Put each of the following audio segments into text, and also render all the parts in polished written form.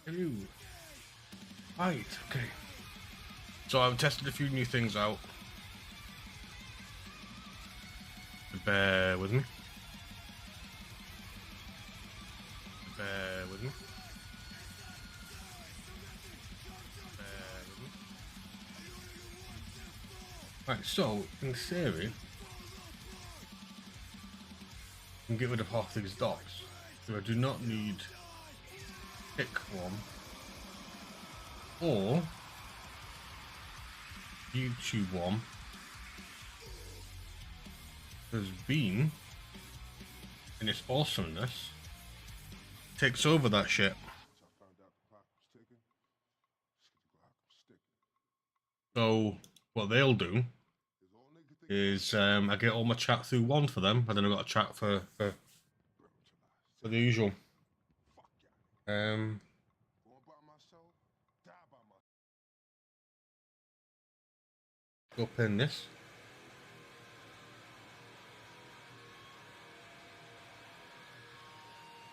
Hello. Right, okay. So I've tested a few new things out. Bear with me. Bear with me. Bear with me. Right, so in theory, you can get rid of half these dots. So I do not need pick one or YouTube one. Has been in its awesomeness takes over that shit. So what they'll do is I get all my chat through one for them, and then I've got a chat for the usual. Go pin this.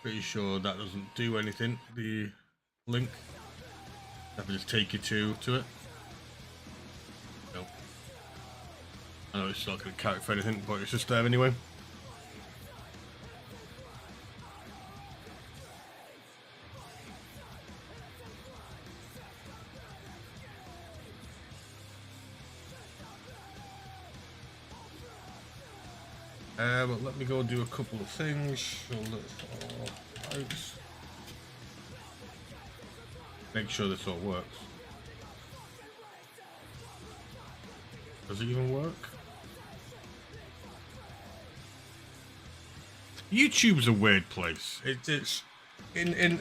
Pretty sure that doesn't do anything. The link. That will just take you to it. No. I know it's not going to count for anything, but it's just there anyway. But let me go do a couple of things. Make sure this all works. Does it even work? YouTube's a weird place. It's in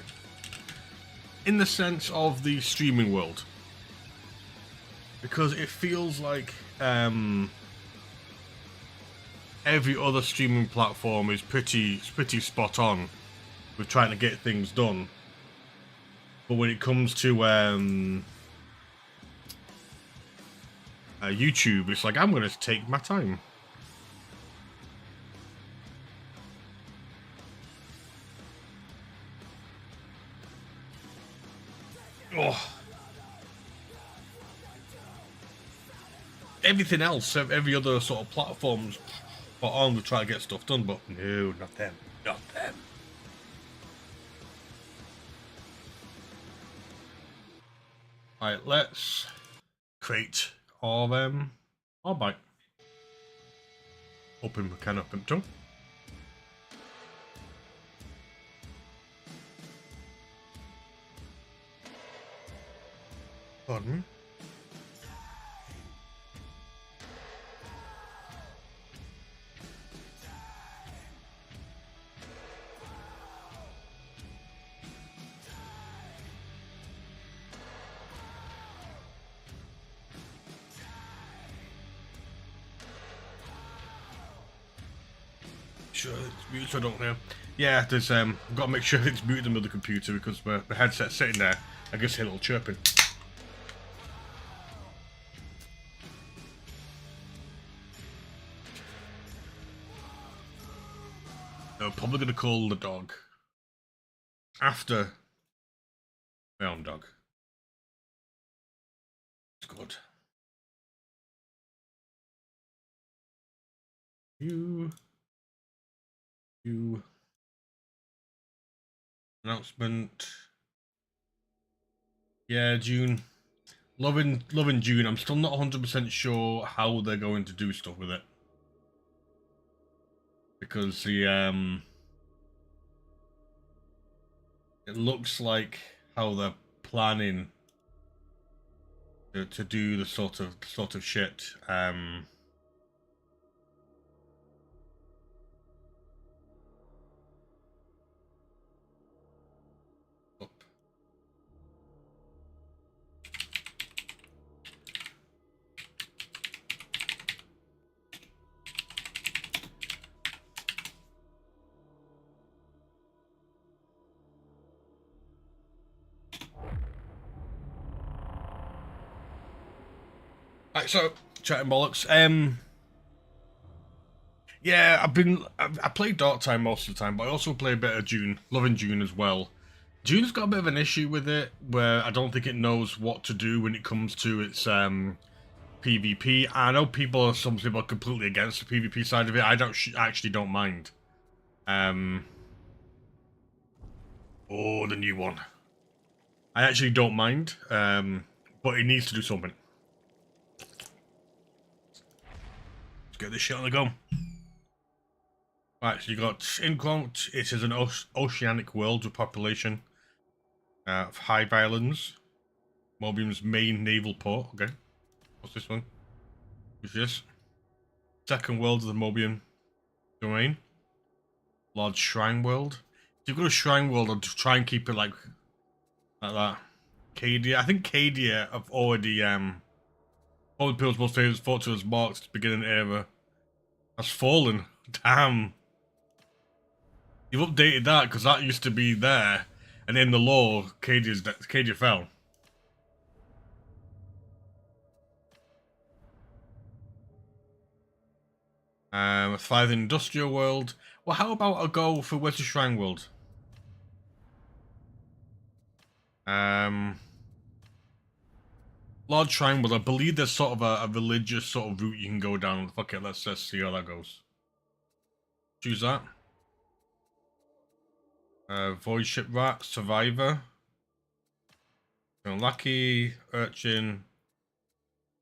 the sense of the streaming world, because it feels like every other streaming platform is pretty spot on with trying to get things done. But when it comes to YouTube, it's like, I'm going to take my time. Oh. Everything else, every other sort of platforms put on to try to get stuff done, but no, not them. Not them. Alright, let's create our bike. Open we can open to. Pardon me. Sure it's muted, so I don't know. Yeah, there's I've got to make sure it's muted on the computer because my headset's sitting there. I guess a little chirping. I'm probably gonna call the dog after my own dog. It's good. You announcement. Yeah, June. Loving June. I'm still not 100% sure how they're going to do stuff with it, because the it looks like how they're planning to do the sort of shit. Right, so chatting bollocks. Yeah, I played Darktide most of the time, but I also play a bit of June, loving June as well. June's got a bit of an issue with it, where I don't think it knows what to do when it comes to its PvP. I know some people are completely against the PvP side of it. I actually don't mind. Oh, the new one. I actually don't mind, but it needs to do something. Let's get this shit on the go. Right, so you got, in quote, it is an oceanic world with population of high violence. Mobium's main naval port. Okay. What's this one? What's this? Second world of the Mobium domain. Large shrine world. If you go to shrine world, I'll try and keep it like that. Cadia. I think Cadia have already all the people's most famous fortress marks the beginning era has fallen. Damn. You've updated that because that used to be there, and in the lore, Cadia fell. Thriving industrial world. Well, how about I go for where's the shrine world? Large shrine world. I believe there's sort of a religious sort of route you can go down. Fuck it, let's just see how that goes. Choose that. Void shipwreck, survivor. Unlucky, urchin.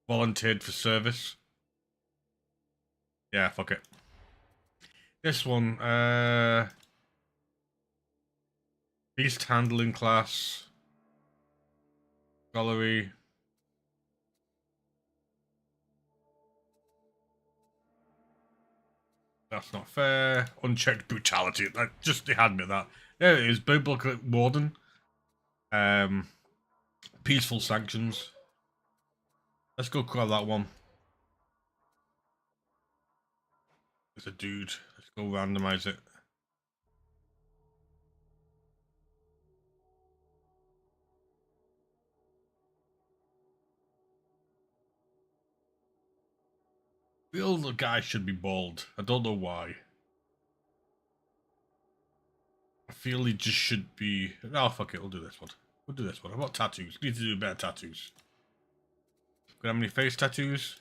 Volunteered for service. Yeah, fuck it. This one, beast handling class. Gallery. That's not fair. Unchecked brutality. They had me that. There it is. Biblical warden. Peaceful sanctions. Let's go grab that one. It's a dude. Let's go randomize it. I feel the guy should be bald. I don't know why. I feel he just should be... Oh, fuck it. We'll do this one. We'll do this one. How about tattoos? Need to do better tattoos. Got how many face tattoos?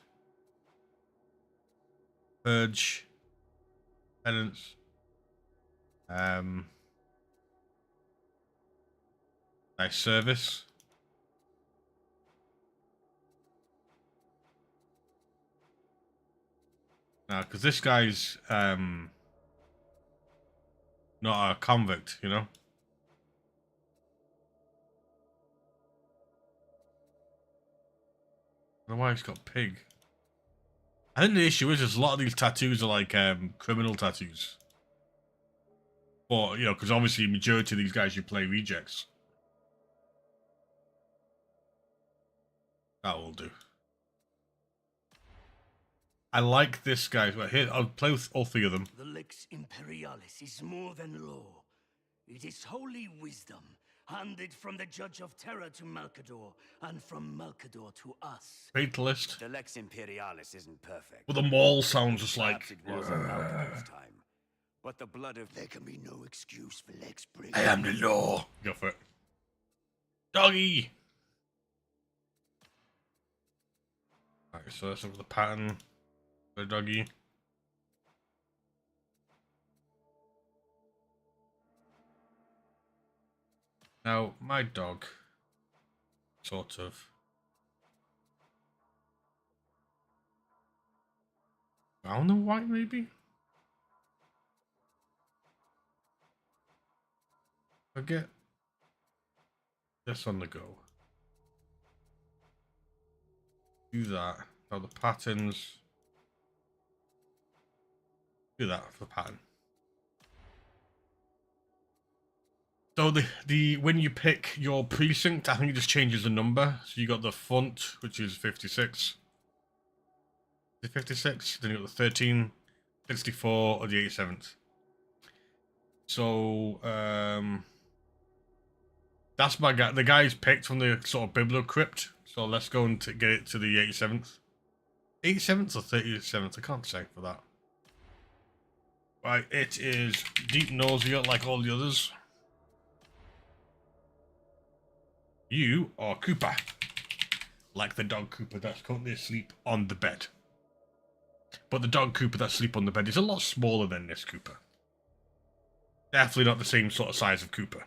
Purge. Penance. Nice service. Now, because this guy's not a convict, you know? I don't know why he's got pig. I think the issue is a lot of these tattoos are like criminal tattoos. But, you know, because obviously the majority of these guys you play rejects. That will do. I like this guy. Right here, I'll play with all three of them. The Lex Imperialis is more than law. It is holy wisdom, handed from the Judge of Terror to Malcador, and from Malcador to us. Fatalist. The Lex Imperialis isn't perfect. Well, the mall sounds just like... Perhaps it was in Malcador's time. But the blood of... There can be no excuse for Lex bringing... I am the law. Go for it. Doggy! Alright, so let's look at the pattern. The doggy. Now, my dog, sort of, brown and white, maybe? I get this on the go. Do that. Now the patterns. Do that for pattern. So the when you pick your precinct, I think it just changes the number. So you got the font, which is 56. Is it 56? Then you got the 13, 64, or the 87th. So that's my guy. The guy's picked from the sort of Bibliocrypt. So let's go and get it to the 87th. 87th or 37th, I can't say for that. Right, it is Deepnausea like all the others. You are Cooper. Like the dog Cooper that's currently asleep on the bed. But the dog Cooper that's asleep on the bed is a lot smaller than this Cooper. Definitely not the same sort of size of Cooper.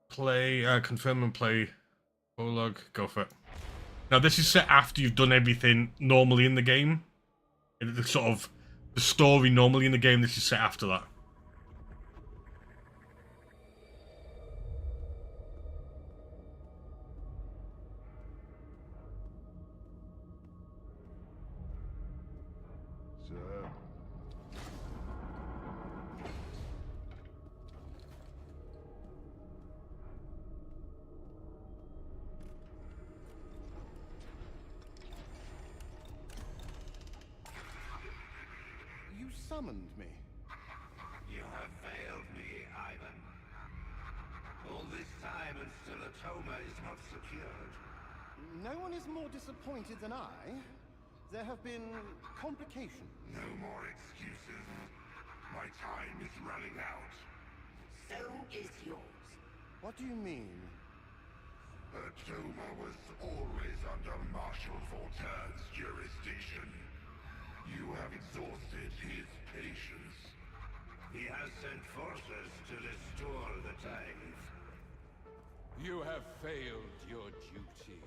Play, confirm and play. Prologue, go for it. Now this is set after you've done everything normally in the game. The sort of the story normally in the game, this is set after that. Summoned me. You have failed me, Ivan. All this time and still Atoma is not secured. No one is more disappointed than I. There have been complications. No more excuses. My time is running out. So is yours. What do you mean? Atoma was always under Marshal Voltaire's jurisdiction. You have exhausted his patience. He has sent forces to restore the tide. You have failed your duty.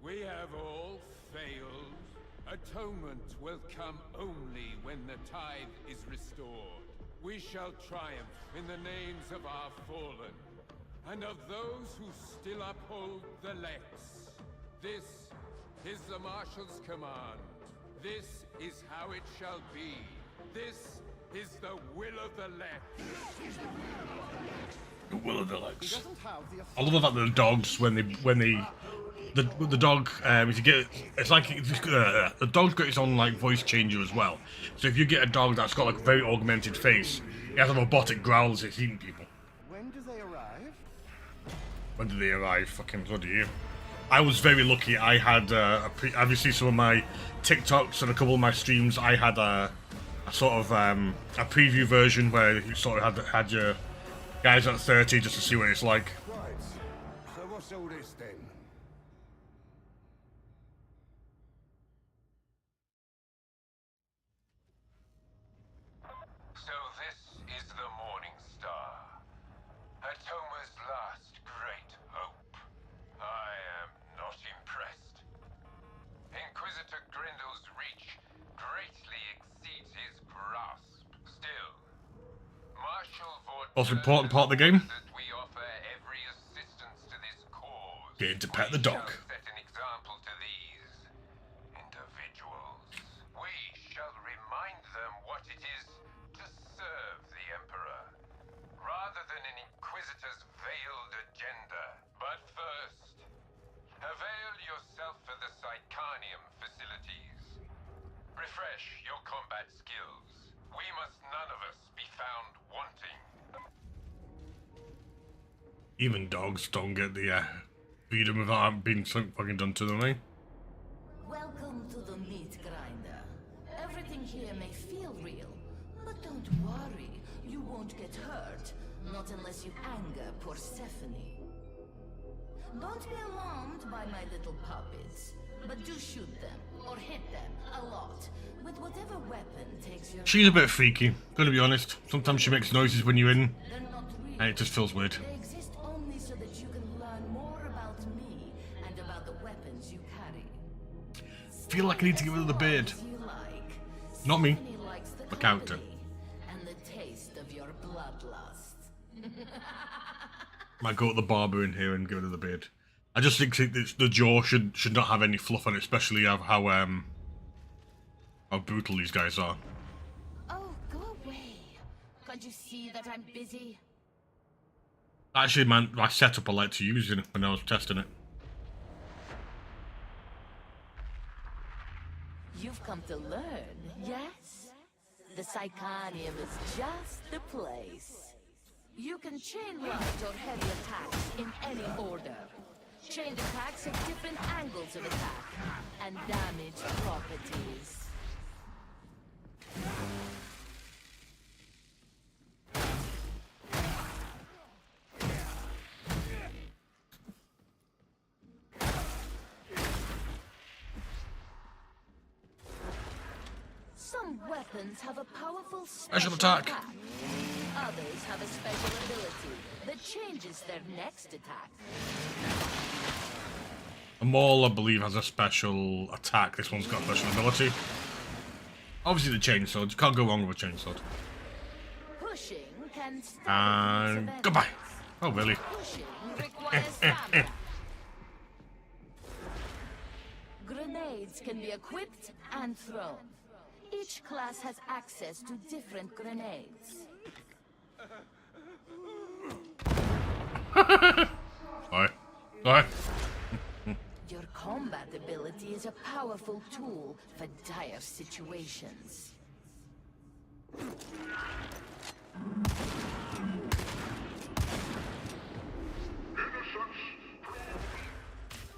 We have all failed. Atonement will come only when the tide is restored. We shall triumph in the names of our fallen, and of those who still uphold the Lex. This is the Marshal's command. This is how it shall be. This is the will of the Lex. The will of the Lex. He doesn't have the I love about the dogs when the dog if you get it's like the dog's got its own like voice changer as well. So if you get a dog that's got like a very augmented face, it has a robotic growl as it's eating people. When do they arrive? When did they arrive? Fucking bloody you. I was very lucky. I had obviously some of my TikToks and a couple of my streams. I had a sort of a preview version where you sort of had your guys at 30 just to see what it's like. Right. So what's all this then? So this is the Morning Star. Atoma's last great hope. I am not impressed. Inquisitor Grindel's reach greatly exceeds his grasp. Still, Marshal Vortex Most important part of the game. that we offer every assistance to this cause. Getting to pet the We dog. shall set an example to these individuals. We shall remind them what it is to serve the Emperor, rather than an Inquisitor's veiled agenda. But first, avail yourself of the Psychanium facilities. Refresh your combat skills. We must none of us be found wanting. Even dogs don't get the freedom without being something fucking done to them, eh? Welcome to the meat grinder. Everything here may feel real, but don't worry, you won't get hurt. Not unless you anger Persephone. Don't be alarmed by my little puppets, but do shoot them, or hit them, a lot, with whatever weapon takes your... She's a bit freaky, gotta be honest. Sometimes she makes noises when you're in, They're not real. and it just feels weird. They exist only so that you can learn more about me and about the weapons you carry. Feel like I need to get rid of the beard. As you like. Not me, Stephanie likes the the character. company and the taste of your bloodlust. Might go to the barber in here and get rid of the beard. I just think the jaw should not have any fluff on it, especially how brutal these guys are. Oh, go away. Can't you see that I'm busy? Actually, man, my setup I like to use it when I was testing it. You've come to learn, yes? The Psychanium is just the place. You can chain light or heavy attacks in any order. Chained attacks have different angles of attack and damage properties. Some weapons have a powerful special attack. Others have a special ability that changes their next attack. A maul, I believe, has a special attack. This one's got a special ability. Obviously, the chainsword. You can't go wrong with a chainsword. Pushing can And goodbye. Oh, really? Pushing requires stamina. Grenades can be equipped and thrown. Each class has access to different grenades. Sorry. Sorry. Your combat ability is a powerful tool for dire situations.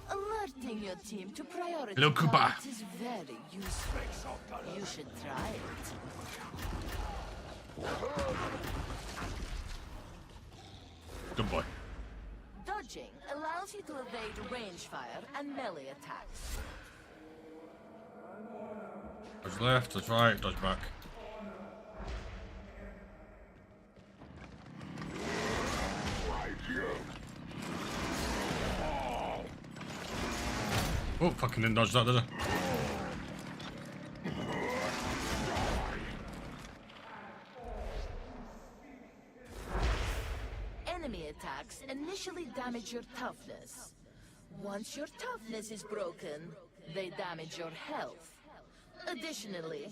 Alerting your team to priority Hello, Kuba. targets is very useful. You should try it. Good boy. Dodging allows you to evade range fire and melee attacks. Dodge left, dodge right, dodge back. Oh, fucking didn't dodge that, did I? Enemy attacks initially damage your toughness. Once your toughness is broken, they damage your health. Additionally,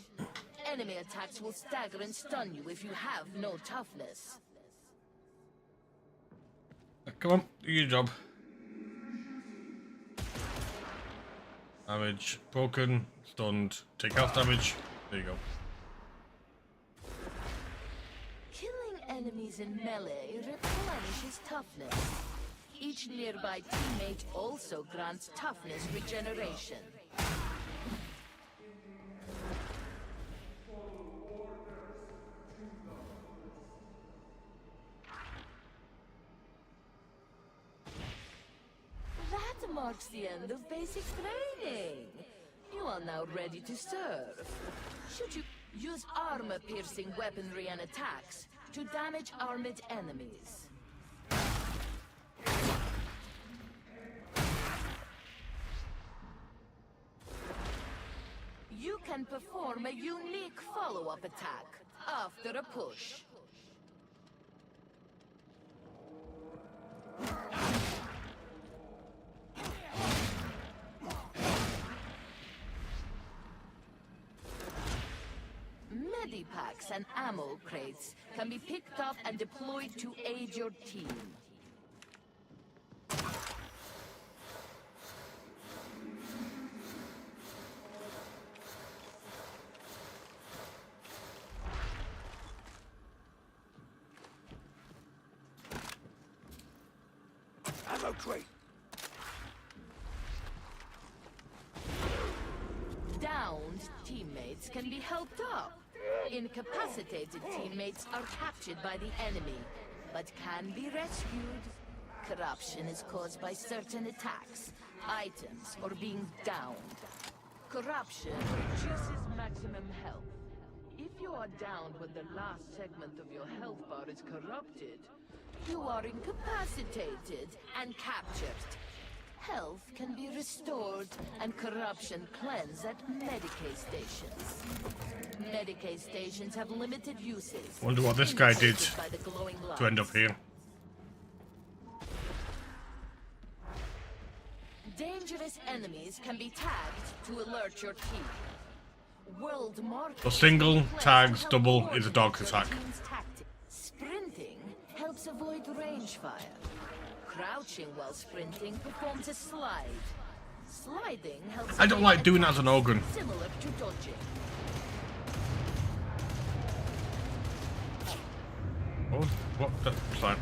enemy attacks will stagger and stun you if you have no toughness. Come on, do your job. Damage, broken, stunned, take health damage. There you go. Killing enemies in melee replenishes toughness. Each nearby teammate also grants toughness regeneration. That marks the end of basic training. You are now ready to serve. Should you use armor-piercing weaponry and attacks to damage armored enemies? You can perform a unique follow-up attack after a push. Medipacks and ammo crates can be picked up and deployed to aid your team. Ammo crate. Downed teammates can be helped up. Incapacitated teammates are captured by the enemy, but can be rescued. Corruption is caused by certain attacks, items, or being downed. Corruption reduces maximum health. If you are downed when the last segment of your health bar is corrupted, you are incapacitated and captured. Health can be restored and corruption cleansed at Medicaid stations. Medicaid stations have limited uses. Wonder what this guy did indicated by the glowing to end up lights. here. Dangerous enemies can be tagged to alert your team. World markers So single, can be placed tags, to help double is a coordinate dog your attack. team's tactics. Sprinting helps avoid range fire. Crouching while sprinting performs a slide. Sliding helps I don't evade like doing that as an attacks, organ. similar to dodging. Oh, what the fine.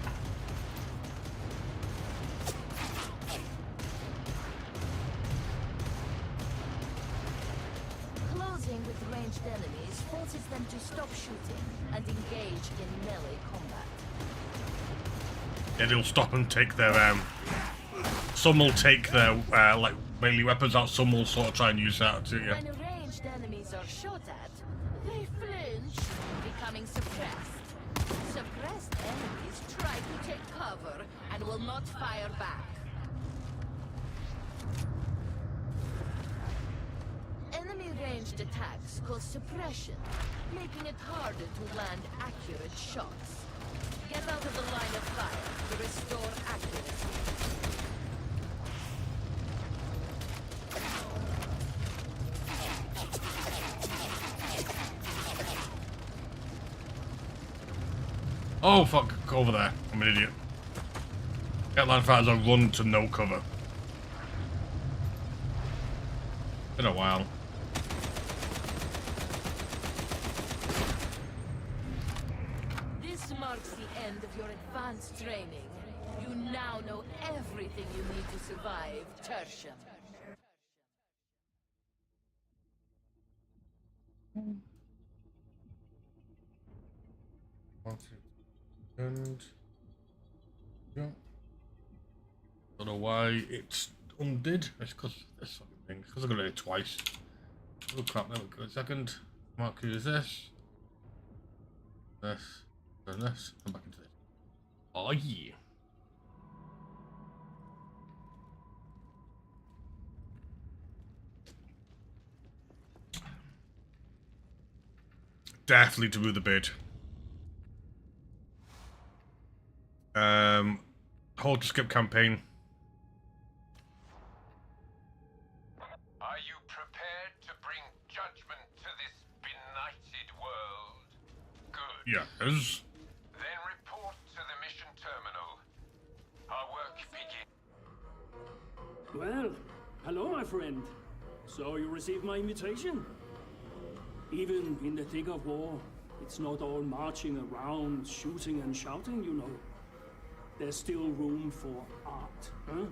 Closing with ranged enemies forces them to stop shooting and engage in melee combat. Yeah, they'll stop and take their some will take their like melee weapons out, some will sort of try and use that too, yeah. When ranged enemies are shot at, they flinch, becoming suppressed. Suppressed enemies try to take cover and will not fire back. Enemy ranged attacks cause suppression, making it harder to land accurate shots. Get out of the line of fire to restore accuracy. Oh fuck, go over there. I'm an idiot. Get land fighters on run to no cover. Been a while. This marks the end of your advanced training. You now know everything you need to survive Tertium. And yeah. Don't know why it's undid. It's because this fucking thing. Because I got it twice. Oh crap, there we go. A second. Mark, use this. This. And this. Come back into this. Oh yeah. Definitely to do the bid. Hold to skip campaign. Are you prepared to bring judgment to this benighted world? Good. Yes. Then report to the mission terminal. Our work begins. Well, hello, my friend. So you received my invitation? Even in the thick of war, it's not all marching around, shooting and shouting, you know. There's still room for art, huh?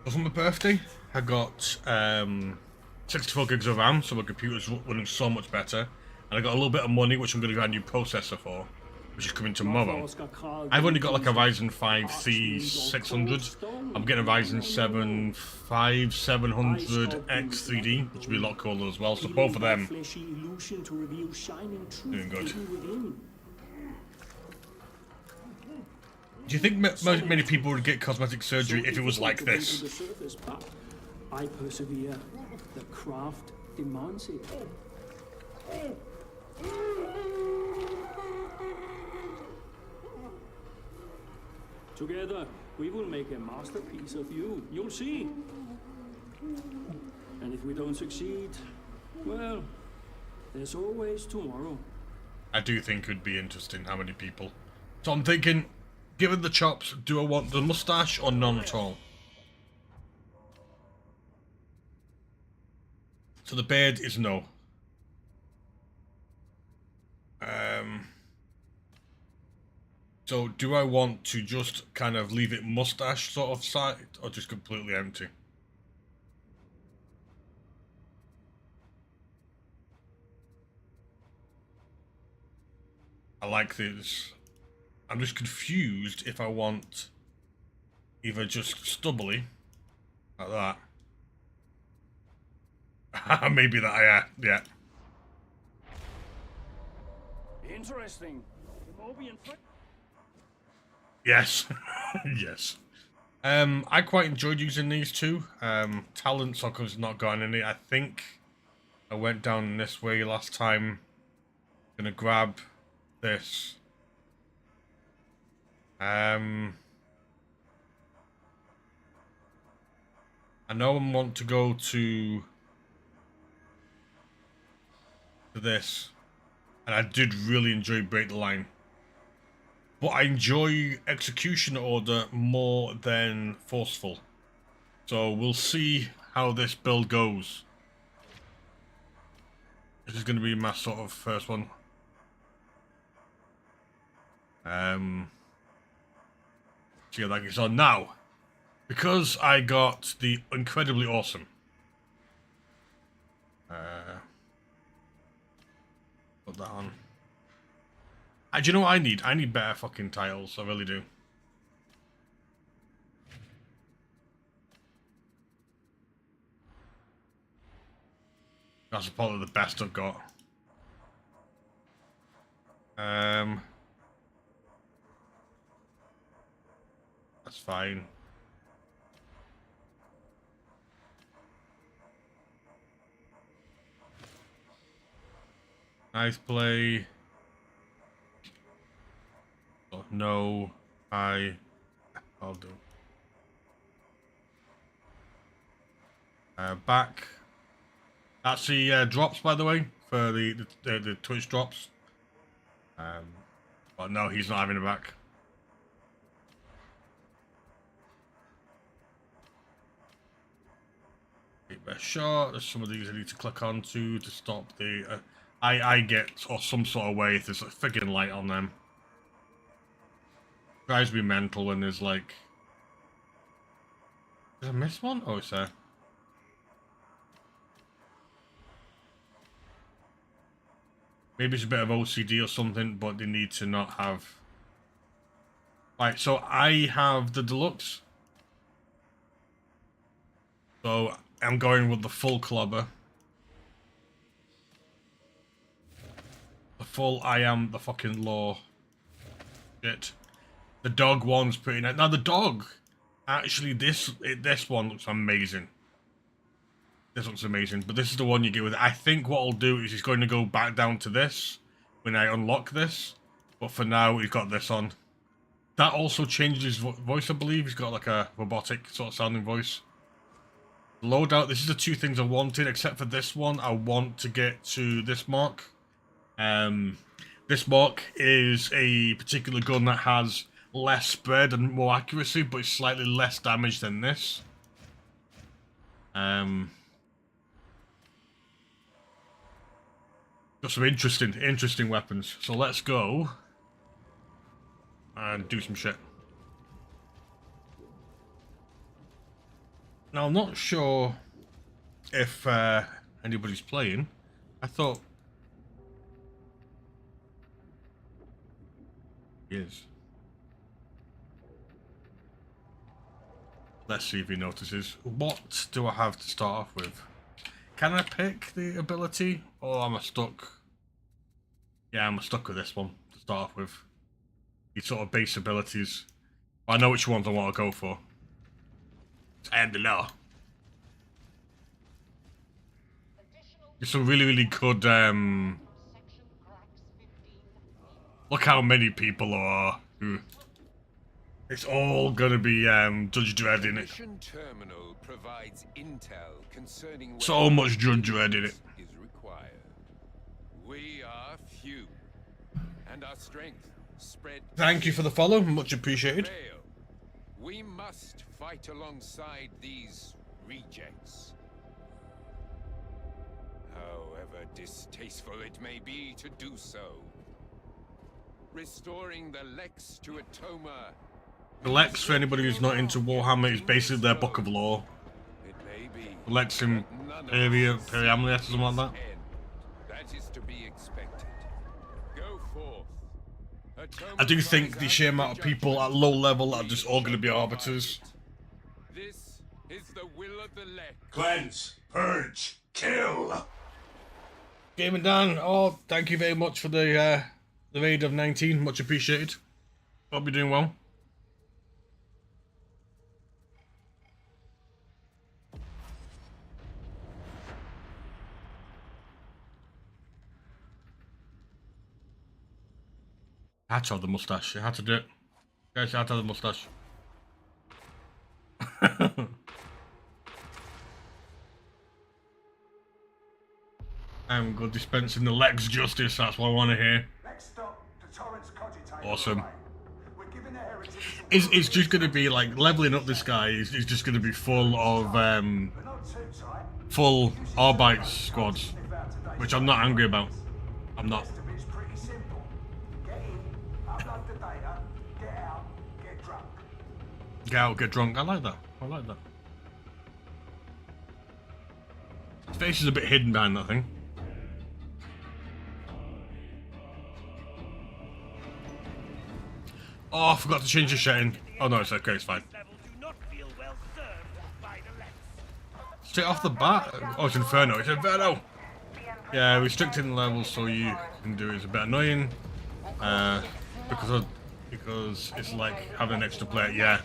For my birthday, I got 64 gigs of RAM, so my computer's running so much better. And I got a little bit of money, which I'm going to get a new processor for, which is coming tomorrow. I've only got like a Ryzen 5 C600. I'm getting a Ryzen 7 5700X 3D, which will be a lot cooler as well. So both of them doing good. Do you think many people would get cosmetic surgery if it was like this? I persevere. The craft demands it. Together, we will make a masterpiece of you. You'll see. And if we don't succeed, well, there's always tomorrow. I do think it would be interesting how many people. So I'm thinking, given the chops, do I want the mustache or none at all? So the beard is no. So do I want to just kind of leave it mustache sort of side or just completely empty? I like this. I'm just confused if I want either just stubbly, like that. Maybe that, yeah. Interesting. Yes. Yes. I quite enjoyed using these two. Talent Soccer's not got any. I think I went down this way last time. Gonna grab this. I know I want to go to this. And I did really enjoy Break the Line. But I enjoy Execution Order more than Forceful. So we'll see how this build goes. This is going to be my sort of first one. See how that gets on now. Because I got the incredibly awesome. Put that on. Do you know what I need? I need better fucking titles. I really do. That's probably the best I've got. That's fine. Nice play. Oh, no, I'll do. Back. That's the drops, by the way, for the Twitch drops. But no, he's not having it back. Keep a shot. There's some of these I need to click onto to stop the. I get or some sort of way if there's a friggin' light on them. Drives me mental when there's like. Did I miss one? Oh, it's there. Maybe it's a bit of OCD or something, but they need to not have. Right, so I have the deluxe. So I'm going with the full clobber. The full I am the fucking law. Shit. The dog one's pretty nice. Now the dog, actually this one looks amazing. This looks amazing, but this is the one you get with it. I think what I'll do is he's going to go back down to this when I unlock this. But for now, he's got this on. That also changes his voice, I believe. He's got like a robotic sort of sounding voice. Loadout, this is the two things I wanted, except for this one. I want to get to this mark. This mark is a particular gun that has less spread and more accuracy, but it's slightly less damage than this. Got some interesting weapons. So let's go and do some shit. Now I'm not sure if anybody's playing. I thought he is. Let's see if he notices. What do I have to start off with? Can I pick the ability, or am I stuck? Yeah, I'm stuck with this one to start off with. These sort of base abilities. I know which ones I want to go for. And the law. There's some really good. Look how many people are. It's all gonna be Judge Dredd in it. Terminal provides intel concerning so much Judge Dredd in it. Is required. We are few, and our strength spread. Thank you for the follow, much appreciated. We must fight alongside these rejects. However distasteful it may be to do so. Restoring the Lex to Atoma. The Lex, for anybody who's not into Warhammer, is basically their book of lore. It may be Lex in Periamlias or something like that. That is to be expected. Go forth. I do think the sheer amount of people at low level are just all going to be arbiters. This is the will of the Lex. Cleanse, purge, kill. Game and Dan, oh, thank you very much for the raid of 19, much appreciated. Hope you're doing well. I had to have the mustache. I had to do it. Guys, I had to have the mustache. I'm good dispensing the Lex justice. That's what I want to hear. Awesome. It's just going to be like leveling up this guy. Is just going to be full of full Arbites squads, which I'm not angry about. I'm not. get out, get drunk. I like that. I like that. His face is a bit hidden behind that thing. Oh, I forgot to change the setting. Oh no, it's okay, it's fine. Straight off the bat? Oh, it's Inferno. It's Inferno! Yeah, restricting levels so you can do it is a bit annoying. Because it's like having an extra player. Yeah.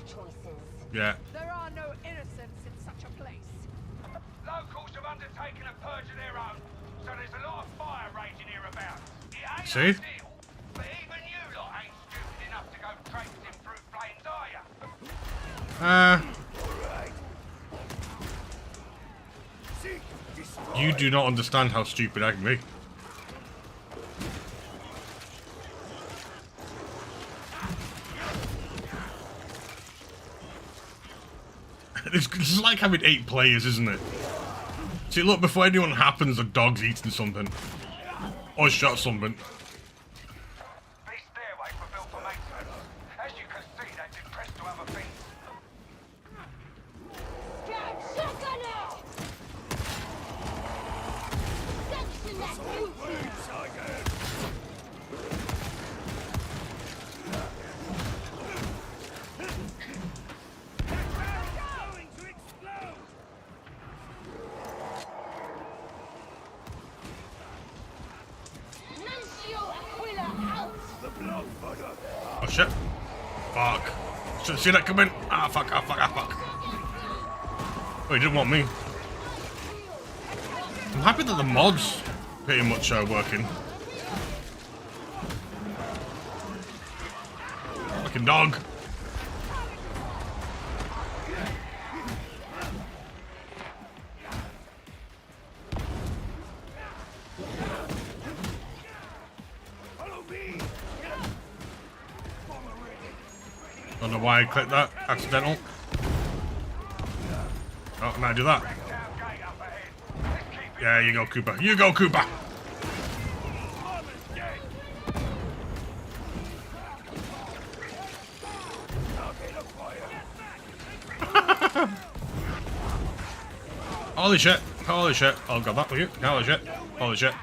Yeah. There are no innocents in such a place. Locals have undertaken a purge of their own, so there's a lot of fire raging hereabouts. It ain't See? ideal, but even you lot ain't stupid enough to go traipsing through flames, are ya? You do not understand how stupid I can be. It's like having 8 players, isn't it? See, look, before anyone happens, the dog's eating something. Or shot something. These stairways were built for maintenance. As you can see, they've been pressed to other things. Oh shit. Fuck. Should have seen that coming. Ah, fuck, ah, fuck, ah, fuck. Oh, he didn't want me. I'm happy that the mods pretty much are working. Fucking dog. Don't know why I clicked that. Accidental. Oh, now I do that. Yeah, you go, Cooper. You go, Cooper! Holy shit. Holy shit. Oh, got that with you. Holy shit. Holy shit.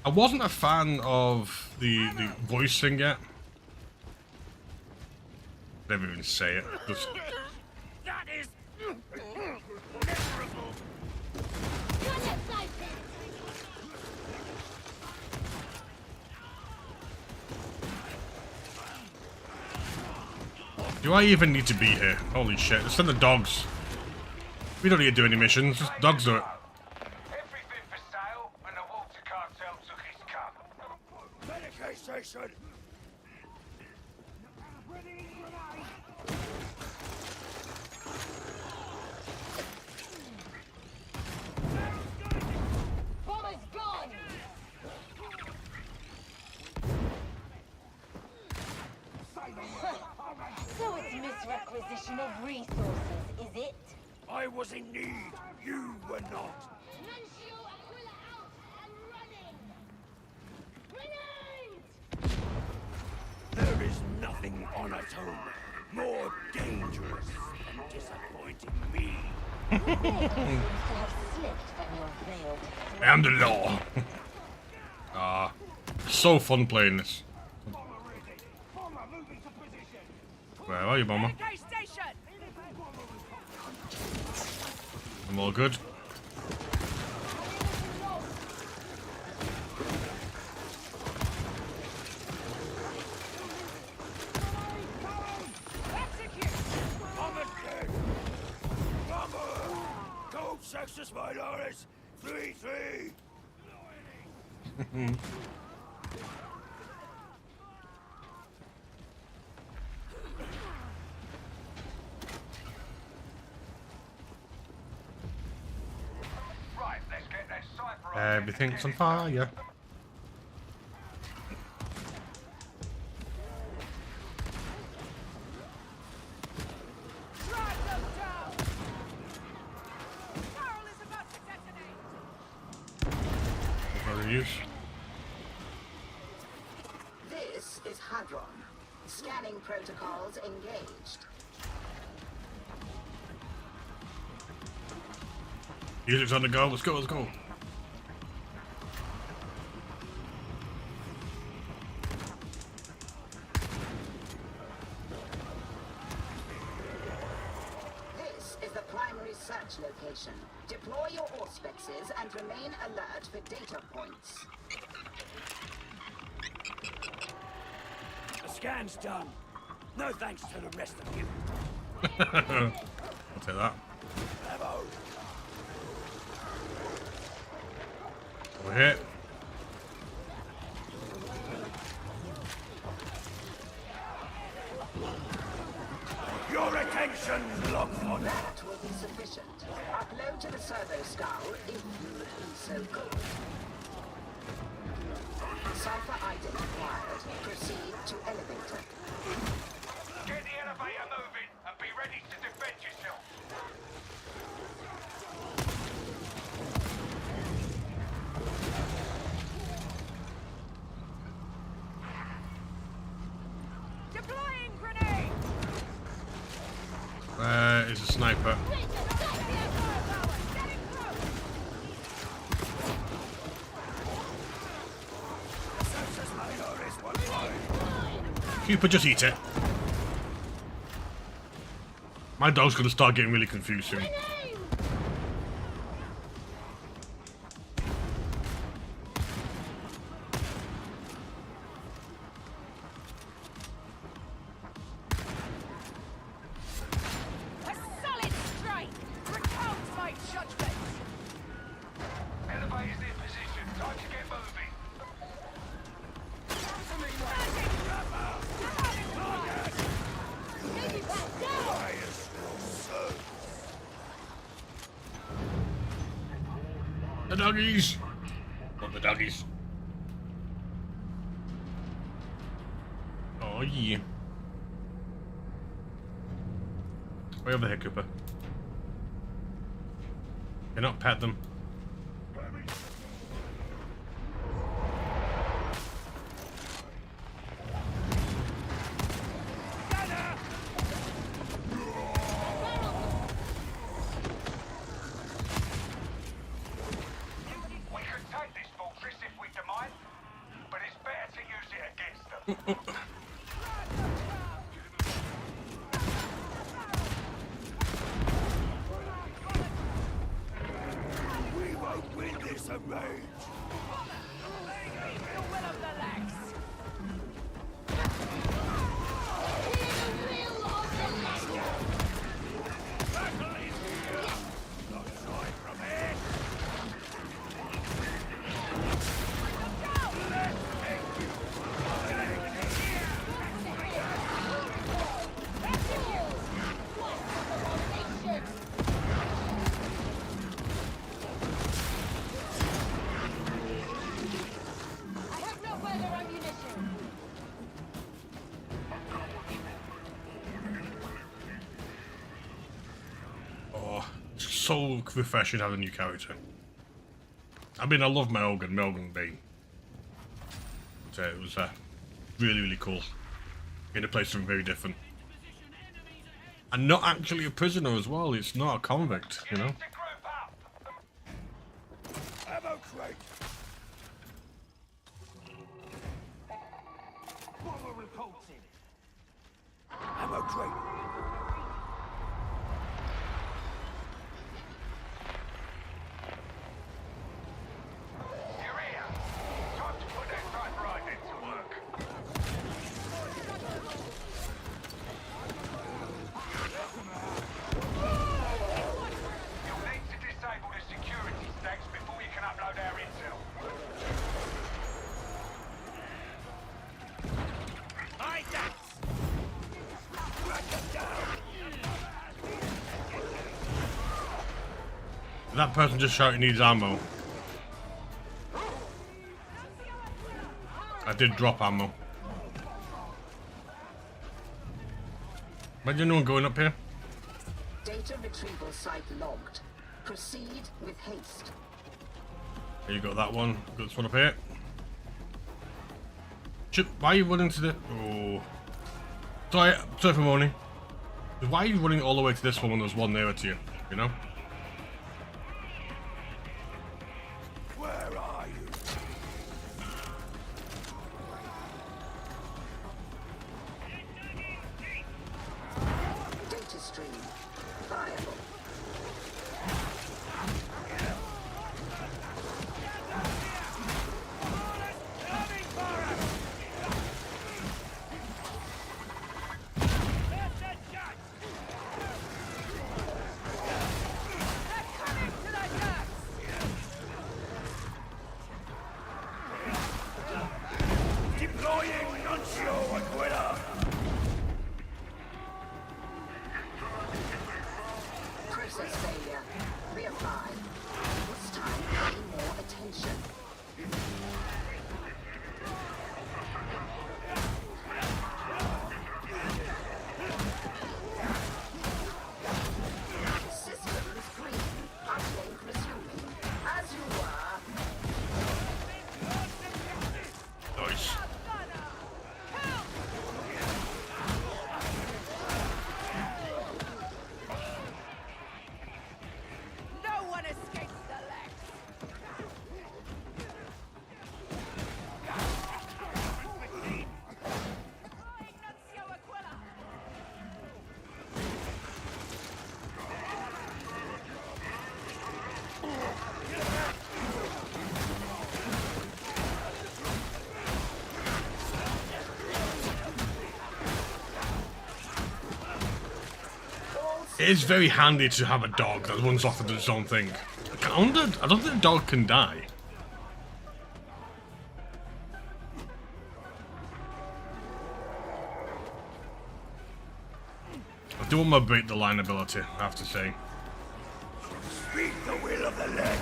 I wasn't a fan of the voicing yet. Never even say it. Just... That is Do I even need to be here? Holy shit. Let's send the dogs. We don't need to do any missions. Just dogs do it. everything for sale, and the water cartel took its cut. Medication station. Bomber's gone! So it's misrequisition of resources, is it? I was in need. You were not. There is nothing on atonement more dangerous than disappointing me. I am the law. Ah, so fun playing this. Where are you, Bomber? I'm all good. Sextus Minores 3-3. Right, let's get that cipher. Everything's on fire. Use. protocols engaged. Music's on the go. Let's go. Let's go. This is the primary search location. Deploy your auspexes and remain alert for data points. The scan's done. No thanks to the rest of you. I'll take that. Bravo. Over here. Your attention, Lockford. That will be sufficient. Upload to the servo scour if you would be so good. Cipher item acquired. Proceed to elevator. Get the elevator moving and be ready to defend yourself. Deploying grenade! Where is the sniper? Cooper, just eat it. My dog's gonna start getting really confused soon. A solid strike! Recount my judgment! Elevator's in position. Time to get moving. The doggies! Want the doggies? Oh yeah. Way over here, Cooper. Cannot pet them. We could take this fortress if we demand, but it's better to use it against them. We won't win this a rage. The will of the legs! I have no further ammunition. Oh, it's so refreshing having a new character. I mean, I love Melgan being. So it was really, really cool. Getting to play something very different. And not actually a prisoner as well, it's not a convict, you know? To group up. Ammo crate. Ammo crate. You're here. Time to put that typewriter to work. You'll need to disable the security stacks before you can upload our intel. Hide that! Crack them down! That person just shouting needs ammo. I did drop ammo. Imagine anyone going up here? Data retrieval site logged. Proceed with haste. There you got that one. Got this one up here. Chip, why are you running to the... Oh. Sorry for moaning. Why are you running all the way to this one when there's one nearer to you? You know? Where are you? Data stream. Viable. Deploying Nuncio Aquila! Process failure. Reapply. This time, pay more attention. Systems green. Uplink resuming. As you were. Nice. No one escapes the Lex. Nuncio Aquila. It is very handy to have a dog that runs off and does its own thing. I don't think a dog can die. I do want my break the line ability, I have to say. Speak the will of the Lex!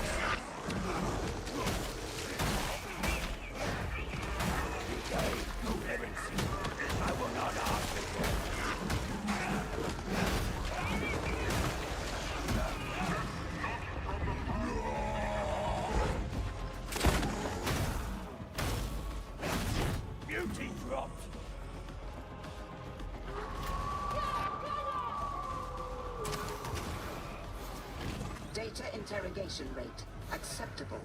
I will not ask again. Beauty dropped. Data interrogation rate. Acceptable.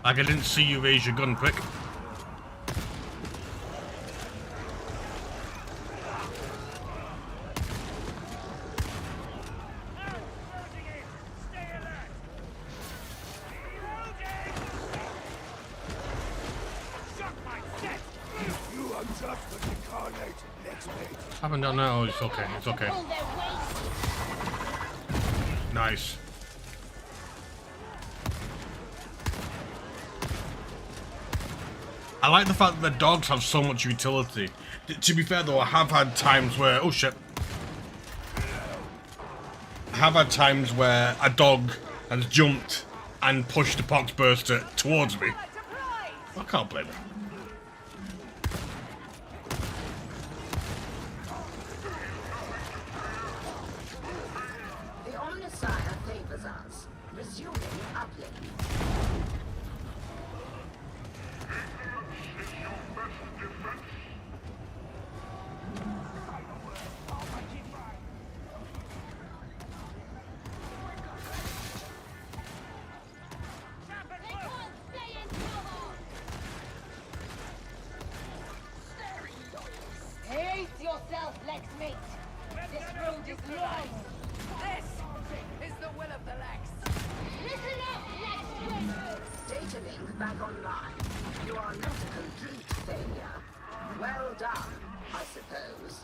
Like I didn't see you raise your gun quick. You are just the incarnate Lex mate. Haven't done that. Oh, it's okay. It's okay. Nice. I like the fact that the dogs have so much utility. To be fair though, I have had times where... Oh shit. I have had times where a dog has jumped and pushed the pox burster towards me. I can't blame it. The Omnissiah favors us. Resuming uplink. Haste yourself, Lex mate. This road is long. This is the will of the Lex. Listen up, Lex mate. Data link back online. You are not a complete failure. Well done, I suppose.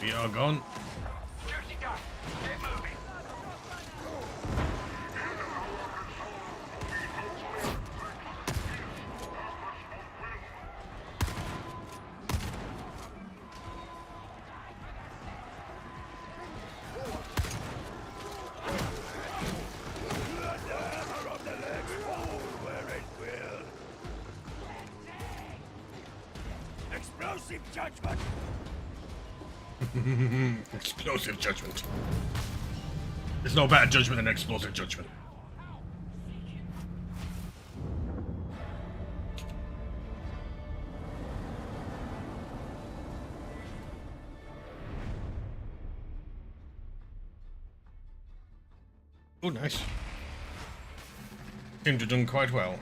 We are gone. Explosive judgment! Explosive judgment. There's no better judgment than explosive judgment. Oh, nice. Seemed to have done quite well.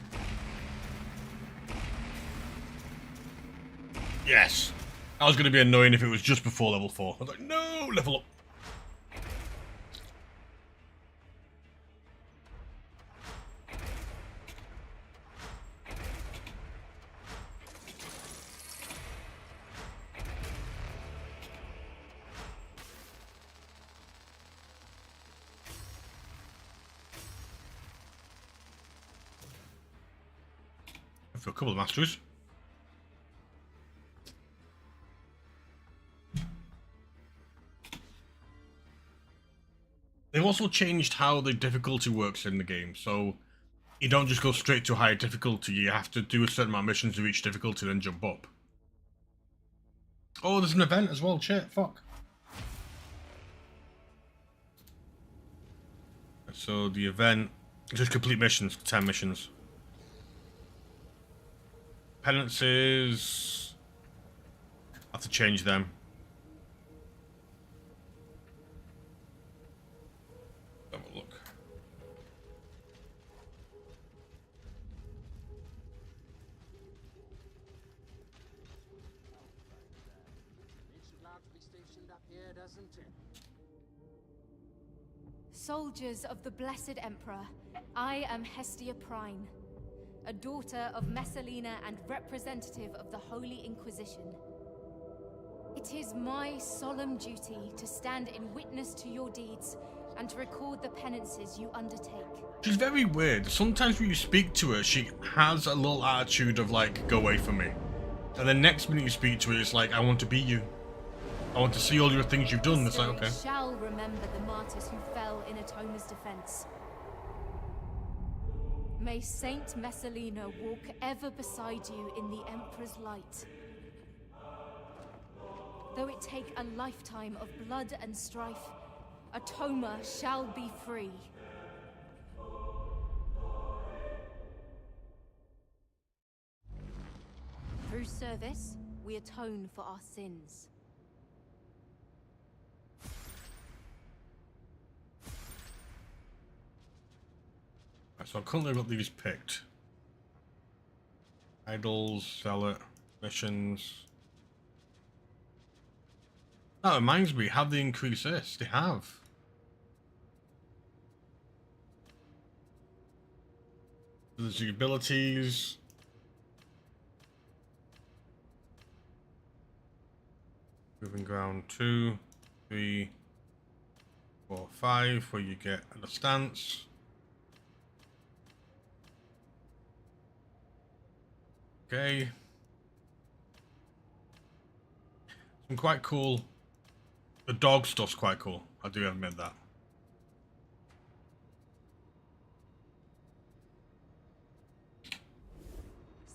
Yes. That was going to be annoying if it was just before level 4. I was like, no, level up. For a couple of masteries. They've also changed how the difficulty works in the game, so you don't just go straight to higher difficulty, you have to do a certain amount of missions of each difficulty then jump up. Oh, there's an event as well, shit, fuck. So the event, just complete missions, 10 missions. Penances, I have to change them. Have a look. Soldiers of the Blessed Emperor, I am Hestia Prime, a daughter of Messalina and representative of the Holy Inquisition. It is my solemn duty to stand in witness to your deeds and to record the penances you undertake. She's very weird. Sometimes when you speak to her, she has a little attitude of like, go away from me. And then next minute you speak to her, it's like, I want to be you. I want to see all your things you've done. It's like, okay. Shall remember the martyrs who fell in Atoma's defense. May Saint Messalina walk ever beside you in the Emperor's light. Though it take a lifetime of blood and strife, Atoma shall be free. Through service, we atone for our sins. Right, so currently I've got these picked. Idols, Zealot, missions. That reminds me, have they increased this? They have. There's the abilities. Moving ground 2, 3, 4, 5, where you get the stance. Okay. Some quite cool. The dog stuff's quite cool. I do admit that.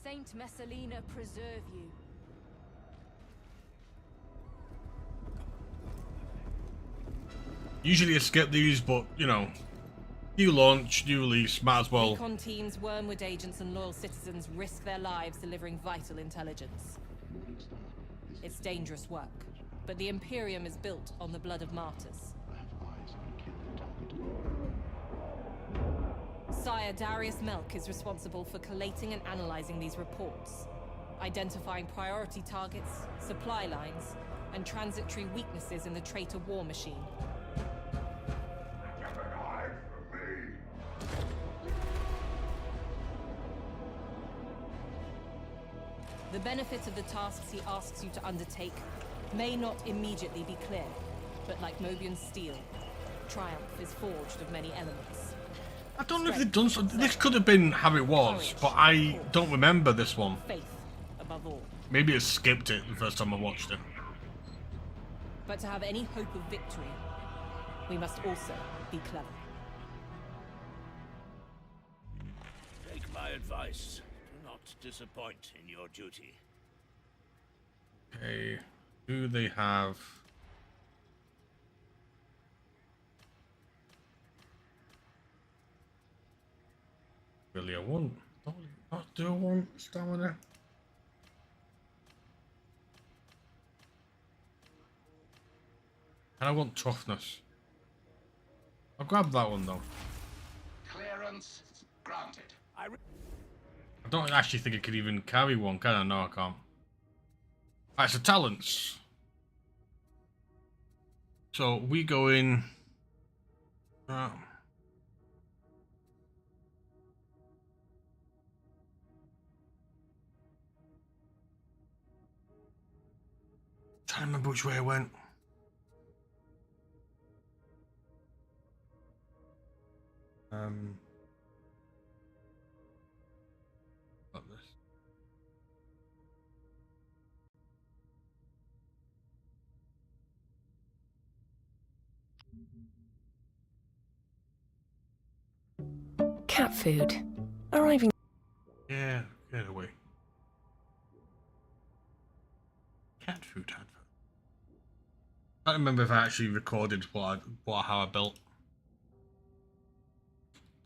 Saint Messalina preserve you. Usually I skip these, but you know, new launch, new release, might as well. Recon teams, Wormwood agents, and loyal citizens risk their lives delivering vital intelligence. It's dangerous work, but the Imperium is built on the blood of martyrs. Sire Darius Melk is responsible for collating and analyzing these reports, identifying priority targets, supply lines, and transitory weaknesses in the traitor war machine. The benefit of the tasks he asks you to undertake may not immediately be clear, but like Mobian steel, triumph is forged of many elements. I don't know if they've done something. This could have been how it was, but I don't remember this one. Faith, above all. Maybe I skipped it the first time I watched it. But to have any hope of victory, we must also be clever. Take my advice. Do not disappoint in your duty. Okay, do they have really I want. Not do I want stamina? And I want toughness. I'll grab that one though. Clearance granted. I don't actually think I could even carry one, can I? No, I can't. Alright, so talents. So we go in. Trying to remember which way I went. Got this. Cat food. Arriving. Yeah, get away. Cat food advert. I don't remember if I actually recorded how I built.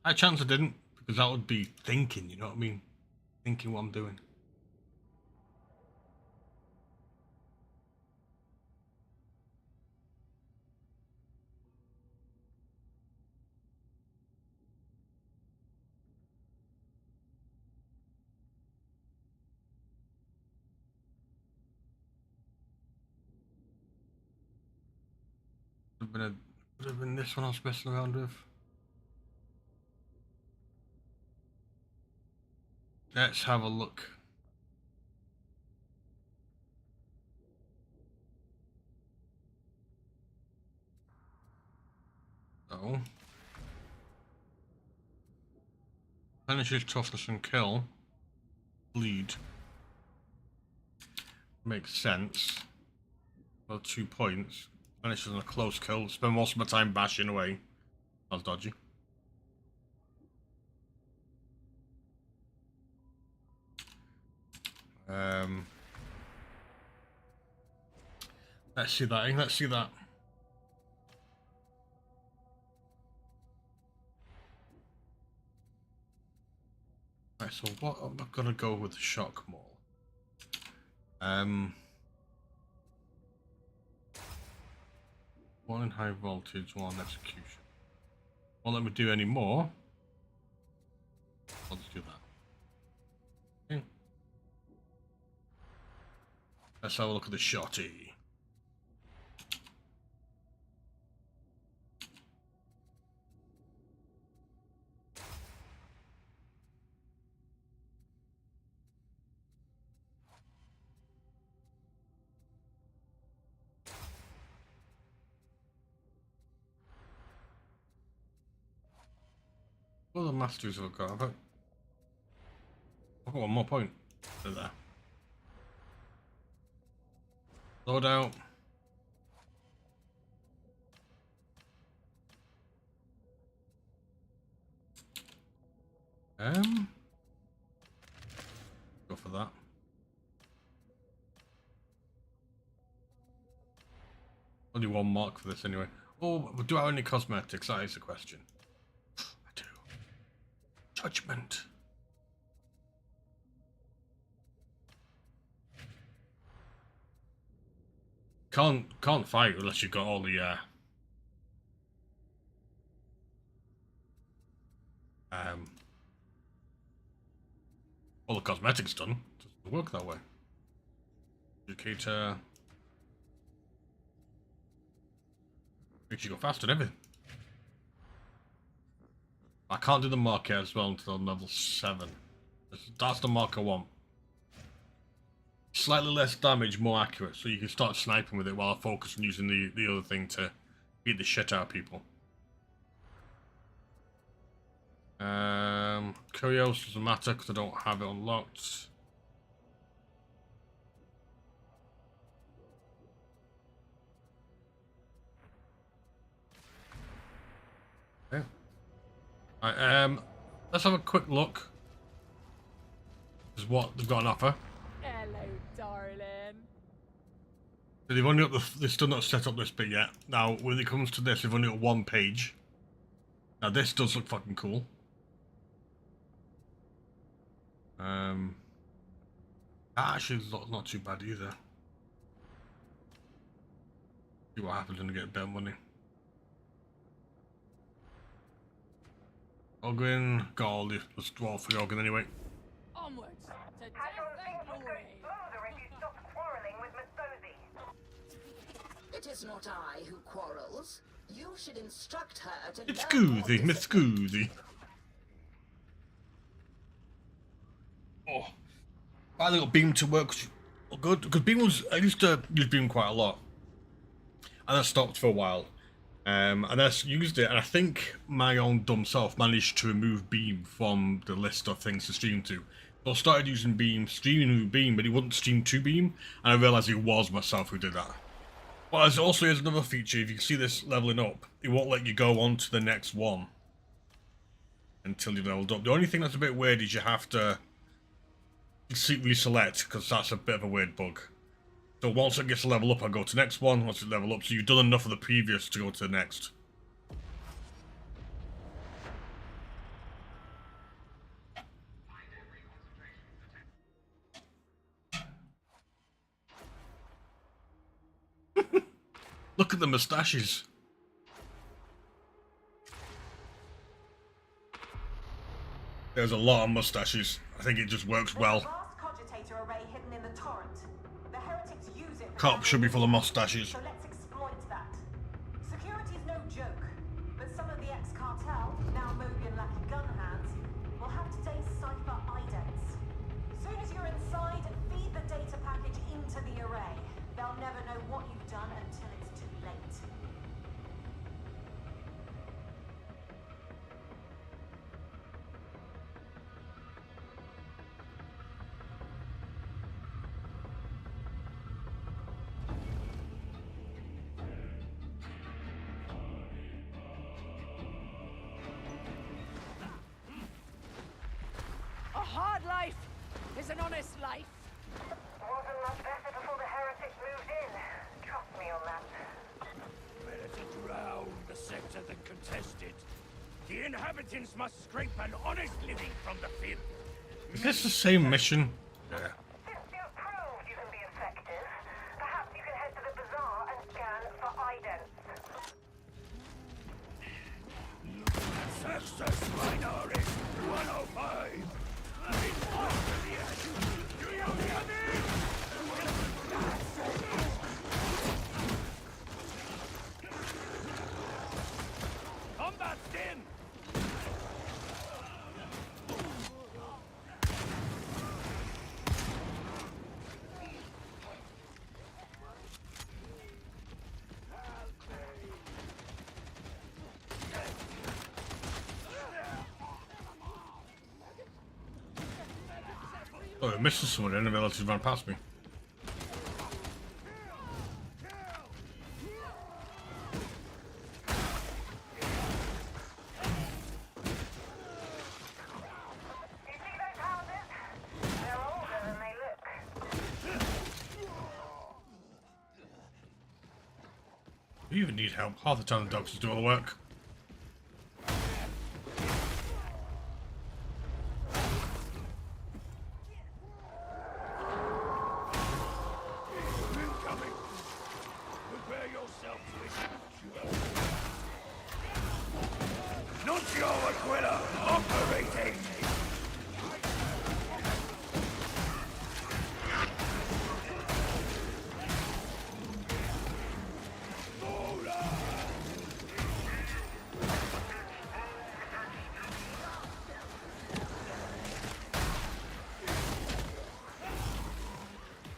I chance I didn't, because that would be thinking, you know what I mean? Thinking what I'm doing. Would have been this one I was messing around with. Let's have a look. So, finishes toughness and kill. Bleed. Makes sense. Well, 2 points. Finishes on a close kill. Spend most of my time bashing away. That's dodgy. Let's see that. Let's see that. Right, so what am I gonna go with the shock maul? One in high voltage, one execution. Won't let me do any more. I'll just do that. Okay. Let's have a look at the shotty. What other masters have I got? I've got one more point. There. Load out. Go for that. Only one mark for this anyway. Oh, do I have any cosmetics? That is the question. I do. Judgment. Can't fight unless you've got all the cosmetics done. Doesn't work that way. Educator makes you go faster and everything. I can't do the mark yet as well until level 7. That's the mark I want. Slightly less damage, more accurate, so you can start sniping with it while I focus on using the other thing to beat the shit out of people. Curios doesn't matter because I don't have it unlocked. Okay. Alright, let's have a quick look. This is what they've got on offer. Hello, darling. So they've only got they've still not set up this bit yet. Now, when it comes to this, they've only got one page. Now, this does look fucking cool. Actually, not too bad either. See what happens when I get better money. Ogren, got all the dwarf for Ogren anyway. Onwards to death and glory. It is not I who quarrels. You should instruct her to It's learn Scoozy, Miss Scoozy. Oh, I got Beam to work good because Beam I used to use Beam quite a lot, and I stopped for a while. And I used it, and I think my own dumb self managed to remove Beam from the list of things to stream to. So I started using Beam, streaming with Beam, but it wouldn't stream to Beam, and I realised it was myself who did that. But there's also another feature, if you see this leveling up, it won't let you go on to the next one until you've leveled up. The only thing that's a bit weird is you have to reselect, because that's a bit of a weird bug. So once it gets to level up, I go to the next one, once it level up, so you've done enough of the previous to go to the next. Look at the moustaches. There's a lot of moustaches. I think it just works well. Cop should be full of moustaches. So let's exploit that. Security's no joke, but some of the ex-cartel, now Moby and Lucky gun hands, will have today's cipher idents. Soon as you're inside, feed the data package into the array. They'll never know what you've done until it's too late. A hard life is an honest life. Wasn't much better before the heretics moved in. Trust me on that. Better to drown the sector than contest it. The inhabitants must scrape an honest living from the filth. Is this the same mission? Yeah. Since you've proved you can be effective, perhaps you can head to the bazaar and scan for idents. Success Minority 105. Combat in. Oh, I missed someone. I didn't realize he ran past me. You even need help. Half the time the dogs just do all the work.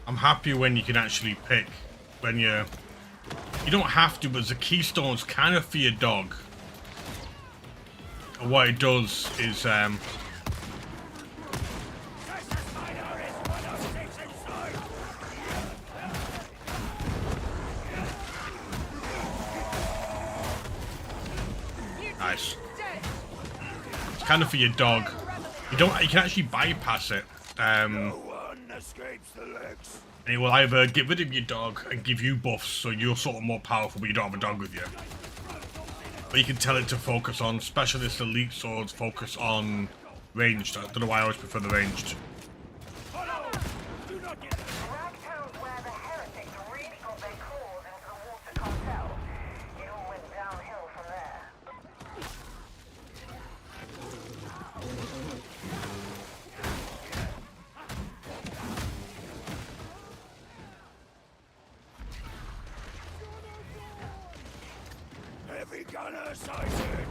I'm happy when you can actually pick, when you don't have to, but the keystone's kind of for your dog. And what it does is nice. It's kind of for your dog. You can actually bypass it. Escapes the legs. And it will either get rid of your dog and give you buffs, so you're sort of more powerful, but you don't have a dog with you. But you can tell it to focus on specialist elite swords, focus on ranged. I don't know why I always prefer the ranged. Ragtown's where the heretics really got their claws into the water cartel. It all went downhill from there. Heavy gunner sighted!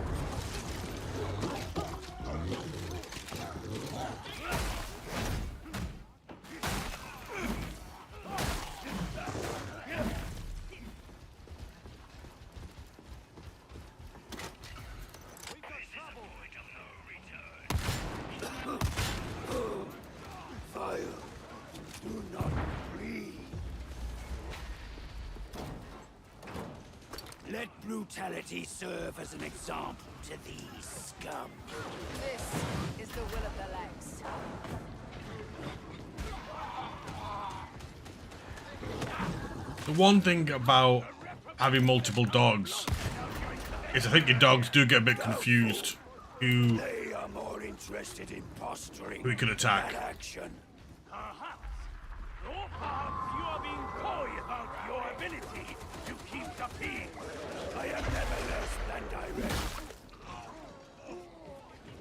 Fire, do not breathe. Let brutality serve as an example to these scum. This is the will of the legs. The one thing about having multiple dogs is I think your dogs do get a bit confused who They are more interested in posturing we can attack. than action. Perhaps. Or perhaps you are being coy about your ability to keep the peace. I am never less than direct.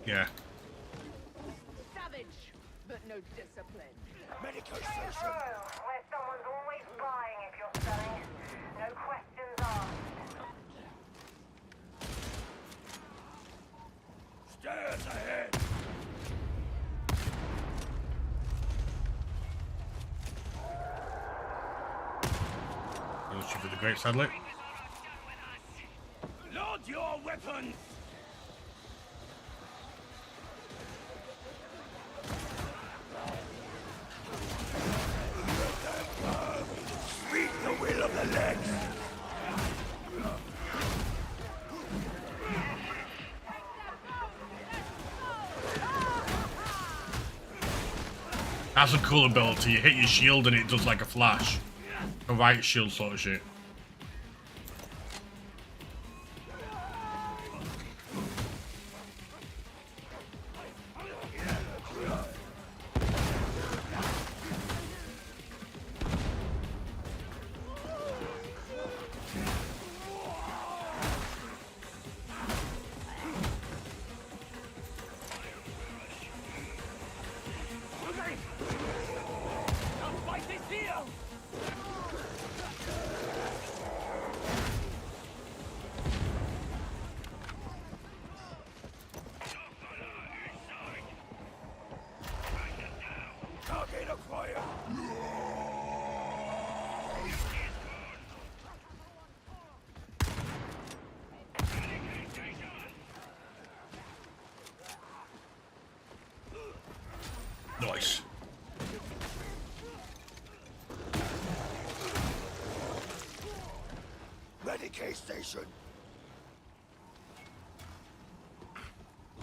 Yeah. Savage, but no discipline. Medical Stay in a station. row, where someone's always buying if you're selling. No questions asked. Stairs ahead. I'll shoot for the great sadly. Load your weapons! Speak the will of the legs. That's a cool ability. You hit your shield and it does like a flash. A right shield sort of shit. The fight is here! Target acquired. Nice. Medicaid station.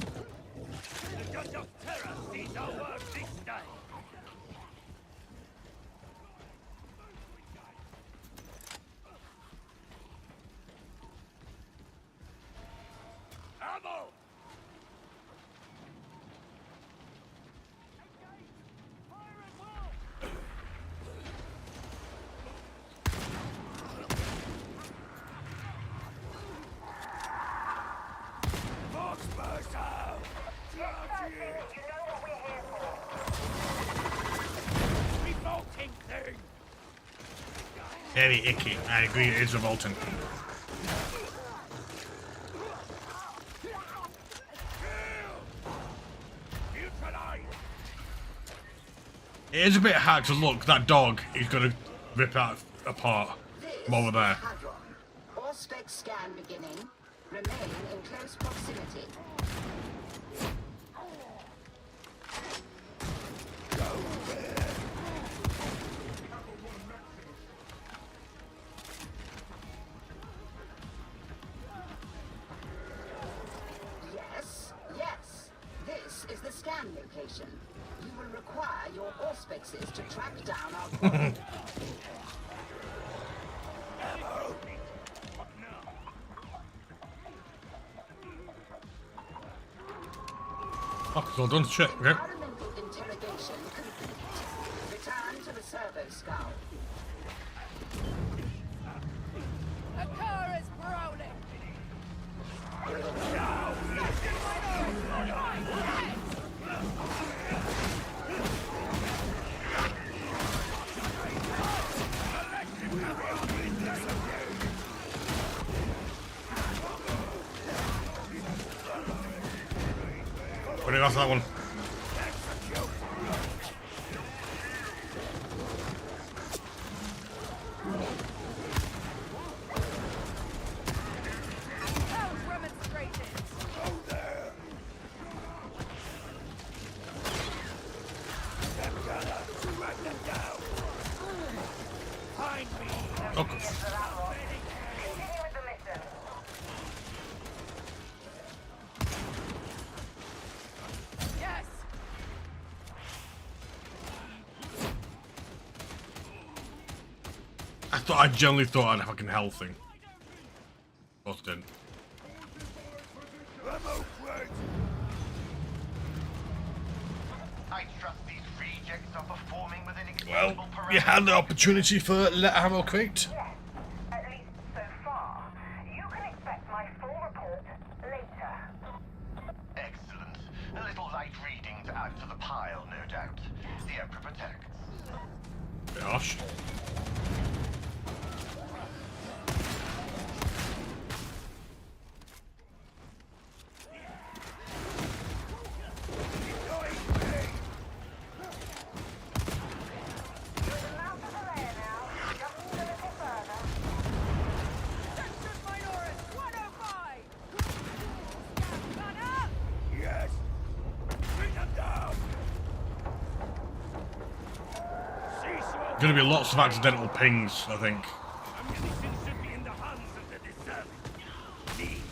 The Judge of Terror sees our work this day. Ammo! Fox burst out. Charge it. You know what we're here for. Revolting thing! Very icky. I agree, it is revolting. Neutralize! It is a bit hard to look. That dog is gonna rip that apart from over there. Hadron. Auspex scan beginning. Remain in close proximity. Yes, yes. This is the scan location. You will require your auspexes to track down our quarry. Oh, it's all done. Shit. Okay. Environmental interrogation complete. Return to the servo scow. A car is prowling! Put it off that one. I generally thought I had a fucking health thing. Both didn't. I trust these rejects are performing within Well, acceptable you parameters. had the opportunity for let ammo crate. At least so far. You can expect my full report later. Excellent. A little light reading to add to the pile, no doubt. The Emperor protects. Gosh. Gonna be lots of accidental pings, I think. Ammunition should be in the hands of the deserving. Me.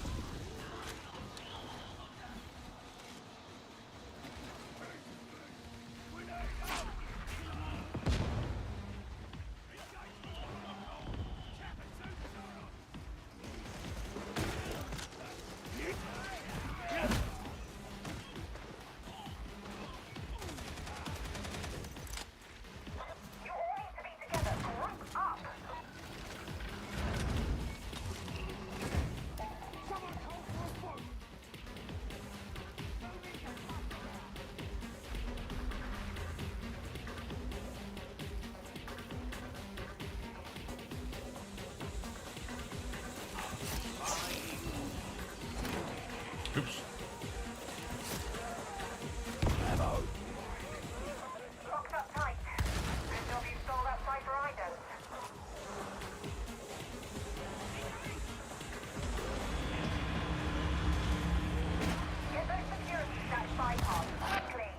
Oops. Locked up tight. Good job you stole that cipher ident. Get those security stacks bypassed. Clean.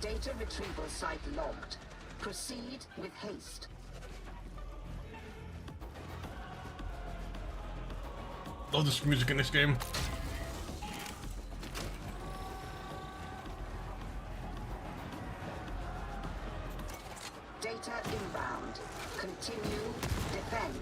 Data retrieval site logged. Proceed with haste. Love this music in this game. Data inbound. Continue. Defend.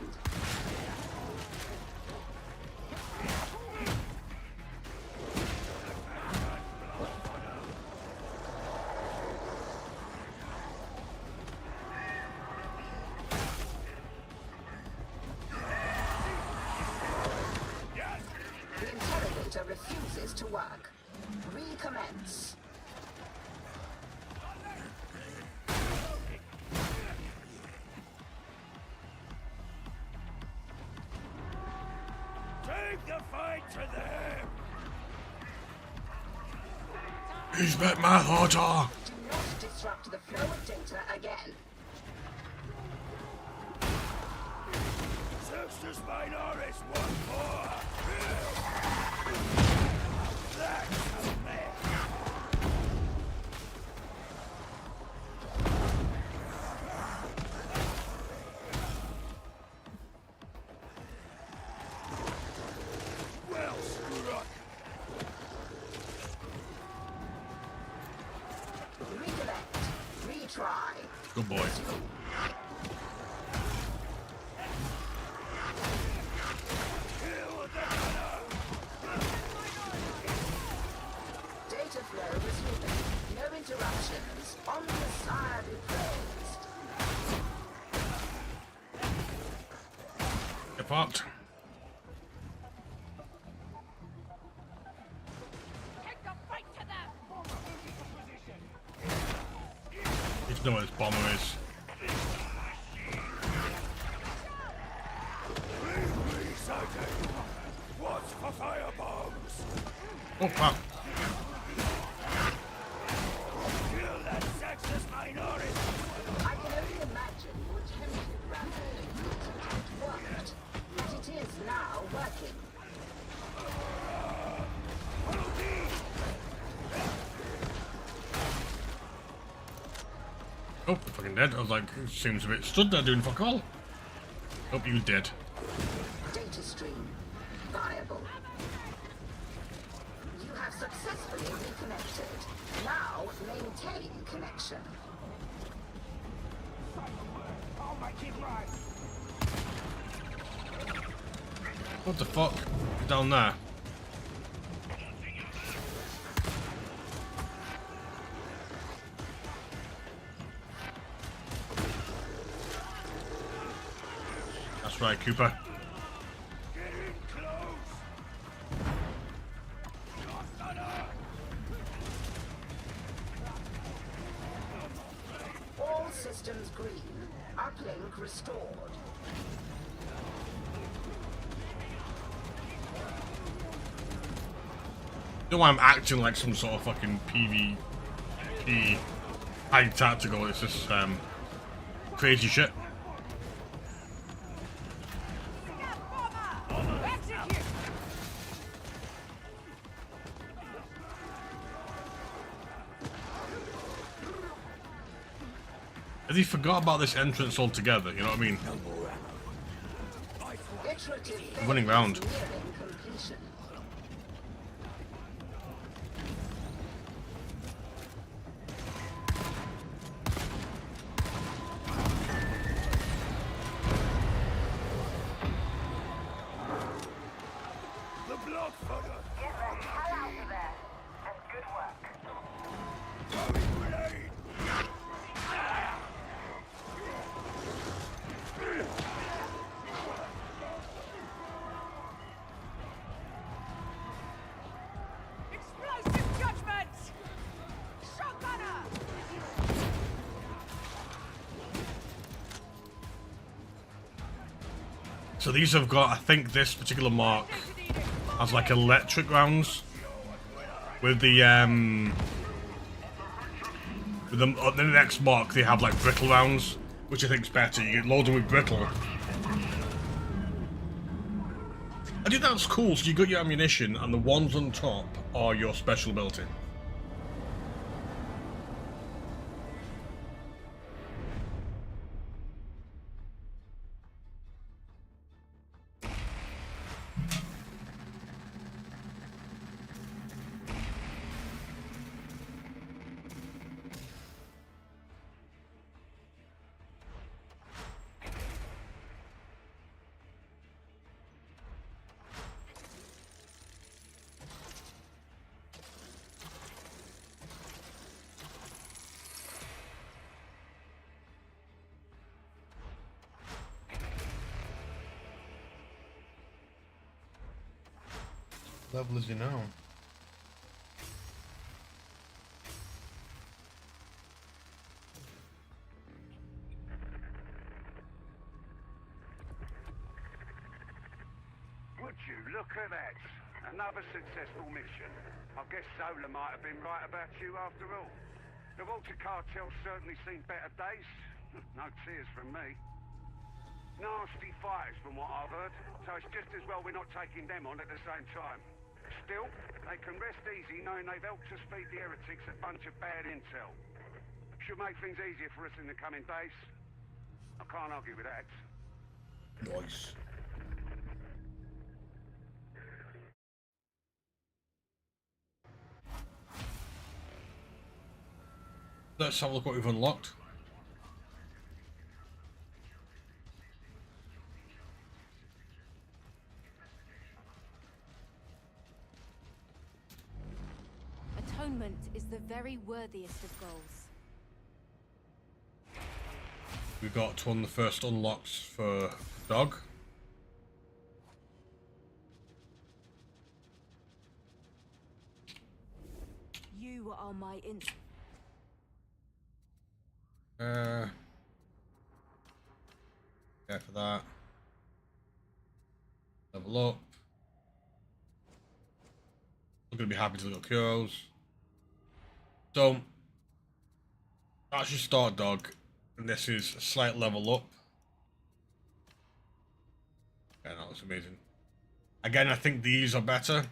The interrogator refuses to work. Recommence. Take the fight to them! He's met my daughter. Do not disrupt the flow of data again. Sextus Minoris, one more! That's a mess! Good boy. Data flow resuming. No interruptions. On the side be praised. Get parked. You just know what this bomber is. What's for firebombs? Oh, wow. Kill that sexist minority! I can only imagine you attempted rather. It worked. But it is now working. Oh, fucking dead. I was like, it seems a bit stood there doing fuck all. Oh, you dead. Data stream viable. You have successfully reconnected. Now maintain connection. I'll make it right! What the fuck? Down there. That's right, Cooper. Get in close! All systems green. Uplink restored. You know why I'm acting like some sort of fucking PvP high tactical? It's just crazy shit. Has he forgot about this entrance altogether? You know what I mean? Running round. The blood fodder! Get the hell out of there. And good work. Throwing grenade! Explosive judgment! Shotgunner! So these have got, I think, this particular mark as like electric rounds. With the the next mark, they have like brittle rounds, which I think is better. You get loaded with brittle. I think that's cool. So you got your ammunition, and the ones on top are your special ability. Level is he now? Would you look at that? Another successful mission. I guess Zola might have been right about you after all. The Walter cartel's certainly seen better days. No tears from me. Nasty fighters from what I've heard, so it's just as well we're not taking them on at the same time. Still, they can rest easy knowing they've helped us feed the heretics a bunch of bad intel. Should make things easier for us in the coming days. I can't argue with that. Nice. Let's have a look what we've unlocked. atonement is the very worthiest of goals. We got one of the first unlocks for dog. You are my Yeah, for that. Level up. I'm gonna be happy to look at cures. So that's your start dog, and this is a slight level up. Yeah, that looks amazing. Again, I think these are better.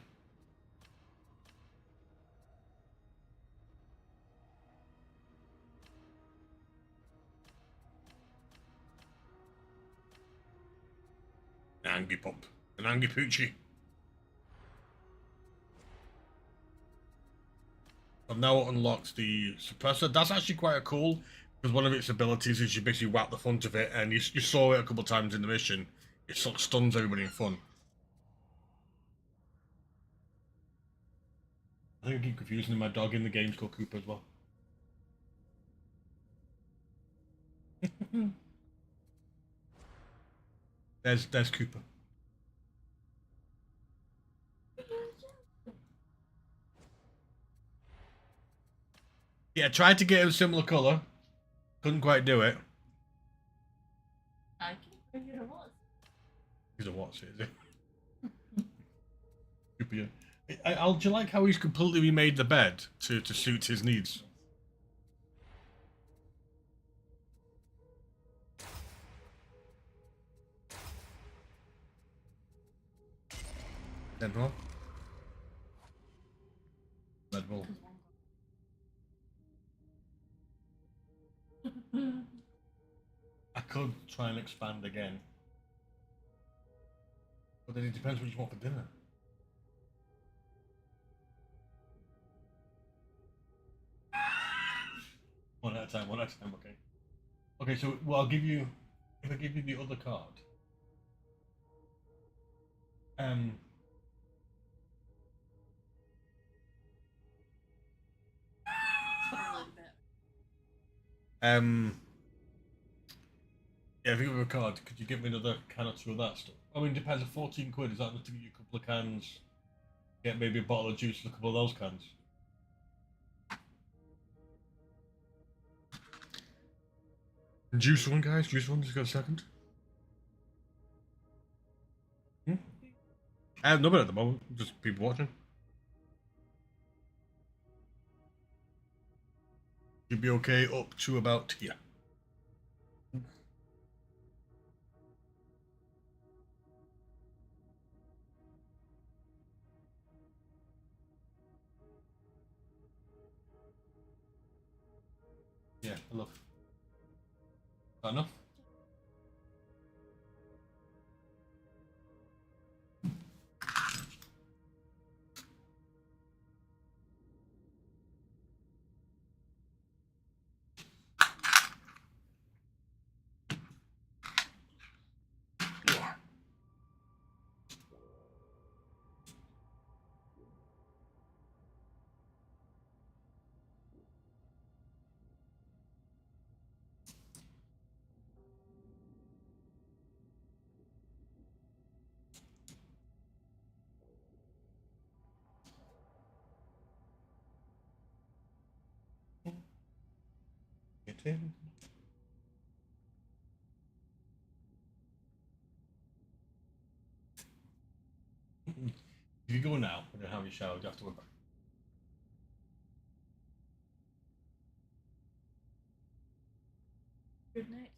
An angry pup. An angry poochie. I've now unlocked the suppressor. That's actually quite cool, because one of its abilities is you basically whack the front of it, and you saw it a couple of times in the mission. It sort of stuns everybody in front. I think I keep confusing my dog in the game's called Cooper as well. There's Cooper. Yeah, tried to get him a similar colour. Couldn't quite do it. He's a what's it, is he? Cooper, yeah. Do you like how he's completely remade the bed to suit his needs? Deadpool. Deadpool. I could try and expand again. But then it depends what you want for dinner. One at a time, okay. Okay, so well, I'll give you, if I give you the other card. Yeah, if you give me a card, could you give me another can or two of that stuff? I mean, it depends. At 14 quid, is that enough to give you a couple of cans? Get maybe a bottle of juice and a couple of those cans. Juice one, guys. Juice one. Just got a second. Nobody at the moment. Just people watching. You'd be okay up to about here. Yeah, enough. That enough? Get in. If you go now and then have your shower, you have to work back. Good night.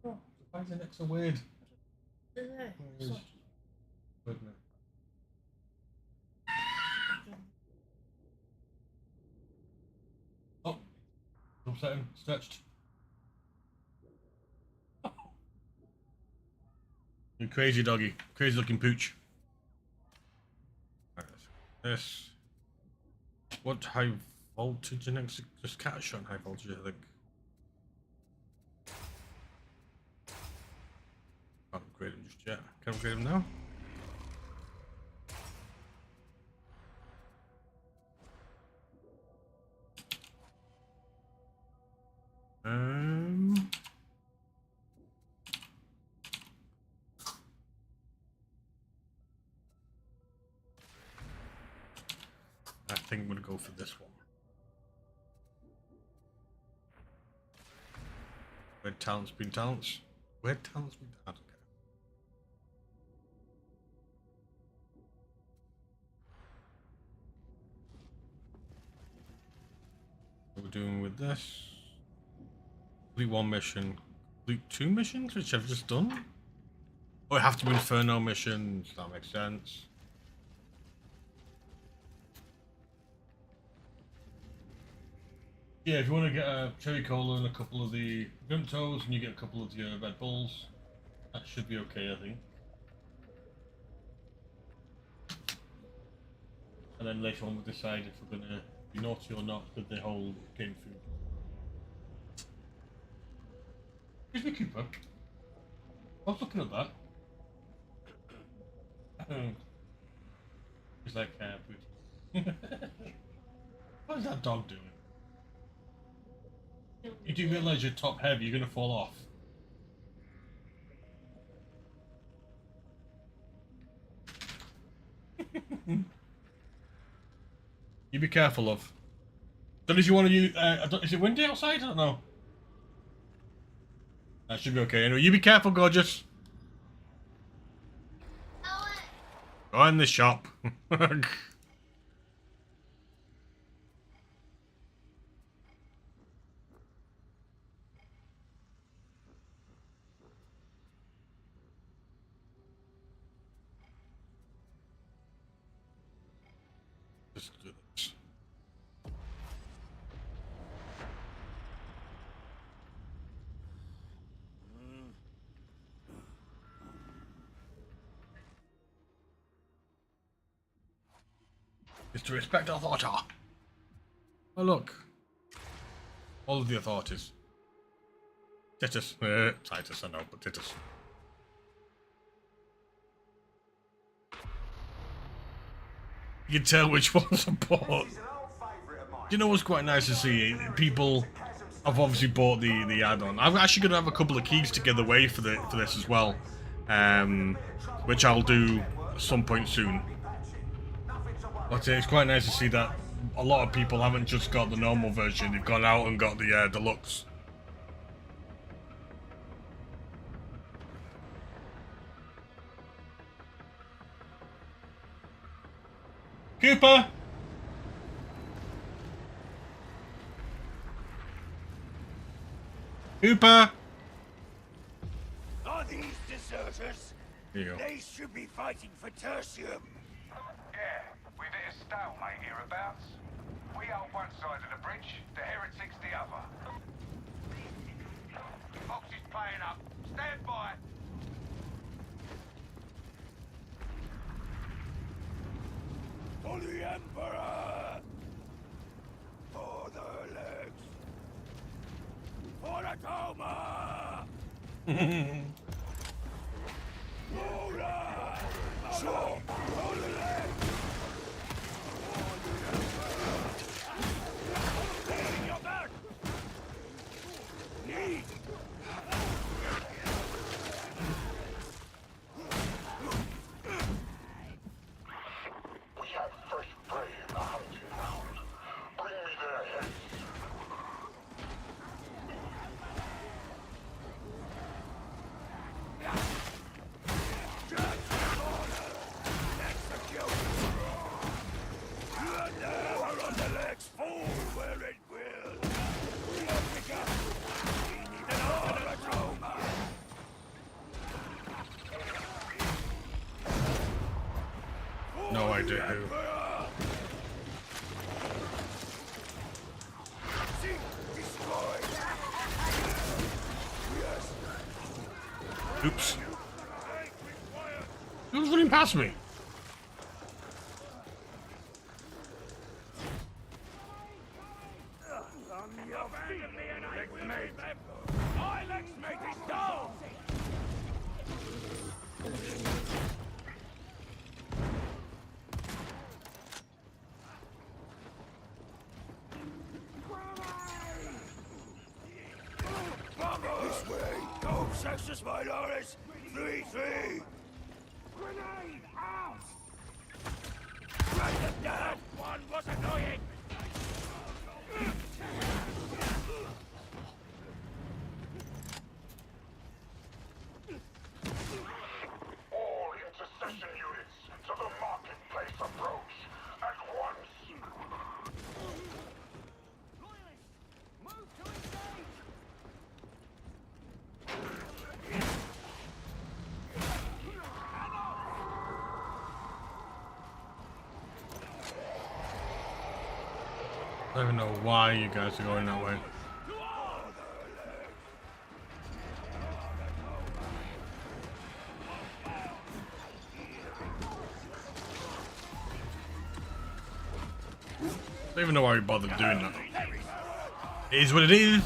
Oh, why is the next so weird? Oh, upset him, stretched. You crazy doggy, crazy looking pooch. This. What high voltage and just cat shot high voltage, I think. Can't upgrade him just yet. Can I upgrade him now? think I'm going to go for this one. Where'd talents been talents? Where'd talents been talents? What we're doing with this? Complete one mission. Complete 2 missions, which I've just done? Oh, it have to be Inferno missions. That makes sense. Yeah, if you want to get a cherry cola and a couple of the grim toes, and you get a couple of the Red Bulls, that should be okay, I think. And then later on we'll decide if we're gonna be naughty or not with the whole game food. Here's me, Cooper. I was looking at that. He's like, what is that dog doing? You do realise you're top heavy, you're gonna fall off. You be careful, love. Don't know if you want to use. Is it windy outside? I don't know. That should be okay. Anyway, you be careful, gorgeous. Go in the shop. Just do this. Is to respect authority. Oh look. All of the authorities. Titus. Titus, I know, but Titus. You can tell which one's a port. You know what's quite nice to see? People have obviously bought the add-on. I'm actually going to have a couple of keys to give away for this as well, which I'll do at some point soon. But it's quite nice to see that a lot of people haven't just got the normal version; they've gone out and got the deluxe. Cooper! Cooper! Are these deserters? Here you go. They should be fighting for tertium. Yeah, we've hit a stalemate hereabouts. We hold one side of the bridge, the heretics the other. Fox is playing up. Stand by. For the Emperor! For the legs! For the Toma! Hola! Sure! For the legs! For the Emperor! Taking your back! Need! We have fresh prey in the hunting ground. Bring me their heads. No idea who. Oops. Who's running past me? This way! Go, Sextus Minoris! 3-3! Grenade out! The third one was annoying. All intercession units to the marketplace approach at once. I don't even know why you guys are going that way. I don't even know why we bothered doing that. It is what it is.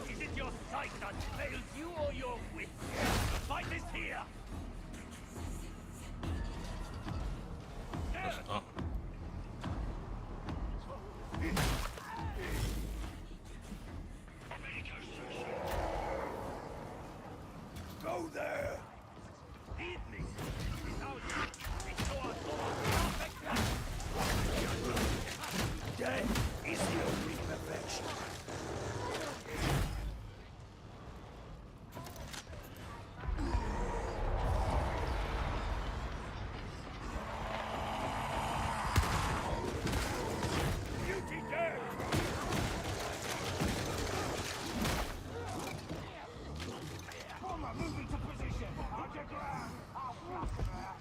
Is it your sight that fails you or your wit? The fight is here. Oh. Go there. Lead me. Death is the only perfection. Beauty dead. Bomber, move into position. I'll get ground. I'll blast her.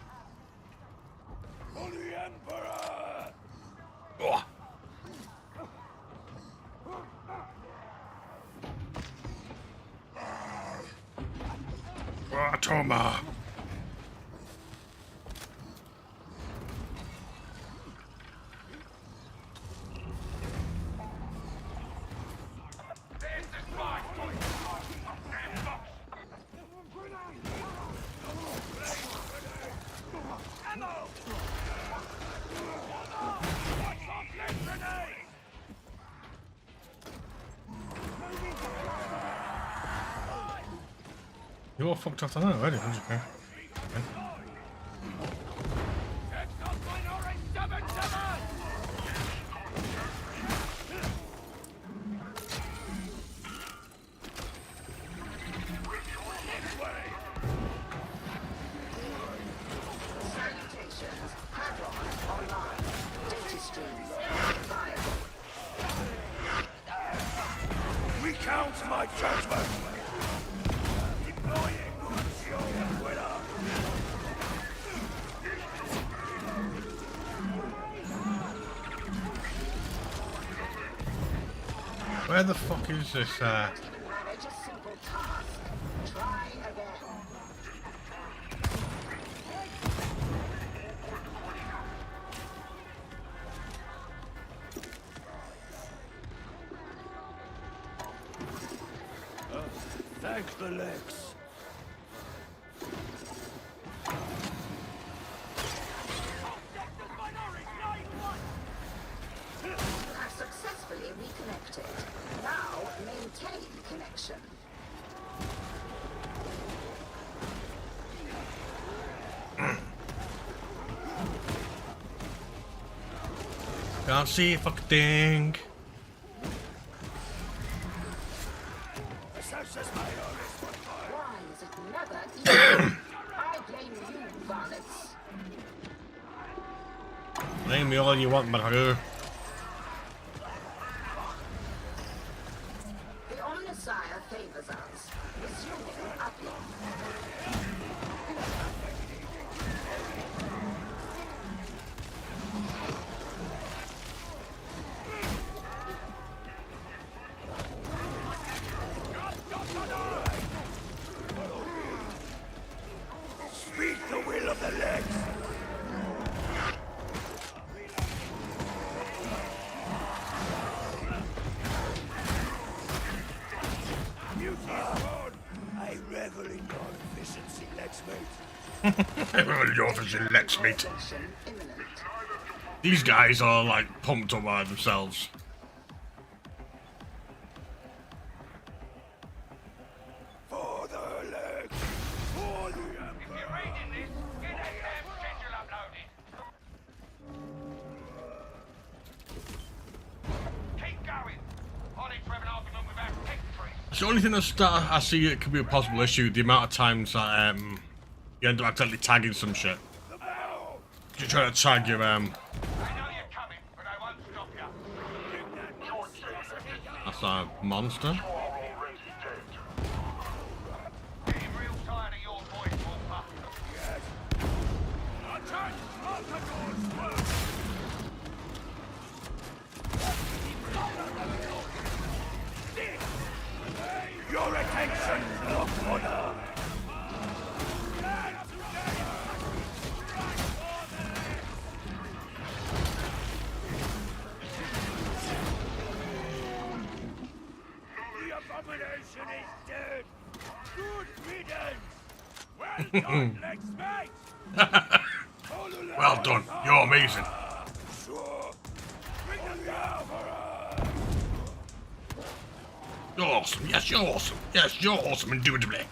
For the Emperor! Oh. Toma. You're all fucked off on that already, aren't you? Okay. Salutations. Hadron online. Data streams viable. Recount my judgment. Deploying Concealed Winner. Where the fuck is this? Manage a simple task. Try again. Thank the legs. I've successfully reconnected. Now maintain connection. Can't see a fucking thing. Why is it never easy? I blame you, varlets. Blame me all you want, Maru. The Omnissiah favors us. Resuming uplink. Speak the will of the legs. Your officer lets me. These guys are like pumped up by themselves. For the legs! For the Emperor! If you're reading this, get that damn schedule uploaded. Keep going. I need to have an argument with our tech tree. It's the only thing I see it could be a possible issue, the amount of times that you end up accidentally tagging some shit. You're trying to tag your I know you're coming, but I won't stop you. That's a monster. Getting real tired of your voice, Wolfer. Your attention, Lord Honor! The abomination is dead! Good riddance! Well done, Legsmate! Well done. You're amazing. Sure! Bring them down for us! You're awesome. Yes, you're awesome. Yes, you're awesome. Indubitably.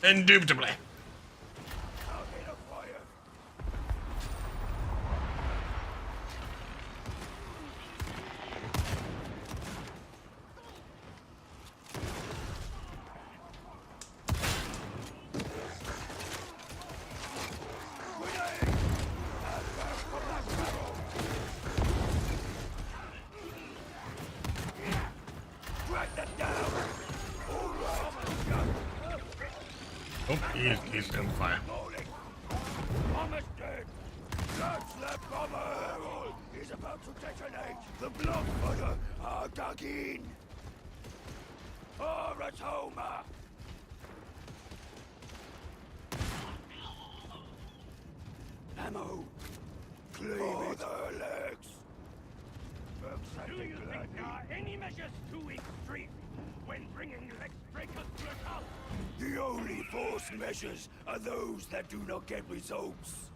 Indubitably. Oh, he's on fire. Bomber's dead! That's the bomber! Is about to detonate! The blood fodder are dug in! For a Toma! Ammo! Clean for the legs! Do you think there are any measures too extreme when bringing Lex Breakers to account? The only force measures are those that do not get results.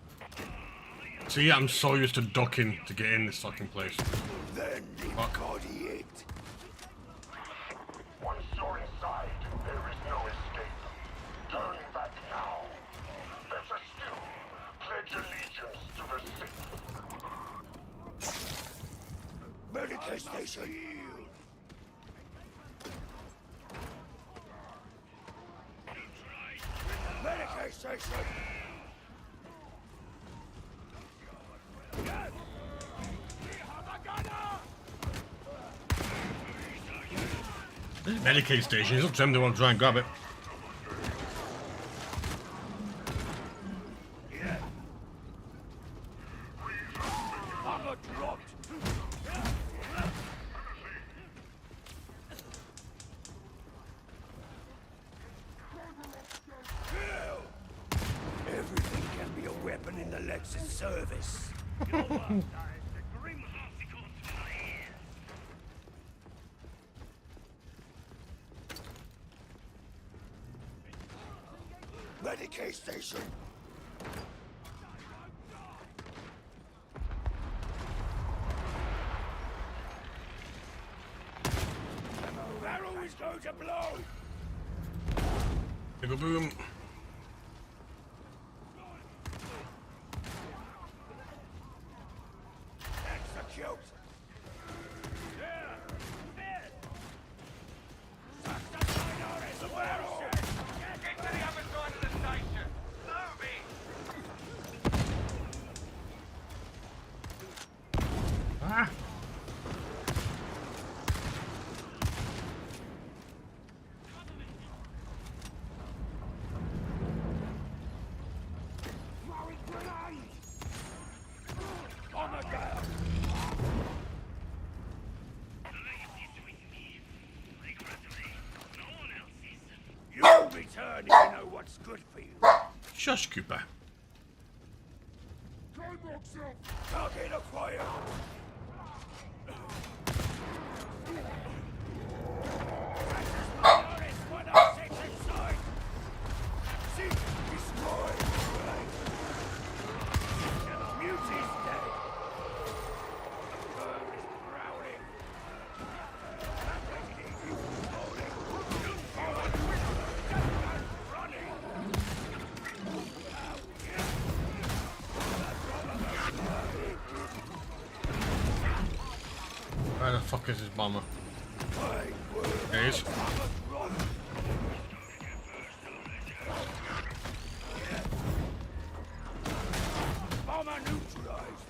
See, I'm so used to ducking to get in this fucking place. Then embody it. Once you're inside, there is no escape. Turn back now. Better still, pledge allegiance to the Sith. Medical station. Medical station. Yes. This is a Medicaid station. It's up to them. They want to try and grab it. Armor dropped. Everything can be a weapon in the Lex's service. Medicaid station. Barrel is going to blow. Big boom. Execute. Get to the other side of the station. Move it. Ah. On the ground. You'll return if you know what's good for you. Shush, Cooper. Target acquired. See, destroy. fuck is this bomber? There he is. Bomber neutralized.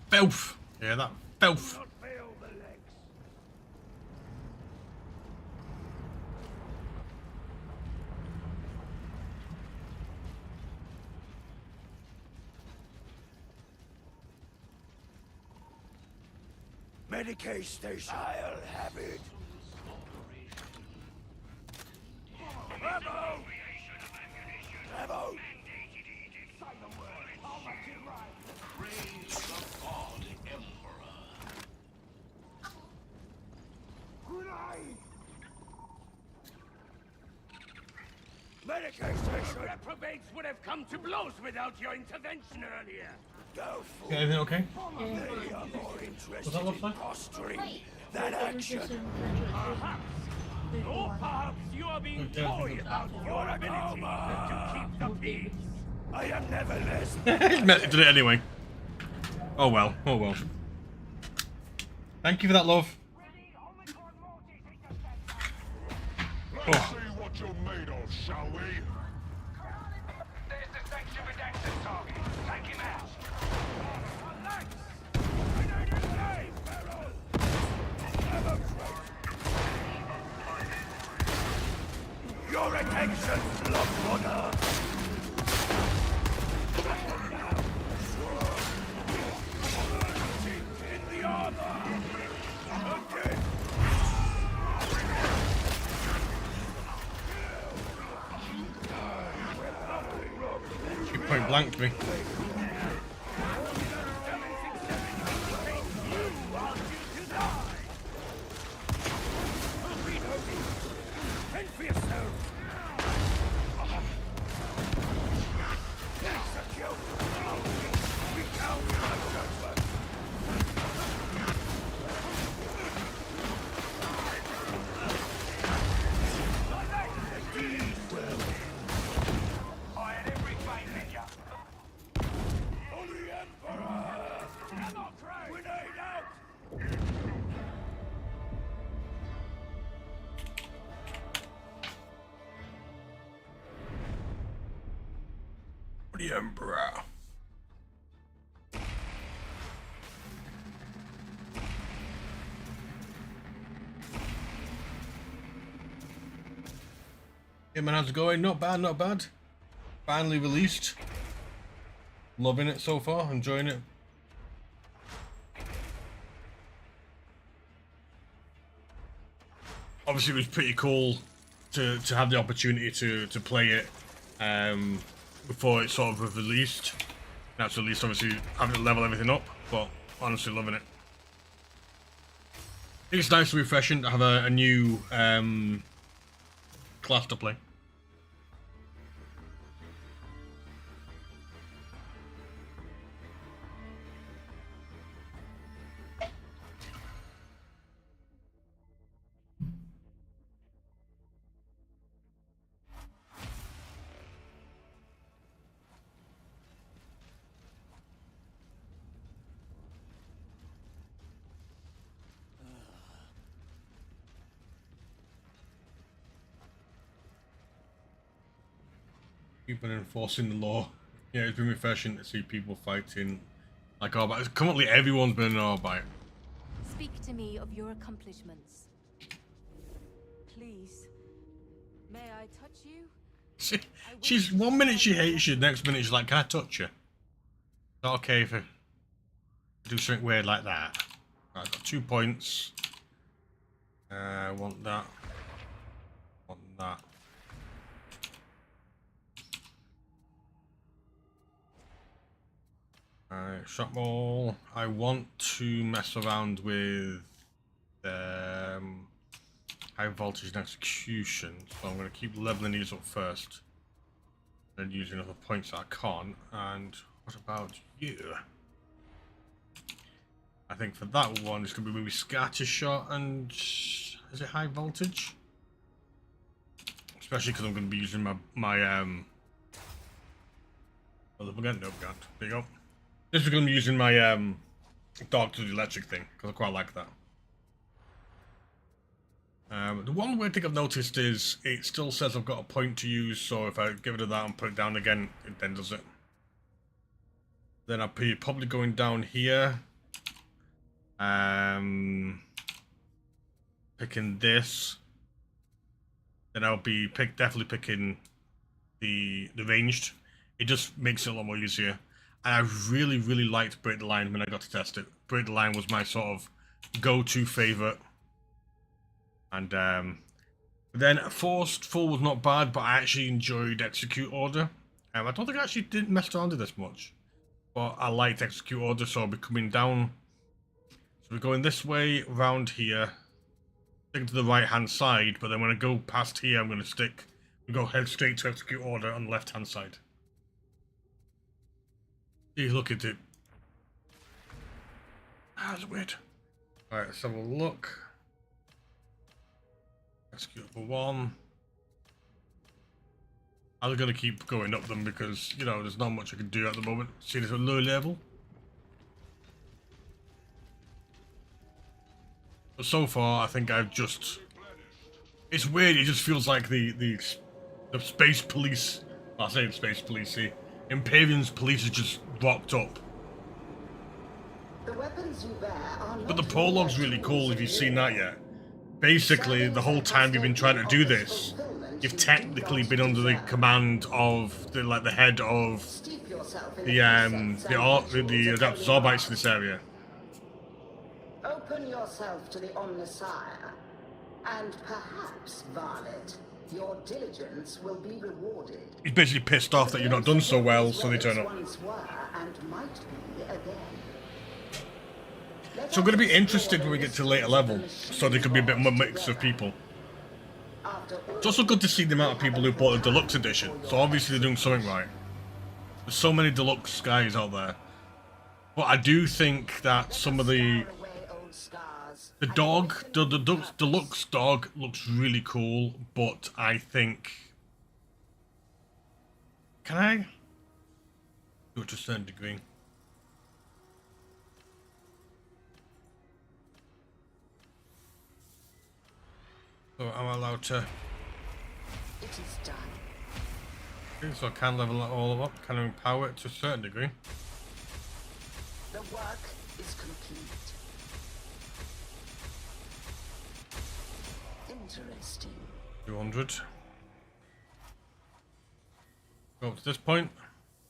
Filth! Yeah, that filth. Medicaid station. I'll have it. Bravo! Bravo! Medicaid station! Reprobates would have come to blows without your intervention earlier. Go for Yeah, everything okay? They are more interested that look in like? posturing than action. Perhaps. Or perhaps you are being coy about your ability to keep the peace. I am never less. He did it anyway. Oh well, oh well. Thank you for that, love. Let's see what you're made of, shall we? There's the section redacted target. Take him out. Your attention, blood runner. In the armor. Again. She point blanked me. Fend for yourself. Execute. Recount my judgment. I had every faith in you. For the Emperor! Democrat! Grenade out! The Emperor. Yeah, man, how's it going? Not bad, not bad. Finally released. Loving it so far, enjoying it. Obviously, it was pretty cool to have the opportunity to play it before it sort of was released. Now it's released, obviously, having to level everything up, but honestly loving it. I think it's nice and refreshing to have a new class to play. People enforcing the law. Yeah, it's been refreshing to see people fighting like Arbites. Currently, everyone's been an Arbite. Speak to me of your accomplishments. Please, may I touch you? She's 1 minute she hates you, next minute she's like, "Can I touch you?" It's not okay if I do something weird like that. Right, I've got 2 points. I want that. Want that. Shot ball. I want to mess around with high voltage and execution, so I'm going to keep leveling these up first, then using other points that I can't. And what about you? I think for that one, it's going to be maybe scatter shot and... Is it high voltage? Especially because I'm going to be using my well, again, no, God. There you go. This is going to be using my dark to the electric thing, because I quite like that. The one weird thing I've noticed is it still says I've got a point to use, so if I give it to that and put it down again, it then does it. Then I'll be probably going down here. Picking this. Then I'll be definitely picking the ranged. It just makes it a lot more easier. And I really, really liked Break the Line when I got to test it. Break the Line was my sort of go-to favourite. And then Forced Full was not bad, but I actually enjoyed Execute Order. I don't think I actually didn't mess around with this much. But I liked Execute Order, so I'll be coming down. So we're going this way, around here. Stick to the right-hand side, but then when I go past here, I'm going to go head straight to Execute Order on the left-hand side. See, look at it. Ah, that's weird. Alright, let's have a look. Execute for one. I'm going to keep going up them because, you know, there's not much I can do at the moment. See, there's a low level. But so far, I think I've just... It's weird, it just feels like the space police... I say space police, see. Imperium's police is just rocked up. The weapons you bear are But the prologue's really cool if you've seen that yet. Basically, the whole time you've been trying to do this, you've technically been under the command of the head of the Adeptus Arbites in this area. Open yourself to the Omnissiah, and perhaps, Varlet, your diligence will be rewarded. He's basically pissed off that you've not done so well, so they turn up. So I'm going to be interested when we get to later level, so there could be a bit more mix of people. It's also good to see the amount of people who bought the deluxe edition, so obviously they're doing something right. There's so many deluxe guys out there. But I do think that some of the deluxe dog looks really cool, but I think... Can I? Do it to a certain degree. So I'm allowed to... It is done. Okay, so I can level that all up, can I empower it to a certain degree? The work is complete. Interesting. 200. Go up to this point.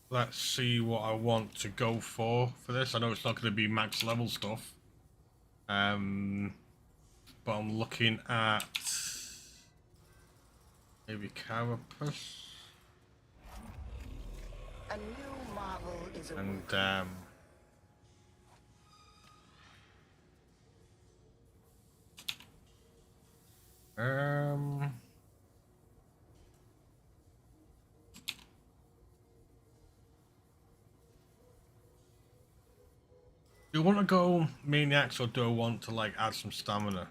Let's see what I want to go for this. I know it's not going to be max level stuff. But I'm looking at maybe Carapace. A new marvel is And do you want to go Maniacs or do I want to like add some stamina?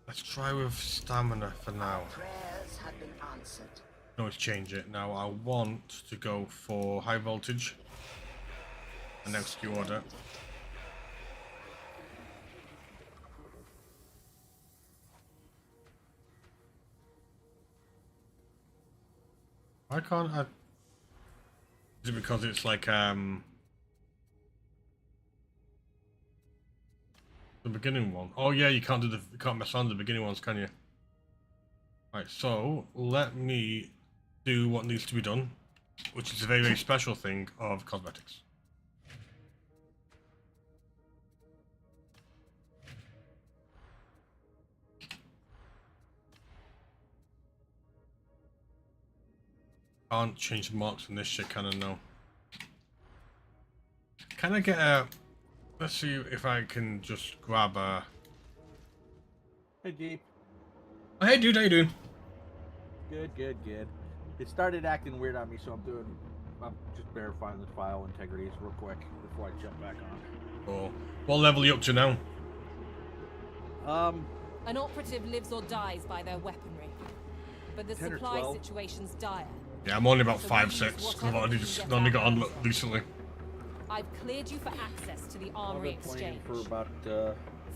Let's try with stamina for now. prayers have been answered. No, let's change it. Now I want to go for high voltage and execute order. Why can't I? Is it because it's like the beginning one? Oh yeah, you can't mess around the beginning ones, can you? Right, so let me do what needs to be done, which is a very, very special thing of cosmetics. Can't change the marks on this shit, can I? No. Can I get a... Let's see if I can just grab a... Hey, Deep. Oh, hey, dude, how you doing? Good, good, good. It started acting weird on me, so I'm just verifying the file integrities real quick before I jump back on. Oh, what level are you up to now? An operative lives or dies by their weaponry, but the 10 or supply 12. situation's dire. Yeah, I'm only about So 5, we 6, use because I've whatever we just can only get got our on hands on. recently. I've cleared you for access to the I've armory been playing exchange. for about,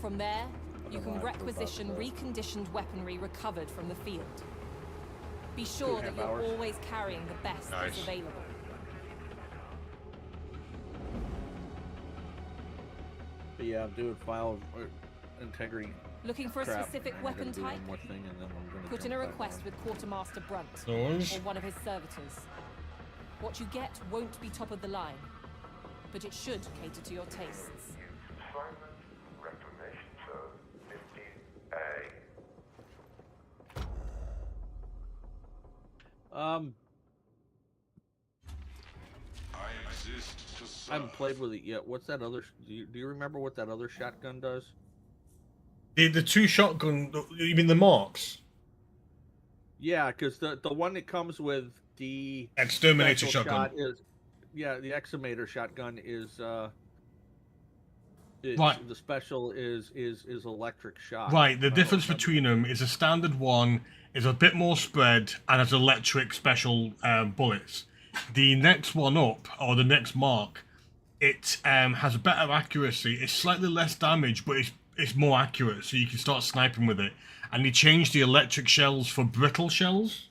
From there, you been can alive for requisition about, reconditioned weaponry recovered from the field. Be sure that 2.5 you're hours. always carrying the best that's Nice. available. but yeah, I'm doing file integrity. Looking for a crap. specific I'm weapon gonna do type? one more thing, and then I'm gonna Put in jump a back request on. with Quartermaster Brunt, Those? or one of his servitors. What you get won't be top of the line, but it should cater to your tastes. Assignment Reclamation Zone 15A. I exist to serve. I haven't played with it yet. What's that other? Do you remember what that other shotgun does? The 2 shotgun, you mean the marks? Yeah, because the one that comes with the Exterminator special shotgun. shot is, yeah, the Exterminator shotgun is Right. The special is electric shock. Right, the I don't difference remember. between them is a standard one is a bit more spread and has electric special bullets. The next one up, or the next mark, it has a better accuracy. It's slightly less damage, but it's more accurate, so you can start sniping with it. And they changed the electric shells for brittle shells.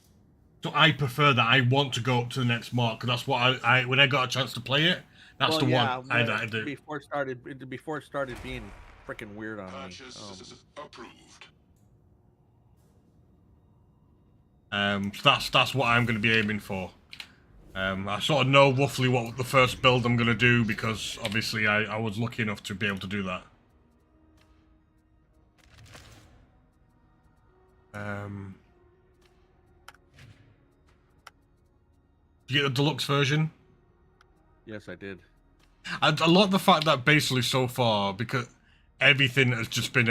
So I prefer that. I want to go up to the next mark, because that's what I when I got a chance to play it, that's Well, the yeah, one I do. before it started being freaking weird on me. Approved. So that's what I'm going to be aiming for. I sort of know roughly what the first build I'm going to do, because obviously I was lucky enough to be able to do that. Did you get the deluxe version? Yes, I did. I like the fact that basically so far, because everything has just been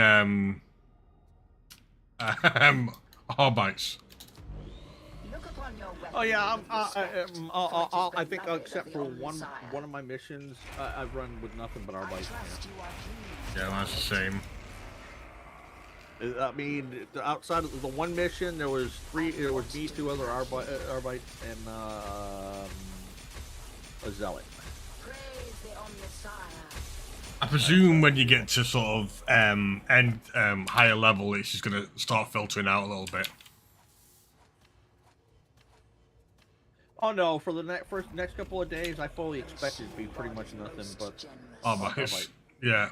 Arbites. Oh yeah, I think except for one of my missions, I've run with nothing but Arbites. Yeah, that's the same. I mean, outside of the one mission, there was me, 2 other Arbites, and a Zealot. I presume when you get to sort of higher level, it's just gonna start filtering out a little bit. Oh no! For the next couple of days, I fully expect it to be pretty much nothing but Arbites. Yeah.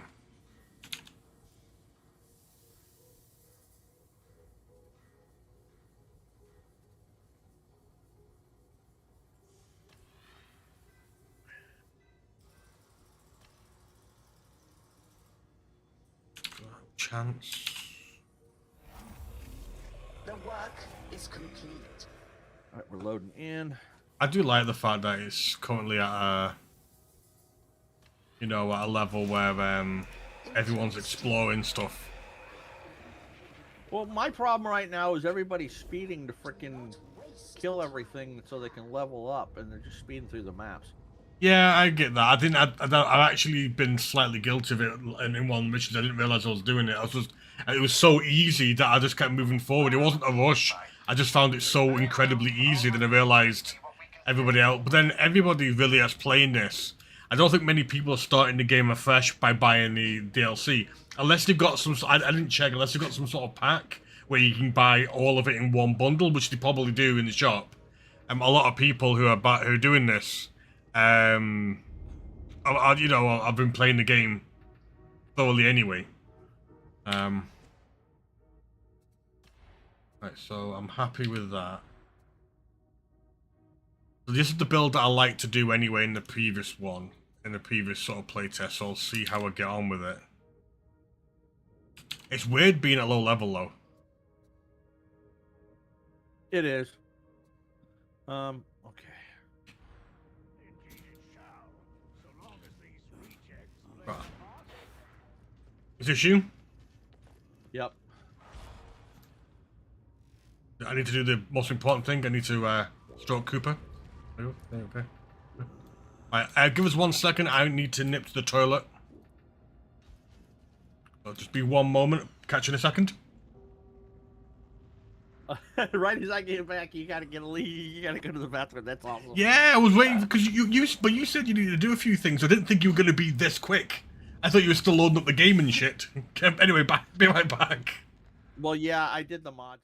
Chance. The work is complete. Alright, we're loading in. I do like the fact that it's currently at a, at a level where everyone's exploring stuff. Well, my problem right now is everybody's speeding to frickin' kill everything so they can level up, and they're just speeding through the maps. Yeah, I get that. I've actually been slightly guilty of it in one of the missions. I didn't realize I was doing it. It was so easy that I just kept moving forward. It wasn't a rush. I just found it so incredibly easy that I realized everybody else. But then everybody really that's playing this, I don't think many people are starting the game afresh by buying the DLC. Unless they've got some, I didn't check, unless they've got some sort of pack where you can buy all of it in one bundle, which they probably do in the shop. A lot of people who are doing this, I've been playing the game thoroughly anyway. Right, so I'm happy with that. So this is the build that I like to do anyway in the previous one, in the previous sort of playtest, so I'll see how I get on with it. It's weird being at low level though. It is. Okay. Right. Is this you? Yep. I need to do the most important thing. I need to stroke Cooper. Okay. Alright, give us 1 second. I need to nip to the toilet. It'll just be 1 moment. Catch you in a second. Right as I get back, you gotta leave. You gotta go to the bathroom. That's awesome. Yeah, I was waiting because but you said you needed to do a few things. I didn't think you were going to be this quick. I thought you were still loading up the game and shit. Anyway, be right back. Well, yeah, I did the mod.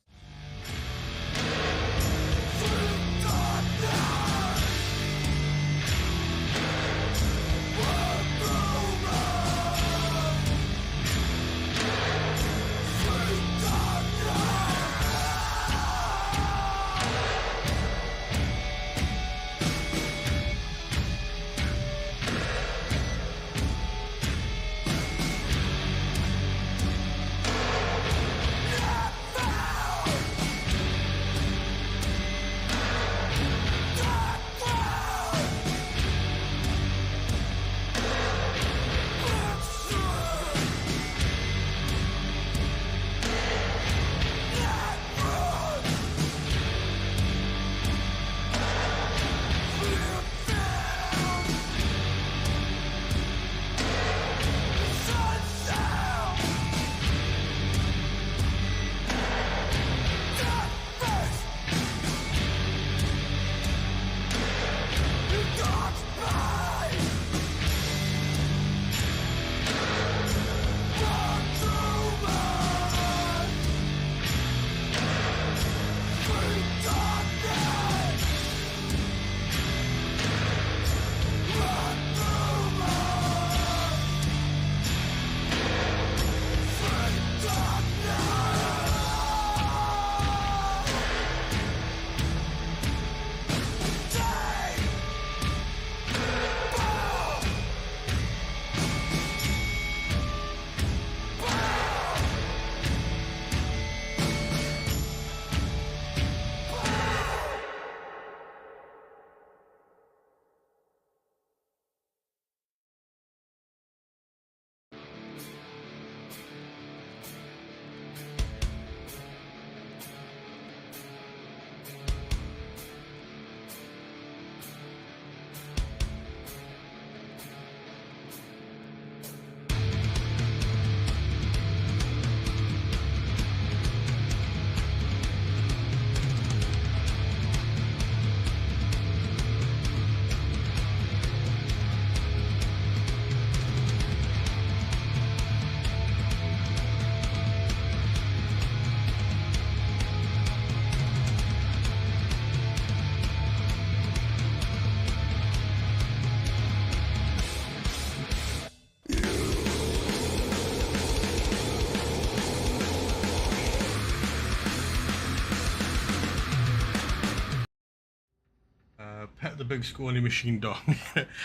Pet the big scrawny machine dog.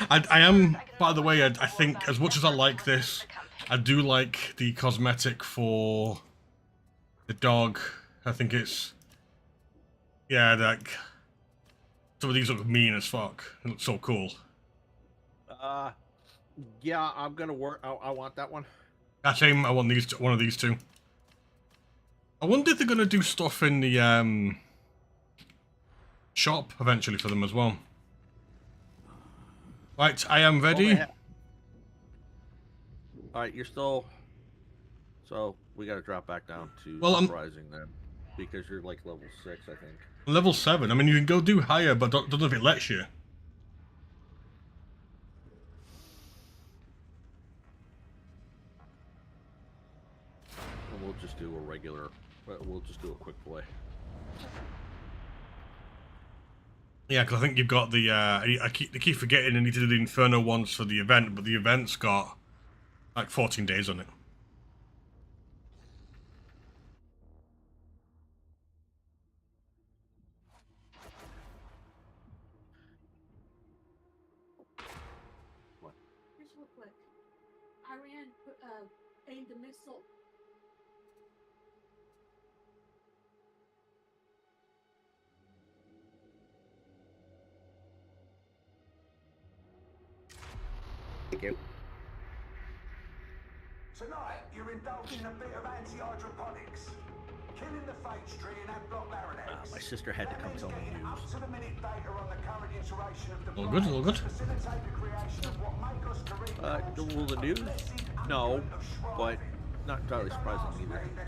I am, by the way, I think, as much as I like this, I do like the cosmetic for the dog. I think it's, yeah, like, some of these look mean as fuck. It looks so cool. Yeah, I'm gonna work. I want that one. Same, I want one of these two. I wonder if they're gonna do stuff in the, shop eventually for them as well. Right, I am ready. Alright, you're still... So, we gotta drop back down to Uprising then. Because you're like level 6, I think. Level 7. I mean, you can go do higher, but don't know if it lets you. And we'll just do a regular... We'll just do a quick play. Yeah, because I think you've got the, I keep forgetting I need to do the Inferno ones for the event, but the event's got, like, 14 days on it. What? Here's real quick. Ariane aimed a missile. Thank you. Tonight, you're indulging in a bit of anti-hydroponics. Killing the Fates tree in that block Larinax. My sister had to come tell me news. Up to the minute data on the current iteration of the All good, all good. facilitate the creation of what Magos Kareen Will the news? No, but not entirely surprising either. In the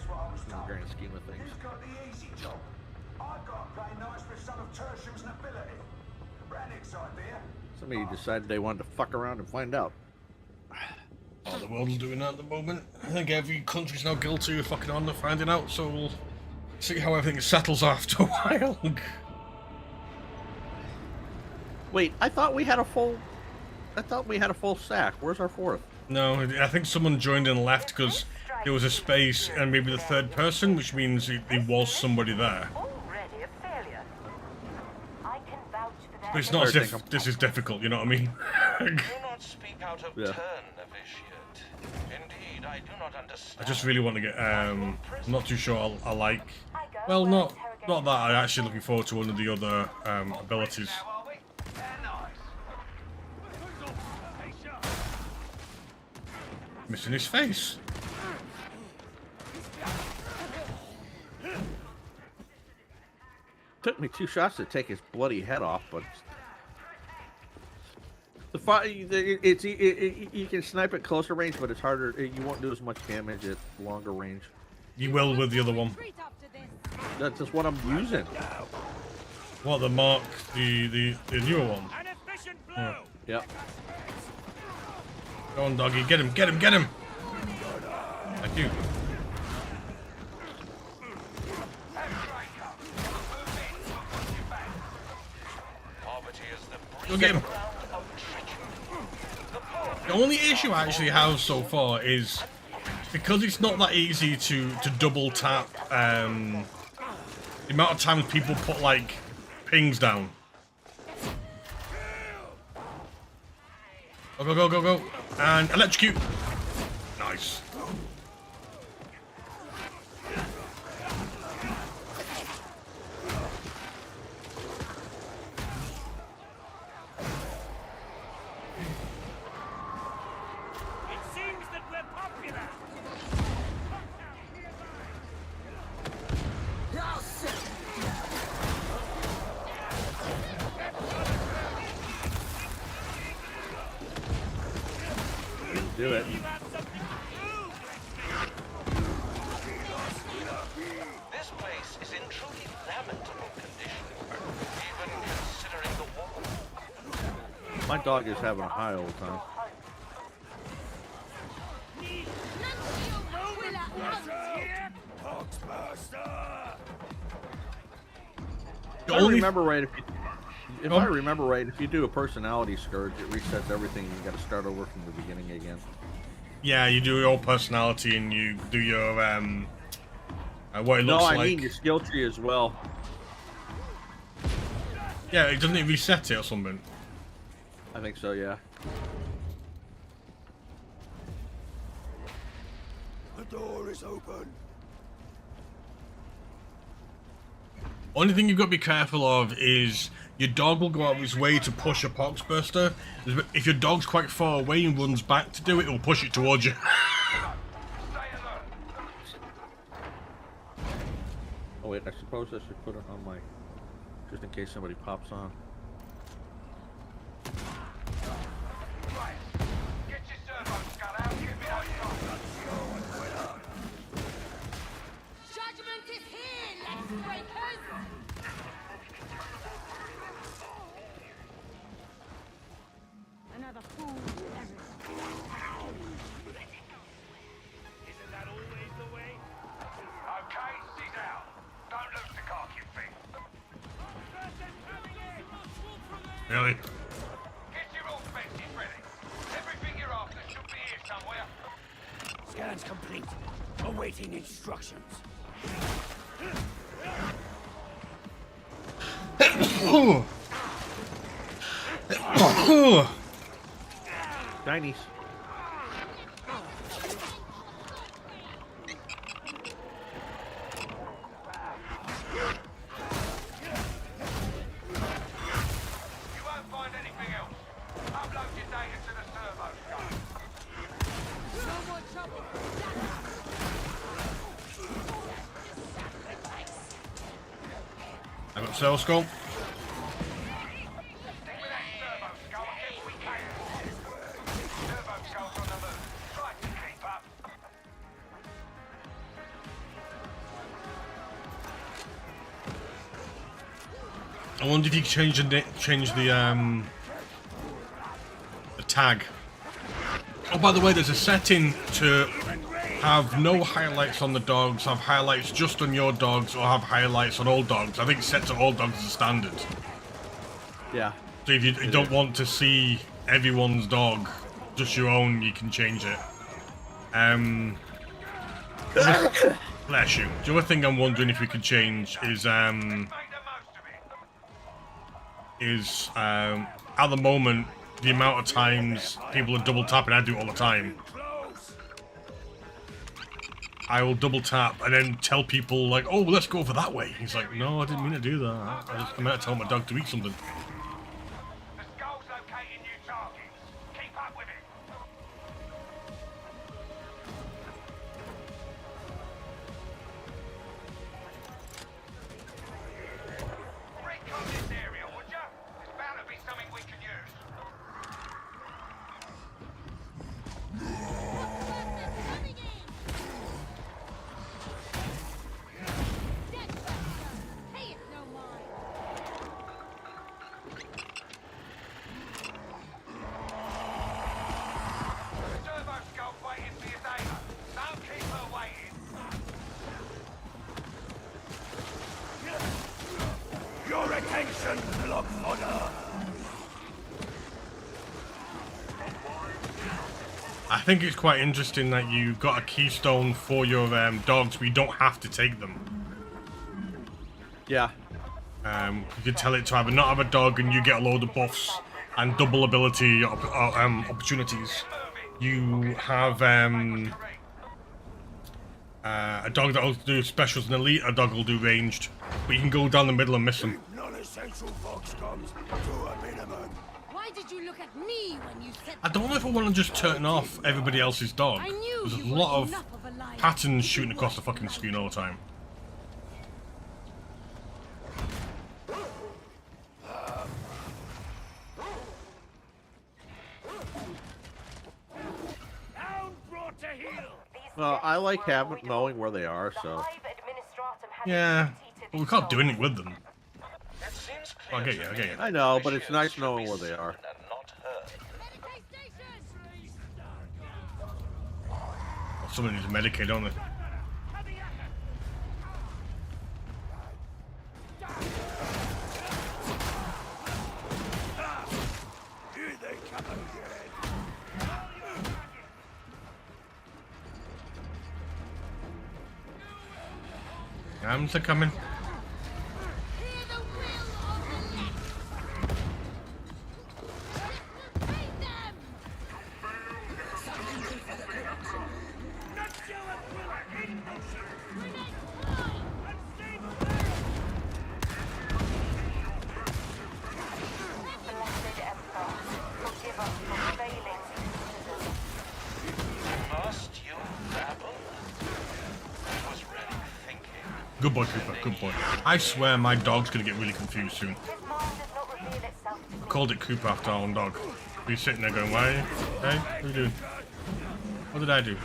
grand scheme of things. Who's got the easy job? I've got to play nice with some of Tertium's nobility. Brannick's idea. Somebody decided they wanted to fuck around and find out. Oh, the world's doing that at the moment. I think every country's now guilty of fucking on finding out, so we'll see how everything settles after a while. Wait, I thought we had a full sack. Where's our fourth? No, I think someone joined and left because there was a space and maybe the third person, which means there was somebody there. But it's not as if this is difficult, you know what I mean? Do not speak out of turn, Novitiate. Indeed, I do not understand. I just really want to get, I'm not too sure I like, well, not that, I'm actually looking forward to one of the other abilities. Missing his face. Took me 2 shots to take his bloody head off, but you can snipe at closer range, but it's harder. You won't do as much damage at longer range. You will with the other one. That's just what I'm using. What, the Mark, the newer one? Oh. Yep. Go on, doggy, get him, get him, get him! Thank you. Go get him. The only issue I actually have so far is because it's not that easy to double tap the amount of times people put like pings down. Go, go, go, go, go. And electrocute. Nice. Do it. This place is in truly lamentable condition, even considering the war. My dog is having a high old time. If I remember right, if you do a personality scourge, it resets everything and you got to start over from the beginning again. Yeah, you do your personality and you do your what it looks like. No, I mean your skill tree as well. Yeah, it doesn't it reset it or something? I think so, yeah. The door is open. Only thing you've got to be careful of is your dog will go out of his way to push a poxburster. If your dog's quite far away and runs back to do it, it'll push it towards you. Oh wait, I suppose I should put it on my, just in case somebody pops on. Judgment is here, Lex Breakers! Another fool. Isn't that always the way? Okay, sit down. Don't lose the cock, you think. Really? Get your old fences ready. Everything you're after should be here somewhere. Scans complete. Awaiting instructions. Chinese. You won't find anything else. Upload your data to the servo. No more trouble. So let's go. I wonder if you can change the tag. Oh, by the way, there's a setting to have no highlights on the dogs, have highlights just on your dogs, or have highlights on all dogs. I think set to all dogs as a standard. Yeah. So if you don't want to see everyone's dog, just your own, you can change it. Bless you. The other thing I'm wondering if we could change is at the moment the amount of times people are double tapping. I do it all the time. I will double tap and then tell people like, "Oh, let's go over that way." He's like, "No, I didn't mean to do that. I meant to tell my dog to eat something." I think it's quite interesting that you've got a keystone for your dogs, but you don't have to take them. Yeah. You can tell it to either not have a dog and you get a load of buffs and double ability opportunities. You have a dog that will do specials and elite, a dog will do ranged, but you can go down the middle and miss them. Non-essential fox comes to a minimum. Why did you look at me when you said I don't know if I want to just turn off everybody else's dog. There's a lot of patterns shooting across the fucking screen all the time. Well, I like knowing where they are, so. Yeah, but we can't do anything with them. I get you, I get you. I know, but it's nice knowing where they are. Someone needs to medicate, don't they? Arms are coming. Good boy, Cooper. Good boy. I swear my dog's gonna get really confused soon. I called it Cooper after our own dog. He's sitting there going, "Why? Hey, what are you doing? What did I do?"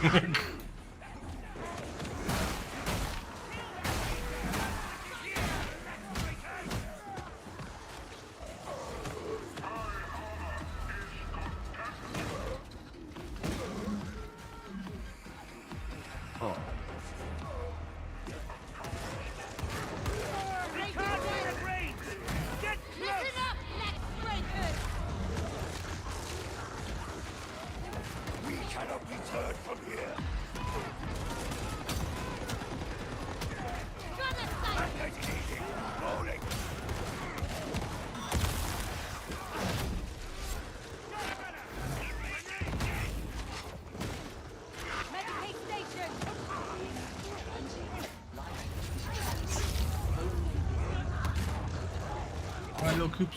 Right, little Coops.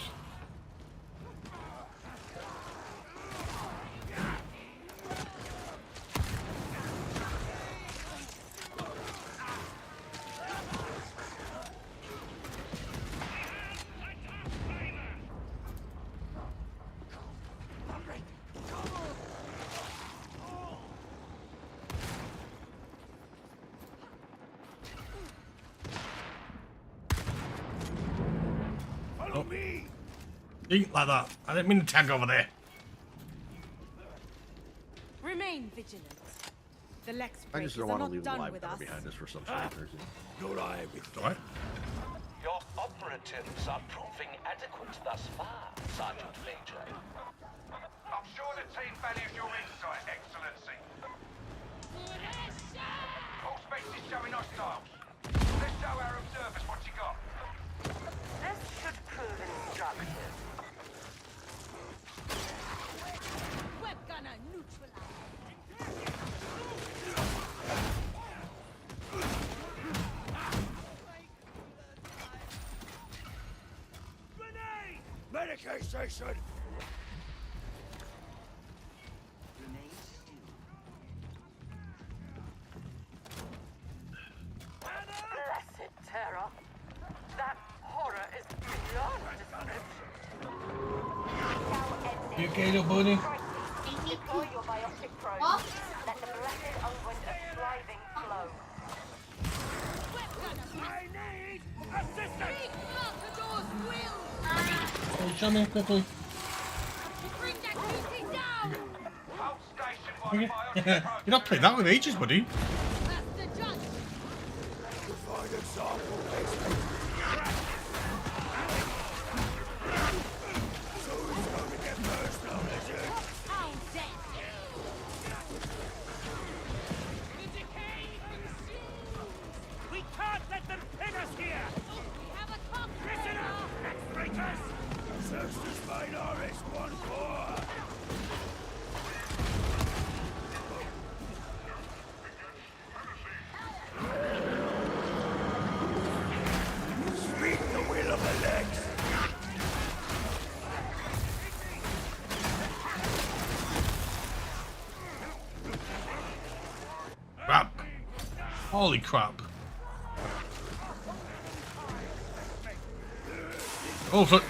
me. Eat like that. I didn't mean to tag over there. Remain vigilant. The Lex I just breakers don't are want to not leave a done live with gunner us. behind us for some strange reason. Nor I with Alright. Your operatives are proving adequate thus far, Sergeant Major. I'm sure the team values your insight, Excellency. All specs is showing hostiles. Let's show our observers what you got. This should prove instructive. Web gunner neutralized. Medicaid station. Blessed terror. That horror is beyond description. You okay, little buddy? Deploy your biotic probe. Let the blessed unguent of thriving flow. I need assistance. Oh, show me quickly. Bring that beauty down! Hold station by the biotic You're not playing that with ages, buddy. That's the judge! Find a sample. So who's going to get first now, legend? How dead! We can't let them pin us here. We have a top! Listen up, X-Breakers. Search this mine RX-14. Speak the will of the legs. Crap. Holy crap. Oh, fuck.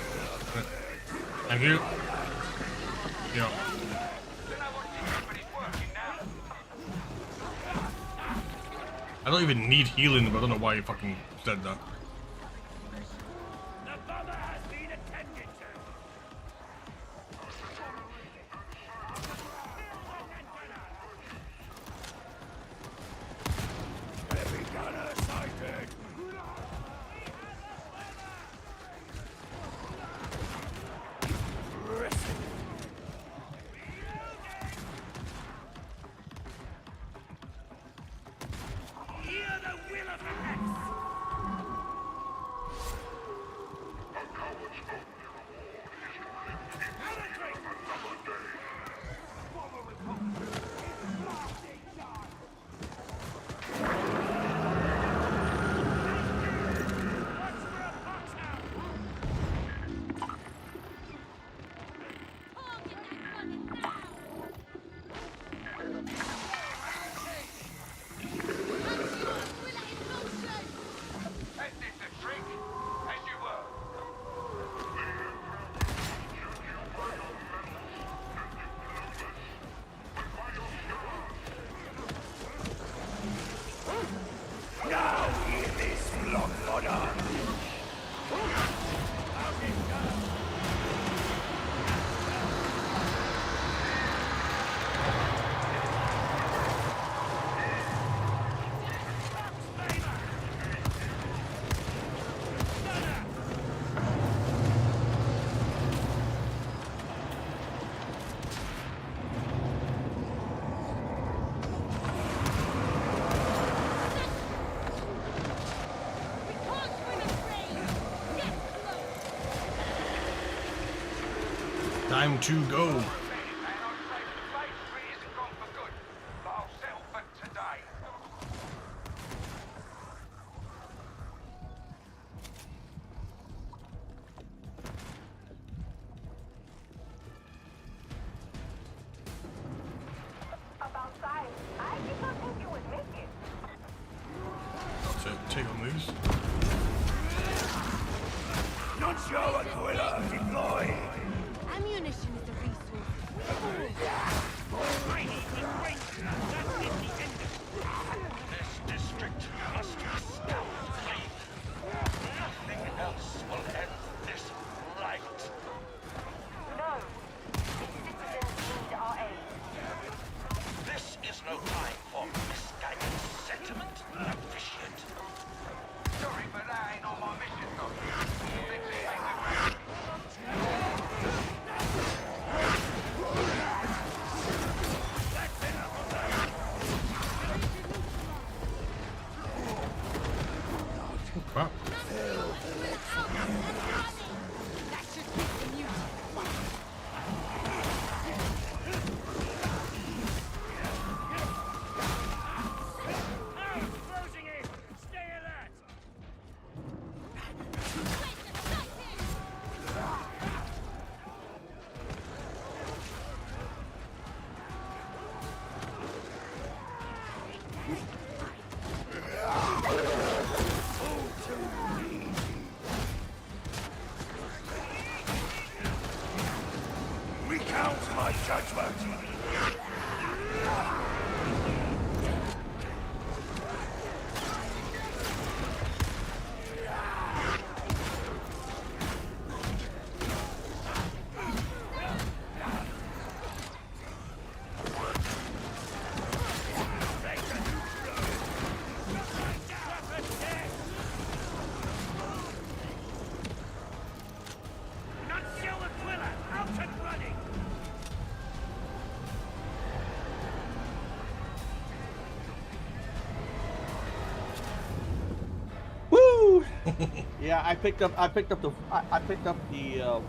Thank you. Yeah. I don't even need healing, but I don't know why you fucking said that. The bomber has been attended to. Heavy gunner sighted. Hear the will of the Lex. That did the trick, as you were. Now hear this, block fodder. Time to go. About time. I did not think you would make it. That's it. Take on these. Nuncio and Aquila deploy. Ammunition is a resource. This district must be stopped. Nothing else will end this Yeah, I picked up the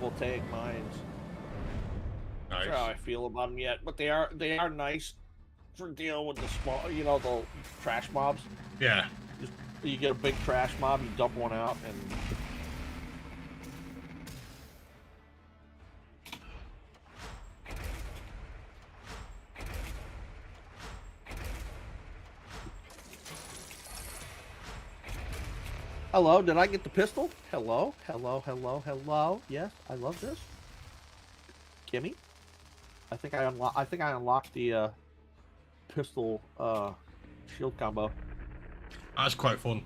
voltaic mines. Nice. Not sure how I feel about them yet, but they are nice for dealing with the small, the trash mobs. Yeah. Just, you get a big trash mob, you dump one out, and hello, did I get the pistol? Hello, hello, hello, hello. Yes, I love this. Kimmy, I think I unlocked the pistol shield combo. That's quite fun.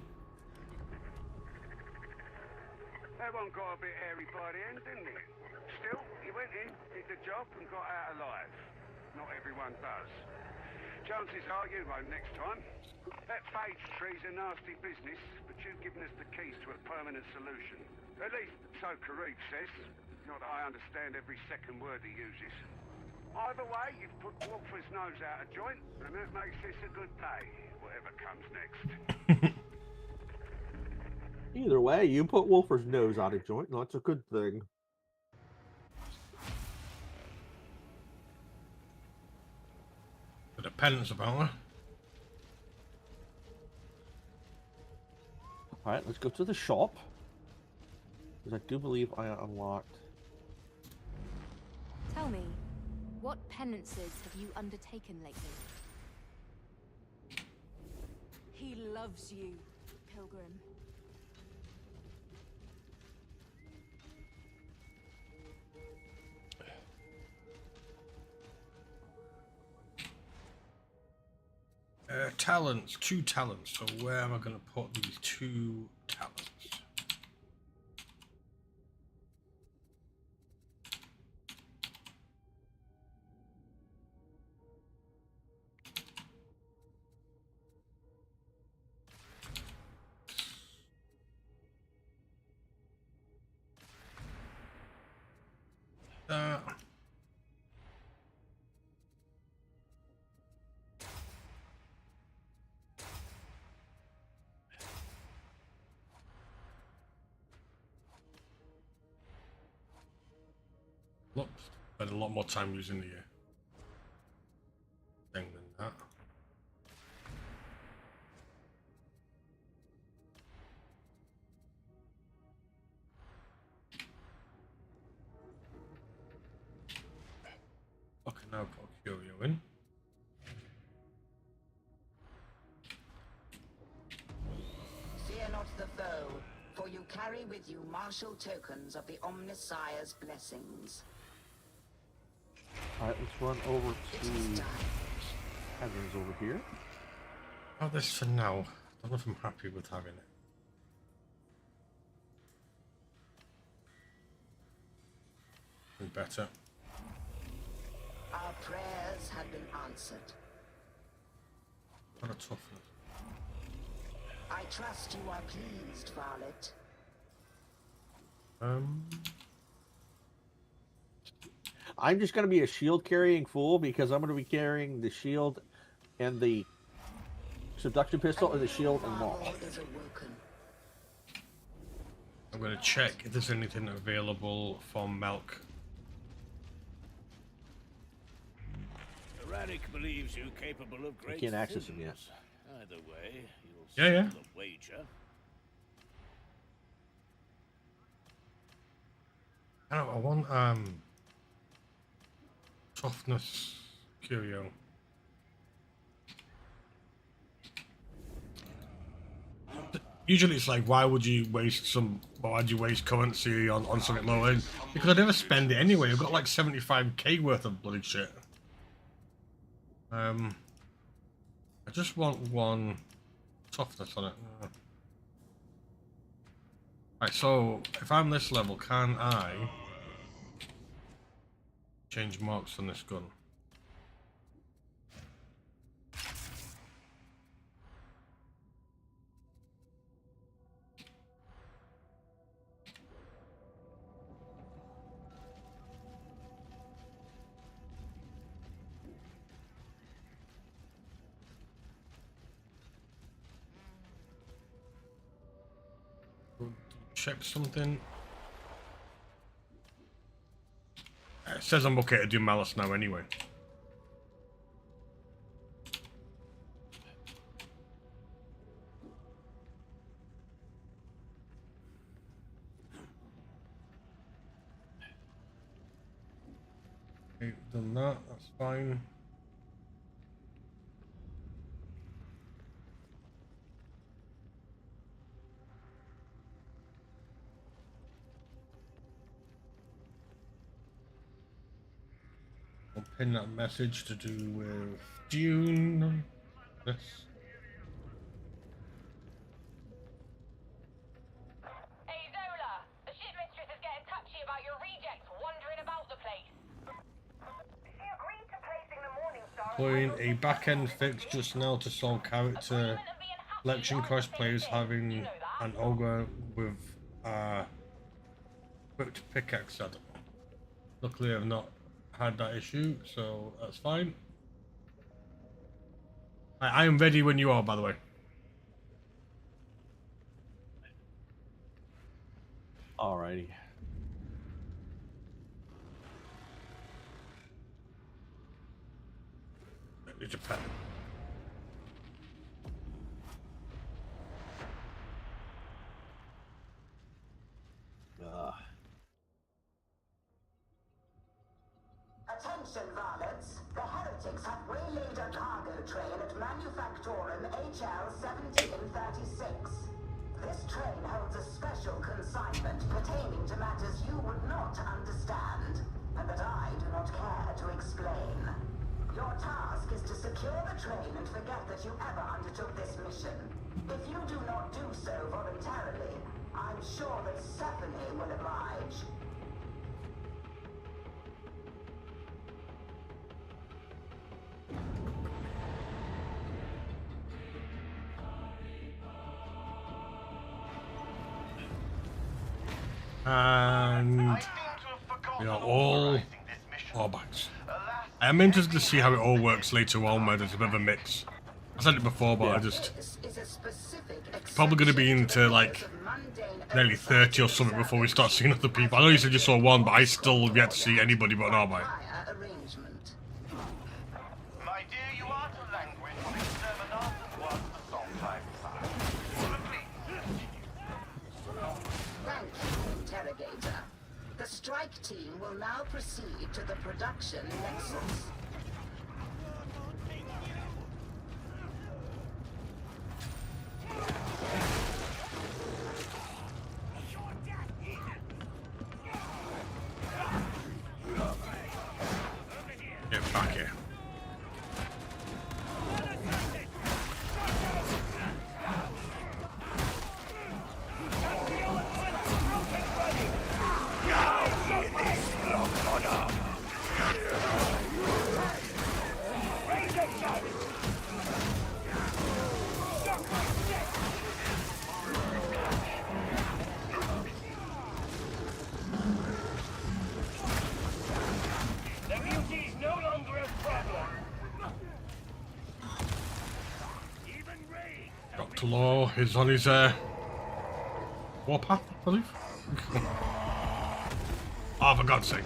That one got a bit hairy by the end, didn't it? Still, he went in, did the job, and got out alive. Not everyone does. Chances are you won't next time. That phage tree's a nasty business, but you've given us the keys to a permanent solution. At least, so Karuk says. Not that I understand every second word he uses. Either way, you've put Walker's nose out of joint, and that makes this a good day, whatever comes next. Either way, you put Wolfer's nose out of joint, and that's a good thing. The dependence about her. Alright, let's go to the shop. Because I do believe I unlocked. Tell me, what penances have you undertaken lately? He loves you, Pilgrim. Talents, 2 talents. So where am I going to put these 2 talents? Look, spend a lot more time using the thing than that. Okay, now put Curio in. Fear not the foe, for you carry with you martial tokens of the Omnissiah's blessings. Alright, let's run over to Heaven's over here. Oh, this for now. I don't know if I'm happy with having it. Better. Our prayers have been answered. What a toughness. I trust you are pleased, Varlet. I'm just going to be a shield carrying fool because I'm going to be carrying the shield and the seduction pistol, or the shield and maul. I'm going to check if there's anything available for Melk. Erratic believes you capable of great I can't access him yet. things. Either way, you'll Yeah. settle the wager. I want toughness curio. Usually it's like, why'd you waste currency on something low end? Because I never spend it anyway. I've got like 75k worth of bloody shit. I just want 1 toughness on it. Right, so if I'm this level, can I change marks on this gun? check something. It says I'm okay to do malice now anyway. Okay, done that, that's fine. I'll pin that message to do with Dune. This. Hey Zola, the ship mistress is getting touchy about your rejects wandering about the place. She agreed to placing the Morningstar. Deploying a back-end fix just now to solve character selection cross players having an ogre with equipped pickaxe saddle. Luckily I've not had that issue, so that's fine. I am ready when you are, by the way. Alrighty. It's a pet. Attention, varlets. The heretics have waylaid a cargo train at Manufactorum HL 1736. This train holds a special consignment pertaining to matters you would not understand, and that I do not care to explain. Your task is to secure the train and forget that you ever undertook this mission. If you do not do so voluntarily, I'm sure that Stephanie will oblige. And we are all Arbites. I am interested to see how it all works later on, where there's a bit of a mix. I said it before, but I just... It's probably going to be into like nearly 30 or something before we start seeing other people. I know you said you saw one, but I still have yet to see anybody but an Arbite. My dear, you are to language what exterminat was the song time. Thank you, Interrogator. The strike team will now proceed to the production nexus. Get back here. Dr. Law is on his warpath, I believe. Oh, for God's sake.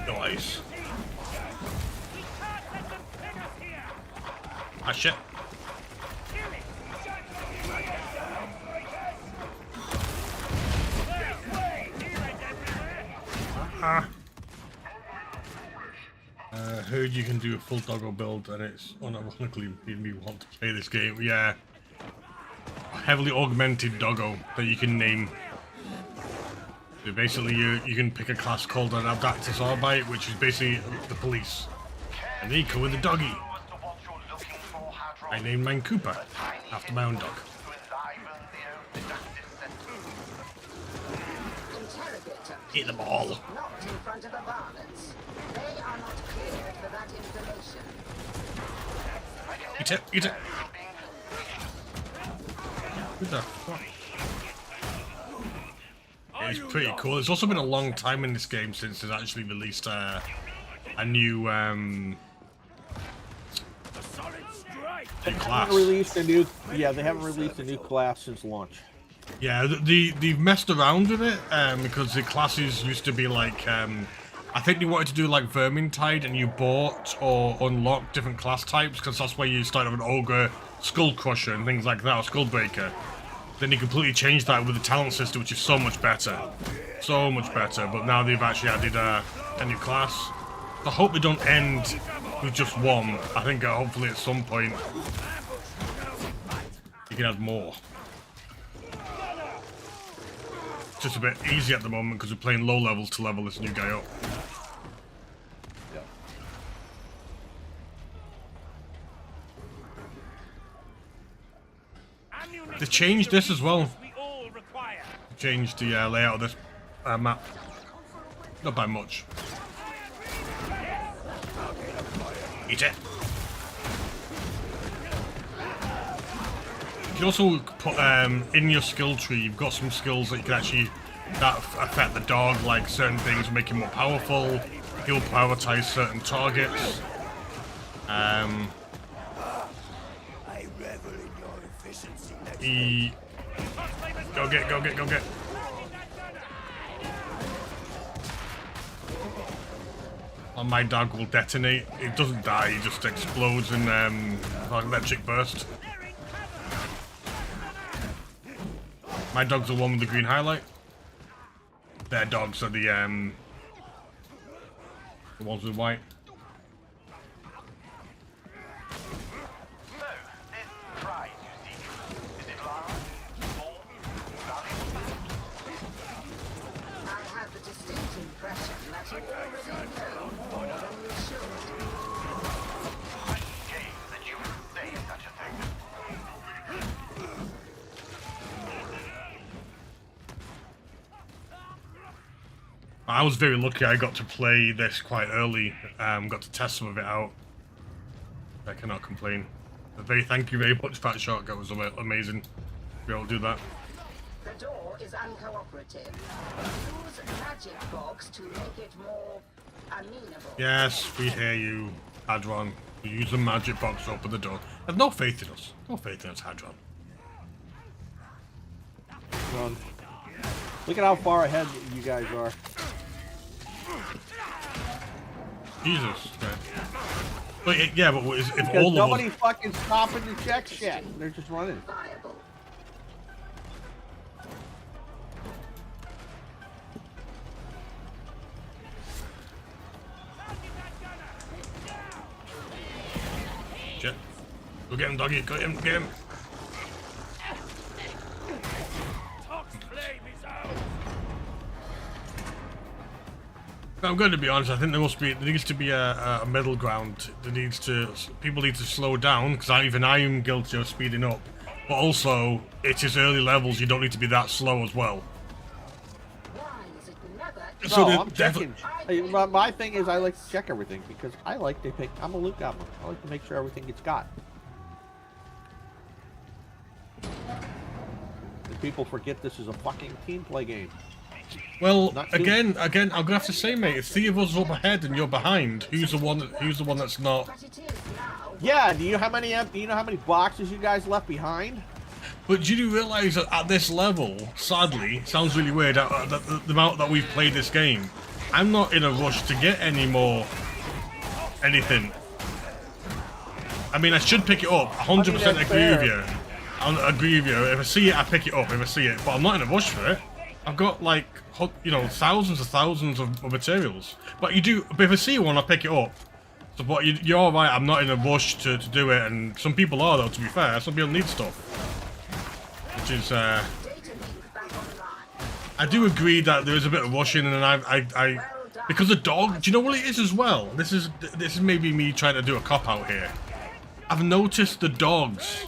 Nice. Ah, shit. Heard you can do a full doggo build and it's unironically made me want to play this game. Yeah. A heavily augmented doggo that you can name. So basically you can pick a class called an Adeptus Arbites, which is basically the police. And they come with a doggy. I named mine Cooper, after my own dog. Interrogate them. Eat them all. Not in front of the varmints. They are not cleared for that installation. Eat it, eat it. What the fuck? It's pretty cool. It's also been a long time in this game since it's actually released a new They class. haven't released a new, yeah, they haven't released a new class since launch. Yeah, they've messed around with it because the classes used to be like, I think they wanted to do like Vermintide, and you bought or unlocked different class types because that's where you start with an ogre, skull crusher, and things like that, or skull breaker. Then they completely changed that with the talent system, which is so much better, But now they've actually added a new class. I hope they don't end with just one. I think hopefully at some point you can add more. It's just a bit easy at the moment because we're playing low levels to level this new guy up. They changed this as well. Changed the layout of this map. Not by much. Eat it. You can also put in your skill tree, you've got some skills that you can actually that affect the dog, like certain things make him more powerful. He'll prioritize certain targets. Go get. And my dog will detonate. It doesn't die, it just explodes in electric burst. My dog's the one with the green highlight. Their dogs are the ones with white. I was very lucky I got to play this quite early, got to test some of it out. I cannot complain. But thank you very much, fatshark, that was amazing to be able to do that. The door is uncooperative. Use magic box to make it more amenable. Yes, we hear you, Hadron. We use the magic box to open the door. Have no faith in us. No faith in us, Hadron. Look at how far ahead you guys are. Jesus. But yeah, but if because all of us... nobody's fucking stopping to check shit. They're just running. Shit. Go get him, doggy. Get him. I'm going to be honest. I think there needs to be a middle ground. People need to slow down because even I am guilty of speeding up. But also, it is early levels. You don't need to be that slow as well. So I'm checking. My thing is, I like to check everything because I like to pick. I'm a loot goblin. I like to make sure everything gets got. And people forget this is a fucking team play game. Well, again, I'm gonna have to say, mate, if 3 of us are up ahead and you're behind, who's the one that's not? Yeah. Do you know how many boxes you guys left behind? But do you realize that at this level, sadly, it sounds really weird, the amount that we've played this game, I'm not in a rush to get anything. I mean, I should pick it up. 100% agree with you. I agree with you. If I see it, I pick it up. If I see it, but I'm not in a rush for it. I've got like, thousands of materials. But if I see one, I pick it up. So, but you're all right. I'm not in a rush to do it, and some people are though. To be fair, some people need stuff. Which is, I do agree that there is a bit of rushing, and I because the dog. Do you know what it is as well? This is maybe me trying to do a cop out here. I've noticed the dogs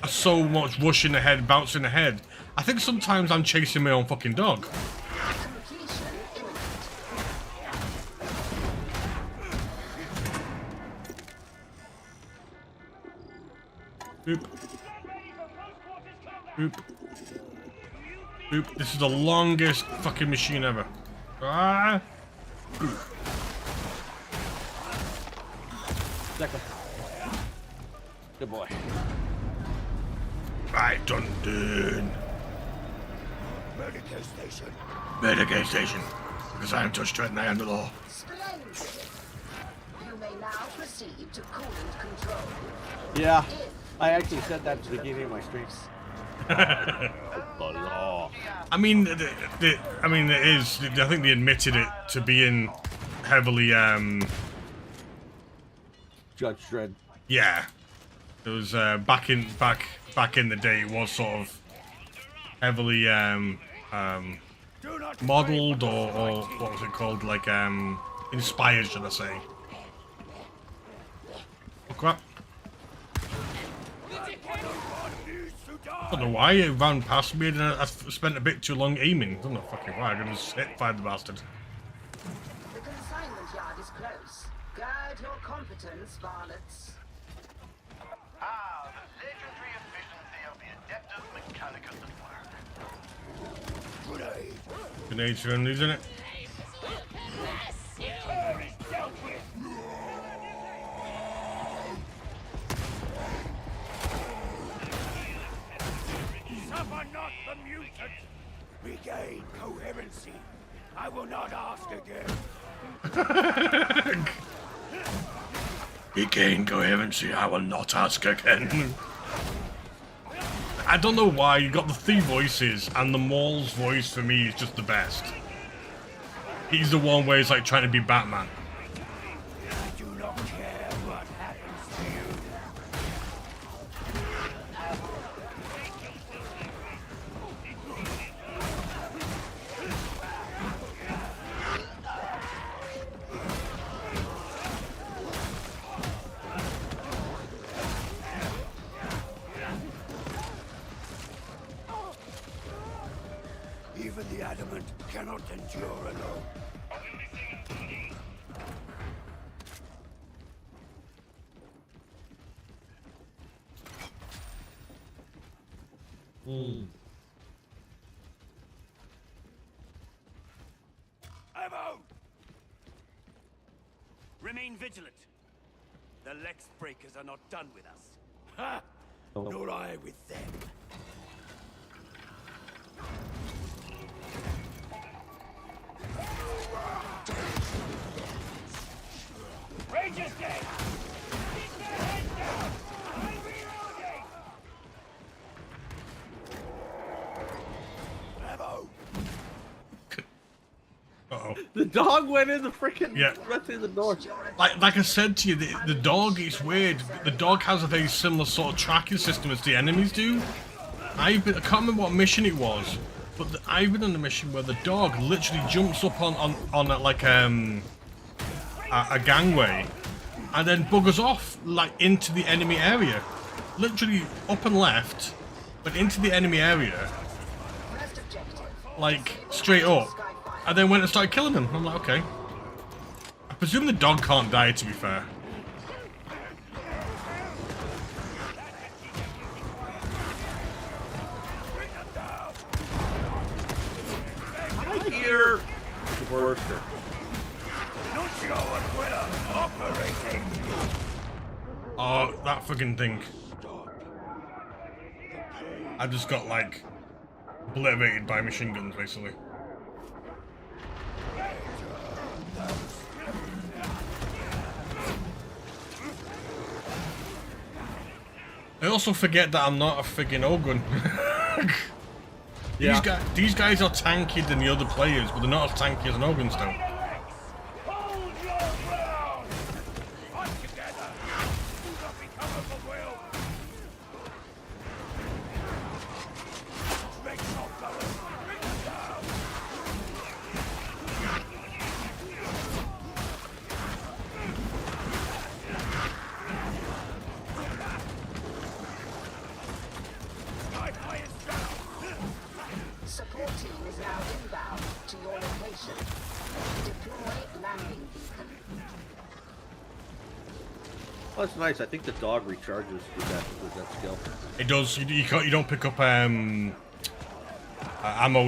are so much rushing ahead, bouncing ahead. I think sometimes I'm chasing my own fucking dog. Boop. Boop. Boop. This is the longest fucking machine ever. Ah! Second. Good boy. Right, done. Medical station. Medical station. Because I am touched to it and I am the law. Splendid. You may now proceed to coolant control. Yeah, I actually said that at the beginning of my stream. The law. I mean, I mean, it is. I think they admitted it to being heavily. Judge Dredd. Yeah, it was back in the day. It was sort of heavily modeled or what was it called? Like inspired, should I say? Oh crap! I don't know why it ran past me and I spent a bit too long aiming. I don't know fucking why. I could just hit by the bastard. The consignment yard is close. Guard your competence, varlets. Ah, the legendary efficiency of the Adeptus Mechanicus at work. Grenades for him, isn't it? Suffer not the mutant. Regain coherency. I will not ask again. Regain coherency, I will not ask again. I don't know why, you got the three voices, and the Maul's voice for me is just the best. He's the one where he's like trying to be Batman. I do not care what happens to you. Even the adamant cannot endure alone. Ammo! Remain vigilant. The Lex Breakers are not done with us. Ha! Nor I with them. Rangers dead! Keep their heads down! I'm reloading! Ammo! Uh-oh. The dog went in the freaking Yeah. went through the door. Like I said to you, the dog is weird. The dog has a very similar sort of tracking system as the enemies do. I can't remember what mission it was, but I've been on a mission where the dog literally jumps up on like a gangway and then buggers off like into the enemy area. Literally up and left, but into the enemy area, like straight up, and then went and started killing them. I'm like, okay. I presume the dog can't die, to be fair. I hear the worster. Operating! Oh, that fucking thing. I just got like obliterated by machine guns, basically. I also forget that I'm not a friggin' Ogun. Yeah. These guys are tankier than the other players, but they're not as tanky as an Ogun still. Hold your ground! Fight together! Do not become of the will! Make your fellows bring them down! Skyfly is down! Support team is now inbound to your location. Deploy landing beacon. Well, that's nice. I think the dog recharges with that skill. It does. You don't pick up ammo.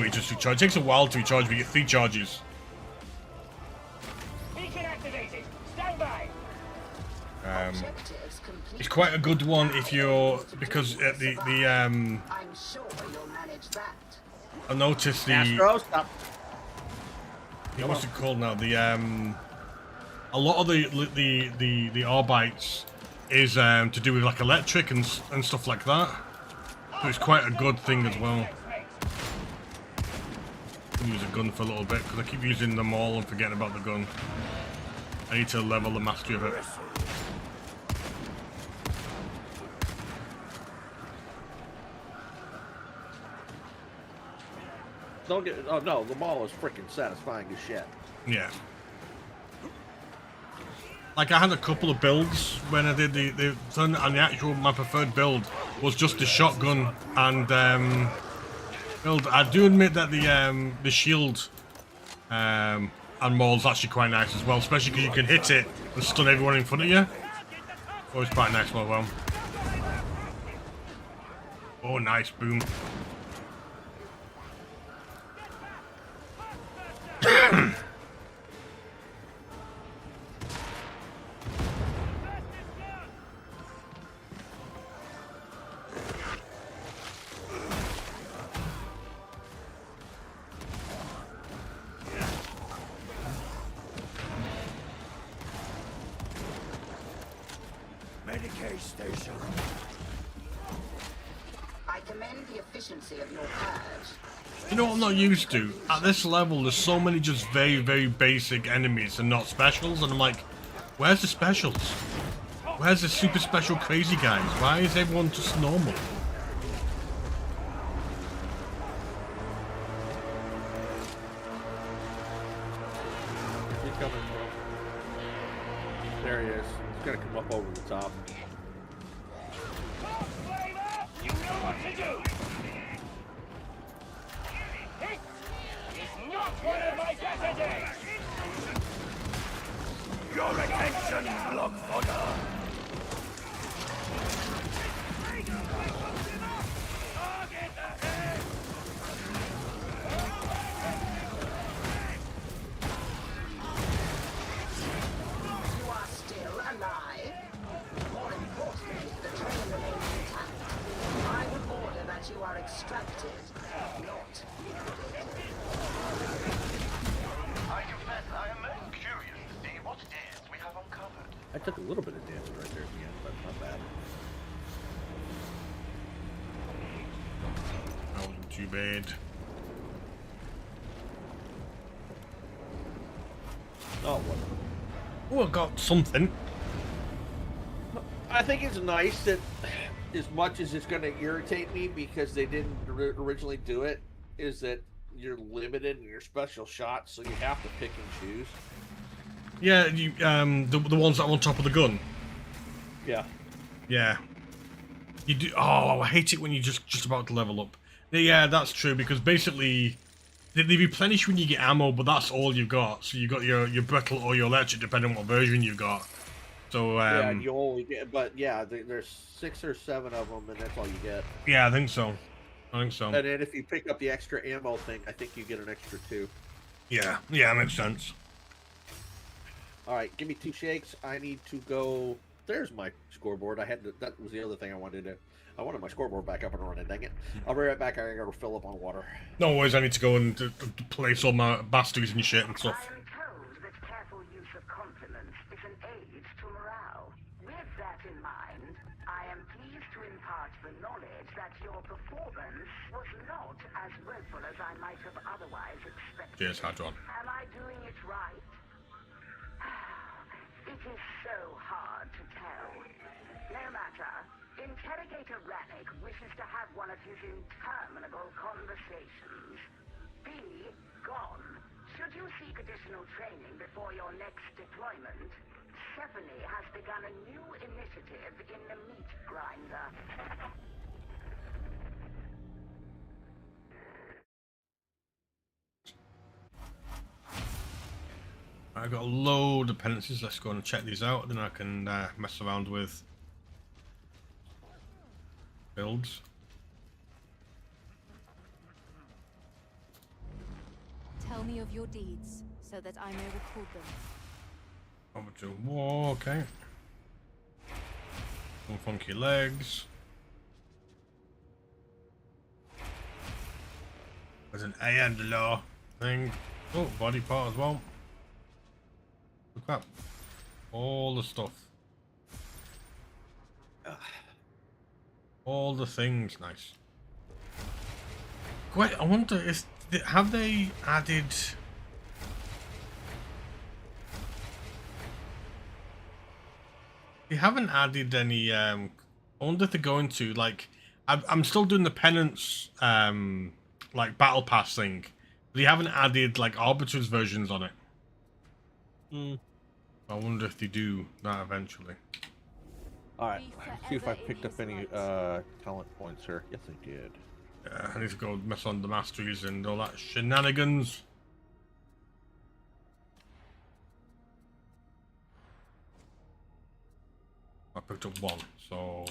It just recharges. It takes a while to recharge, but you get 3 charges. Beacon activated. Stand by. It's quite a good one if you're because I'm sure you'll manage that. I noticed the. Astro, stop. What's it called now? The a lot of the Arbites is to do with like electric and stuff like that. So it's quite a good thing as well. I'll use a gun for a little bit because I keep using them all and forgetting about the gun. I need to level the mastery of it. Don't get. Oh no, the mall is freaking satisfying as shit. Yeah. Like I had a couple of builds when I did the and the actual my preferred build was just the shotgun and build. I do admit that the shield and maul's actually quite nice as well, especially because you can hit it and stun everyone in front of you. Always quite nice as well. Oh, nice boom. Medicaid station. I commend the efficiency of your purge. You know what I'm not used to? At this level, there's so many just very, very basic enemies and not specials, and I'm like, where's the specials? Where's the super special crazy guys? Why is everyone just normal? He's coming, bro. There he is. He's gonna come up over the top. You know what to do. This is not one of my better days. Your attention, block fodder. You are still alive. More importantly, the train remains intact. I would order that you are extracted, not liquidated. I confess I am most curious to see what it is we have uncovered. I took a little bit of damage right there at the end, but not bad. That wasn't too bad. Oh, what? Oh, I got something. I think it's nice that, as much as it's going to irritate me because they didn't originally do it, is that you're limited in your special shots, so you have to pick and choose. Yeah, you the ones that are on top of the gun. Yeah. Yeah. You do. Oh, I hate it when you're just about to level up. Yeah, that's true because basically they replenish when you get ammo, but that's all you've got. So you got your brittle or your electric, depending on what version you've got. So yeah, you only get, but yeah, there's 6 or 7 of them, and that's all you get. Yeah, I think so. And then if you pick up the extra ammo thing, I think you get an extra 2. Yeah, that makes sense. All right, give me 2 shakes. I need to go. There's my scoreboard. That was the other thing I wanted to. I wanted my scoreboard back up and running. Dang it! I'll be right back. I gotta fill up on water. No worries. I need to go and place all my bastards and shit and stuff. I am told that careful use of compliments is an aid to morale. With that in mind, I am pleased to impart the knowledge that your performance was not as woeful as I might have otherwise expected. Cheers, Hadron. Am I doing it right? It is so hard to tell. No matter. Interrogator Rannick wishes to have one of his interminable conversations. Be gone. Should you seek additional training before your next deployment, Stephanie has begun a new initiative in the meat grinder. I've got a load of penances. Let's go and check these out. Then I can mess around with builds. Tell me of your deeds, so that I may record them. Over to war, okay. Some funky legs. There's an A and a law thing. Oh, body part as well. Look up. All the stuff. All the things, nice. Wait, I wonder if have they added? They haven't added any. I wonder if they're going to like. I'm still doing the penance, like battle pass thing. But they haven't added like arbiters versions on it. I wonder if they do that eventually. Alright, see if I picked up any talent points here. Yes, I did. Yeah, I need to go mess on the masteries and all that shenanigans. I picked up one, so...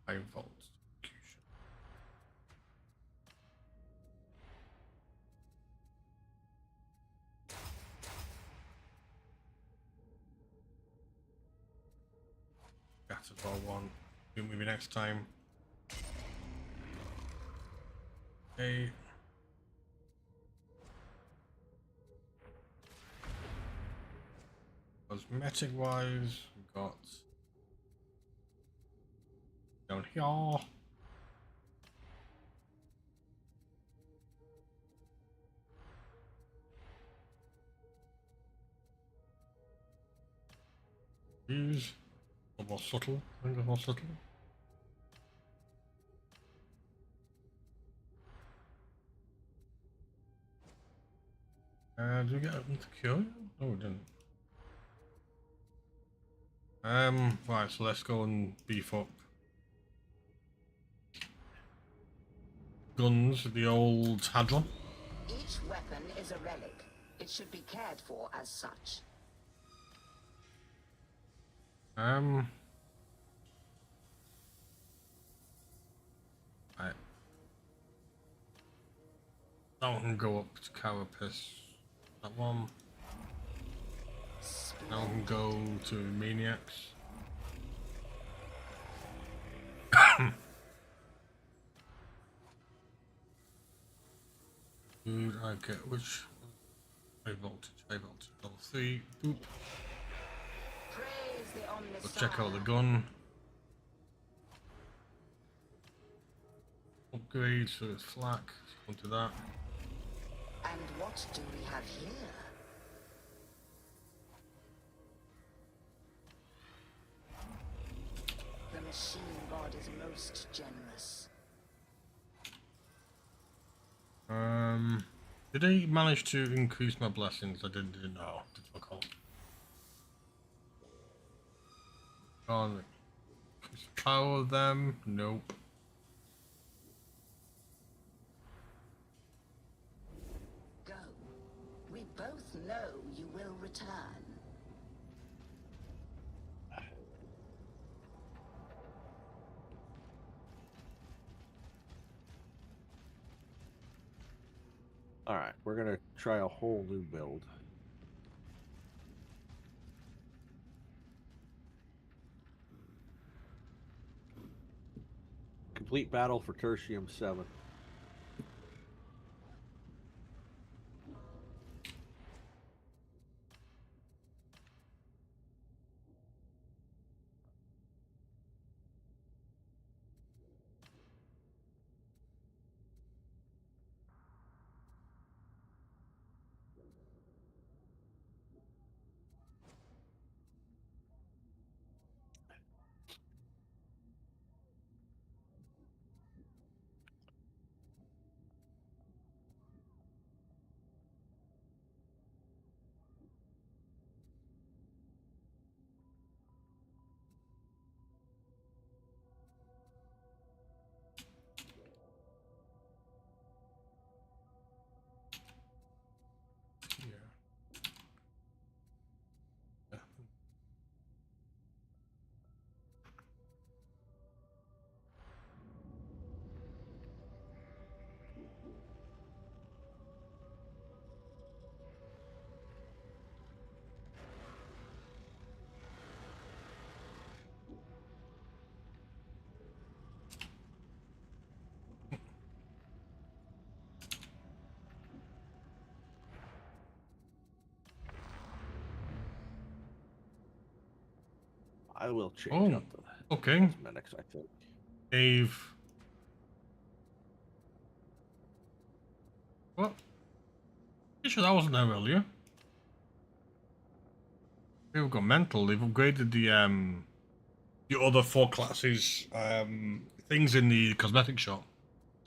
High volts. That's as well one. Do maybe next time. Okay. Cosmetic wise, we got down here. These are more subtle. I think they're more subtle. Did we get them to cure? No, we didn't. Right, so let's go and beef up guns, the old Hadron. Each weapon is a relic. It should be cared for as such. Right. That one can go up to Carapace. That one. That one can go to Maniacs. Dude, I get which high voltage, level 3. Boop. Let's check out the gun. Upgrade, so it's flak. Let's go to that. And what do we have here? The machine god is most generous. Did I manage to increase my blessings? I didn't know. Did I call? On increase the power of them? Nope. Go. We both know you will return. Alright, we're gonna try a whole new build. Complete battle for Tertium 7. I will change up the okay. cosmetics, I think. Dave. What? Pretty sure that wasn't there earlier. We've got mental. They've upgraded the other 4 classes things in the cosmetic shop.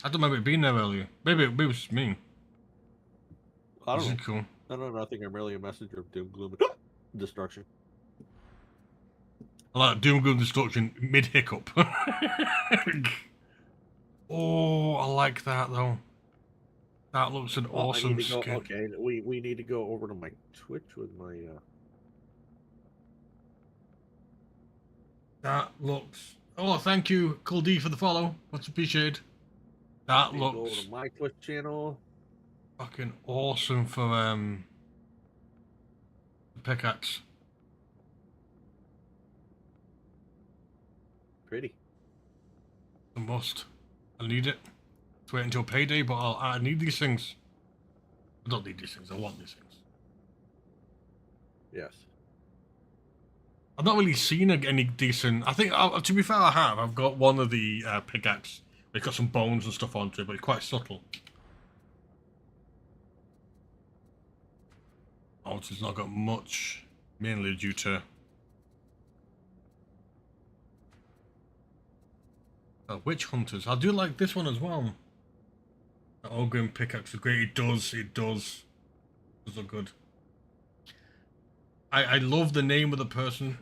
I don't remember it being there earlier. Maybe it was me. I don't This know. is cool. I don't know. I think I'm really a messenger of doom, gloom, and destruction. I like doom, gloom, destruction mid hiccup. Oh, I like that though. That looks an awesome skin. Okay, we need to go over to my Twitch with my. That looks. Oh, thank you, Cool D, for the follow. Much appreciated. That looks. Go over to my Twitch channel. Fucking awesome for the pickaxe. Pretty. A must. I need it. Let's wait until payday, but I need these things. I don't need these things. I want these things. Yes. I've not really seen any decent. I think, to be fair, I have. I've got one of the pickaxe. It's got some bones and stuff onto it, but it's quite subtle. Oh, it's not got much, mainly due to witch hunters. I do like this one as well. The Ogre pickaxe is great. It does look good. I love the name of the person.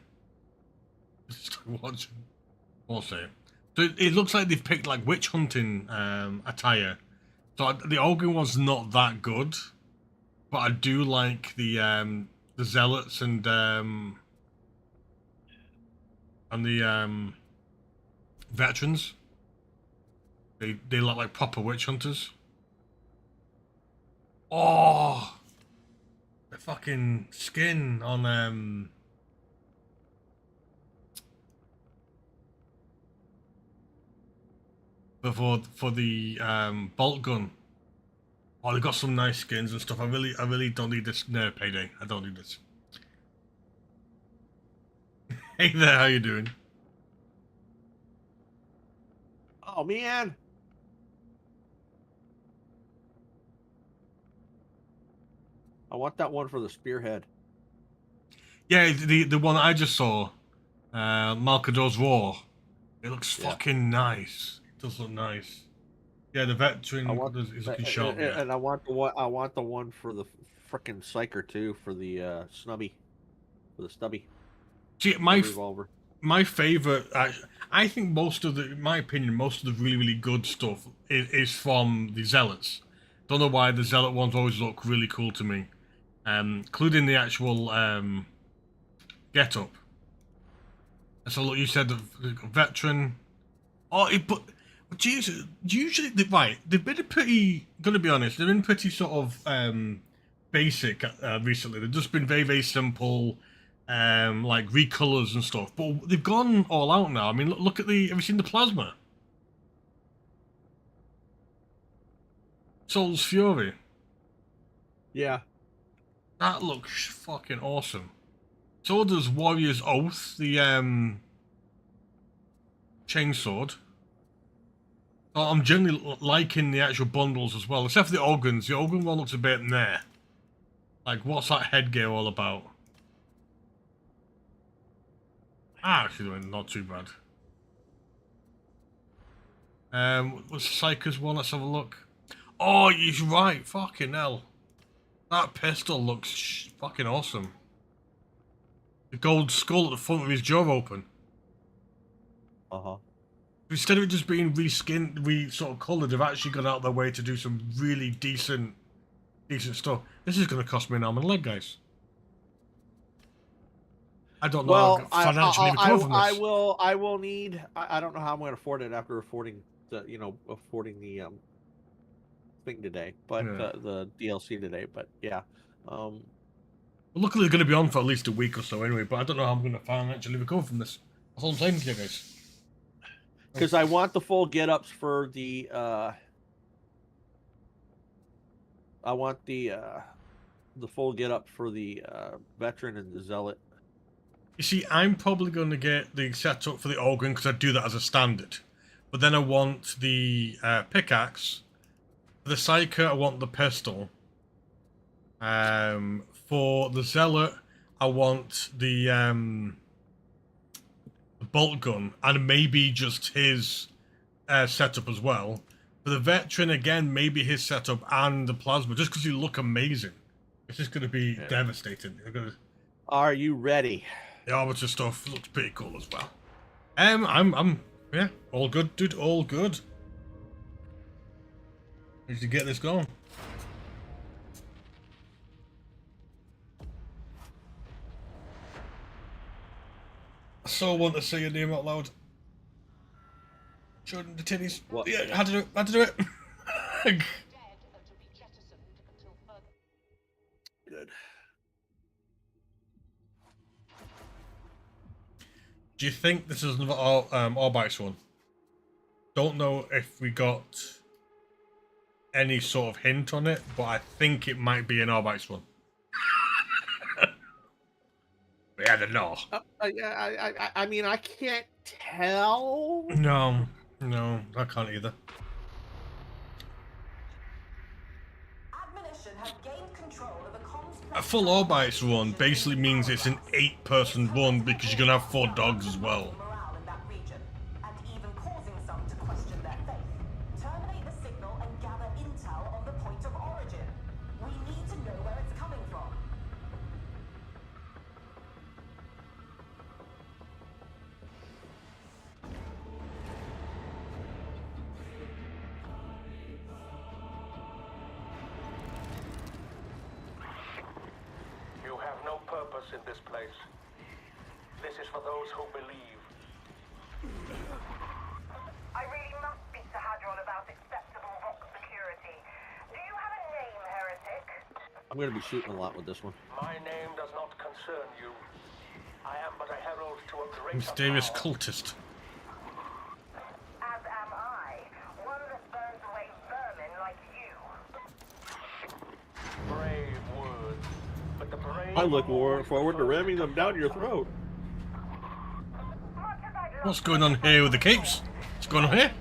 Just watching. I'll say. So it looks like they've picked like witch hunting attire. So the Ogre one's not that good, but I do like the zealots and the veterans. They look like proper witch hunters. Oh, the fucking skin on for the bolt gun. Oh, they got some nice skins and stuff. I really don't need this. No, payday. I don't need this. Hey there, how you doing? Oh man. I want that one for the spearhead. Yeah, the one I just saw, Malcador's War. It looks fucking nice. It does look nice. Yeah, the veteran is looking sharp. Yeah. And I want the one for the frickin' psyker too, for the snubby, for the stubby. See, my favorite. I think in my opinion, most of the really good stuff is from the zealots. Don't know why the zealot ones always look really cool to me. Including the actual get-up. So look, you said the veteran. Oh, but Jesus, usually right. They've been gonna be honest, they've been pretty sort of basic recently. They've just been very very simple, like recolors and stuff. But they've gone all out now. I mean, look at have you seen the plasma? Soul's Fury. Yeah. That looks fucking awesome. So does Warrior's Oath, the chainsword. So I'm generally liking the actual bundles as well, except for the Ogrins. The Ogrin one looks a bit meh. Like, what's that headgear all about? Actually, not too bad. What's the Psyker's one? Let's have a look. Oh, he's right. Fucking hell. That pistol looks fucking awesome. The gold skull at the front with his jaw open. Uh-huh. Instead of it just being reskinned, sort of coloured, they've actually gone out their way to do some really decent stuff. This is going to cost me an arm and a leg, guys. I don't know well, how financially recover from this. I will need. I don't know how I'm going to afford it after affording the thing today, but Yeah. the DLC today. But yeah. Well, luckily, they're going to be on for at least a week or so anyway. But I don't know how I'm going to financially recover from this. That's all I'm saying to you guys. Because I want the full get-ups for the. I want the full get-up for the veteran and the zealot. You see, I'm probably going to get the setup for the organ because I do that as a standard. But then I want the pickaxe. For the Psyker, I want the pistol. For the Zealot, I want the bolt gun. And maybe just his setup as well. For the Veteran, again, maybe his setup and the plasma. Just because he look amazing. It's just going to be devastating. Are you ready? The Arbiter stuff looks pretty cool as well. Yeah, all good, dude, all good. Need to get this going. I so want to say your name out loud. Showing the titties. What? Yeah, how to do it, how to do it. Good. Do you think this is another Arbites one? Don't know if we got any sort of hint on it, but I think it might be an Arbites one. Yeah, I don't know. I mean, I can't tell. No, I can't either. A full Arbites run basically means it's an 8-person run because you're gonna have 4 dogs as well. In this place. This is for those who believe. I really must speak to Hadron about acceptable rock security. Do you have a name, heretic? I'm going to be shooting a lot with this one. My name does not concern you. I am but a herald to a greater Mysterious power. cultist. As am I. One that burns away vermin like you. Brave words. But the brave I look forward to ramming them down your throat. What's going on here with the capes? What's going on here?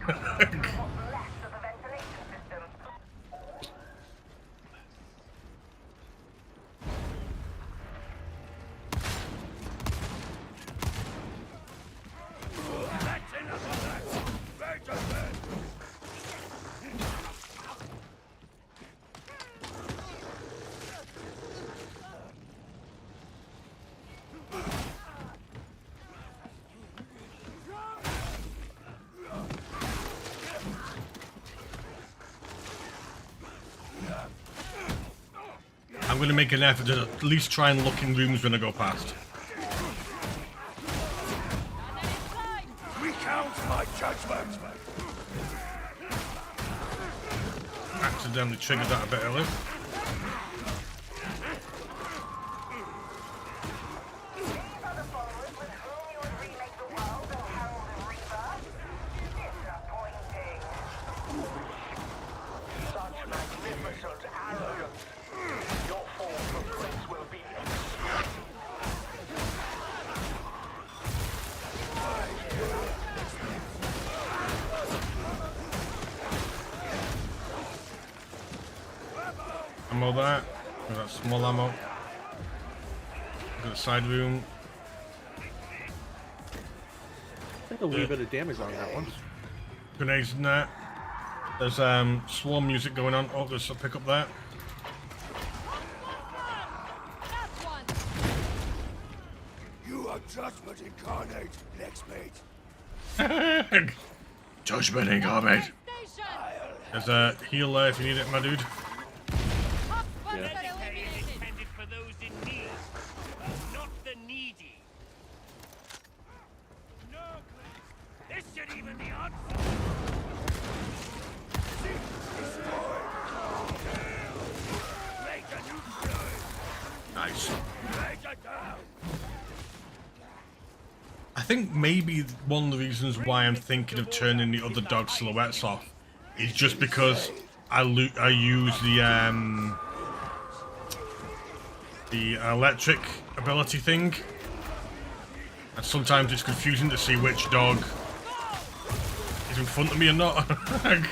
I'm going to make an effort to at least try and look in rooms when I go past. Recount my judgment. Accidentally triggered that a bit earlier. Ammo that. We've got small ammo. We've got a side room. I think a wee bit of damage on that one. Grenades in there. There's swarm music going on. Oh, there's a pickup there. You are judgment incarnate. Next mate. Judgment incarnate. There's a heal there if you need it, my dude. Yeah. Intended for those in need, not the needy. No, this should even the answer. Nice. I think maybe one of the reasons why I'm thinking of turning the other dog silhouettes off is just because I use the electric ability thing, And sometimes it's confusing to see which dog is in front of me or not. I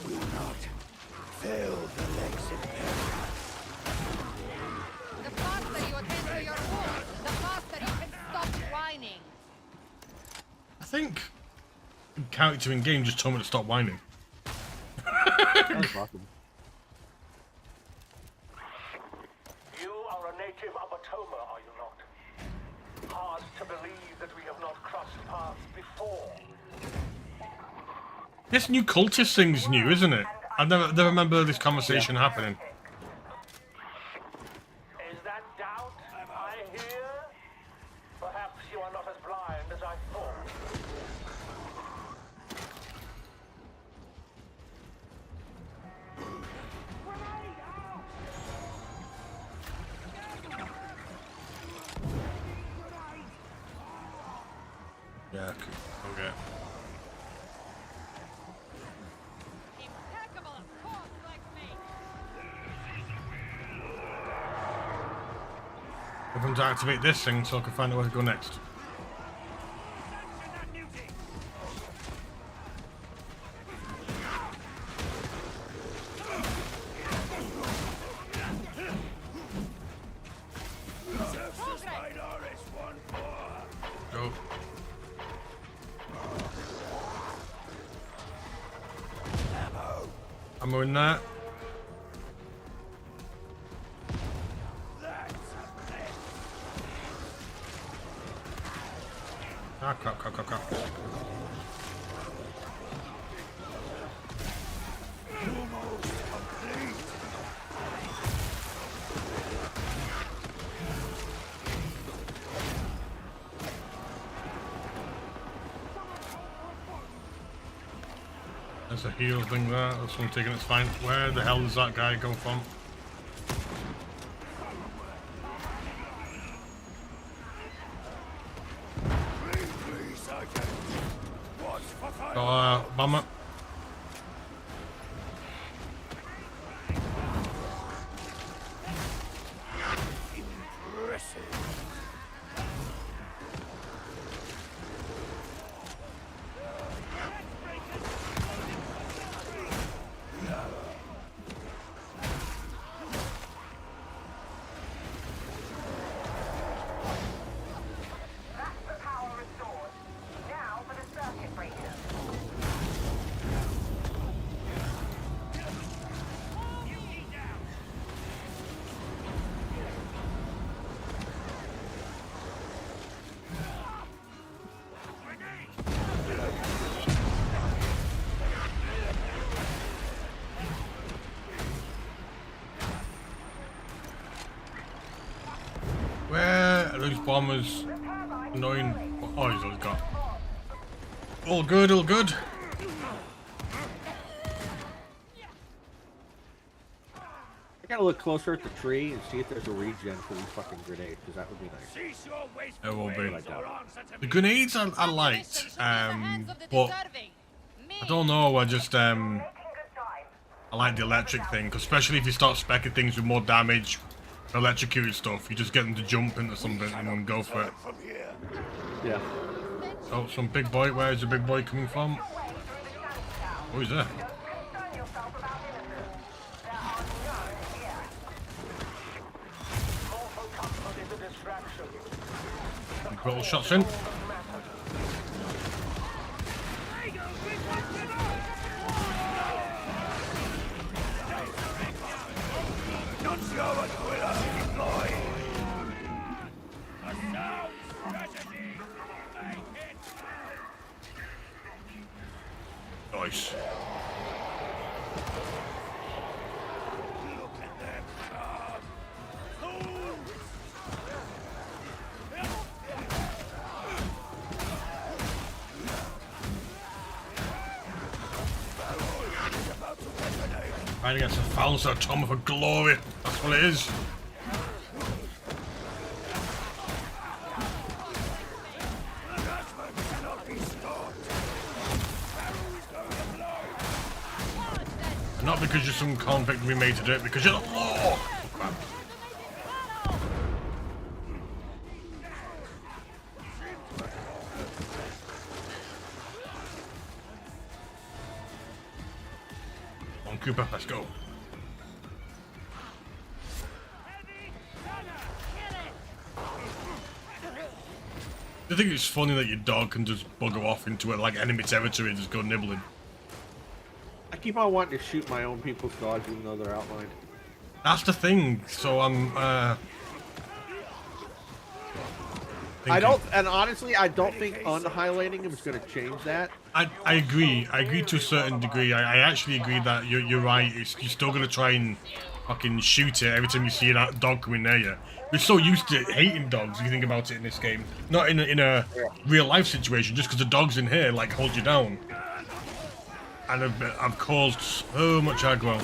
will not fail the legs in The faster you attend to your wounds, the faster you can stop whining. I think character in game just told me to stop whining. That's awesome. You are a native of Atoma, are you not? Hard to believe that we have not crossed paths before. This new cultist thing's new, isn't it? I never remember this conversation happening. Is that doubt I hear? Perhaps you are not as blind as I thought. Yeah, okay. Impeccable, of course, like me. I'm going to activate this thing so I can find out where to go next. Go. Ammo in that. Ah, crap. There's a heal thing there. That's one taking its fine. Where the hell does that guy go from? Bomber. Where are those bombers? Annoying. Oh, he's always got. All good, all good. I gotta look closer at the tree and see if there's a regen for these fucking grenades, because that would be nice. There will be. The grenades I liked, but I don't know. I just I like the electric thing, 'cause especially if you start specking things with more damage, electrocuted stuff, you just get them to jump into something and then go for it. Yeah. Oh, some big boy. Where is the big boy coming from? Oh, he's there. Little shots in. Nice. Fighting against the Falsa Tome for glory. That's what it is. Not because you're some convict we made to do it, because you're the law. Oh, crap. Cooper, let's go. I think it's funny that your dog can just bugger off into it like enemy territory and just go nibbling. I keep on wanting to shoot my own people's dogs even though they're outlined. That's the thing. So I'm I don't, and honestly, I don't think unhighlighting him is going to change that. I agree. I agree to a certain degree. I actually agree that you're right. You're still going to try and fucking shoot it every time you see a dog coming near you. We're so used to hating dogs if you think about it in this game. Not in a real life situation, just because the dogs in here like hold you down. And I've caused so much aggro.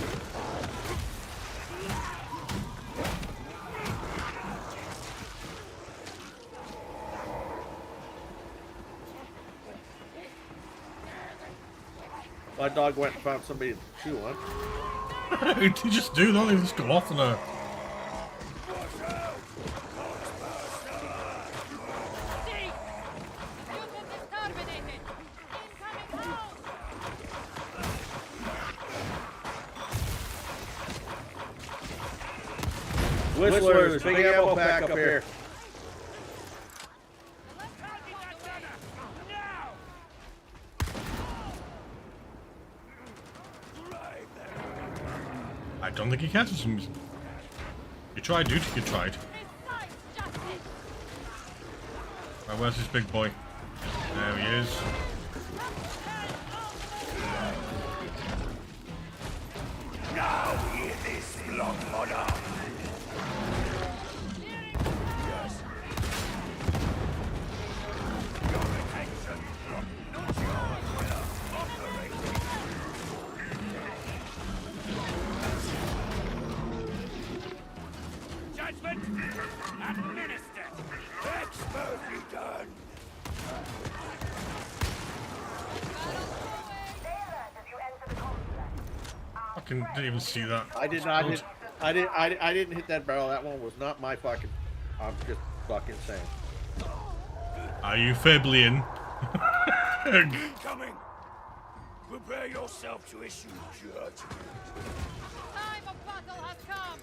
My dog went and found somebody to chew on. They just do, don't they? Just go off on her. Whistlers, big ammo pack up here. I don't think he catches him. You tried, dude. You tried. Right, where's this big boy? There he is. Now hear this, blood mother. Yes. Your attention, not yours, winner. Operating. Judgment administered. Expertly done. Fucking didn't even see that. I did not hit. I didn't hit that barrel. That one was not my fucking. I'm just fucking saying. Are you Fablian? Incoming. Prepare yourself to issue judgment. Time of battle has come.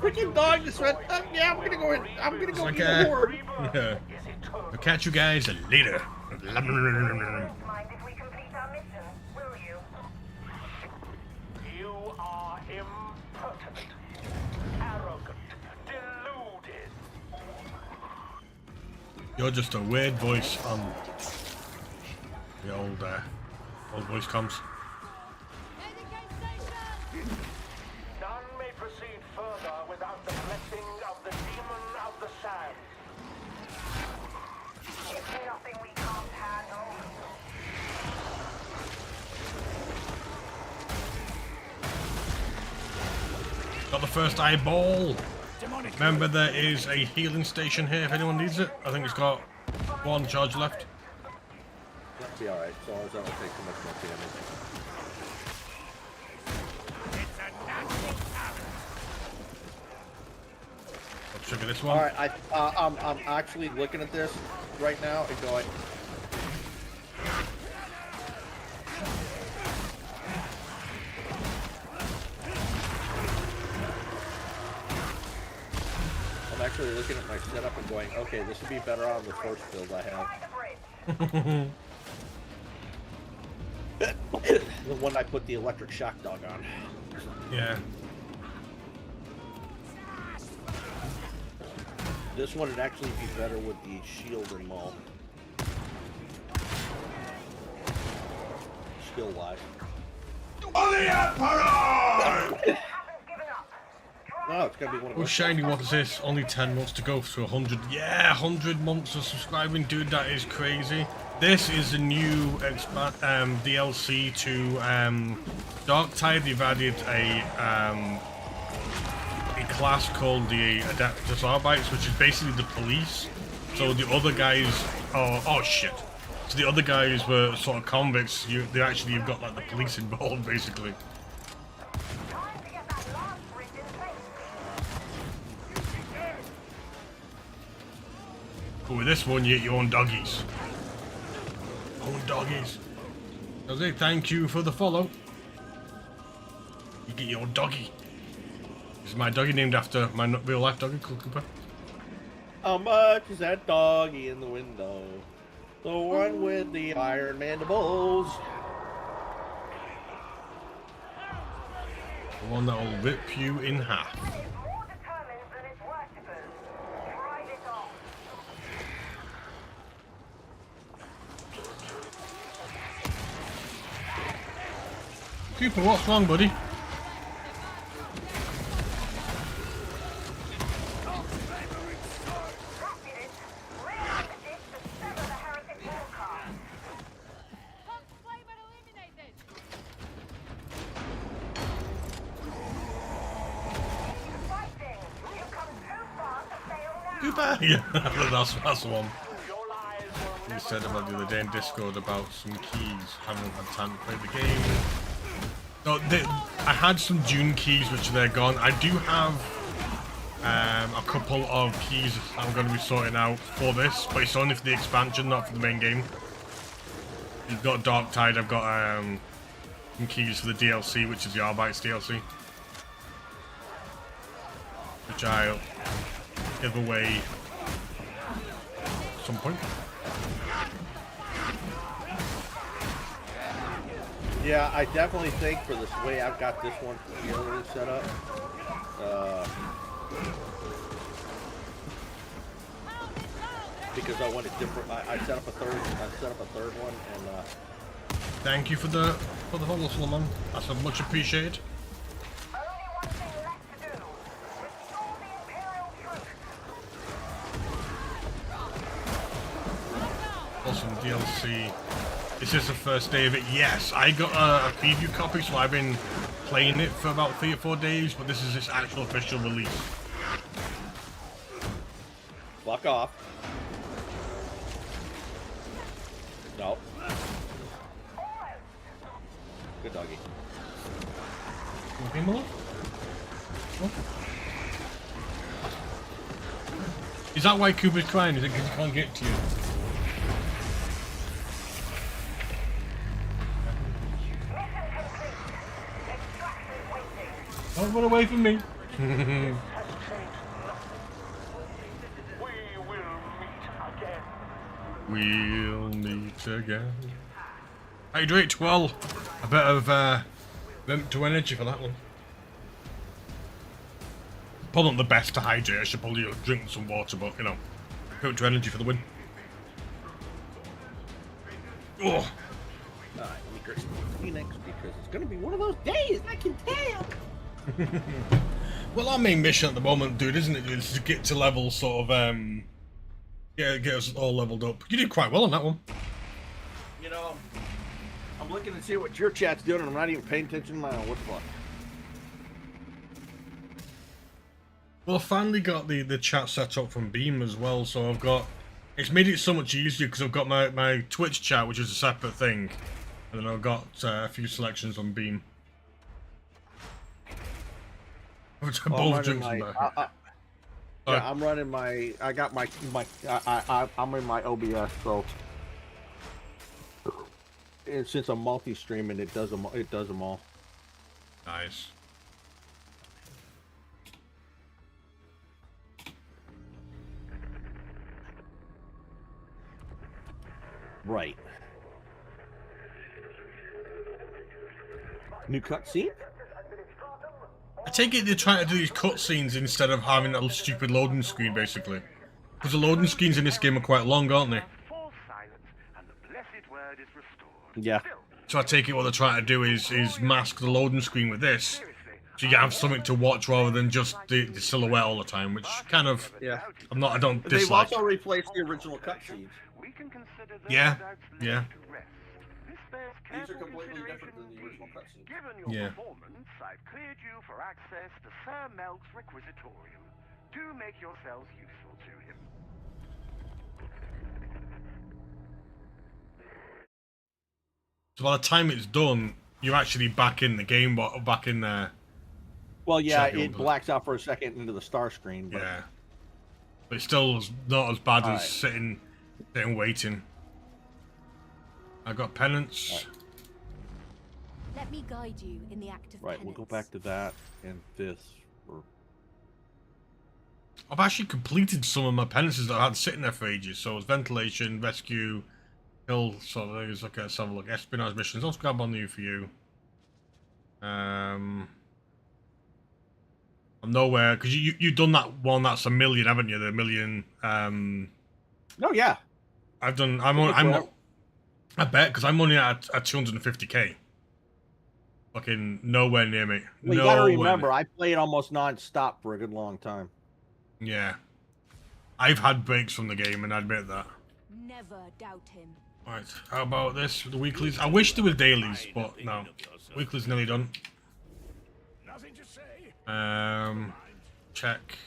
Freaking dog just went. Yeah, I'm gonna go in. I'm gonna go like eat a horde. Yeah. I'll catch you guys later. Mind if we complete our mission, will you? You are impertinent, arrogant, deluded. You're just a weird voice on the old voice comms. None may proceed further without the blessing of the demon of the sands. It's nothing we can't handle. Got the first eyeball. Remember, there is a healing station here if anyone needs it. I think it's got one charge left. That'll be alright, so as I don't take too much more damage. Let's look at this one. Alright, I'm actually looking at this right now and going. I'm actually looking at my setup and going, okay, this would be better on the first build I have. The one I put the electric shock dog on. Yeah. This one would actually be better with the shield and maul. Skill wise. No, it's gonna be one of Oh, those. shiny, what is this? Only 10 months to go to 100. Yeah, 100 months of subscribing, dude, that is crazy. This is a new DLC to Darktide. They've added a class called the Adeptus Arbites, which is basically the police. So the other guys, oh shit. So the other guys were sort of convicts. You've got like the police involved, basically. But with this one, you get your own doggies. Own doggies. Does it? Thank you for the follow. You get your own doggy. This is my doggy named after my real life doggy, Cooper. How much is that doggy in the window? The one with the iron mandibles. The one that will rip you in half. Cooper, what's wrong, buddy? Cooper! Yeah, that's the one. You said about the other day in Discord about some keys. Haven't had time to play the game. No, I had some Dune keys, which they're gone. I do have a couple of keys I'm going to be sorting out for this, but it's only for the expansion, not for the main game. You've got Darktide, I've got some keys for the DLC, which is the Arbites DLC. Which I'll give away at some point. Yeah, I definitely think for this way I've got this one really set up. Because I want it different. I set up a third. I set up a third one, and thank you for the follow, Solomon. That's much appreciated. Awesome DLC. This is the first day of it. Yes, I got a preview copy, so I've been playing it for about 3 or 4 days, but this is its actual official release. Fuck off. No. Good doggy. Okay, Miller? Oh. Is that why Cooper's crying? Is it because he can't get to you? Don't run away from me. We'll meet again. Hydrate well. A bit of vent to energy for that one. Probably not the best to hydrate. I should probably drink some water, but you know, vent to energy for the win. Oh. Alright, let me drink some Phoenix because it's gonna be one of those days. I can tell. Well, our main mission at the moment, dude, isn't it? Is to get to level sort of get us all leveled up. You did quite well on that one. You know, I'm looking to see what your chat's doing, and I'm not even paying attention to my own. What the fuck? Well, I finally got the chat set up from Beam as well, so I've got... It's made it so much easier because I've got my Twitch chat, which is a separate thing, and then I've got a few selections on Beam. I'm running my... I got my... I'm in my OBS, so... And since I'm multi-streaming, it does them all. Nice. Right. New cutscene? I take it they're trying to do these cutscenes instead of having that little stupid loading screen, basically. Because the loading screens in this game are quite long, aren't they? Yeah. So I take it what they're trying to do is mask the loading screen with this, so you have something to watch rather than just the silhouette all the time, which kind of... Yeah. I don't dislike. They've also replaced the original cutscenes. Yeah, yeah. These are completely different than the original cutscenes. Given your Yeah. performance, I've cleared you for access to Sir Melk's Requisitorium. Do make yourselves useful to him. So by the time it's done, you're actually back in the game, but back in there. Well, yeah, it blacks out for a second into the star screen. But... Yeah. But it's still not as bad as Alright. sitting waiting. I got penance. Right. Let me guide you in the act of Right, penance. we'll go back to that and this. For... I've actually completed some of my penances that I had sitting there for ages. So it's ventilation, rescue, kill sort of things. Okay, let's have a look. Espionage missions. Let's grab on you for you. I'm nowhere because you've done that one. That's 1 million, haven't you? The 1 million. Oh yeah. I've done. I bet because I'm only at 250k. Fucking nowhere near me. Well, you gotta remember, I played almost non-stop for a good long time. Yeah. I've had breaks from the game, and I admit that. Never doubt him. Right, how about this? The weeklies? I wish there were dailies, but no. Weeklies nearly done. Nothing to say. Check.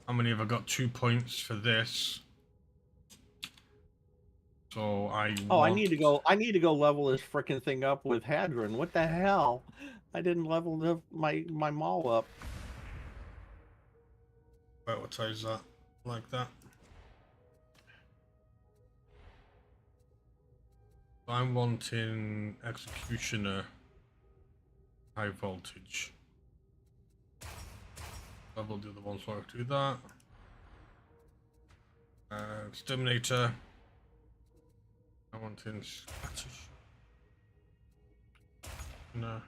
How many have I got? 2 points for this. So I need to go level this freaking thing up with Hadron. What the hell? I didn't level my mall up. Wait, what size is that? Like that. I'm wanting Executioner high voltage. Level the other one, so I have to do that. Exterminator. I want in Scottish. No.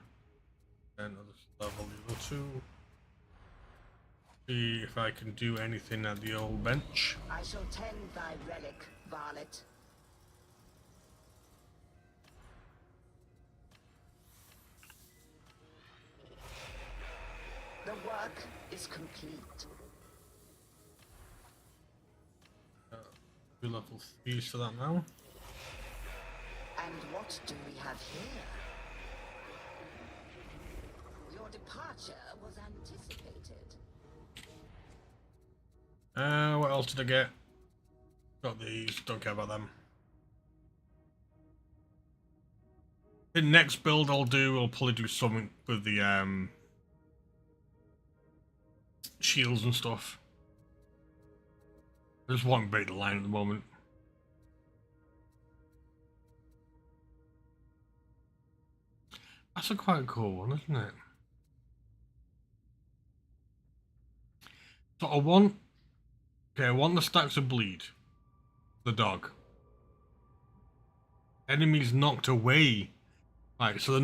And I'll just level the other two. See if I can do anything at the old bench. I shall tend thy relic, varlet. The work is complete. 2 level 3s for that now. And what do we have here? Your departure was anticipated. What else did I get? Got these, don't care about them. The next build I'll probably do something with the shields and stuff. I just want to break the line at the moment. That's a quite cool one, isn't it? So I want the stacks of bleed. The dog. Enemies knocked away. Right, so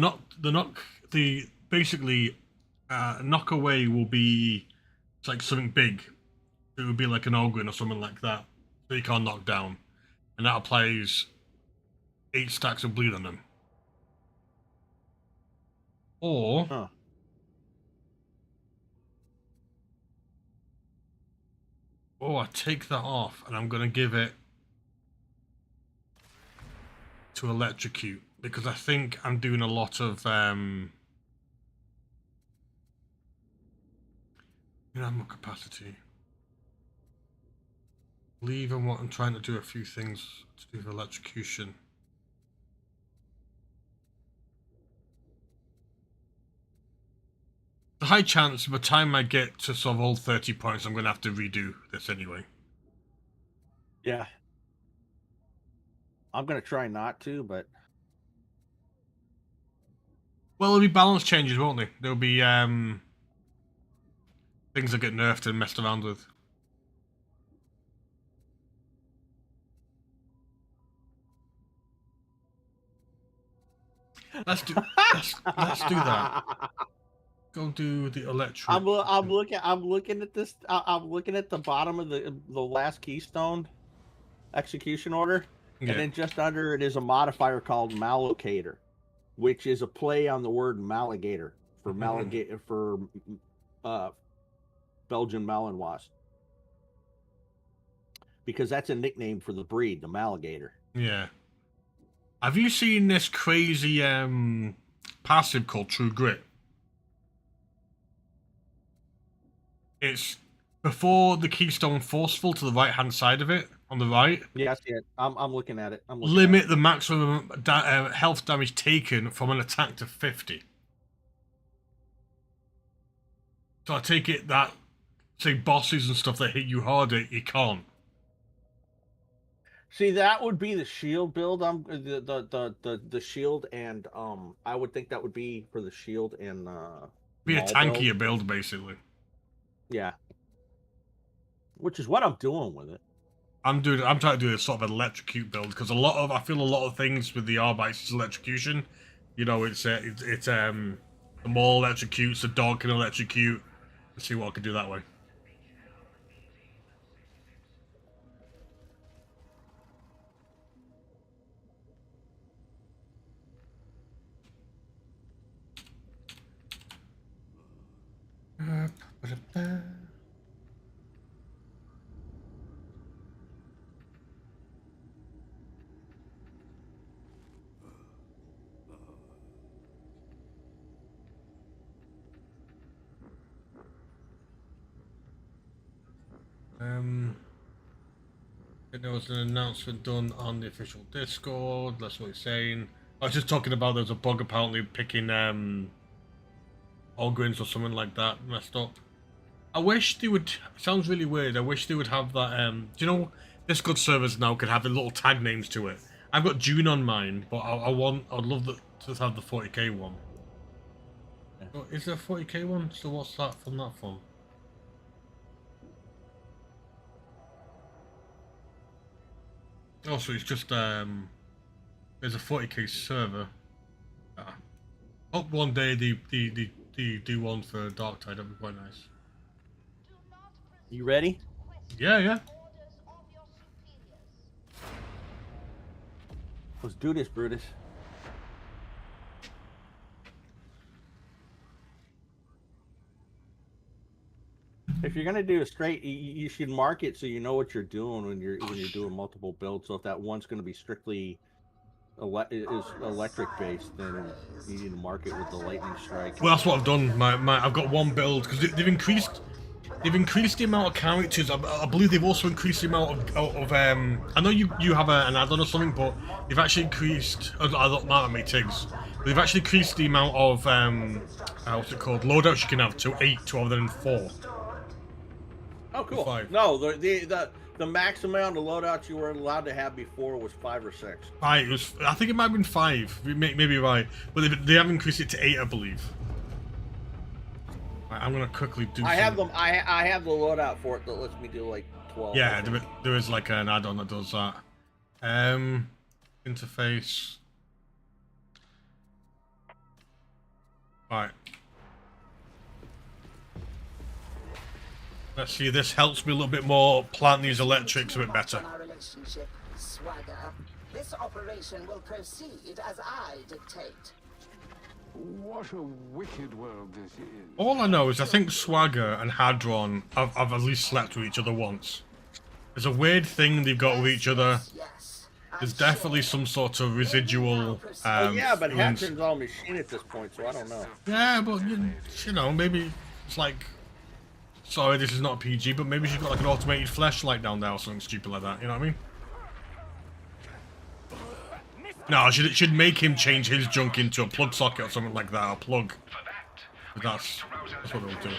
basically knock away will be, it's like something big. It would be like an Ogren or something like that. So you can't knock down. And that applies 8 stacks of bleed on them. Or I take that off and I'm gonna give it to electrocute because I think I'm doing a lot of ammo capacity. Leave and what I'm trying to do a few things to do with electrocution. The high chance by the time I get to sort of all 30 points, I'm going to have to redo this anyway. Yeah. I'm going to try not to, but... Well, there'll be balance changes, won't there? There'll be things that get nerfed and messed around with. Let's do that. Go do the electric. I'm looking at this. I'm looking at the bottom of the last keystone execution order, Yeah. and then just under it is a modifier called Malocator, which is a play on the word Maligator for Belgian Malinois, because that's a nickname for the breed, the Maligator. Yeah. Have you seen this crazy passive called True Grit? It's before the Keystone Forceful to the right-hand side of it, on the right. Yeah, I see it. I'm looking at it. Limit the maximum health damage taken from an attack to 50. So I take it that, say, bosses and stuff that hit you harder, you can't. See, that would be the shield build. The shield, and I would think that would be for the shield and Be a maul tankier build, basically. Yeah. Which is what I'm doing with it. I'm trying to do a sort of electrocute build because I feel a lot of things with the Arbites is electrocution. You know, the maul electrocutes, the dog can electrocute. Let's see what I can do that way. There was an announcement done on the official Discord. That's what he's saying. I was just talking about there's a bug apparently picking Ogryns or something like that messed up. I wish they would. It sounds really weird. I wish they would have that. Do you know Discord servers now could have the little tag names to it? I've got June on mine, but I'd love to have the 40k one. Yeah. Oh, is there a 40k one? So what's that from? Oh, so it's just there's a 40k server. Hope one day they do one for darktide. That'd be quite nice. You ready? Yeah. Let's do this, Brutus. If you're gonna do a straight, you should mark it so you know what you're doing when you're doing multiple builds. So if that one's gonna be strictly electric based, then you need to mark it with the lightning strike. Well, that's what I've done. I've got one build because they've increased the amount of characters. I believe they've also increased the amount of I know you have an add-on or something, but they've actually increased. I don't know me Tigs. But they've actually increased the amount of what's it called, loadouts you can have to 8 rather than 4. Oh, cool. 5. No, the max amount of loadouts you were allowed to have before was 5 or 6. I think it might have been 5. Maybe right, but they have increased it to 8, I believe. Right, I'm gonna quickly do. I have the loadout for it that lets me do like 12. Yeah, there is like an add-on that does that. Interface. Right. Let's see, this helps me a little bit more plan these electrics a bit better. Swagger. This operation will proceed as I dictate. What a wicked world this is. All I know is I think Swagger and Hadron have at least slept with each other once. There's a weird thing they've got with each other. There's definitely some sort of residual. Yeah, but Hadron's all machine at this point, so I don't know. Yeah, but you know, maybe it's like. Sorry, this is not PG, but maybe she's got like an automated flashlight down there or something stupid like that. You know what I mean? No, should make him change his junk into a plug socket or something like that, or plug. That's what it'll do.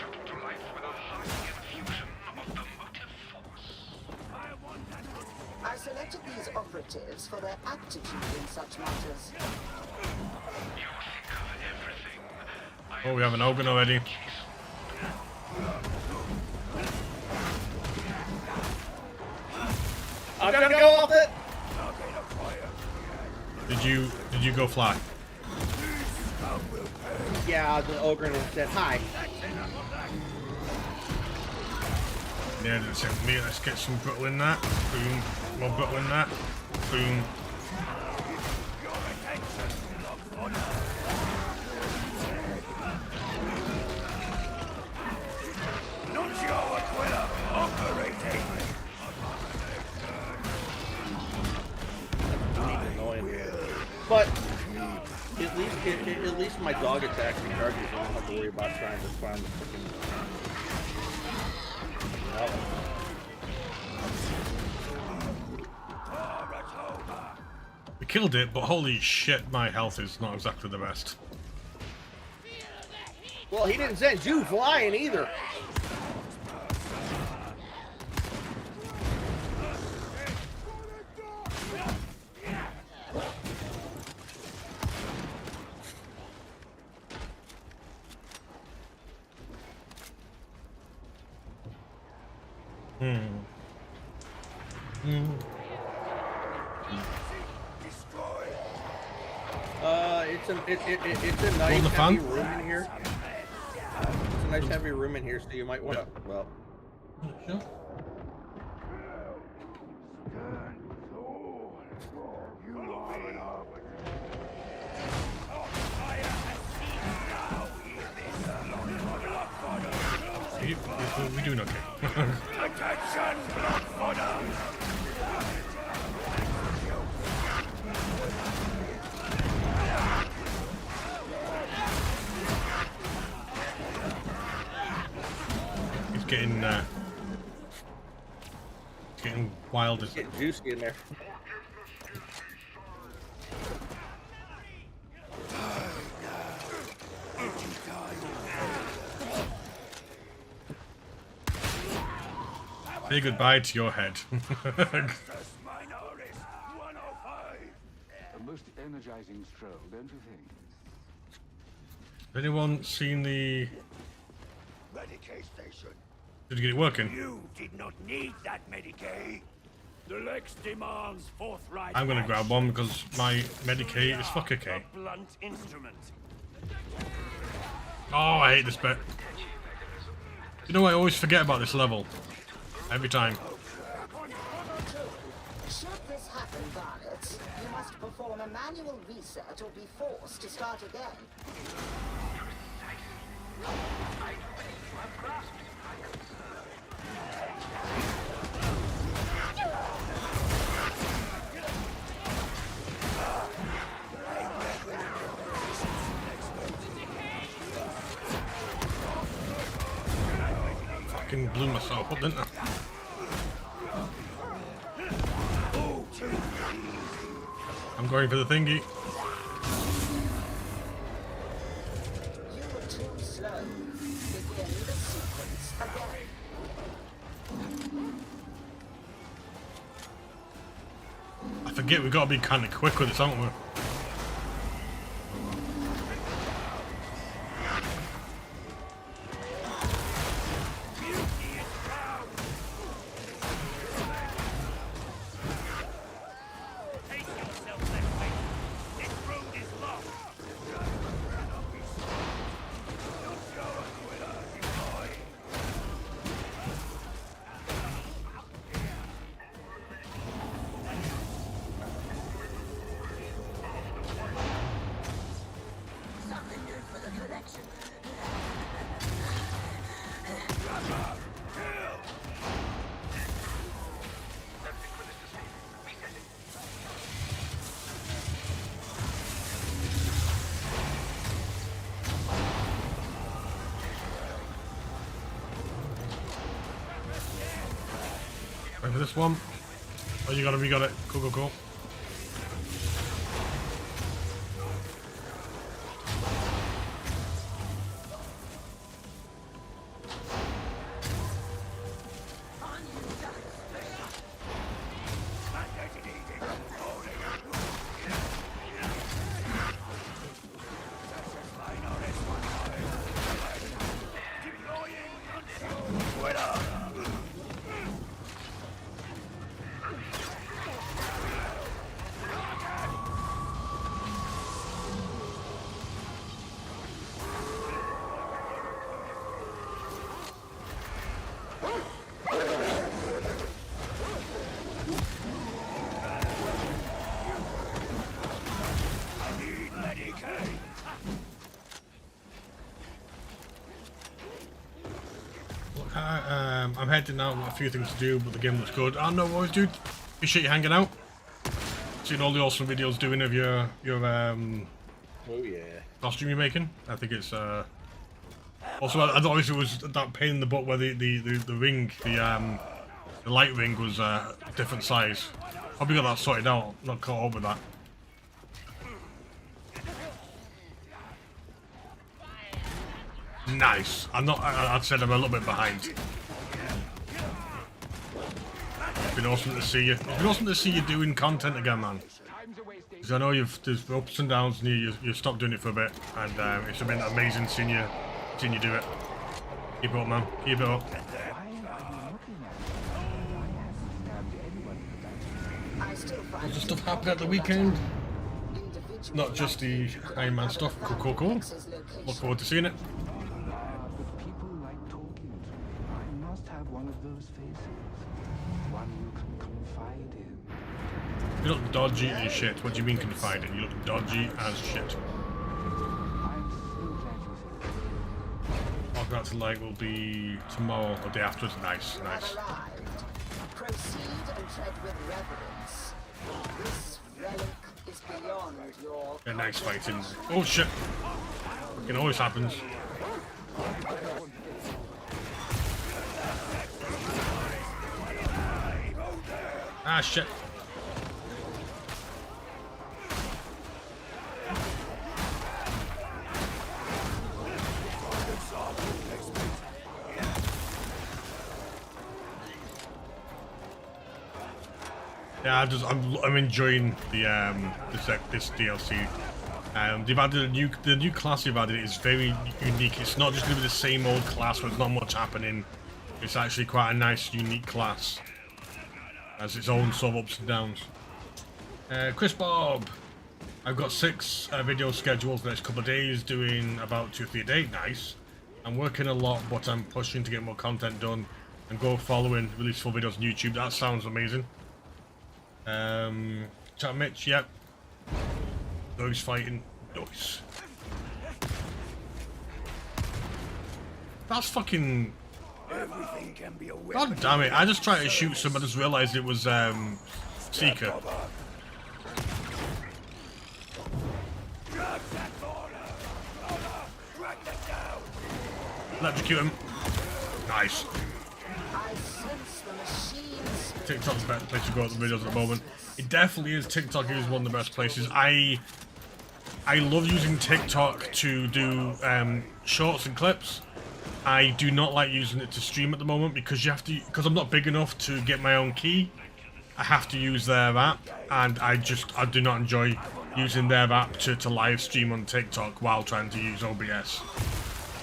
I selected these operatives for their aptitude in such matters. Oh, we have an Ogren already. I'm gonna go off it. Did you go fly? Yeah, the Ogre said hi. Yeah, didn't say me. Let's get some brittle in that. Boom. More brittle in that. Boom. But at least my dog attacks and charges. I don't have to worry about trying to find the freaking. We killed it, but holy shit, my health is not exactly the best. Well, he didn't send you flying either. It's a nice heavy room in here. It's a nice heavy room in here, so you might want to. Well. Sure. We're doing okay. Attention, blood fodder! It's getting wild. It's getting juicy in there. Say goodbye to your head. A most energizing stroll, don't you think? Has anyone seen the... Medicae station. Did you get it working? You did not need that Medicae. The Lex demands forthright. I'm gonna grab one because my Medicae is fuck okay. A blunt instrument. Oh, I hate this bit. You know, I always forget about this level. Every time. Should this happen, Varlets, you must perform a manual reset or be forced to start again. Fucking blew myself up, didn't I? I'm going for the thingy. You were too slow. Begin the sequence again. I forget we've got to be kind of quick with this, haven't we? Wait for this one. Oh, you got it, we got it. Cool, cool, cool. I'm heading out, got a few things to do, but the game looks good. I know what, dude. Appreciate you hanging out. Seeing all the awesome videos doing of your oh yeah, costume you're making. I think it's also I thought it was that pain in the butt where the ring, the light ring was different size. Probably got that sorted out. Not caught up with that. Nice. I'd said I'm a little bit behind. It's been awesome to see you. It's been awesome to see you doing content again, man. Because I know there's ups and downs, and you stopped doing it for a bit, and it's been amazing seeing you do it. Keep it up, man. Keep it up. Lots of stuff happened at the weekend. Not just the Iron Man stuff. Cool. Look forward to seeing it. People like talking to. I must have one of those faces. One you can confide in. You look dodgy as shit. What do you mean confide in? You look dodgy as shit. Walk out to light will be tomorrow or the day after. Nice. Proceed and tread with reverence. This relic is beyond your... Yeah, nice fighting. Oh shit! It always happens. Ah shit! Yeah, I'm enjoying the this DLC. They've added the new class they've added is very unique. It's not just going to be the same old class where there's not much happening. It's actually quite a nice, unique class. Has its own sort of ups and downs. Chris Bob, I've got 6 videos scheduled for the next couple of days, doing about 2 or 3 a day. Nice. I'm working a lot, but I'm pushing to get more content done and go following release full videos on YouTube. That sounds amazing. Chat Mitch, yep. Those fighting. Nice. That's fucking... God damn it, I just tried to shoot some, I just realised it was, Seeker. Electrocute him. Nice. TikTok's the best place to go at the videos at the moment. It definitely is. TikTok is one of the best places. I love using TikTok to do shorts and clips. I do not like using it to stream at the moment because I'm not big enough to get my own key. I have to use their app, and I do not enjoy using their app to live stream on TikTok while trying to use OBS.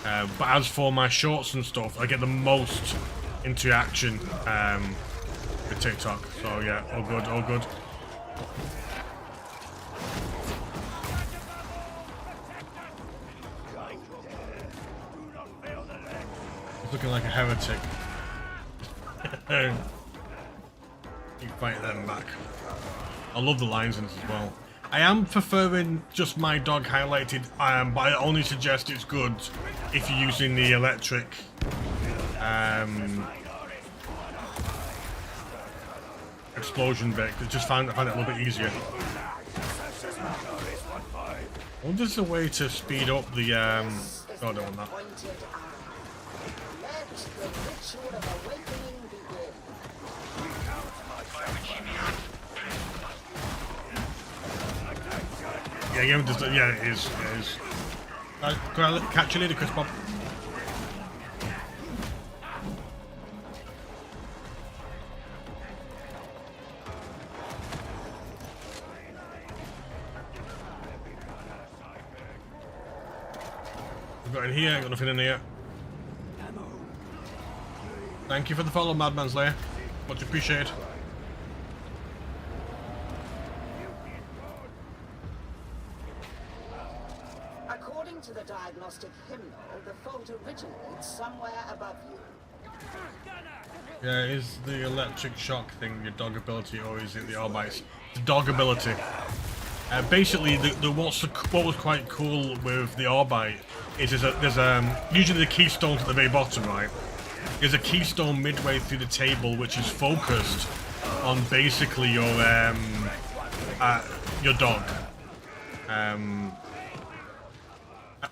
But as for my shorts and stuff, I get the most interaction with TikTok. So yeah, all good. He's looking like a heretic. You fight them back. I love the lines in this as well. I am preferring just my dog highlighted, but I only suggest it's good if you're using the electric explosion bit. I find it a little bit easier. I wonder if there's a way to speed up the oh, I don't want that. Yeah, it is. Can I catch you later, Chris Bob? We've got in here, got nothing in here. Thank you for the follow, Madman's Lair. Much appreciated. According to the diagnostic hymnal, the fault originates somewhere above you. Yeah, is the electric shock thing your dog ability, or is it the Arbites? The dog ability. Basically, what was quite cool with the Arbite is there's usually the keystones at the very bottom, right? There's a keystone midway through the table which is focused on basically your dog.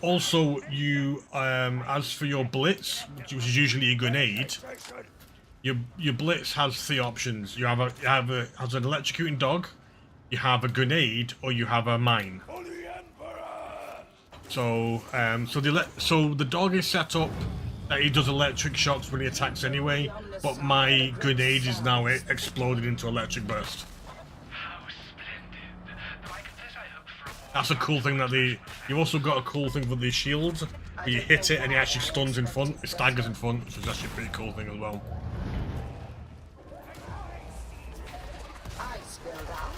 Also, you as for your blitz, which is usually a grenade, your blitz has 3 options. You have an electrocuting dog, you have a grenade, or you have a mine. So, so the dog is set up that he does electric shocks when he attacks anyway, but my grenade is now exploded into electric burst. That's a cool thing that you've also got a cool thing for the shield, where you hit it and it actually stuns in front, it staggers in front, which is actually a pretty cool thing as well. Ice build-up.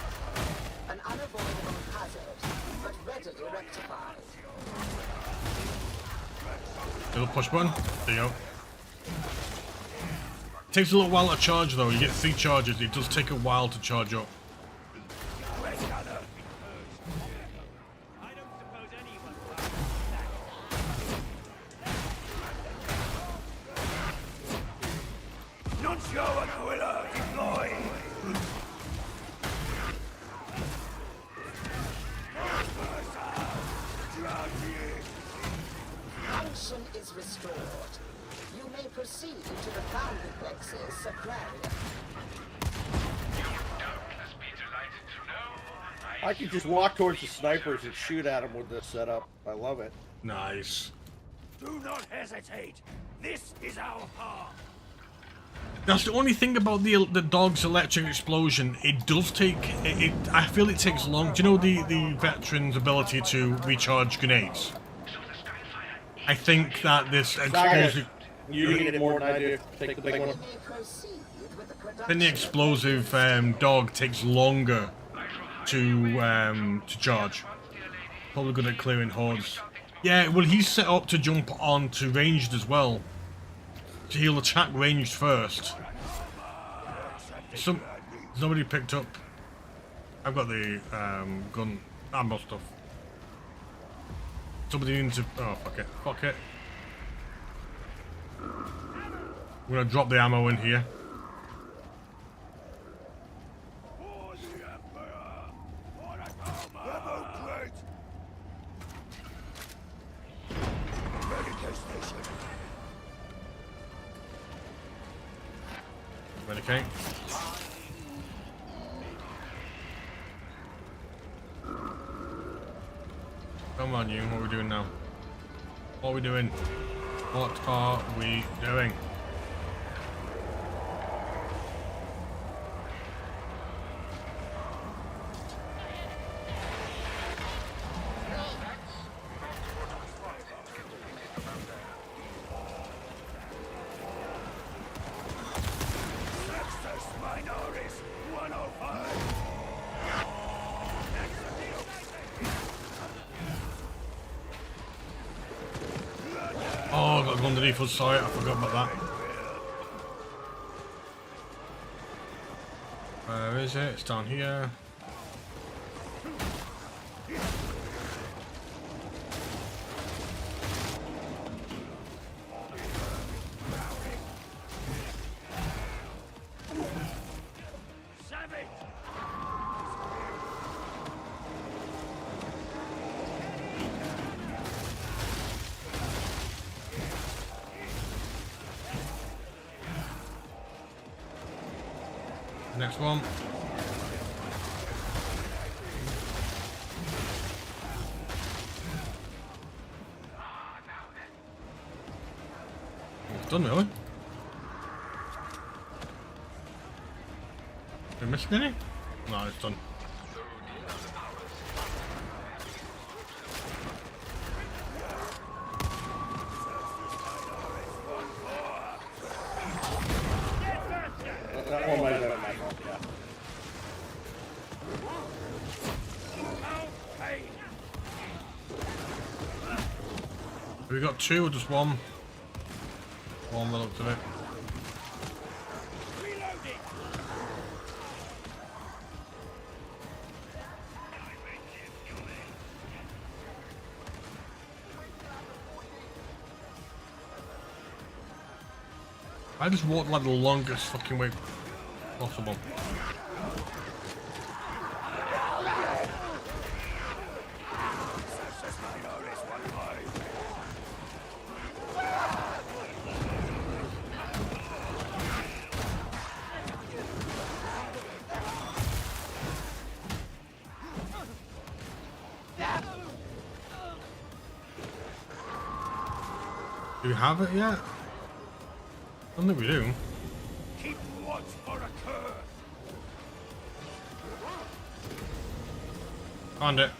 An unavoidable hazard, but readily rectified. Little push button. There you go. Takes a little while to charge though. You get 3 charges. It does take a while to charge up. Function is restored. You may proceed to the boundary plexus aquarium. I can just walk towards the snipers and shoot at them with this setup. I love it. Nice. Do not hesitate. This is our path. That's the only thing about the dog's electric explosion. It does take I feel it takes long. Do you know the veteran's ability to recharge grenades? I think that this explosive. You need it more than I do. Take the big one. Then the explosive dog takes longer to charge. Probably good at clearing hordes. Yeah, well he's set up to jump on to ranged as well. So he'll attack ranged first. Somebody picked up. I've got the gun ammo stuff. Somebody needs to. Oh fuck it! Fuck it! I'm gonna drop the ammo in here. Okay. Come on, you. What are we doing now? What are we doing? What are we doing? Oh, I got to go underneath us, sorry, I forgot about that. Where is it? It's down here. Next one. It's done, really? Did I miss any? No, it's done. That one might have been my fault, yeah. Have we got 2 or just 1? One by the looks of it. I just walked like the longest fucking way possible. Do we have it yet? I don't think we do. Keep watch for a curve. Found it.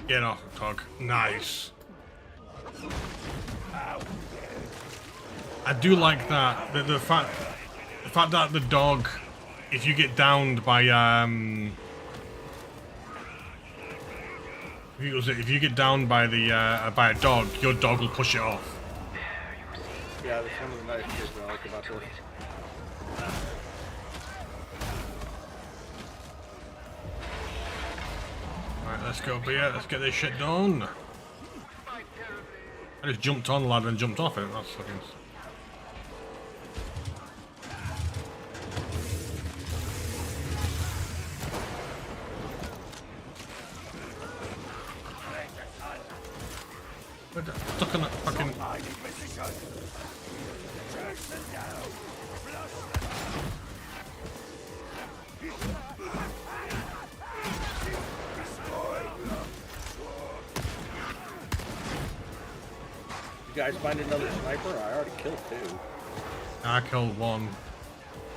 Get off, Tog. Nice. I do like that. The fact that the dog, if you get downed by if you get downed by by a dog, your dog will push it off. Yeah, that's one of the nice things I like about this. Alright, let's go up here. Let's get this shit done. I just jumped on the ladder and jumped off it. That's fucking... Stuck on that fucking... You guys find another sniper? I already killed 2. I killed one.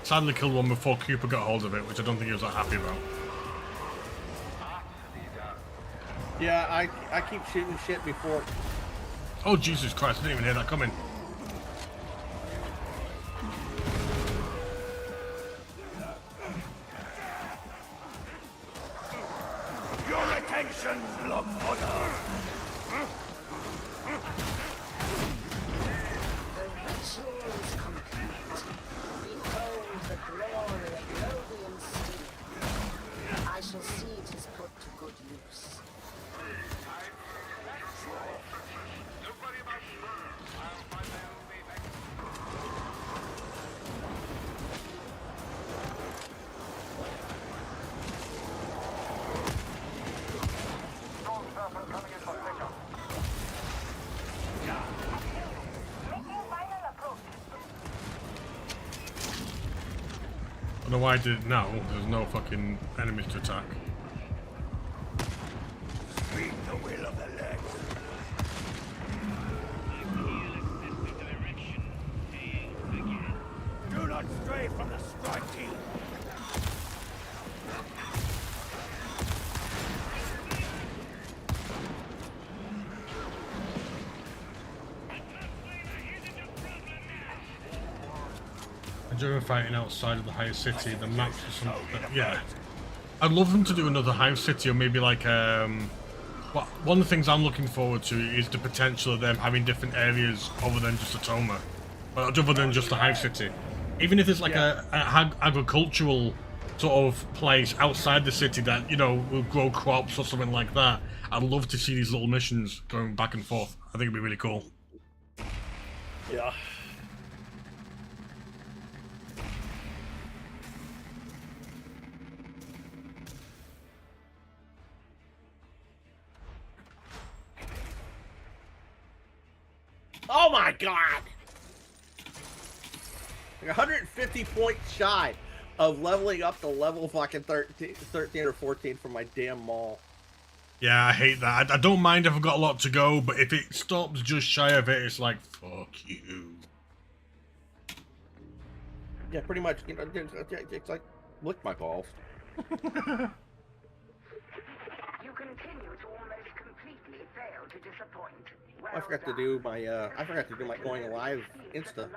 Sadly killed one before Cooper got hold of it, which I don't think he was that happy about. Yeah, I keep shooting shit before. Oh Jesus Christ, I didn't even hear that coming. Your attention, Bloodfather. The ritual is complete. Behold the glory of Lothian steel. I shall see it is put to good use. I don't know why I did it now. There's no fucking enemies to attack. Speed the will of the legs. Do not stray from the strike team. During fighting outside of the Hive City, the maps or something. Yeah, I'd love them to do another Hive City, or maybe like well, one of the things I'm looking forward to is the potential of them having different areas other than just Atoma, but other than just the Hive City. Even if it's like a agricultural sort of place outside the city that, you know, will grow crops or something like that. I'd love to see these little missions going back and forth. I think it'd be really cool. Yeah. Oh my god! Like 150 points shy of leveling up to level fucking 13 or 14 for my damn mall. Yeah, I hate that. I don't mind if I've got a lot to go, but if it stops just shy of it, it's like, fuck you. Yeah, pretty much. You know, it's like, lick my balls. You continue to almost completely fail to disappoint. I forgot to do my going live Insta.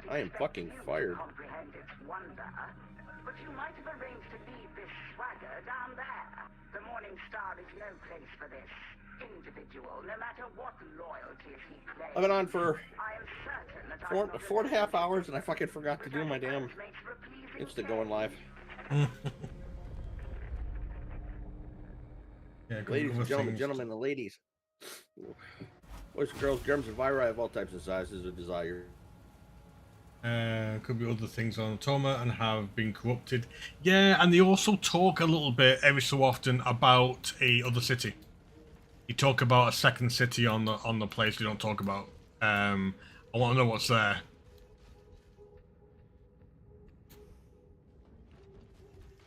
I am fucking fired. But you might have arranged to leave this swagger down there. The Morning Star is no place for this individual, no matter what loyalties he claims. I've been on for 4.5 hours and I fucking forgot to do my damn Insta going live. Yeah, ladies and gentlemen, the ladies. Boys, girls, germs, and viri of all types and sizes of desire. Could be other things on Atoma and have been corrupted. Yeah, and they also talk a little bit every so often about a other city. You talk about a second city on the place you don't talk about. I want to know what's there.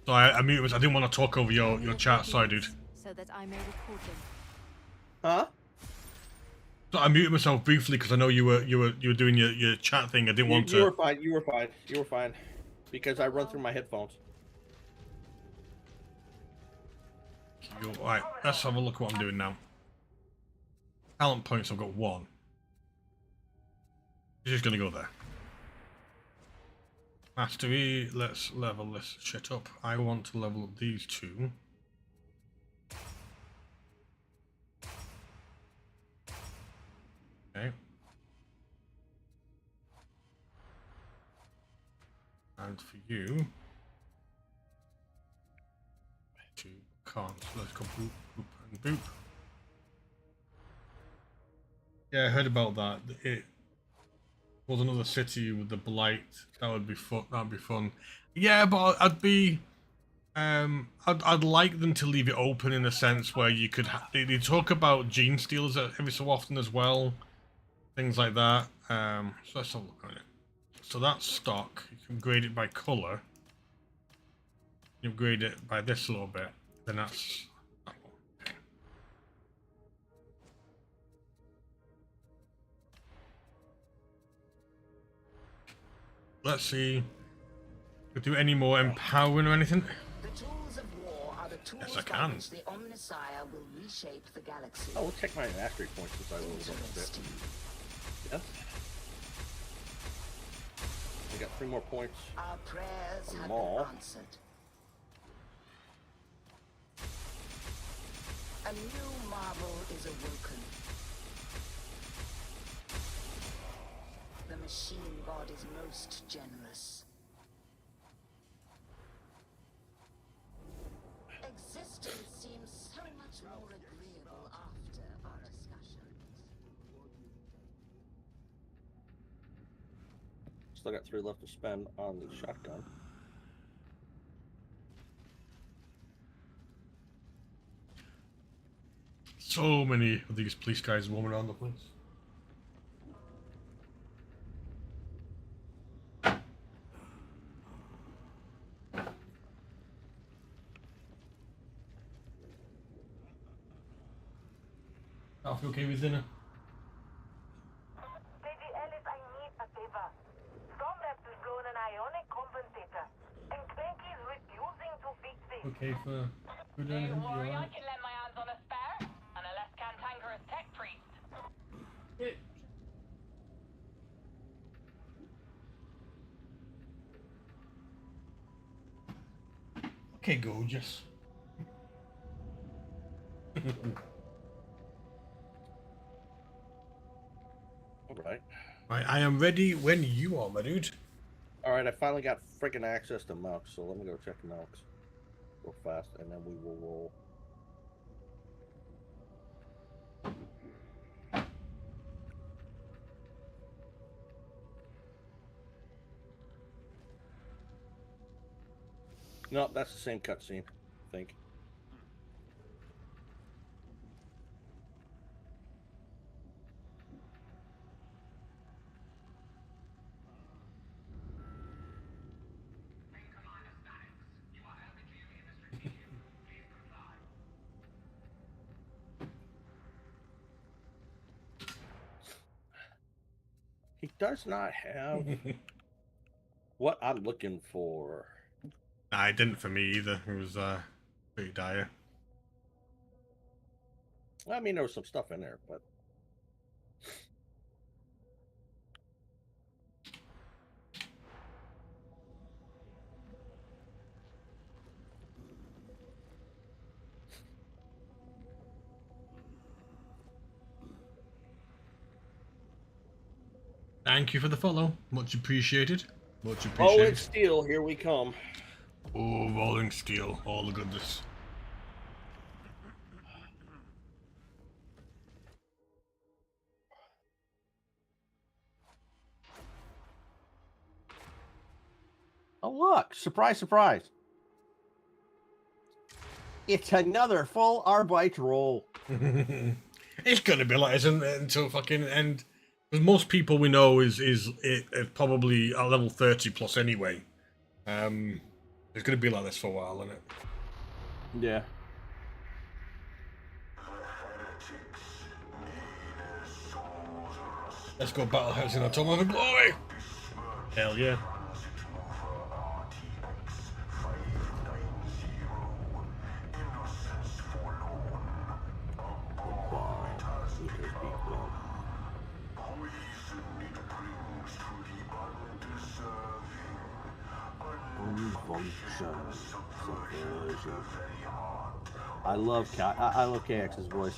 So I didn't want to talk over your chat. Sorry, dude. so that I may record them. Huh? So I muted myself briefly because I know you were doing your chat thing. I didn't want to. You were fine. You were fine. You were fine. Because I run through my headphones. Alright, let's have a look at what I'm doing now. Talent points, I've got 1. Just gonna go there. Mastery, let's level this shit up. I want to level up these 2. Okay. And for you, 2 can't. So let's go boop, boop, and boop. Yeah, I heard about that. It was another city with the blight. That would be fun. That'd be fun. Yeah, but I'd be. I'd like them to leave it open in a sense where you could. They talk about gene stealers every so often as well, things like that. So let's have a look at it. So that's stock. You can grade it by color. You upgrade it by this a little bit. Then that's. Okay. Let's see. Could do any more empowering or anything? The tools of war are the tools Yes, I can. by which the Omnissiah will reshape the galaxy. Oh, we'll check my mastery points since I rolled up a bit. Yeah. I got 3 more points. Our prayers have Maul. been answered. A new marvel is awoken. The machine god is most generous. Existence seems so much more agreeable after our discussions. Still got 3 left to spend on the shotgun. So many of these police guys roaming around the place. Alfie, okay with dinner? Lady Ellis, I need a favor. Stormreps has blown an ionic compensator, and Clanky is refusing to fix it. Okay for food or anything? Don't worry, You I alright? can lend my hands on a spare, and a less cantankerous tech priest. Okay, gorgeous. Alright. Right, I am ready when you are, my dude. Alright, I finally got freaking access to Melk, so let me go check Melk's real fast, and then we will roll. No, that's the same cutscene, I think. He does not have what I'm looking for. Nah, it didn't for me either. It was pretty dire. I mean, there was some stuff in there, but Thank you for the follow. Much appreciated. Much oh, appreciated. it's steel. Here we come. Oh, rolling steel. All the goodness. Oh, look. Surprise, surprise. It's another full Arbite roll. It's gonna be like, isn't it? Until fucking end. Because most people we know is probably at level 30 plus anyway. It's gonna be like this for a while, isn't it? Yeah. Let's go battle house in Automa for glory! Hell yeah. I love KX's voice.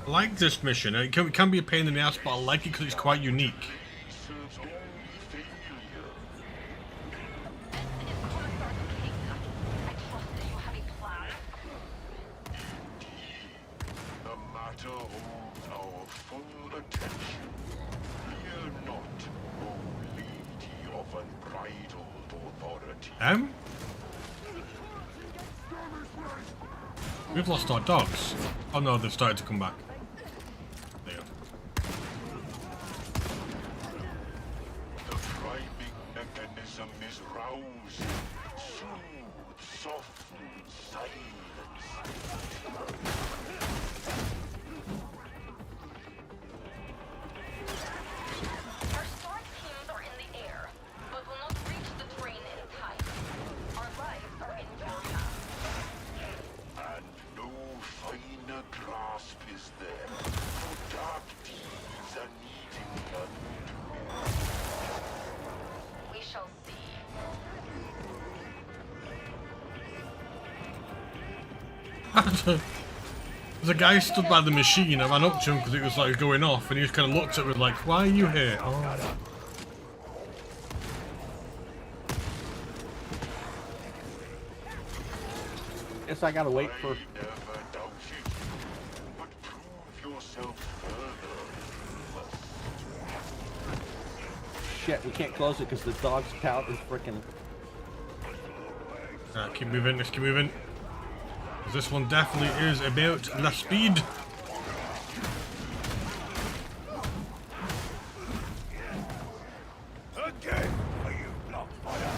I like this mission. It can be a pain in the ass, but I like it because it's quite unique. We've lost our dogs. Oh no, they've started to come back. There you go. The priming mechanism is roused. Soothe, soften, silence. Our storage teams are in the air, but will not reach the train in time. Our lives are in your hands. And no finer grasp is there. For dark deeds are needing none. We shall see. There's a guy stood by the machine. I ran up to him because it was like going off, and he just kind of looked at me like, "Why are you here?" Oh. Guess I gotta wait for. Shit, we can't close it because the dog's count is freaking. Keep moving. Let's keep moving. This one definitely is about the speed. Again, are you block fire?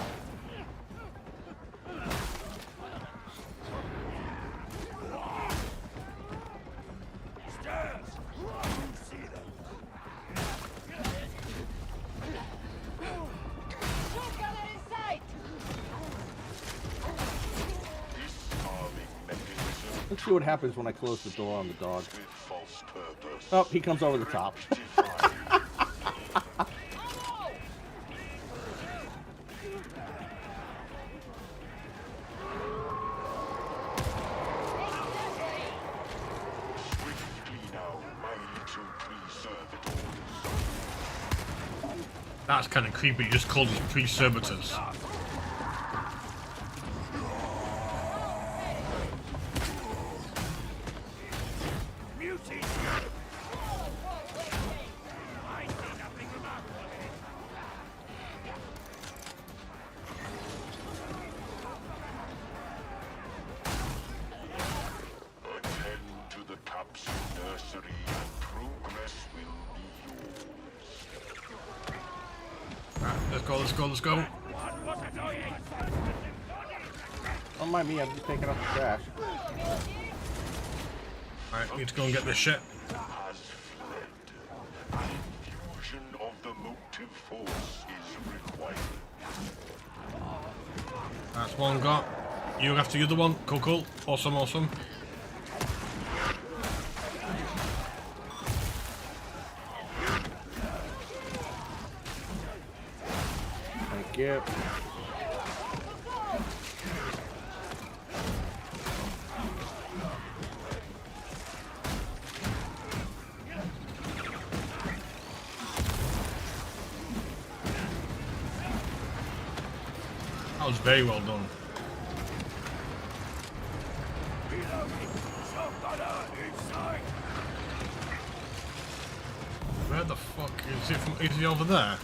Stairs! You see them? Shotgunner in sight! Let's see what happens when I close the door on the dog. Oh, he comes over the top. That's kind of creepy. You just called us pre-servitors. Let's go. Don't mind me, I'm just taking up the trash. Alright, need to go and get this shit. Fusion of the motive force is required. That's one got. You after the other one. Cool. Awesome. Thank you. That was very well done. Where the fuck is he from? Is he over there?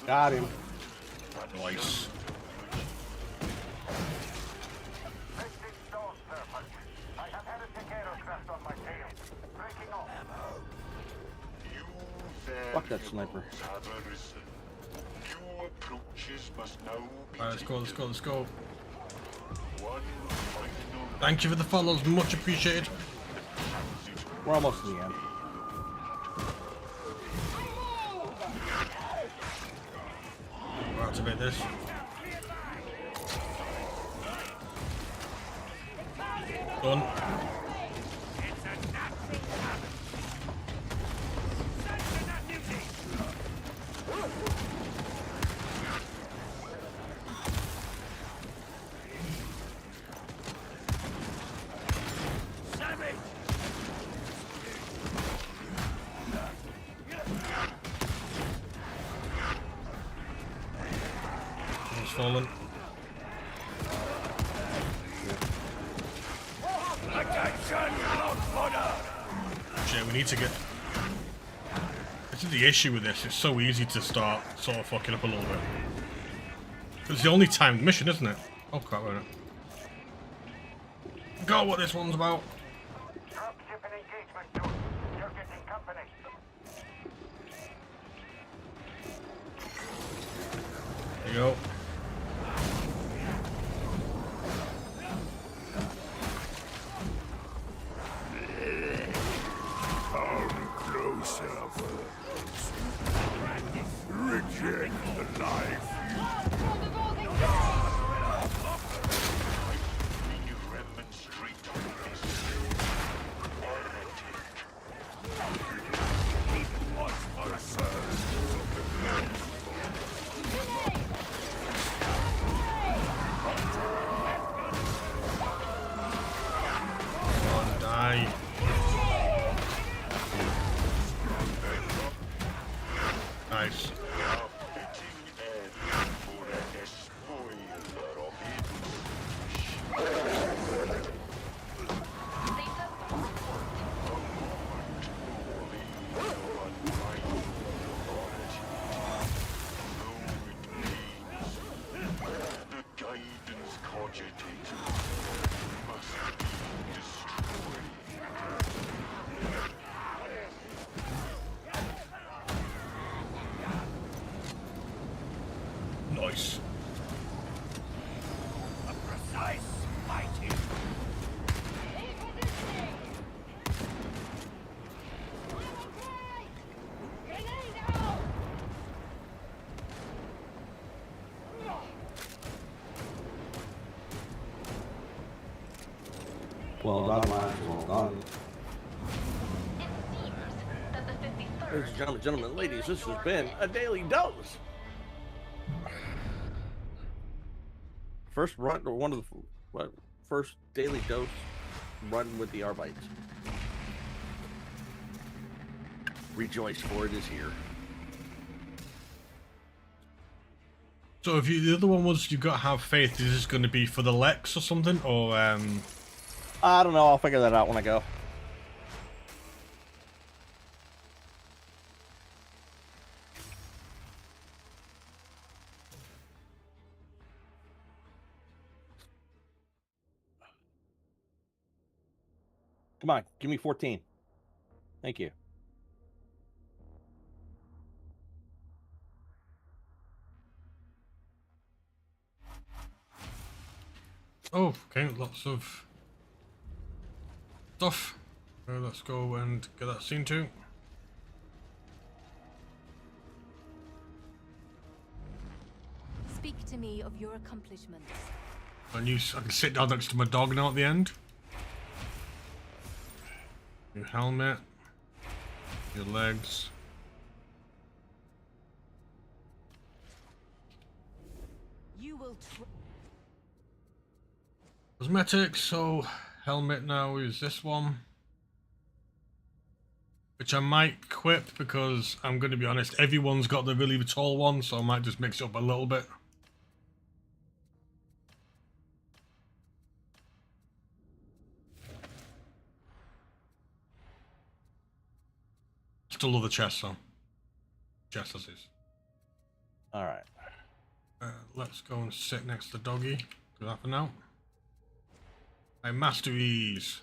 Got him. Nice. Fuck that sniper. Alright, let's go, let's go, let's go. Thank you for the follows, much appreciated. We're almost in the end. We'll activate this. Done. Fallen. Shit, we need to get... This is the issue with this, it's so easy to start sort of fucking up a little bit. It's the only timed mission, isn't it? Oh crap, wait a minute. Got what this one's about. There you go. Reject the life. Die. Nice. Nice. A precise fighting. Well done, lads. Well done. Ladies and gentlemen, ladies, this has been a daily dose. First run, or one of the first daily dose run with the Arbites. Rejoice, for it is here. So if you, the other one was you've got to have faith, is this going to be for the Lex or something, or I don't know, I'll figure that out when I go. Come on, give me 14. Thank you. Oh, okay, lots of stuff. Let's go and get that scene too. Speak to me of your accomplishments. And I can sit down next to my dog now at the end. Your helmet. Your legs. You will Cosmetics, so helmet now is this one. Which I might equip because I'm going to be honest, everyone's got the really tall one, so I might just mix it up a little bit. Still love the chest though. Chest as is. All right. Let's go and sit next to Doggy. Do that for now. My masteries.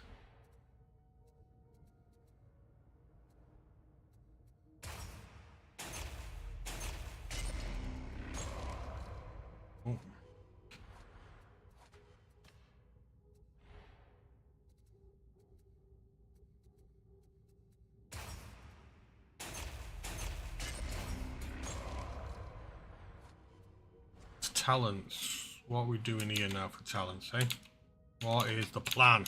Oh. Talents. What are we doing here now for talents, eh? What is the plan?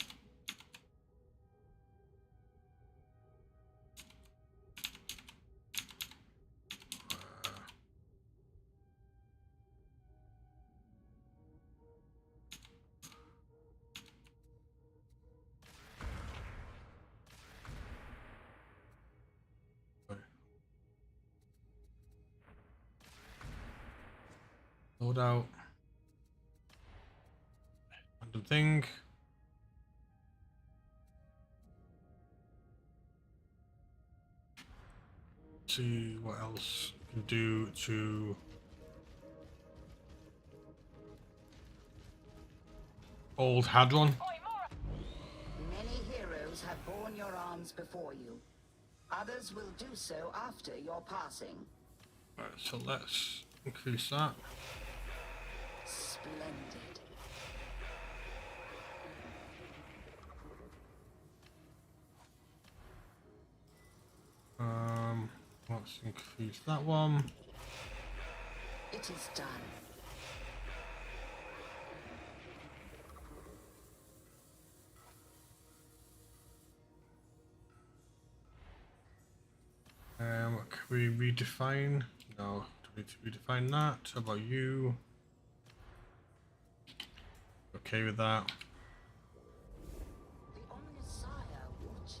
Load out. Random thing. See what else we can do to old Hadron. Many heroes have borne your arms before you. Others will do so after your passing. Right, so let's increase that. Splendid. Let's increase that one. It is done. Can we redefine? No, do we need to redefine that? How about you? Okay with that. The Omnissiah watches.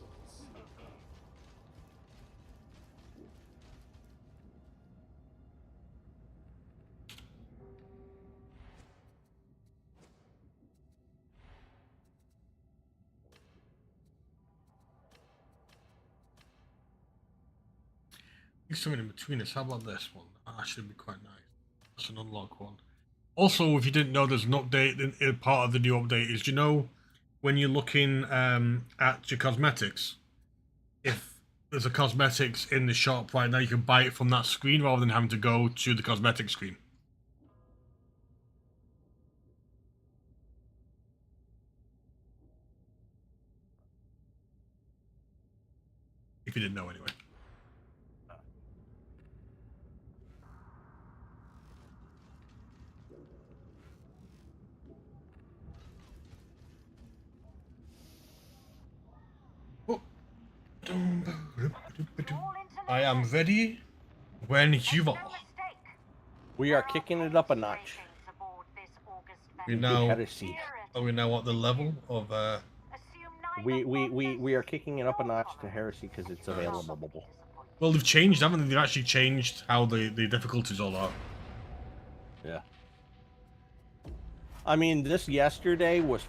Something in between us. How about this one? That should be quite nice. That's an unlock one. Also, if you didn't know, there's an update. In part of the new update is, you know, when you're looking at your cosmetics, if there's a cosmetics in the shop right now, you can buy it from that screen rather than having to go to the cosmetic screen. If you didn't know, anyway. I am ready when you are. We are kicking it up a notch. We now are we now at the level of we are kicking it up a notch to heresy because it's available. Well, they've changed, haven't they? They've actually changed how the difficulties all are. Yeah. I mean, this yesterday was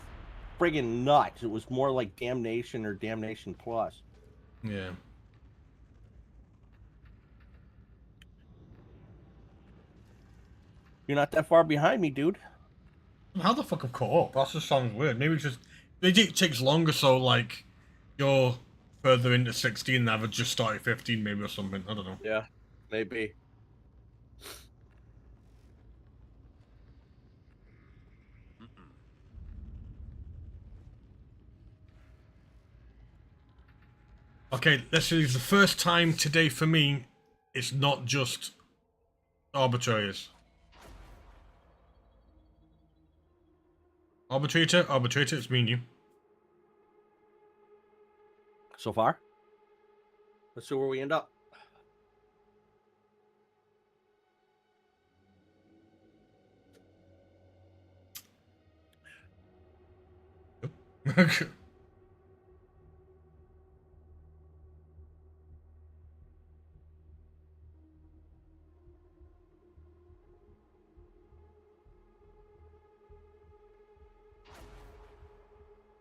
friggin' nuts. It was more like Damnation or Damnation Plus. Yeah. You're not that far behind me, dude. How the fuck I've caught up? That just sounds weird. Maybe it's just it takes longer, so like you're further into 16 now. I've just started 15, maybe, or something. I don't know. Yeah, maybe. Okay, this is the first time today for me. It's not just arbitraries. Arbitrator, it's me and you. So far? Let's see where we end up. Okay.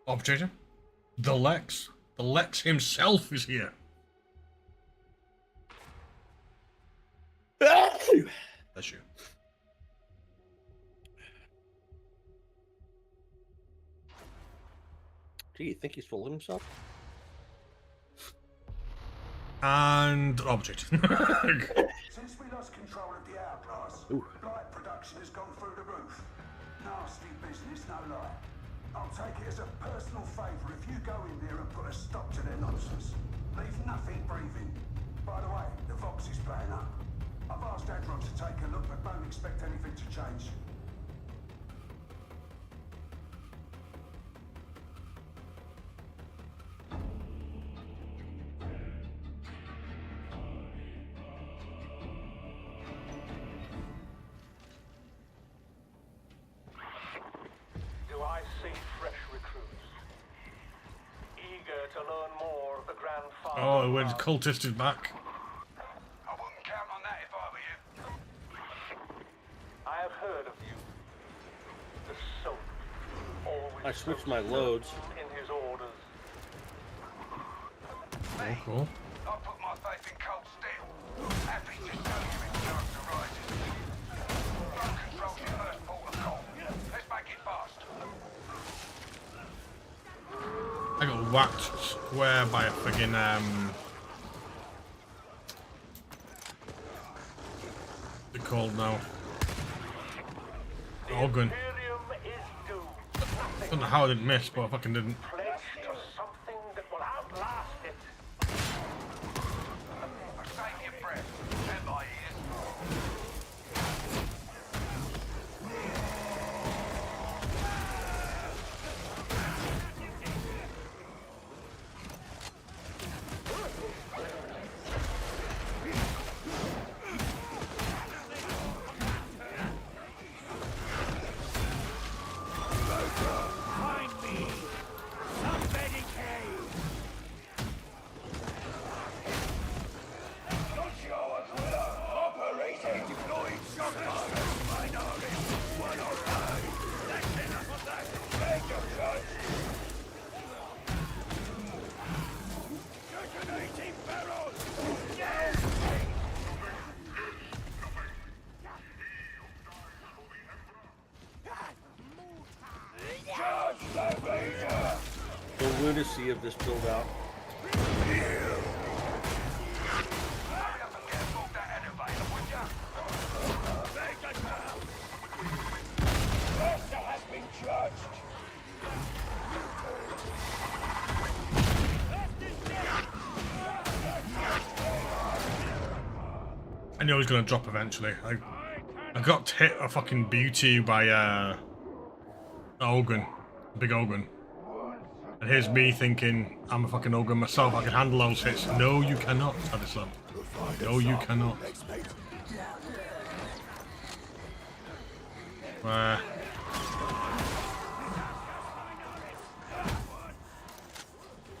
Arbitrator? The Lex? The Lex himself is here. Bless you. Do you think he's full of himself? And object. Since we lost control of the hourglass, light production has gone through the roof. Nasty business, no lie. I'll take it as a personal favour if you go in there and put a stop to their nonsense. Leave nothing breathing. By the way, the Vox is playing up. I've asked Adron to take a look, but don't expect anything to change. Do I see fresh recruits? Eager to learn more of the grandfather? Oh, when the cultist is back. I wouldn't count on that if I were you. I have heard of you. The soap. Always I switched my loads. in his orders. Oh, cool. I put my faith in cold steel. Happy to show you in character rises. You control your first port of call. Let's make it fast. I got whacked square by a friggin' they're called now. Organ. I don't know how I didn't miss, but I fucking didn't. Pledge to something that will outlast it. Save your breath. Stand by ears. Find me! Somebody came! Not yours, Willa. Operating deployed shotgun. Minority. 109. That's enough of that. Take your choice. Detonating barrels. Charge the laser. The lunacy of this build out. Master has been judged. I knew I was gonna drop eventually. I got hit a fucking beauty by Ogun, big Ogun. And here's me thinking I'm a fucking Ogun myself. I can handle those hits. No, you cannot, Adeslam. No, you cannot.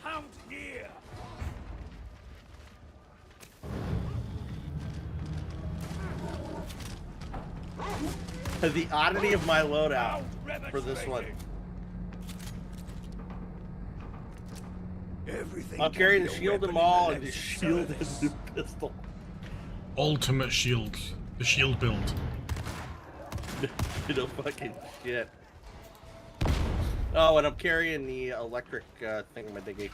Hound near! The oddity of my loadout for this one. I'm carrying the shield and maul and the shield and the pistol. Ultimate shield. The shield build. You know, fucking shit. Oh, and I'm carrying the electric thingamadiggy.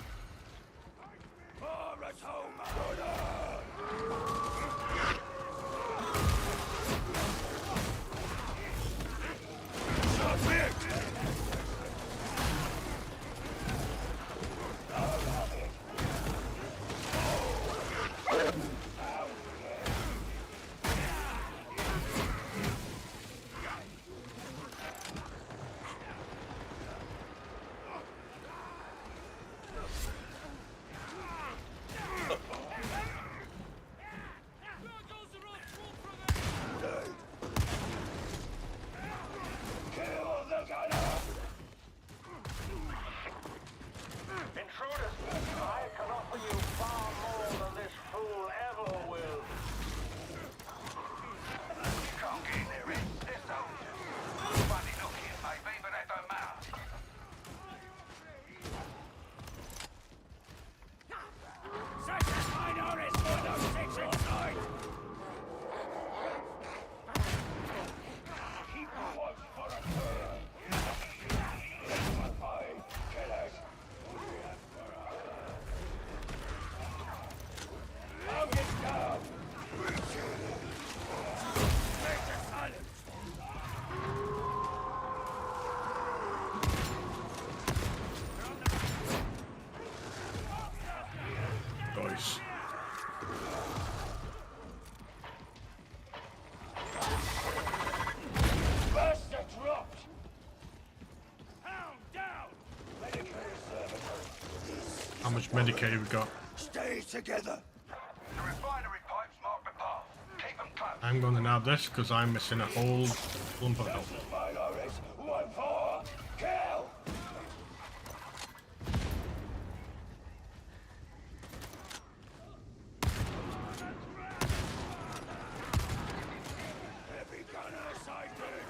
Nice. Master dropped. Hound down. Medicated servitor. How much Medicaid we got? Stay together. The refinery pipes mark the path. Keep them close. I'm going to nab this because I'm missing a whole lump of health. Minorities, 1-4. Kill. Heavy gunner sighted.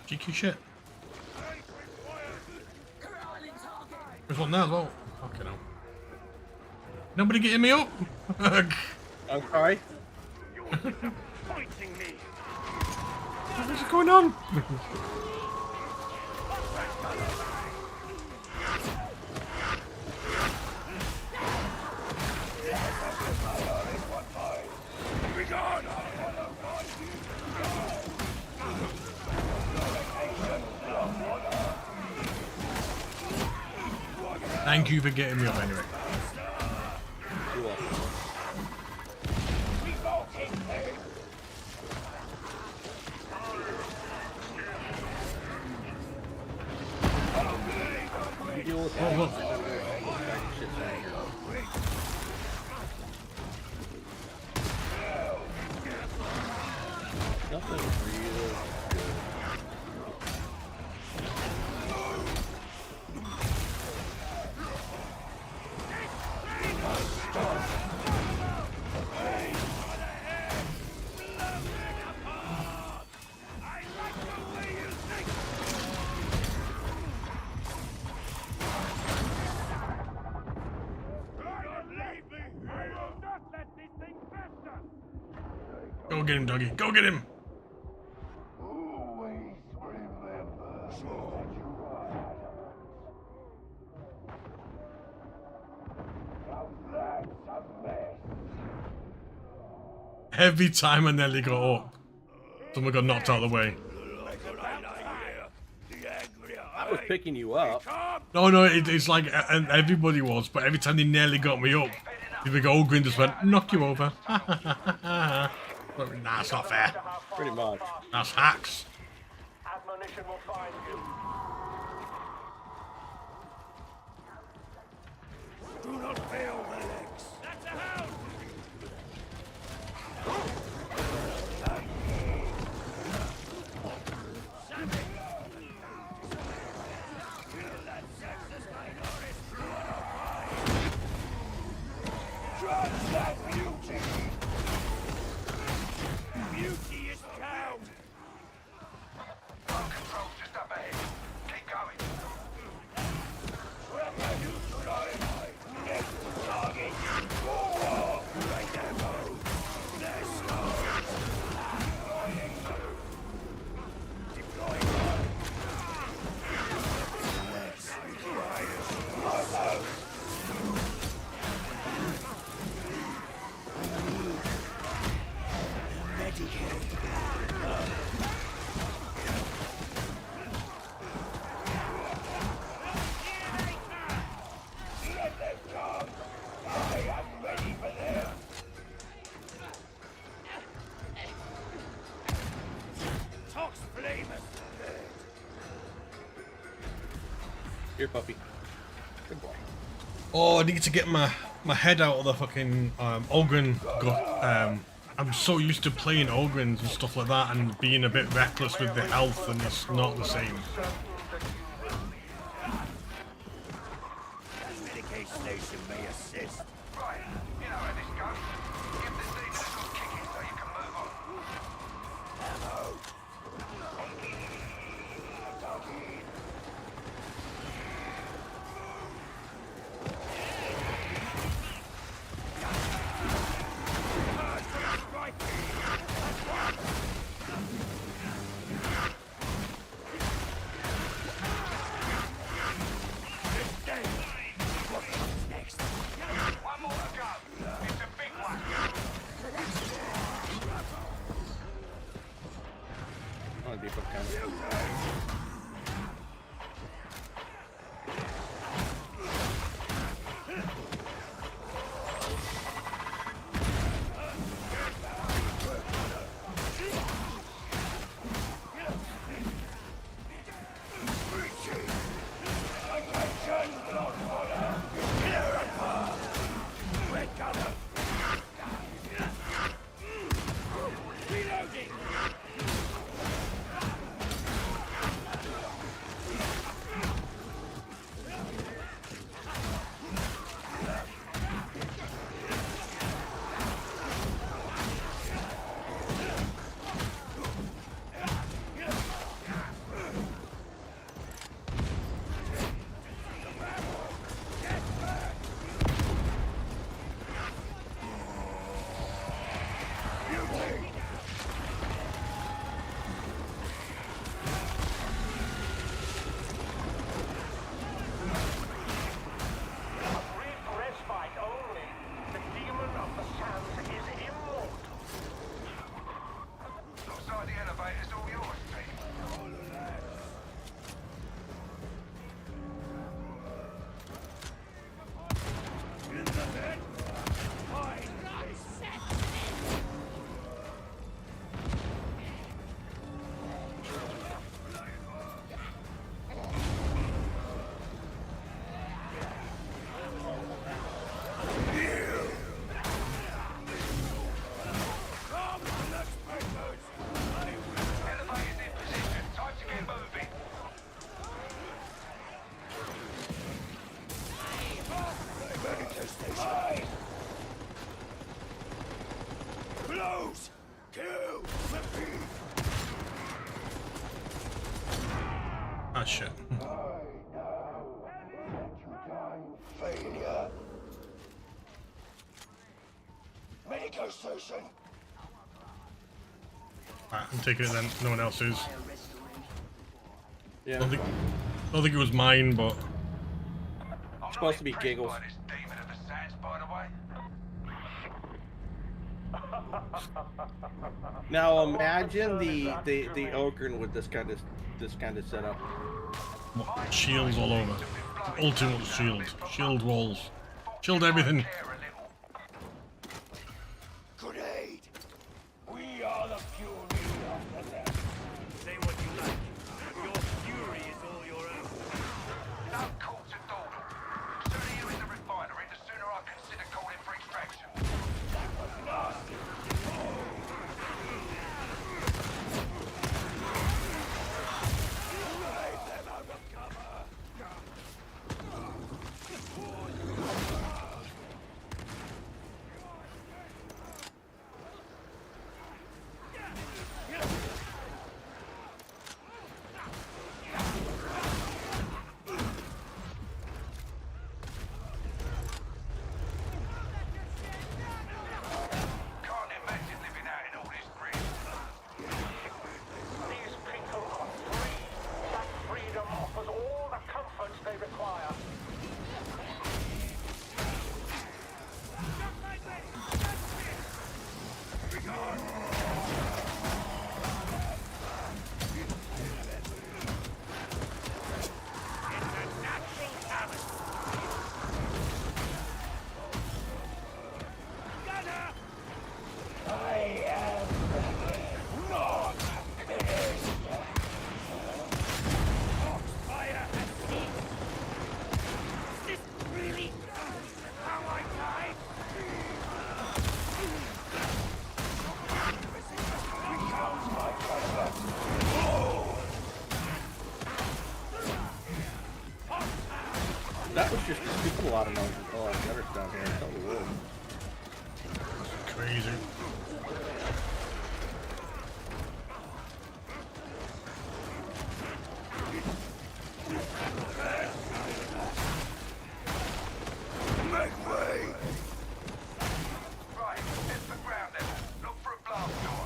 GQ shit. There's one there as well. Fucking hell. Nobody getting me up? I'm sorry. Pointing me. What is going on? Be gone. Thank you for getting me up anyway. Oh, look. Nothing real good. Go get him, doggy. Go get him. Always remember that you are Adams. Now that's a mess. Every time I nearly got up, someone got knocked out of the way. I was picking you up. No, it's like and everybody was, but every time they nearly got me up, the big Ogren just went, knock you over. Nah, it's not fair. Pretty much. That's hacks. Admonition will find you. Do not fail the legs. That's a hound. Trust that beauty. Beauty is down. Control just up ahead. Keep going. Where you try? Next target. Forward. Right there, let's go. Deploying. Let's require. Here, puppy. Good boy. Oh, I need to get my head out of the fucking Ogren. I'm so used to playing Ogrens and stuff like that and being a bit reckless with the health, and it's not the same. Medication station may assist. Right, you know how this goes. Give this thing a good kicking so you can move on. Ammo. if I'm coming. Close! Kill! Repeat! Ah, shit. Failure. Medical station. Alright, I'm taking it then. No one else is. Yeah. Don't think it was mine, but It's supposed to be Giggles. Now imagine the Ogre with this kind of setup. shields all over. Ultimate shield. Shield walls. Shield everything. Grenade. We are the fury of the dead. Say what you like, but your fury is all your own. Don't call to dawdle. The sooner you're in the refinery, the sooner I consider calling for extraction. That was nasty. Drive them out of cover. Can't imagine living out in all this grit. These people are free. That freedom offers all the comforts they require. I am not finished. Foxfire has ceased. Is this really how I die? Becomes my brother. That was just a stupid lot of noise. Oh, I've never down here. I totally would. Crazy. Make way. Right, head for ground level. Look for a blast door.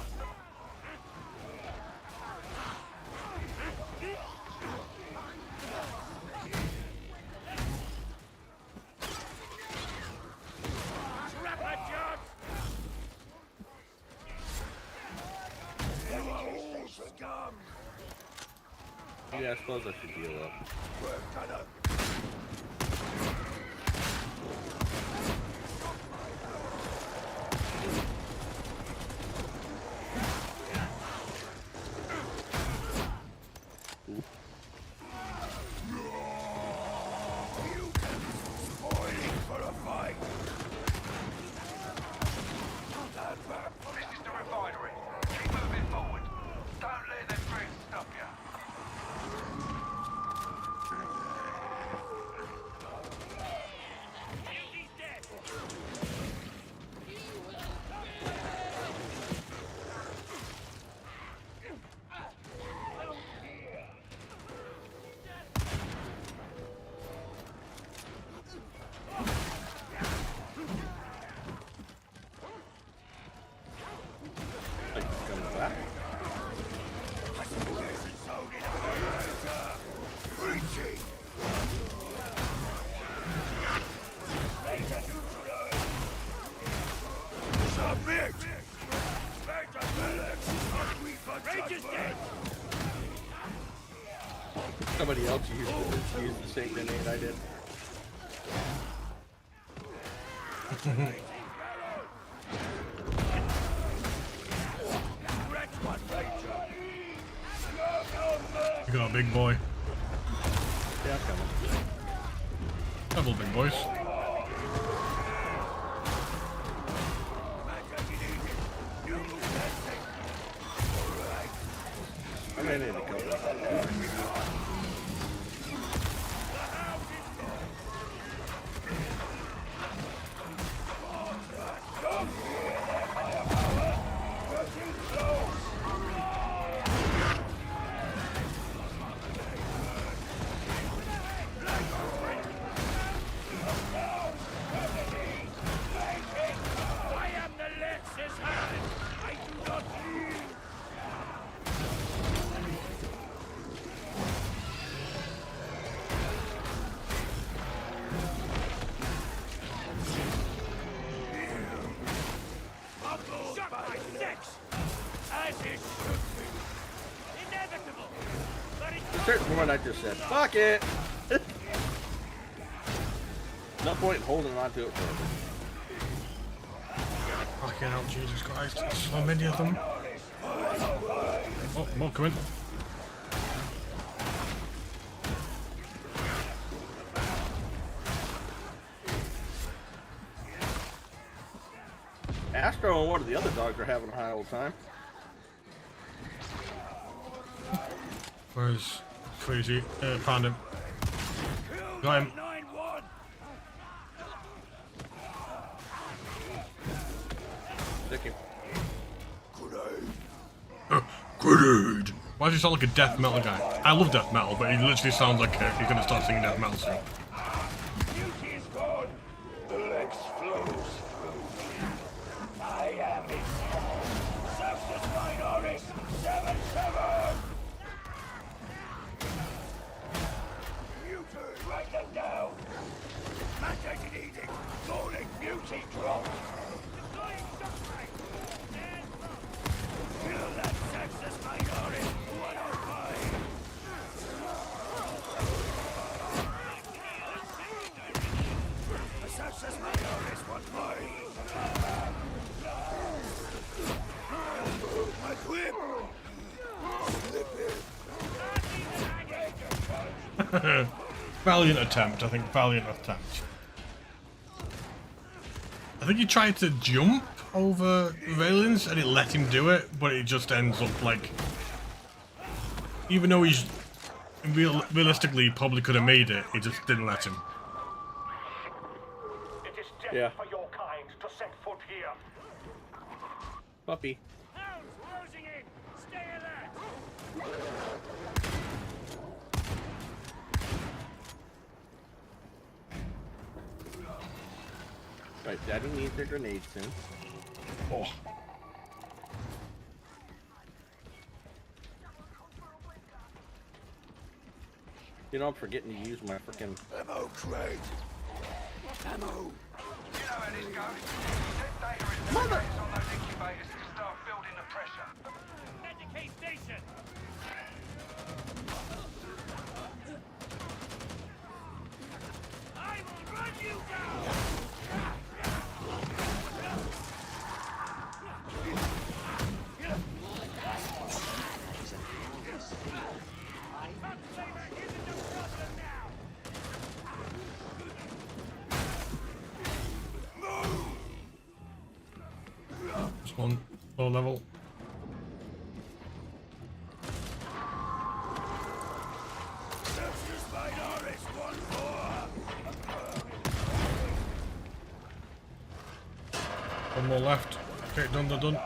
Trapper John. Scum. Yeah, I suppose I should heal up. This is the refinery. Keep moving forward. Don't let them threats stop you. Like he's coming back. Submit! Rangers dead! Somebody else used the same grenade I did. You got a big boy. Yeah, I'm coming. Double big boys. I ran into cover. I am the Lex's hand! I do not yield! Shut my necks! As it should be! Inevitable! But it At a certain point I just said, fuck it! No point in holding on to it forever. Fucking hell, Jesus Christ. There's so many of them. Oh, more coming. Astro and one of the other dogs are having a high old time. Where's Crazy? Found him. Got him. Stick him. Grenade! Why does he sound like a death metal guy? I love death metal, but he literally sounds like he's gonna start singing death metal soon. Beauty is gone. The Lex flows. I am it. Success Minoris 7-7. Mutant, write them down. Mandated edict. Falling beauty drop. Deploying suffering. Kill that Success Minoris 105. Success Minoris 105. My whip. Valiant attempt, I think. Valiant attempt. I think he tried to jump over railings and it let him do it, but it just ends up like... Even though he's... realistically probably could have made it, it just didn't let him. It is death Yeah. for your kind to set foot here. Puppy. Hounds closing in. Stay alert. Right, Daddy needs a grenade soon. Oh. You know, I'm forgetting to use my freaking Ammo crate. Ammo. You know how this goes. Set data in on those incubators to start building the pressure. Medicate station. Just one low level. One more left. Okay, done, done, done.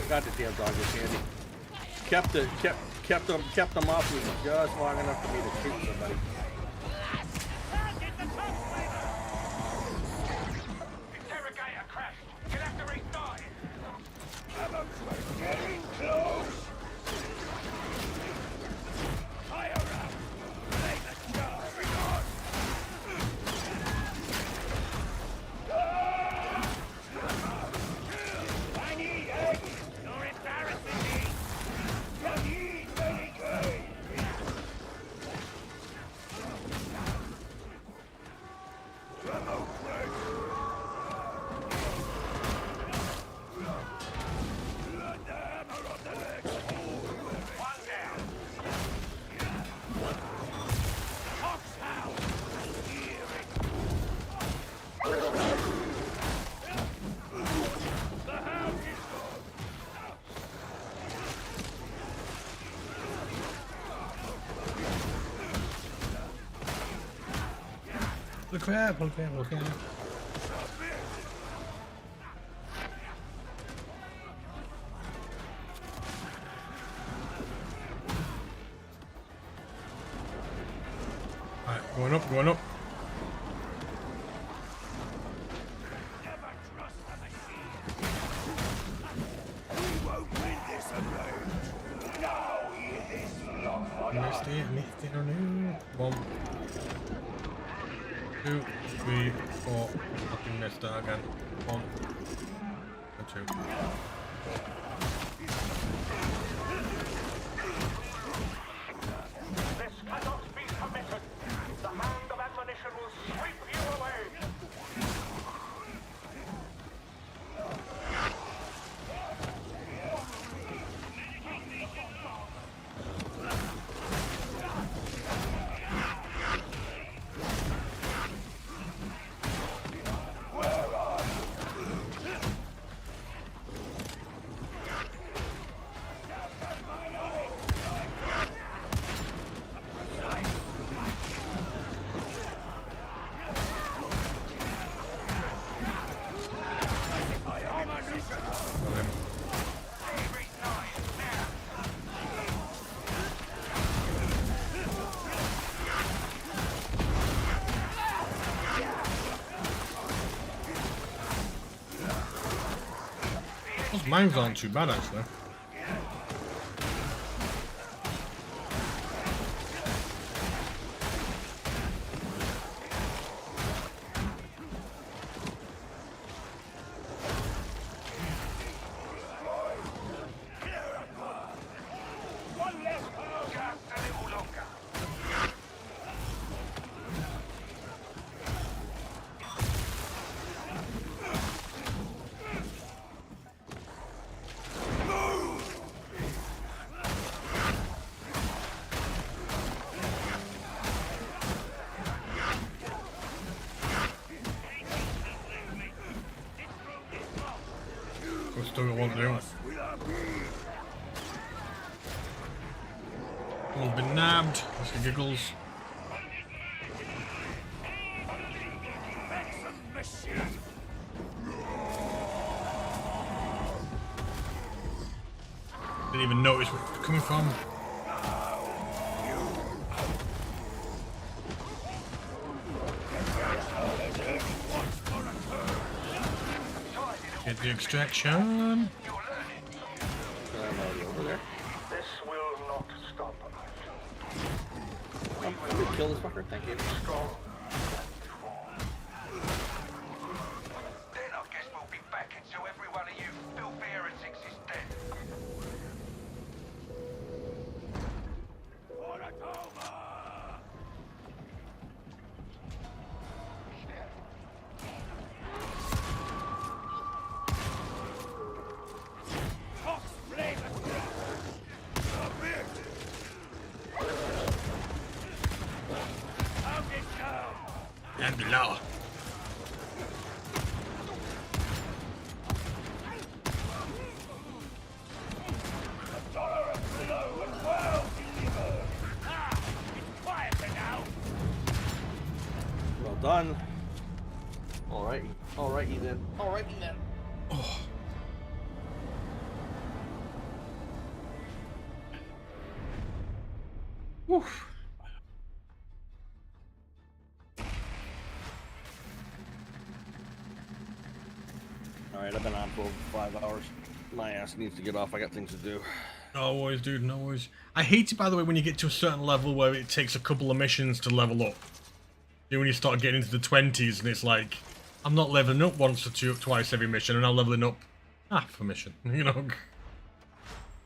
Got the damn dog with Andy. Kept them off me just long enough for me to shoot somebody. Interrogator crashed. You'll have to restart it. Getting close. Fire up. Play the job. I need eggs. You're embarrassing me. You need medication. Look at look at look at. Alright, going up, going up. Missed it or no? 1, 2, 3, 4. Fucking missed that again. 1 and 2. This cannot be permitted. The hand of admonition will sweep you away. Those mines aren't too bad actually. Still got one to do. One's been nabbed. That's the giggles. Didn't even notice where it was coming from. The extraction. I'm already over there. This will not stop us. I'm gonna kill this fucker. Thank you. Strong. Then I guess we'll be back until every one of you filthy heretics is dead. And below. Well done. Alrighty. Alrighty then. Alrighty then. Oh. Woof. Alright, I've been on for over 5 hours. My ass needs to get off. I got things to do. No worries, dude, no worries. I hate it, by the way, when you get to a certain level where it takes a couple of missions to level up. You know, when you start getting into the 20s and it's like, I'm not leveling up once or twice every mission, and I'm leveling up half a mission, you know?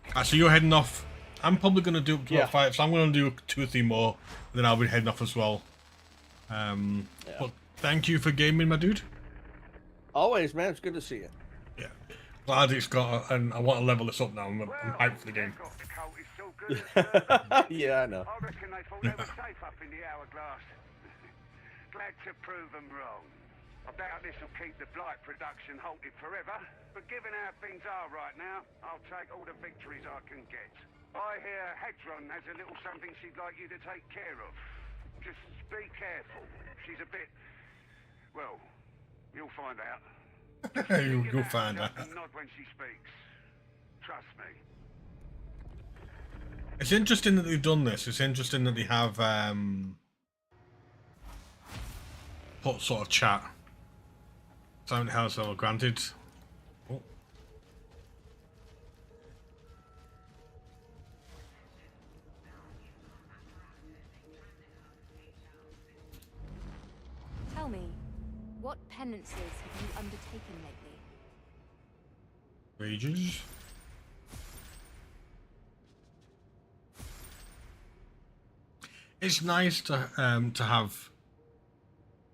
Alright, so you're heading off. I'm probably going to do up to about 5, so I'm going to do 2 or 3 more, and then I'll be heading off as well. But thank you for gaming, my dude. Always, man. It's good to see you. Yeah. Glad it's got, and I want to level this up now. I'm hyped for the game. Yeah, I know. I reckon they thought they were safe up in the hourglass. Glad to prove them wrong. I doubt this will keep the Blight production halted forever, but given how things are right now, I'll take all the victories I can get. I hear Hedron has a little something she'd like you to take care of. Just be careful. She's a bit... well, you'll find out. You'll find out. Nod when she speaks. Trust me. It's interesting that they've done this. It's interesting that they have put sort of chat. Silent House level granted. Oh. Tell me, what penances have you undertaken lately? Rages. It's nice to have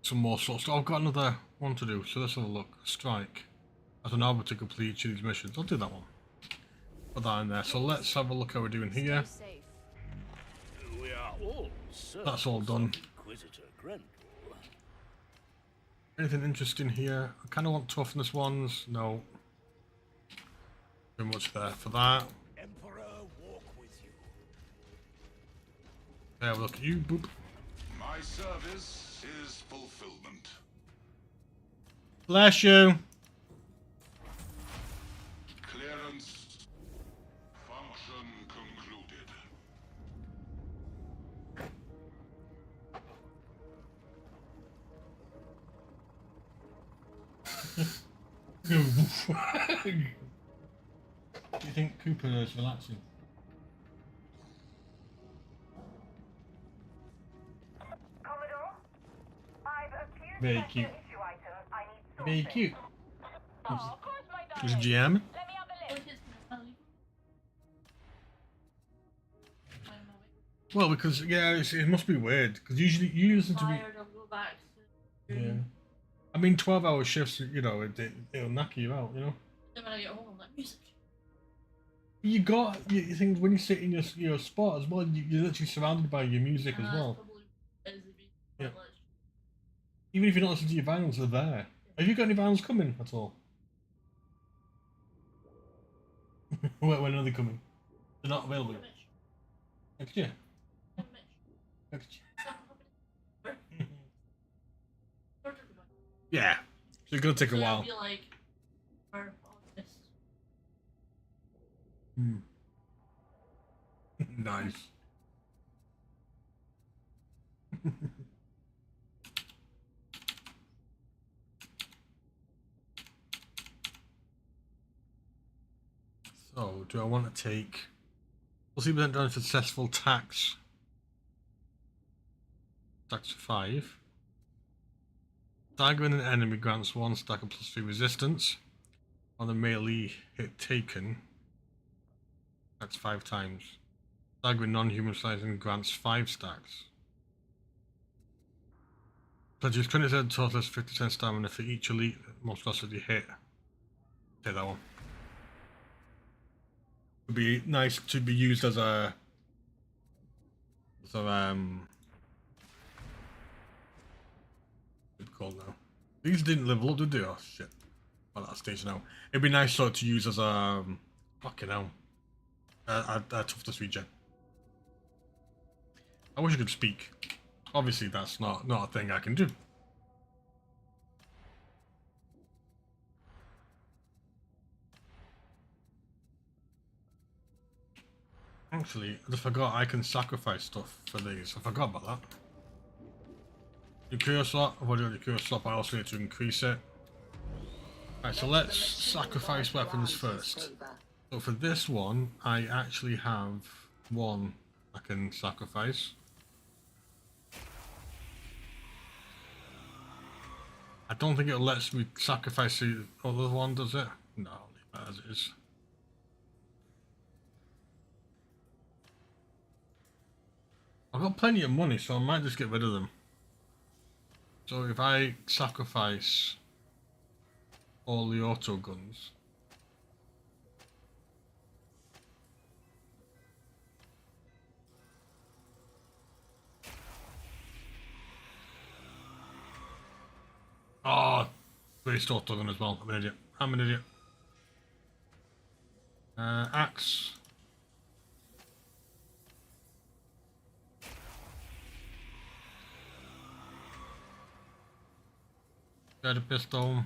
some more sort of stuff. I've got another one to do, so let's have a look. Strike. As an arbiter to complete each of these missions. I'll do that one. Put that in there. So let's have a look how we're doing here. We are all That's all done. Inquisitor Grendel. Anything interesting here? I kind of want toughness ones. No. Too much there for that. Emperor, walk with you. Have a look at you. Boop. My service is fulfillment. Bless you. Clearance. Function concluded. Do you think Cooper is relaxing? Commodore, I've accused Very cute. issue item. I need Very sourcing. cute. Oh, of course, my Is darling. GM? Let me have a list. Well, because yeah, it must be weird. Because usually you listen to me. Yeah. I mean, 12-hour shifts. You know, it'll knock you out. You know. Then when I get home, I'm like, music. You got you think when you sit in your spot as well, you're literally surrounded by your music as well. Yeah. Even if you don't listen to your vinyls, they're there. Have you got any vinyls coming at all? when are they coming? They're not available. Next year. Next year. Yeah. So it's gonna take a while. Hmm. Nice. So, do I want to take... We'll see if done successful tax. Tax 5. Staggering an enemy grants 1 stack of +3 resistance. On the melee hit taken. That's 5 times. Staggering non-human sizing grants 5 stacks. Pledges 20% total 50% stamina for each elite most velocity hit. Take that one. Would be nice to be used as a what's it called now? These didn't level up, did they? Oh shit. Well, that stage now. It'd be nice sort of to use as a fucking hell. A toughness regen. I wish I could speak. Obviously that's not a thing I can do. Actually, I just forgot I can sacrifice stuff for these. I forgot about that. The cure slot, I've already got the cure slot, but I also need to increase it. Alright, so let's sacrifice weapons first. So for this one, I actually have 1 I can sacrifice. I don't think it lets me sacrifice the other one, does it? No, I'll leave that as it is. I've got plenty of money, so I might just get rid of them. So if I sacrifice all the auto guns, oh, waste auto gun as well. I'm an idiot. I'm an idiot. Axe. Got a pistol.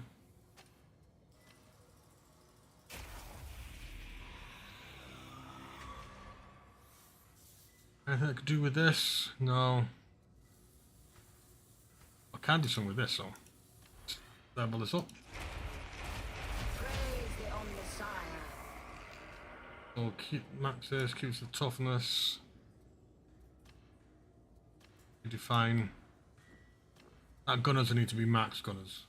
Anything I could do with this? No. I can do something with this, so level this up. So keep max this, keeps the toughness. Define. Gunners need to be max gunners.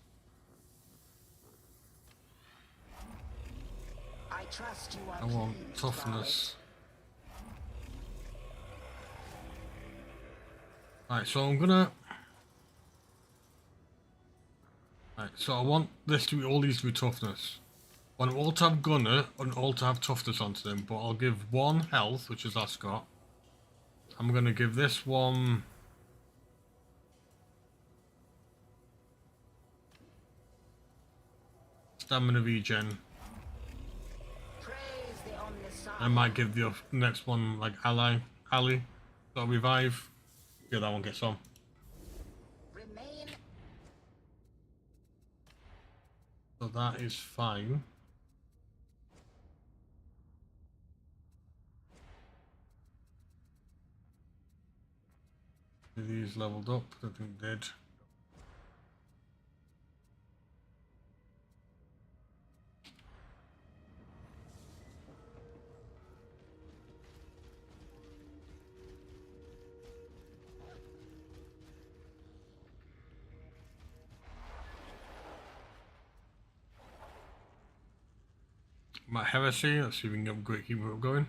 I trust you I want toughness. Right, so I'm gonna. Right, so I want this to be all these to be toughness. I want them all to have gunner and all to have toughness onto them, but I'll give 1 health, which is Ascot. I'm gonna give this one. Stamina regen. I might give the next one like ally. So revive. Yeah, that one gets on. So that is fine. Are these leveled up? I think they did. My heresy, let's see if we can keep it going.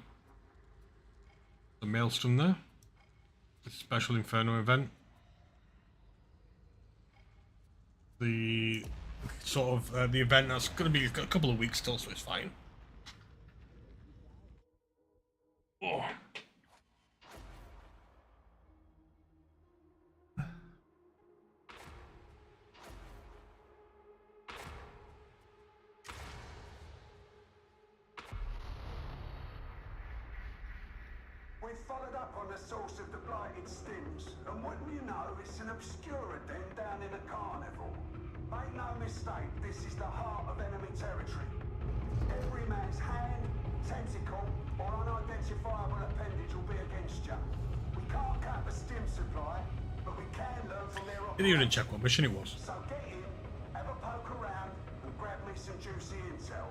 The maelstrom there. The special inferno event. The sort of the event that's going to be a couple of weeks still, so it's fine. Oh. We've followed up on the source of the blighted stims, and wouldn't you know, it's an obscura den down in the carnival. Make no mistake, this is the heart of enemy territory. Every man's hand, tentacle, or unidentifiable appendage will be against you. We can't cut the stim supply, but we can learn from their Didn't even check what mission it was. So get in, have a poke around, and grab me some juicy intel.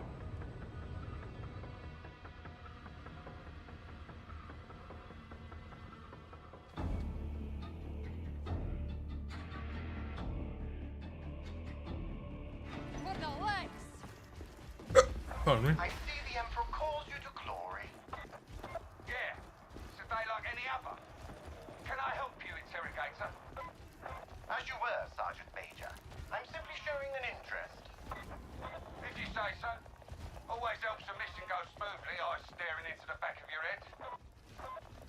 Pardon me. I see the Emperor calls you to glory. Yeah, it's a day like any other. Can I help you, interrogator? As you were, Sergeant Major. I'm simply showing an interest. If you say so. Always helps the mission go smoothly, eyes staring into the back of your head.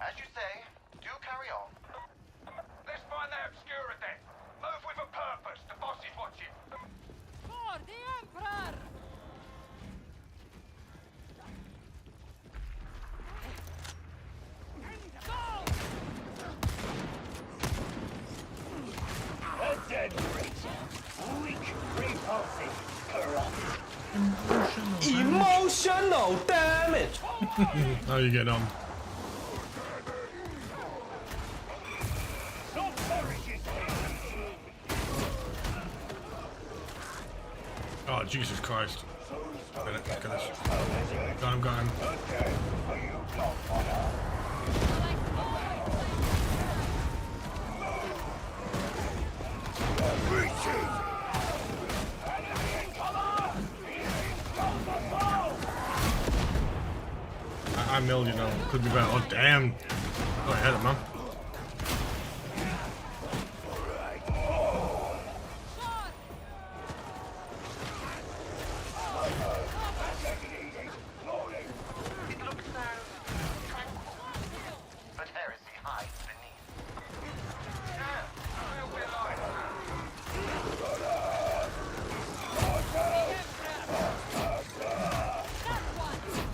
As you say, do carry on. Let's find that obscura then. Move with a purpose. The boss is watching. For the Emperor! A dead creature. Weak, repulsive, corrupt. Emotional damage! How are you getting on? Oh, Jesus Christ. Look at this. Got him. I milled, you know. Could be better. Oh, damn. Oh, I had it, man. But heresy hides beneath.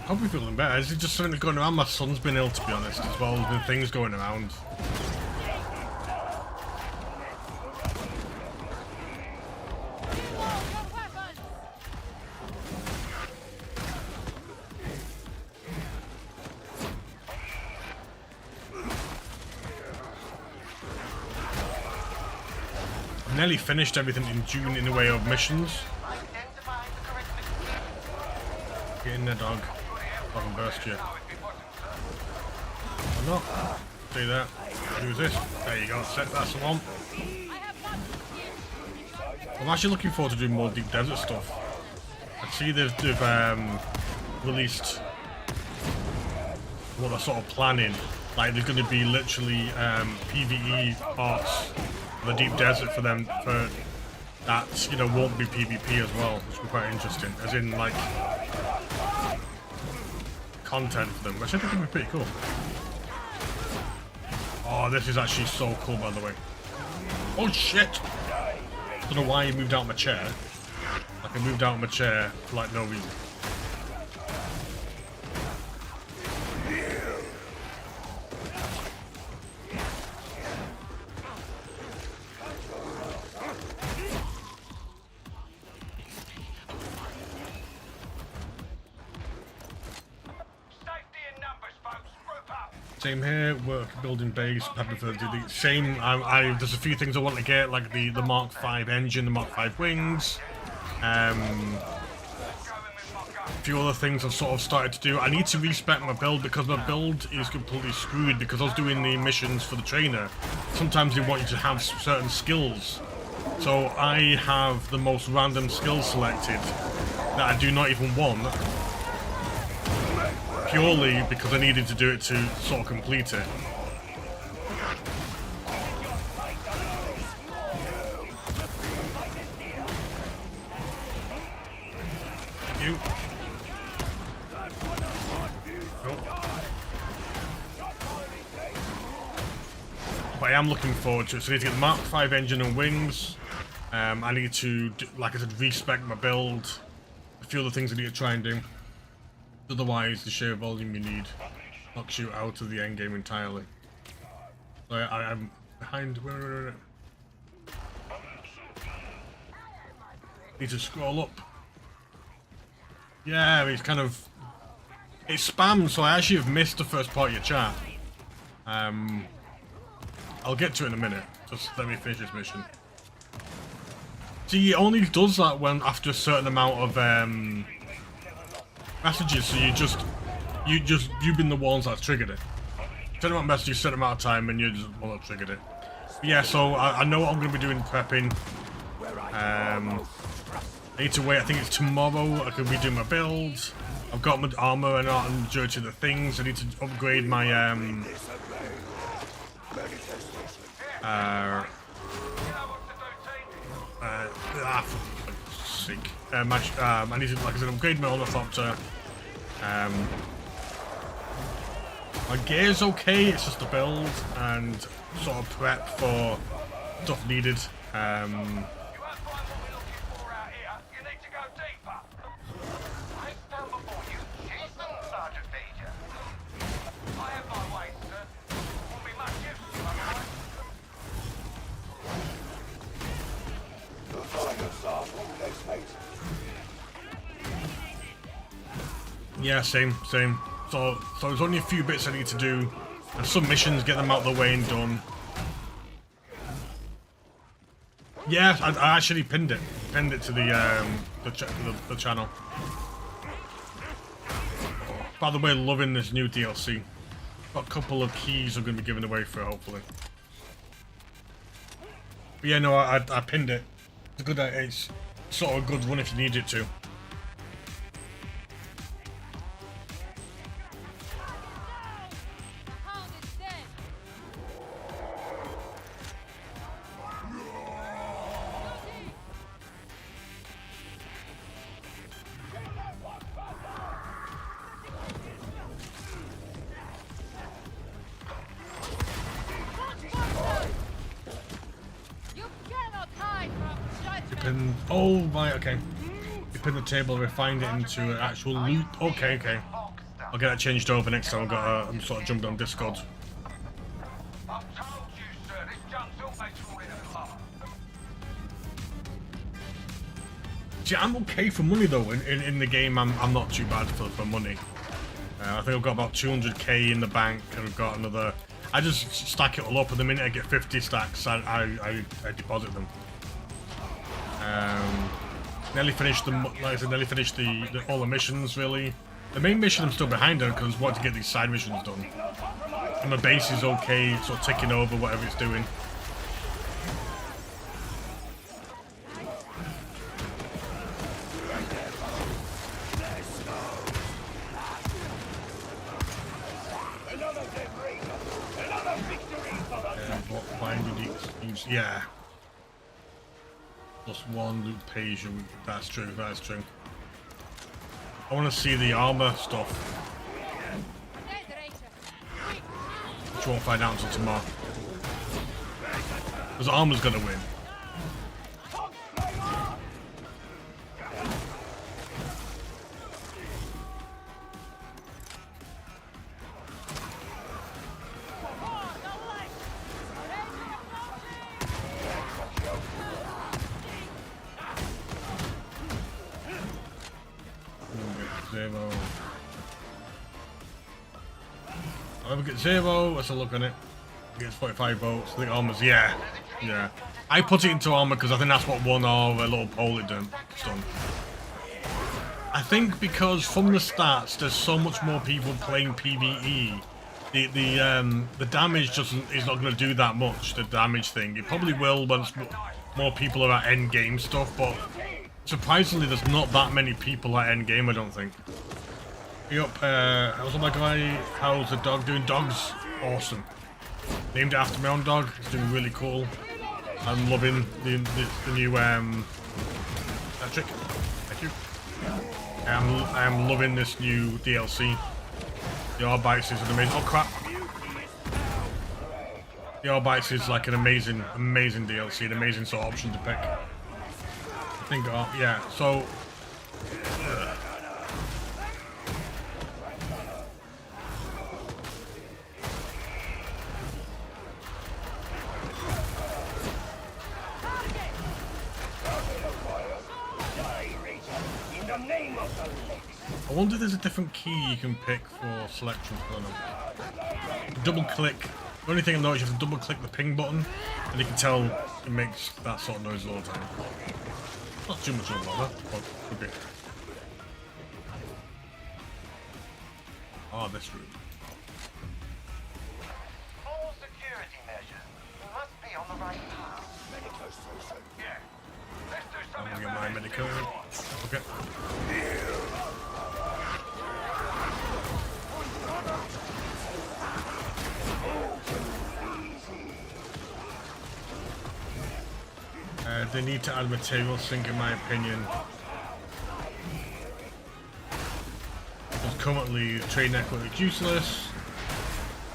Hope you're feeling better. Is it just something that's going around? My son's been ill, to be honest, as well. There's been things going around. I've nearly finished everything in June in the way of missions. Get in there, dog. I can burst you. Or not. Do that. Use this. There you go. Set that's the one. I'm actually looking forward to doing more deep desert stuff. I see they've released what they're sort of planning. Like there's going to be literally PvE parts of the deep desert for them for that, you know, won't be PvP as well, which will be quite interesting. As in like content for them, which I think would be pretty cool. Oh, this is actually so cool, by the way. Oh shit! I don't know why he moved out of my chair. Like I moved out of my chair for like no reason. Same here, work building base, prepping for the same. There's a few things I want to get, like the Mark V engine, the Mark V wings. A few other things I've sort of started to do. I need to respec my build because my build is completely screwed because I was doing the missions for the trainer. Sometimes they want you to have certain skills. So I have the most random skills selected that I do not even want. Purely because I needed to do it to sort of complete it. You. But I am looking forward to it. So I need to get the Mark V engine and wings. I need to, like I said, respec my build. A few other things I need to try and do. Otherwise, the sheer volume you need knocks you out of the end game entirely. So I'm behind. Where? Need to scroll up. Yeah, it's kind of. It's spam, so I actually have missed the first part of your chat. I'll get to it in a minute. Just let me finish this mission. See, it only does that when after a certain amount of messages, so you've been the ones that triggered it. Certain amount of messages, certain amount of time, and you're just the one that triggered it. But yeah, so I know what I'm going to be doing prepping. I need to wait. I think it's tomorrow. I could redo my build. I've got my armor and not majority of the things. I need to upgrade my for fuck's sake. I need to, like I said, upgrade my ornithopter. My gear's okay. It's just the build and sort of prep for stuff needed. Yeah, same. So there's only a few bits I need to do, and some missions, get them out of the way and done. Yeah, I actually pinned it to the channel. By the way, loving this new DLC. Got a couple of keys I'm going to be giving away for it, hopefully. But yeah, no, I pinned it. It's a good. It's sort of a good one if you need it to. Oh my, okay. You put the table, refined it into an actual loot. Okay. I'll get that changed over next time. I'm sort of jumped on Discord. See, I'm okay for money though. In the game, I'm not too bad for money. I think I've got about 200k in the bank, and I've got another. I just stack it all up, and the minute I get 50 stacks, I deposit them. Nearly finished the, like I said, all the missions really. The main mission I'm still behind on because I want to get these side missions done. And my base is okay, sort of ticking over whatever it's doing. What binding use? Yeah. Plus one loot page, that's true. I want to see the armor stuff, which won't find out until tomorrow. Because armor's gonna win. I'll get 0, let's have a look on it. It gets 45 votes. I think armor's, yeah. I put it into armor because I think that's what won our little poll it done. I think because from the stats, there's so much more people playing PvE. The damage is not going to do that much, the damage thing. It probably will once more people are at end game stuff, but surprisingly there's not that many people at end game, I don't think. Yup, how's my guy? How's the dog doing? Dog's awesome. Named it after my own dog. It's doing really cool. I'm loving the new trick. Thank you. I am loving this new DLC. The Arbites is an amazing. Oh crap! The Arbites is like an amazing DLC, an amazing sort of option to pick. I think, yeah. So. I wonder if there's a different key you can pick for selection. I don't know. Double click. The only thing I know is you have to double click the ping button, and you can tell it makes that sort of noise all the time. Not too much of a bother, but could be. Oh, this room. For security measures, you must be on the right path. Yeah. I'm gonna get my medical. Okay. They need to add material sink, in my opinion. Because currently, the trade network is useless.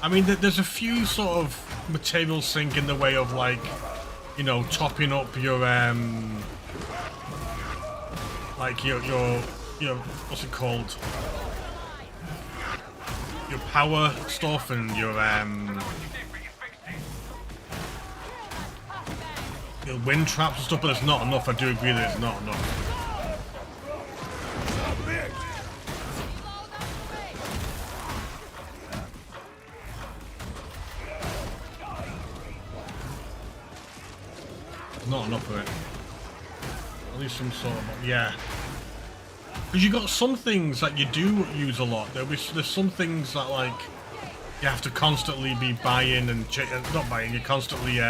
I mean, there's a few sort of material sink in the way of, like, you know, topping up your like your what's it called? Your power stuff and your wind traps and stuff, but it's not enough. I do agree that it's not enough. Not enough of it. At least some sort of, yeah. Because you got some things that you do use a lot. There's some things that, like, you have to constantly be buying and not buying. You're constantly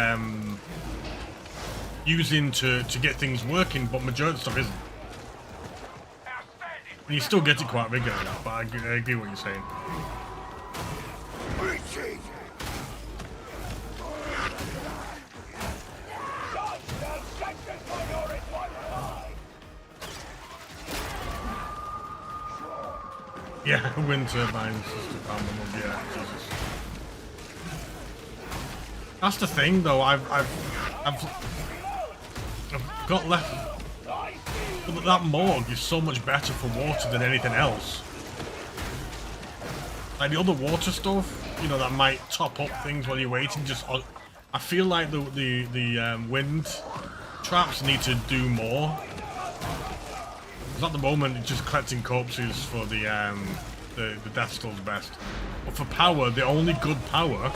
using to get things working, but majority of stuff isn't. And you still get it quite regularly, but I agree what you're saying. Yeah, wind turbines. Yeah, Jesus. That's the thing, though. I've got left. But that morgue is so much better for water than anything else. Like the other water stuff, you know, that might top up things while you're waiting. Just, I feel like the wind traps need to do more. Because at the moment, it's just collecting corpses for the Death Stall's best. But for power, the only good power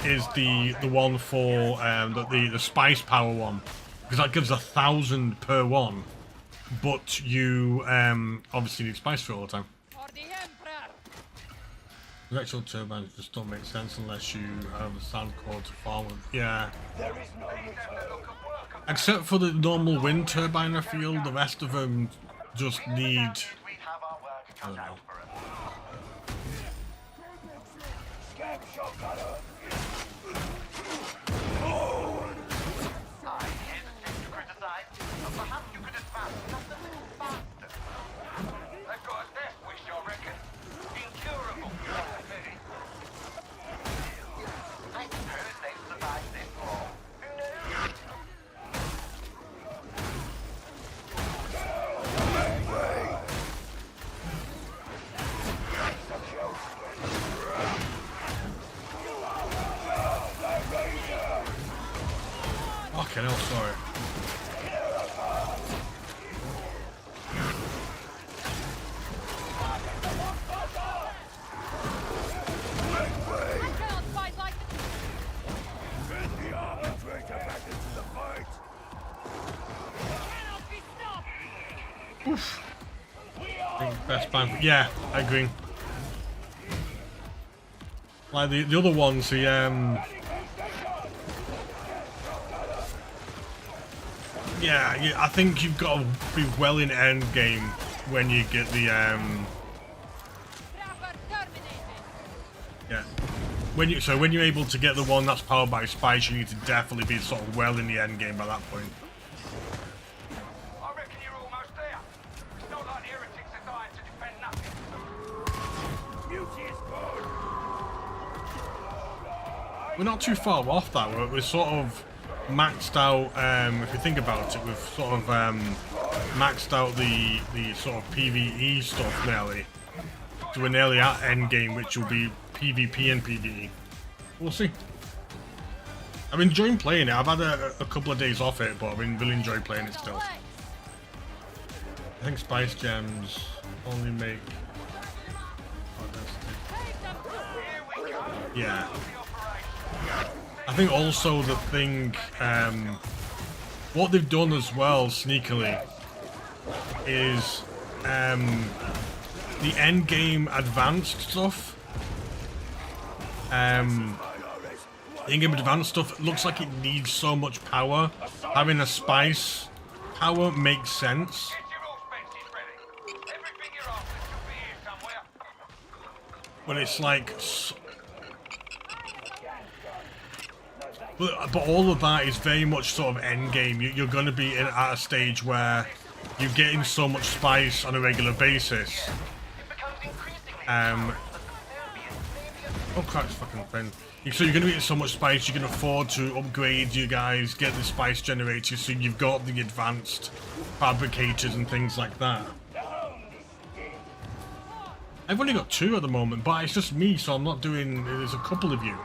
is the one for the spice power one, because that gives 1,000 per one. But you obviously need spice for it all the time. The actual turbines just don't make sense unless you have a sand core to farm with. Yeah. Except for the normal wind turbine, I feel the rest of them just need. I don't know. Okay, no, sorry. Oof. I think best plan. Yeah, I agree. Like the other ones, the yeah, I think you've got to be well in end game when you get the yeah. When you're able to get the one that's powered by spice, you need to definitely be sort of well in the end game by that point. I reckon you're almost there. It's not like the heretics are dying to defend nothing. Beauty is good. We're not too far off that. We're sort of maxed out, if you think about it, we've sort of maxed out the sort of PvE stuff nearly. So we're nearly at endgame, which will be PvP and PvE. We'll see. I'm enjoying playing it. I've had a couple of days off it, but I've been really enjoying playing it still. I think spice gems only make... Yeah. I think also the thing, what they've done as well, sneakily, is the end game advanced stuff. The in-game advanced stuff looks like it needs so much power having a spice power makes sense. But it's like... But all of that is very much sort of endgame. You're going to be at a stage where you're getting so much spice on a regular basis. Oh crap, it's fucking friend. So you're going to get so much spice, you can afford to upgrade you guys, get the spice generators, so you've got the advanced fabricators and things like that. I've only got 2 at the moment, but it's just me, so I'm not doing... There's a couple of you.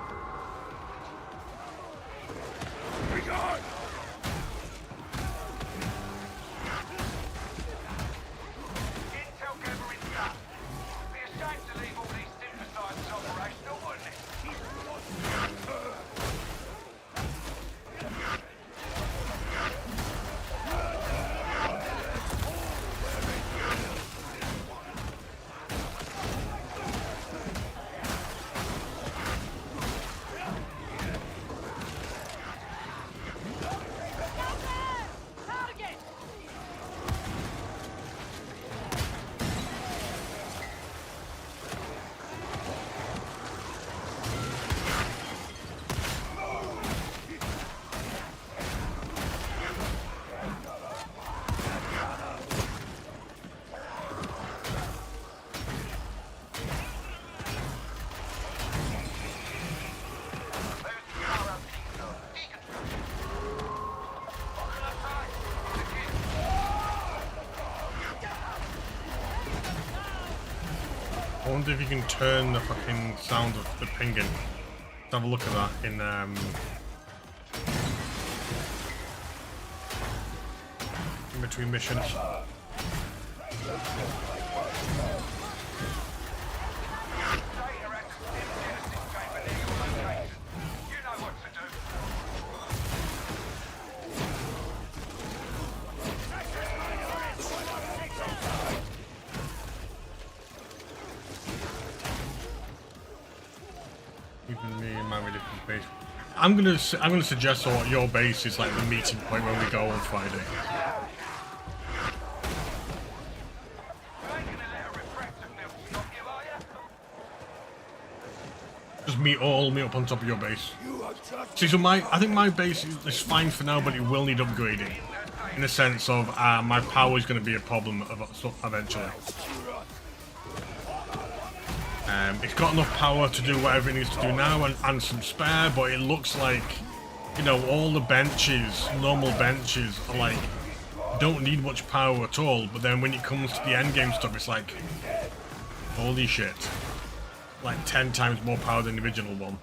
I wonder if you can turn the fucking sound of the pinging. Let's have a look at that in between missions. I'm gonna suggest what your base is like the meeting point when we go on Friday. Just meet up on top of your base. See, so I think my base is fine for now, but it will need upgrading. In the sense of my power is going to be a problem eventually. It's got enough power to do whatever it needs to do now and some spare, but it looks like, you know, all the benches, normal benches, are like, don't need much power at all, but then when it comes to the endgame stuff, it's like, holy shit. Like 10 times more power than the original one.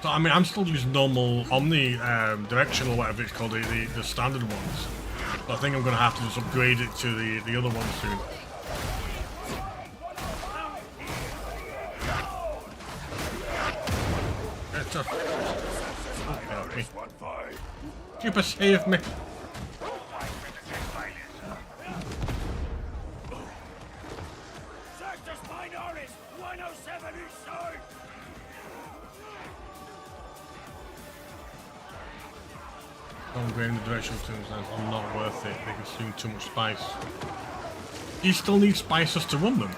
So, I mean, I'm still using normal Omni directional, whatever it's called, the standard ones. But I think I'm going to have to just upgrade it to the other ones soon. Help me. Super save me. Downgrading the directional tunes is not worth it. They consume too much spice. You still need spices to run them.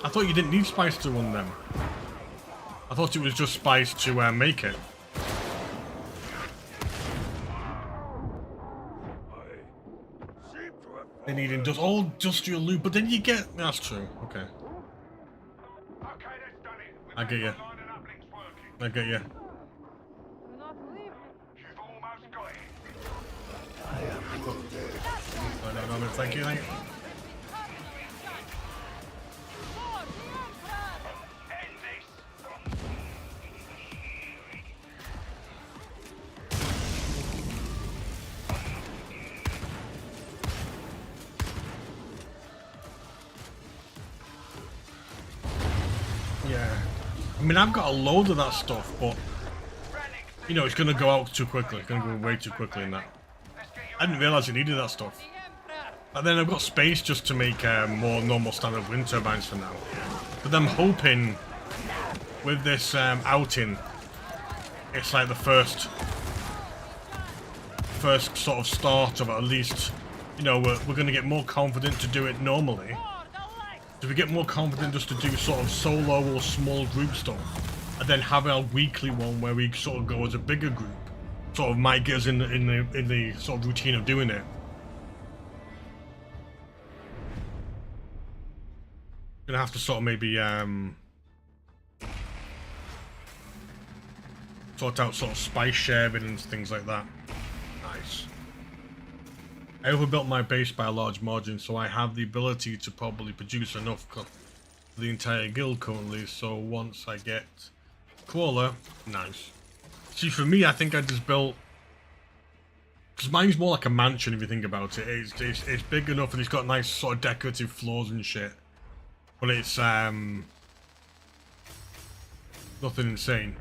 I thought you didn't need spice to run them. I thought it was just spice to make it. They need industrial loot, but then you get... That's true, okay. I get you. I get you. No, thank you, thank you. Yeah. I mean, I've got a load of that stuff, but, you know, it's going to go out too quickly. It's going to go way too quickly in that. I didn't realise it needed that stuff. But then I've got space just to make more normal standard wind turbines for now. But I'm hoping with this outing it's like the first sort of start of at least, you know, we're going to get more confident to do it normally. So we get more confident just to do sort of solo or small group stuff, and then have our weekly one where we sort of go as a bigger group. Sort of might get us in the sort of routine of doing it. Gonna have to sort of maybe sort out sort of spice sharing and things like that. Nice. I overbuilt my base by a large margin, so I have the ability to probably produce enough for the entire guild currently. So once I get crawler, nice. See, for me, I think I just built, because mine's more like a mansion if you think about it. It's big enough and it's got nice sort of decorative floors and shit, but it's nothing insane.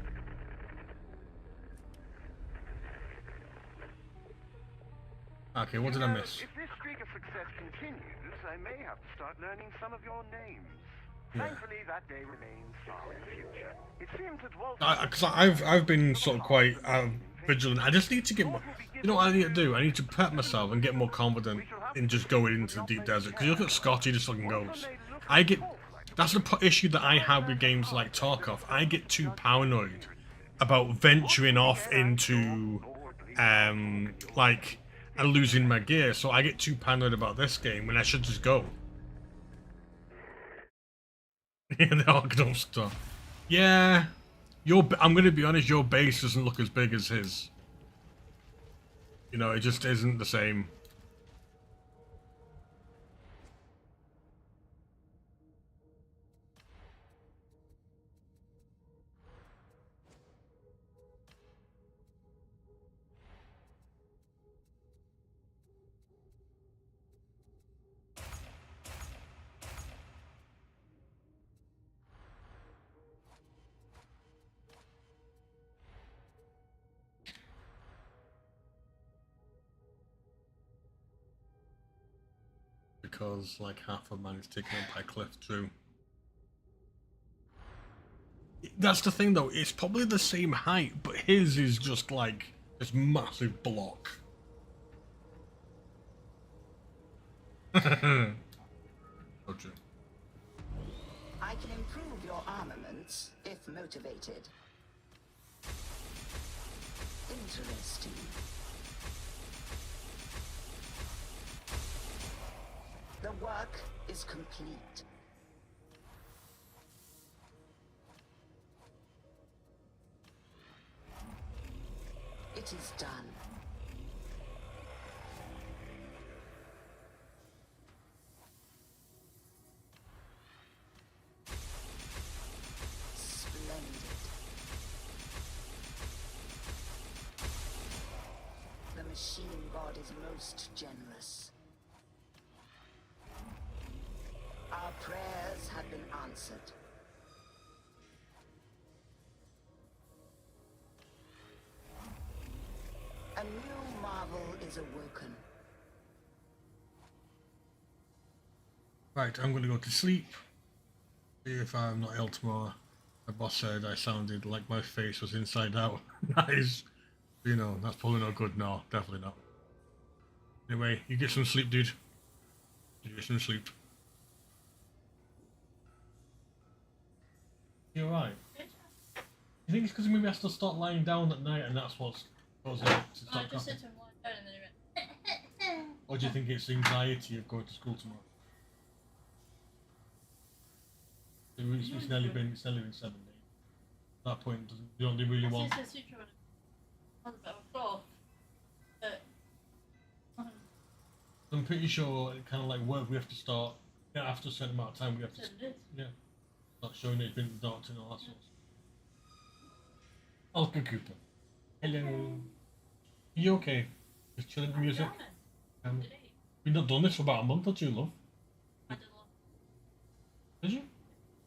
Okay, what did I miss? If this streak of success continues, I may have to start learning some of your names. Yeah. Thankfully, that day remains far in the future. It seems that Walter... Because I've been sort of quite vigilant. I just need to get more... You know what I need to do? I need to prep myself and get more confident in just going into the deep desert. Because you look at Scott, he just fucking goes. That's the issue that I have with games like Tarkov. I get too paranoid about venturing off into, like, and losing my gear. So I get too paranoid about this game when I should just go. Yeah, the Argonauts stuff. Yeah, I'm gonna be honest. Your base doesn't look as big as his. You know, it just isn't the same. Because like half of mine is taken up by cliff, true. That's the thing though, it's probably the same height, but his is just like this massive block. I can improve your armaments if motivated. Interesting. The work is complete. It is done. Splendid. The machine god is most generous. Our prayers have been answered. A new marvel is awoken. Right, I'm gonna go to sleep. See if I'm not ill tomorrow. My boss said I sounded like my face was inside out. Nice. You know, that's probably not good. No, definitely not. Anyway, you get some sleep, dude. You get some sleep. You're right. You think it's because maybe I have to start lying down at night and that's what's causing it to start just coughing? said to him lying down and then he went. Or do you think it's the anxiety of going to school tomorrow? It's nearly been 7 days. At that point, you don't really want. I'm pretty sure it kind of like work. We have to start. Yeah, after a certain amount of time, we have to. Yeah, start showing it's been dark and all that sort of stuff. Uncle Cooper. Hello. You okay? Just chilling with music. We've not done this for about a month or two, love. Did you?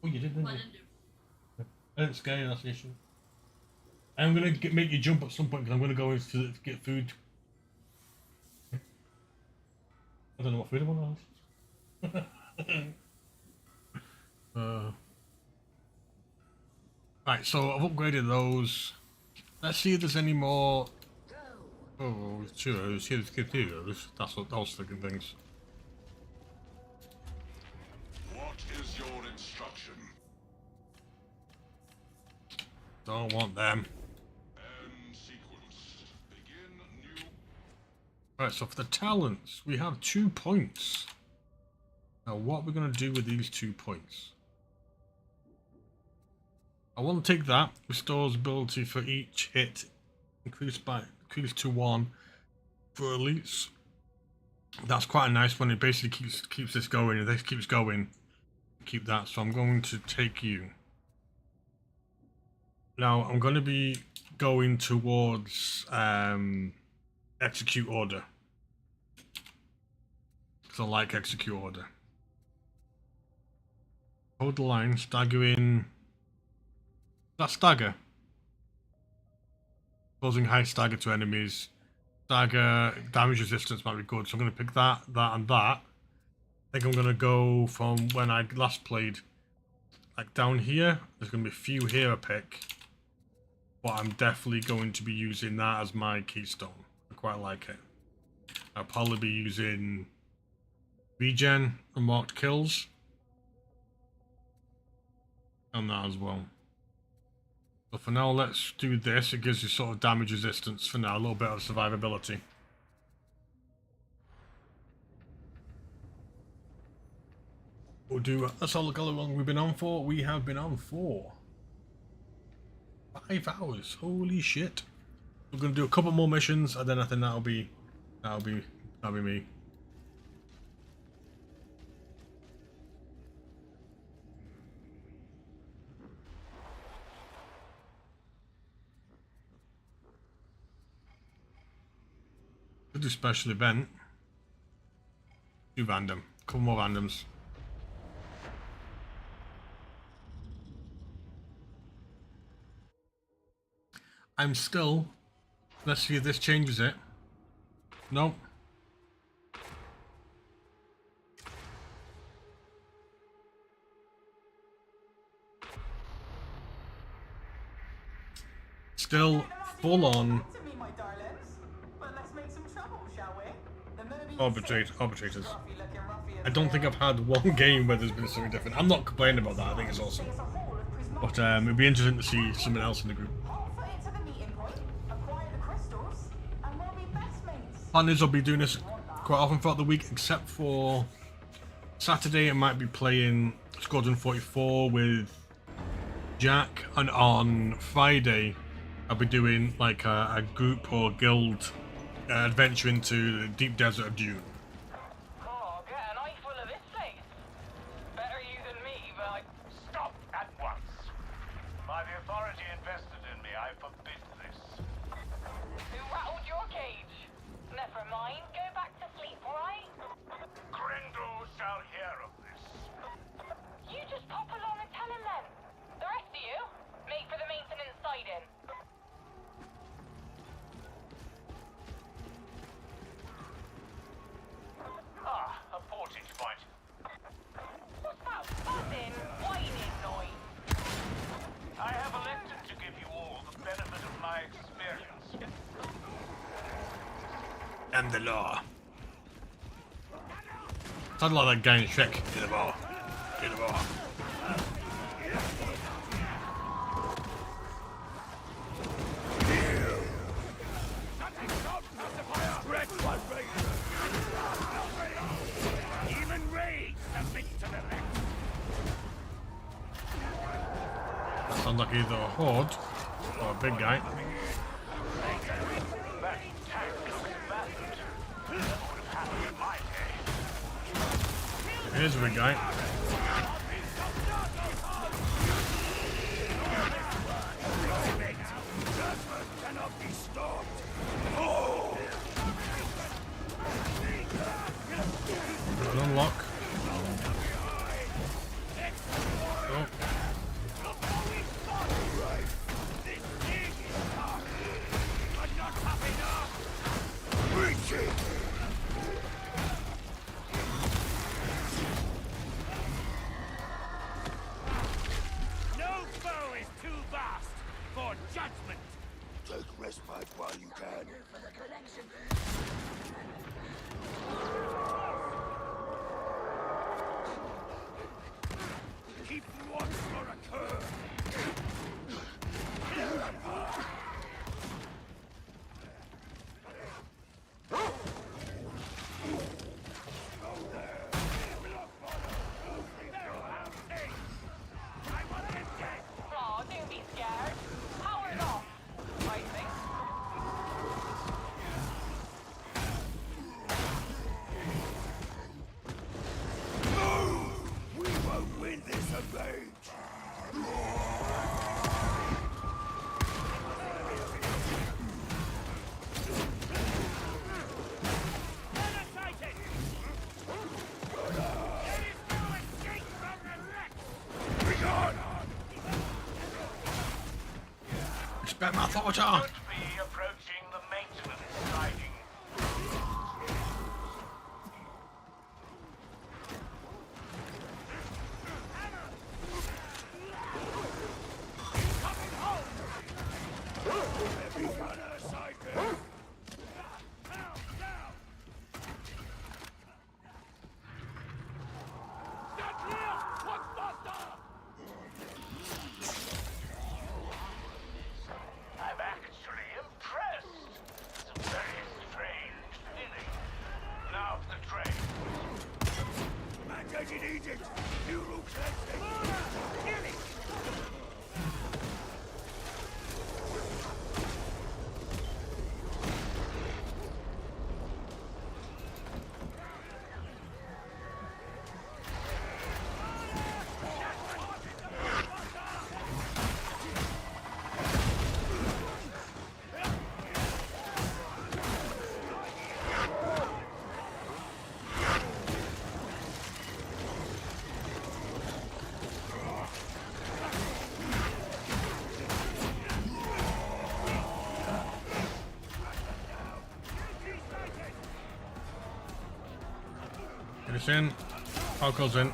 Oh, you did, didn't you? I didn't scare you, that's the issue. I'm gonna make you jump at some point because I'm gonna go in to get food. I don't know what food I want to have. Right, so I've upgraded those. Let's see if there's any more. Oh, churros. Here's churros. That's what I was thinking things. What is your instruction? Don't want them. End sequence. Begin new. Right, so for the talents, we have 2 points. Now, what we're going to do with these 2 points? I want to take that. Restores ability for each hit. Increased to 1 for elites. That's quite a nice one. It basically keeps this going. If this keeps going, keep that. So I'm going to take you. Now I'm going to be going towards execute order. Because I like execute order. Hold the line, stagger in. That stagger. Causing high stagger to enemies. Stagger damage resistance might be good. So I'm going to pick that, that, and that. I think I'm going to go from when I last played. Like down here, there's going to be a few here I pick. But I'm definitely going to be using that as my keystone. I quite like it. I'll probably be using regen and marked kills. And that as well. So for now, let's do this. It gives you sort of damage resistance for now, a little bit of survivability. We'll do. That's how long we've been on for. We have been on for 5 hours. Holy shit! We're gonna do a couple more missions, and then I think that'll be me. We'll do special event. Do random. Couple more randoms. I'm still. Let's see if this changes it. Nope. Still full on. Arbitrators. I don't think I've had one game where there's been something different. I'm not complaining about that. I think it's awesome. But it'd be interesting to see something else in the group. Plan is I'll be doing this quite often throughout the week, except for Saturday. I might be playing Squadron 44 with Jack, and on Friday I'll be doing like a group or guild adventure into the deep desert of Dune. Oh, get an eyeful of this place. Better you than me, but I... Stop at once. By the authority invested in me, I forbid this. Who rattled your cage? Never mind, go back to sleep, alright? Grendel shall hear of this. You just pop along and tell him then. The rest of you, make for the maintenance siding. Ah, a portage point. What's that buzzing, whining noise? I have elected to give you all the benefit of my experience. And the law. Sounds like that guy in Shrek. Get the ball. Get the ball. That sounds like either a horde or a big guy. Here's a big guy. Unlock. Oh. Respect my authority. Should be approaching the maintenance siding. I'm actually impressed. It's a very strange feeling. Now to the train. Mandated edict! You look sexy! Get it! Get us in. Alcohol's in.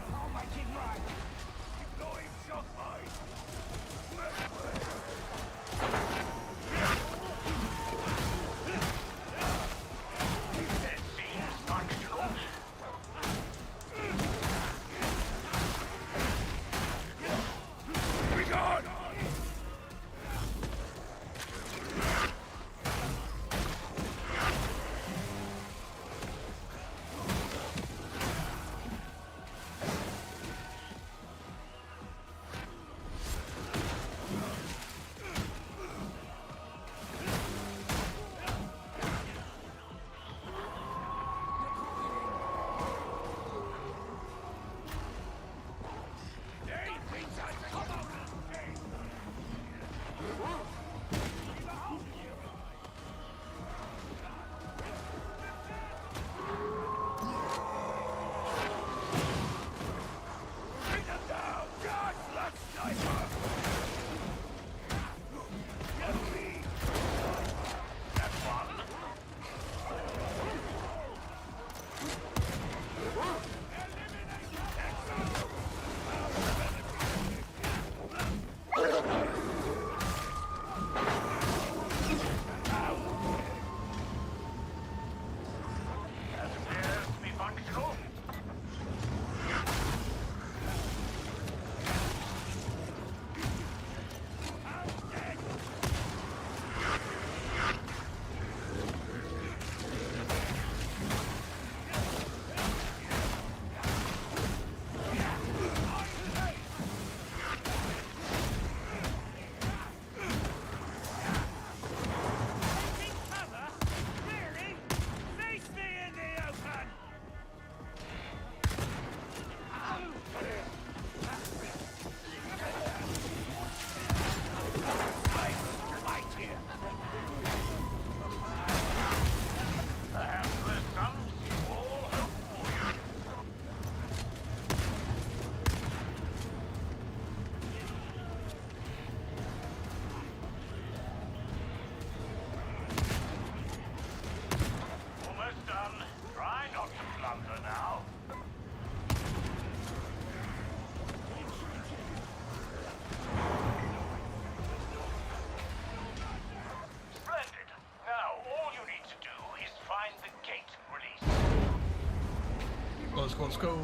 Let's go.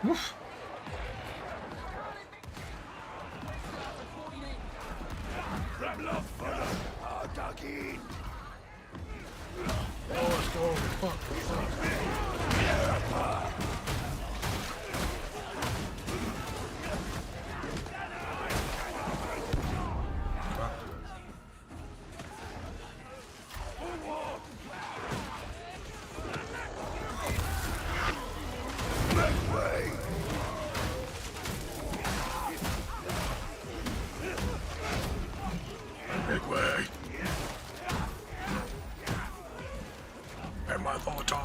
Oof. Oh, let's go. Fuck. Big way. And my daughter.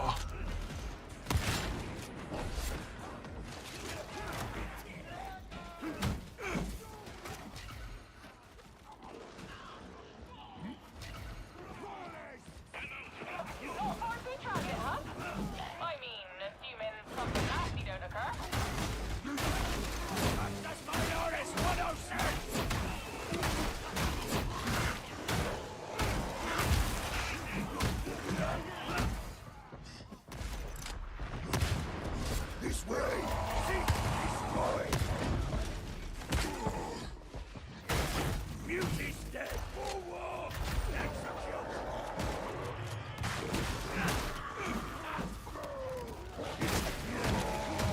I mean, assuming something nasty don't occur. That's my orders, 106! This way! See? Destroy! Beauty's dead! For war! Execute!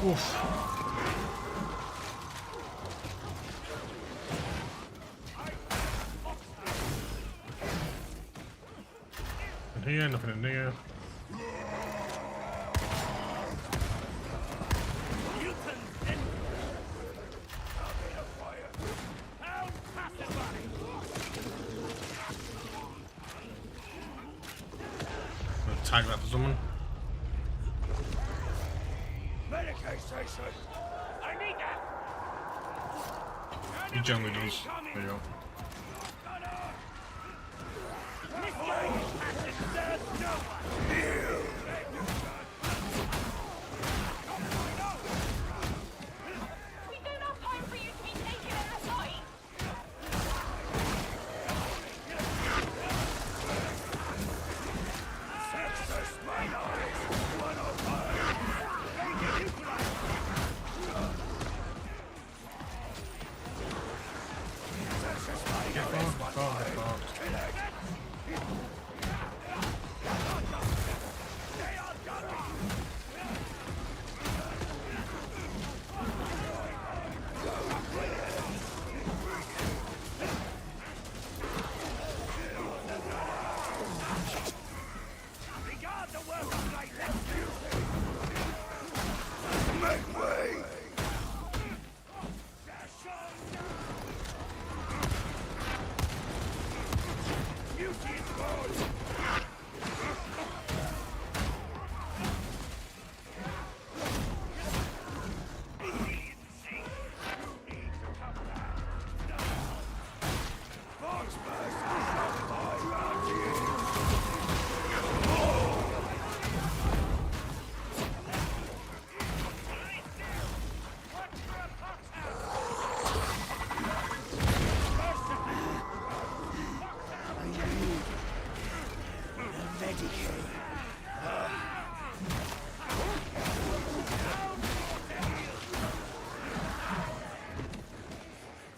Oof. In here, nothing in there. Tag that for someone. Medicaid station! I need that! He generally does. There you go. This way! Passage serves no one! We don't have time for you to be naked in the fight. Sexus minoris! 105! Get far. Regard the work of light! Make way! Beauty is born!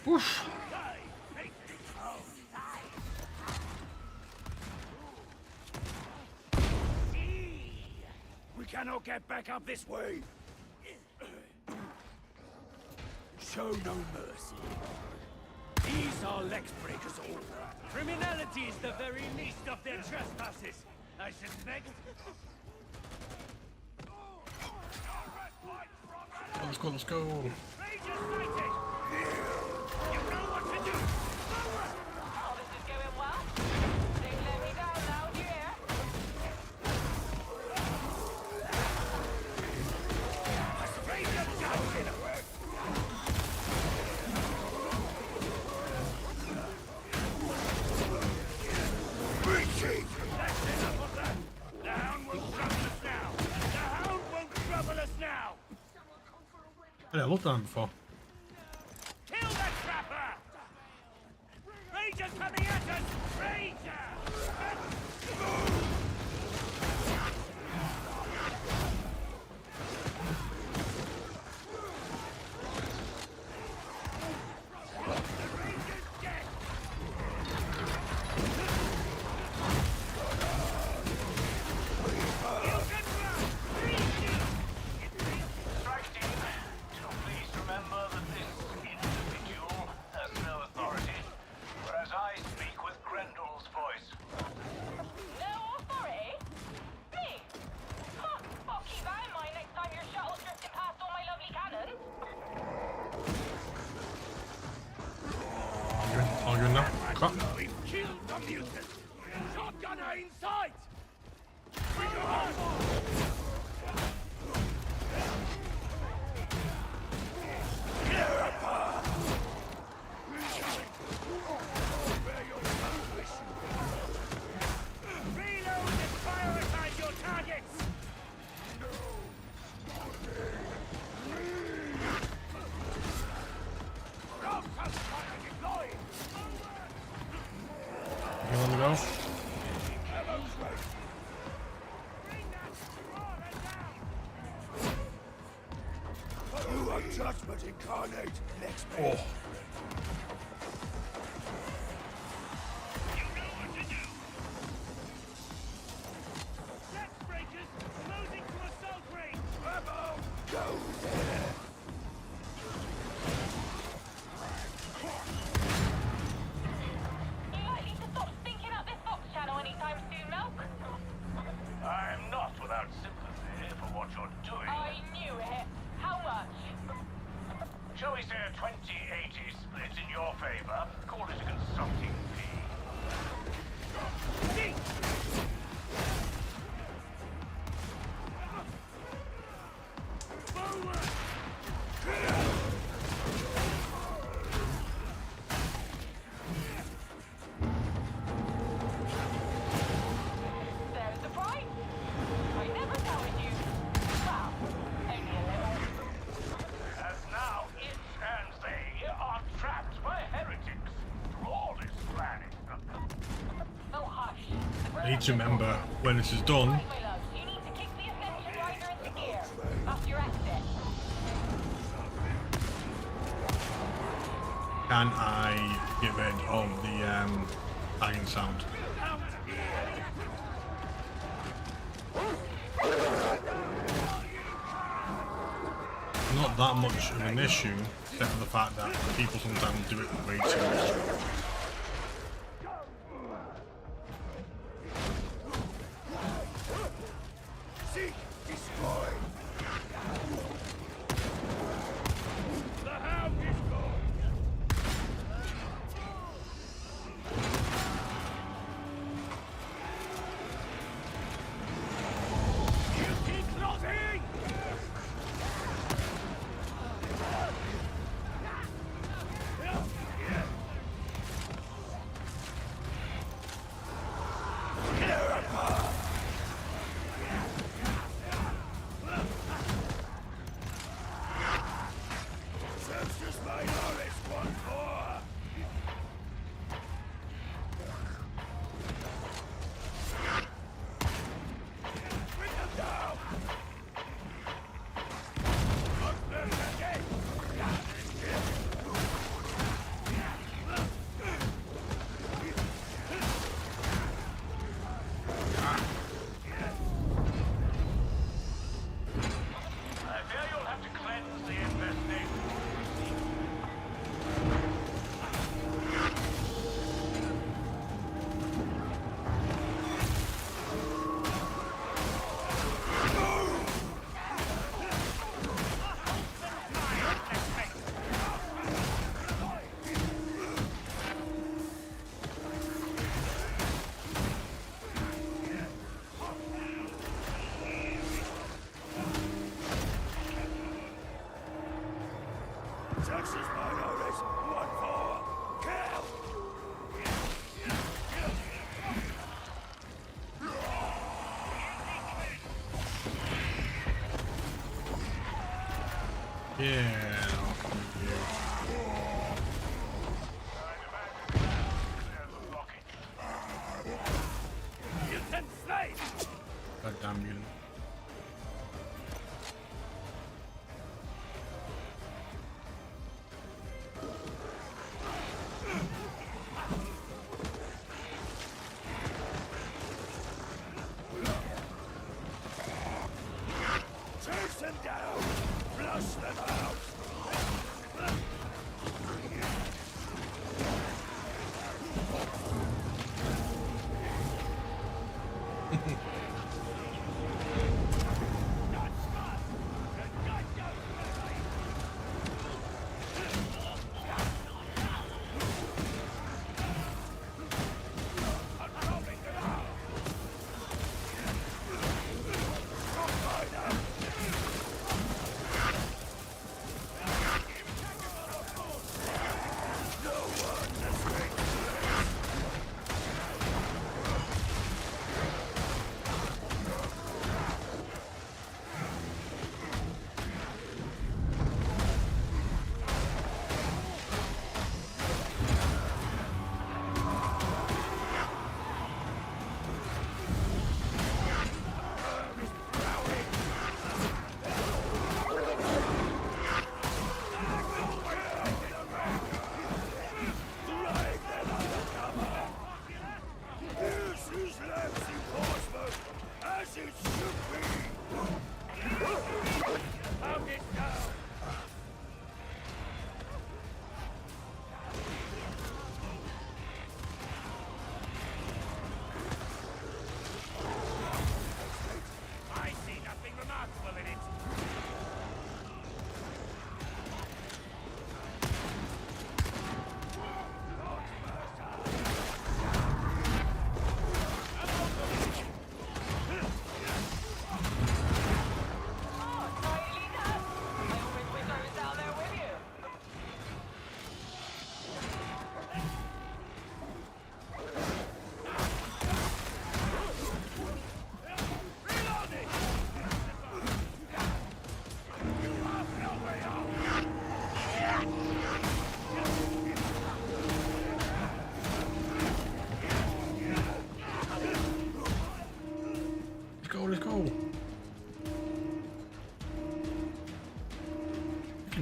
Oof. We cannot get back up this way! Show no mercy. These are Lex breakers all. Criminality is the very least of their trespasses, I suspect. Let's go. Rangers sighted! You know what to do! Oh, this is going well. Don't let me down now, do you hear? Ranger guns in a work! Retreat! That's enough of that! The hound won't trouble us now! The hound won't trouble us now! Yeah, I looked at him before. Kill that trapper! Ranger coming at us! Ranger! crap. We've killed the mutant. Shotgunner in sight. We go on. Clear a path. Reload and prioritize your targets. You want to go? You are judgment incarnate. Next man. Oh. You know what to do. Death breakers closing to assault range. Bravo. Go there. You likely to stop stinking up this Fox channel anytime soon, Milk? I'm not without sympathy for what you're doing. I knew it. How much? Shall we say a 20-80 split in your favor? Call it a consulting fee. There's the price. I never doubted you. Well, only a little. As now it and they are trapped by heretics through all this planning. Oh, hush. I need to remember when this is done. Right, my love. You need to kick the Ascension Rider into gear. That's your exit. Can I get rid of the banging sound? Not that much of an issue, except for the fact that people sometimes do it way too much. Seek, destroy. The hound is gone. You keep closing. Clear a path. Sextus Minoris once more. Bring them down. Look them again. I fear you'll have to cleanse the infestation. Sextus Minoris once more. Kill. Yeah. Mutant slain. Goddamn mutant. Chase them down. Flush them out.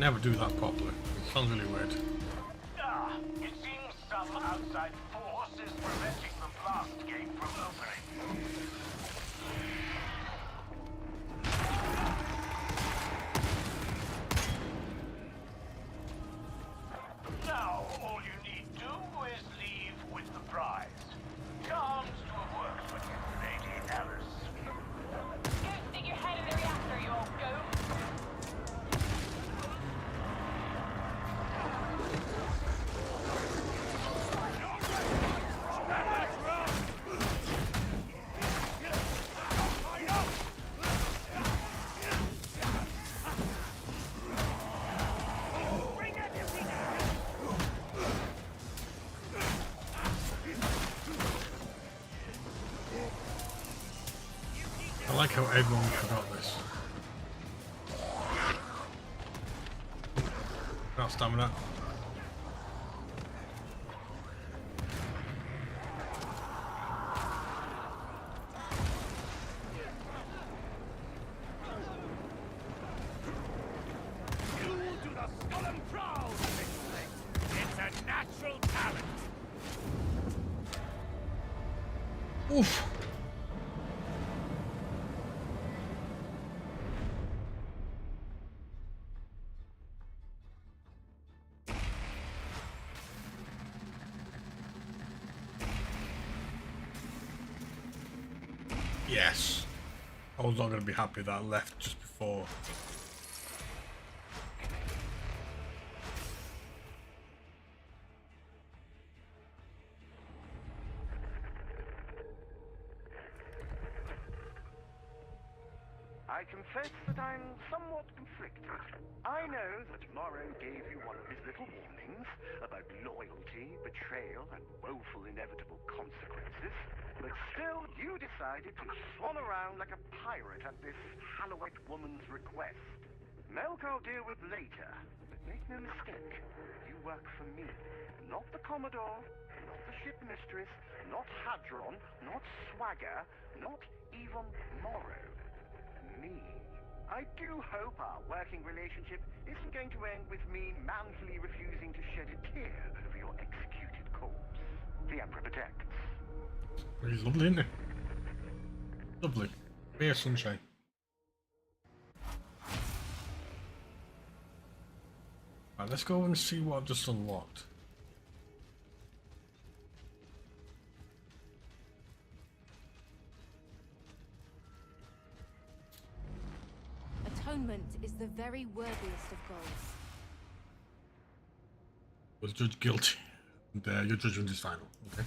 never do that properly. It sounds really weird. It seems some outside force is preventing the blast gate from opening. Now, all you need do is leave with the prize. Charms to have worked for you, Lady Alice. Go stick your head in the reactor, you old goat. I like how everyone forgot this. Got stamina. You do the skull and proud, it's a natural talent. Oof. Yes. I was not going to be happy that I left just before. I confess that I'm somewhat conflicted. I know that Morrow gave you one of his little warnings about loyalty, betrayal, and woeful inevitable consequences, but still you decided to swan around like a pirate at this Hallowed woman's request. Melk I'll deal with later, but make no mistake, you work for me, not the Commodore, not the ship mistress, not Hadron, not Swagger, not even Morrow. Me. I do hope our working relationship isn't going to end with me manfully refusing to shed a tear over your executed corpse. The Emperor protects. He's lovely, isn't he? Lovely. Beer sunshine. Right, let's go and see what I've just unlocked. Atonement is the very worthiest of goals. Was judged guilty. And, your judgment is final. Okay.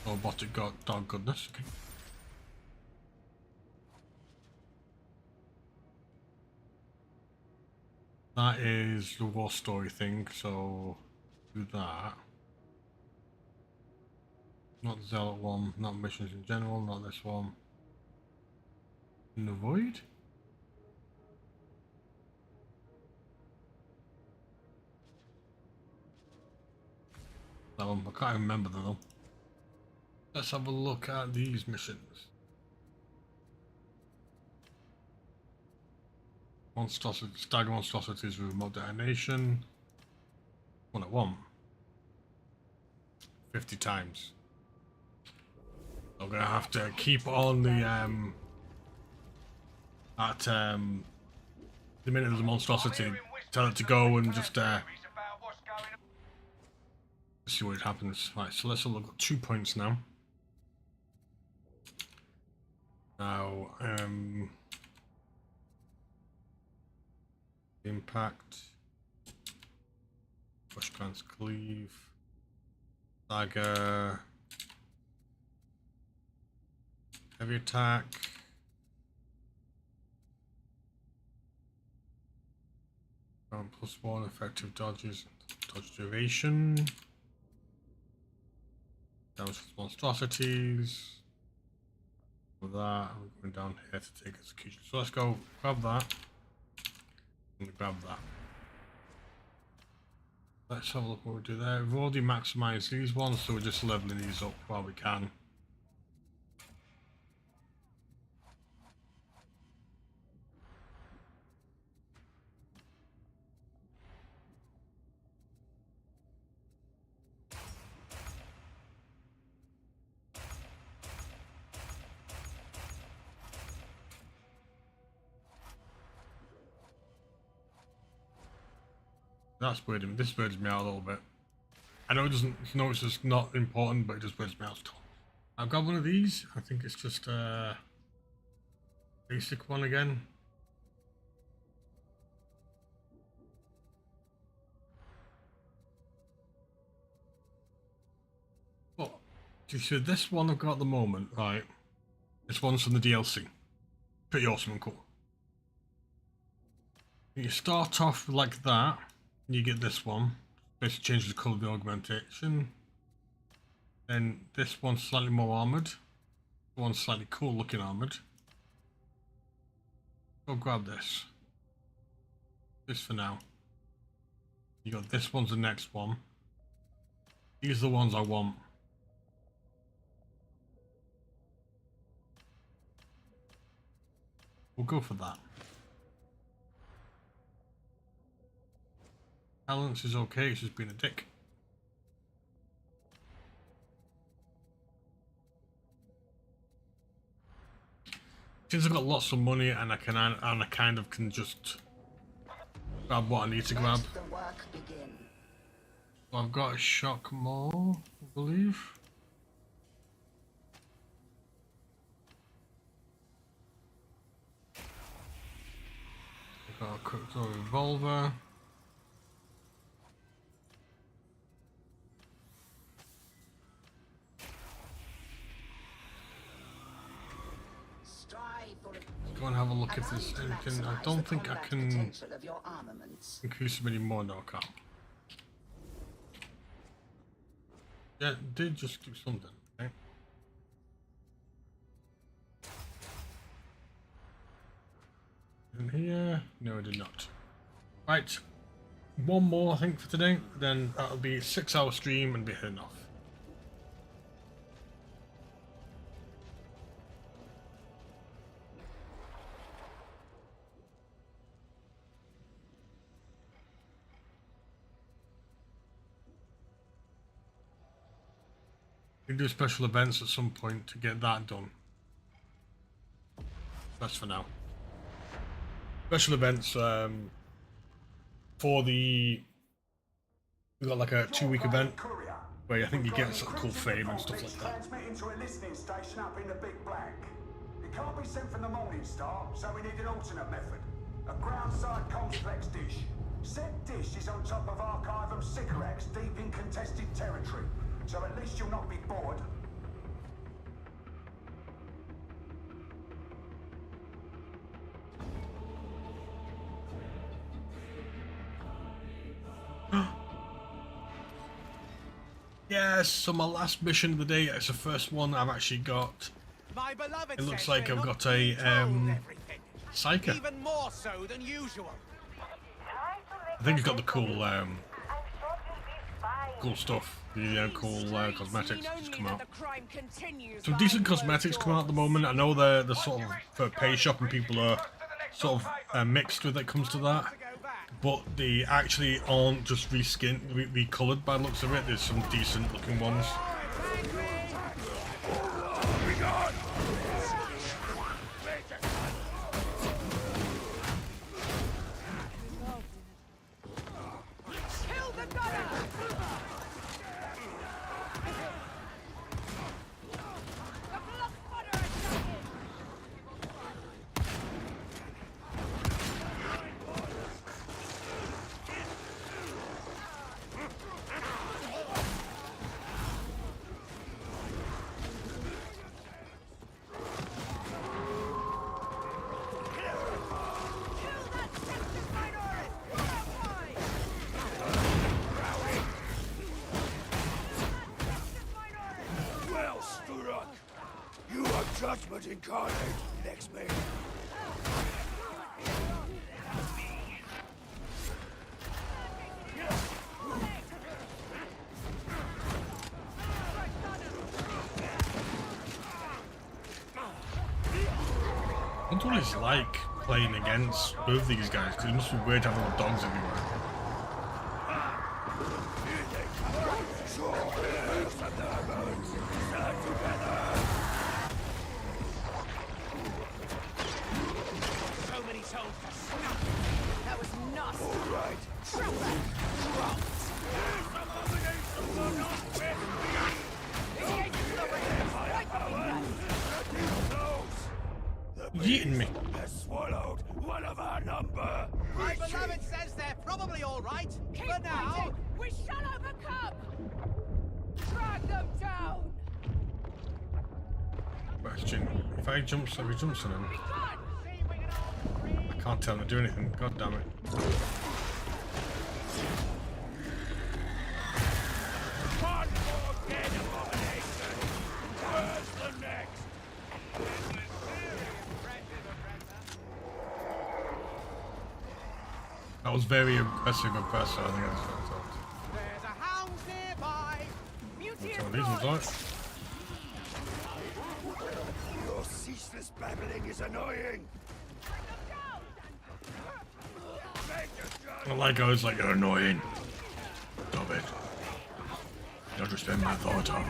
Robotic dog goodness. Okay. That is the war story thing, so do that. Not the Zealot one, not missions in general, not this one. In the void? That one, I can't remember though. Let's have a look at these missions. Monstrosity, stagger monstrosities with remote detonation. 1 at 1. 50 times. I'm gonna have to keep on the the minute there's a monstrosity, tell it to go and just see what happens. Right, so let's look at 2 points now. Now, impact, push glance cleave, dagger, heavy attack, +1 effective dodges, dodge duration, damage with monstrosities. With that, we're going down here to take execution. So let's go grab that and grab that. Let's have a look what we do there. We've already maximized these ones, so we're just leveling these up while we can. That's weirding. This weirds me out a little bit. I know it doesn't. No, it's just not important, but it just weirds me out still. I've got one of these. I think it's just a basic one again. But you see, this one I've got at the moment, right? This one's from the DLC. Pretty awesome and cool. You start off like that, and you get this one. Basically changes the colour of the augmentation. Then this one's slightly more armoured. This one's slightly cool looking armoured. Go grab this. This for now. You got this one's the next one. These are the ones I want. We'll go for that. Balance is okay, it's just being a dick. Since I've got lots of money and I kind of can just grab what I need to grab. So I've got a shock maul, I believe. I've got a quick revolver. Go and have a look if there's anything. I don't think I can increase them anymore. No, I can't. Yeah, it did just do something. Okay. In here? No, I did not. Right, one more I think for today. Then that'll be a 6-hour stream and be heading off. We can do special events at some point to get that done. That's for now. Special events for the... We've got like a 2-week event where I think you get sort of cool fame and stuff like that. Transmitting to a listening station up in the Big Black. It can't be sent from the Morning Star, so we need an alternate method. A ground-side complex dish. Said dish is on top of archive of cigarettes deep in contested territory. So at least you'll not be bored. Yes, so my last mission of the day, it's the first one I've actually got. It looks like I've got a Psyker. Even more so than usual. I think it's got the cool cool stuff. The cool cosmetics just come out. Some decent cosmetics come out at the moment. I know they're sort of for pay shop and people are sort of mixed with it comes to that. But they actually aren't just recolored by the looks of it. There's some decent looking ones. Judgment incarnate, next man. I wonder what it's like playing against both these guys, because it must be weird having the dogs everywhere. So many souls to snuff. That was nuts. All right. probably all right. Keep For now, fighting! We shall overcome! Drag them down! Question: if he jumps on him, I can't tell him to do anything. God damn it! one more dead abomination. Where's the next? That was very aggressive and personal. I think that's what I thought. There's a hound nearby. Some of these ones aren't. Your ceaseless babbling is annoying. I like how it's like, you're annoying. Stop it. Don't just spend my thought on.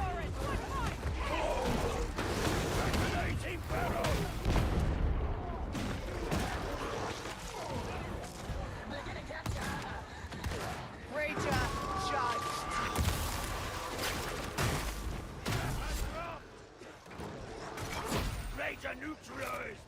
Ranger judged. Ranger neutralized.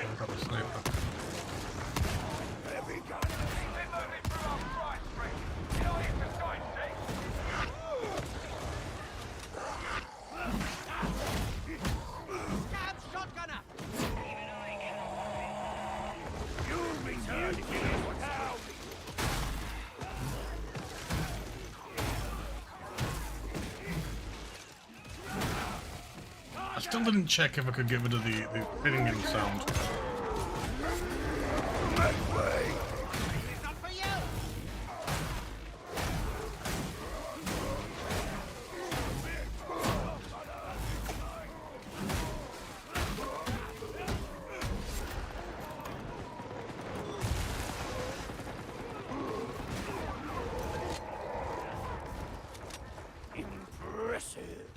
I've got a sniper. I still didn't check if I could get rid of the hitting in sound. Impressive.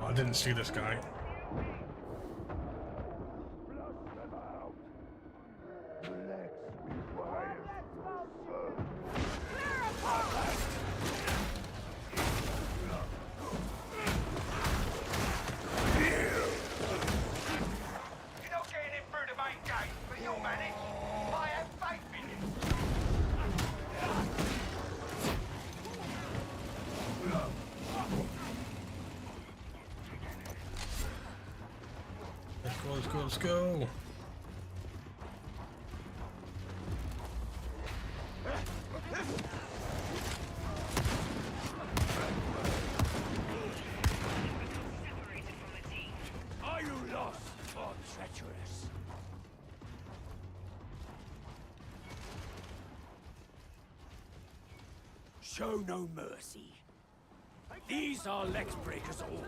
I didn't see this guy. You're not getting in through the main gate, but you'll manage. I have faith in you. Let's go, let's go, let's go. Are you lost or treacherous? Show no mercy. These are Lex breakers all.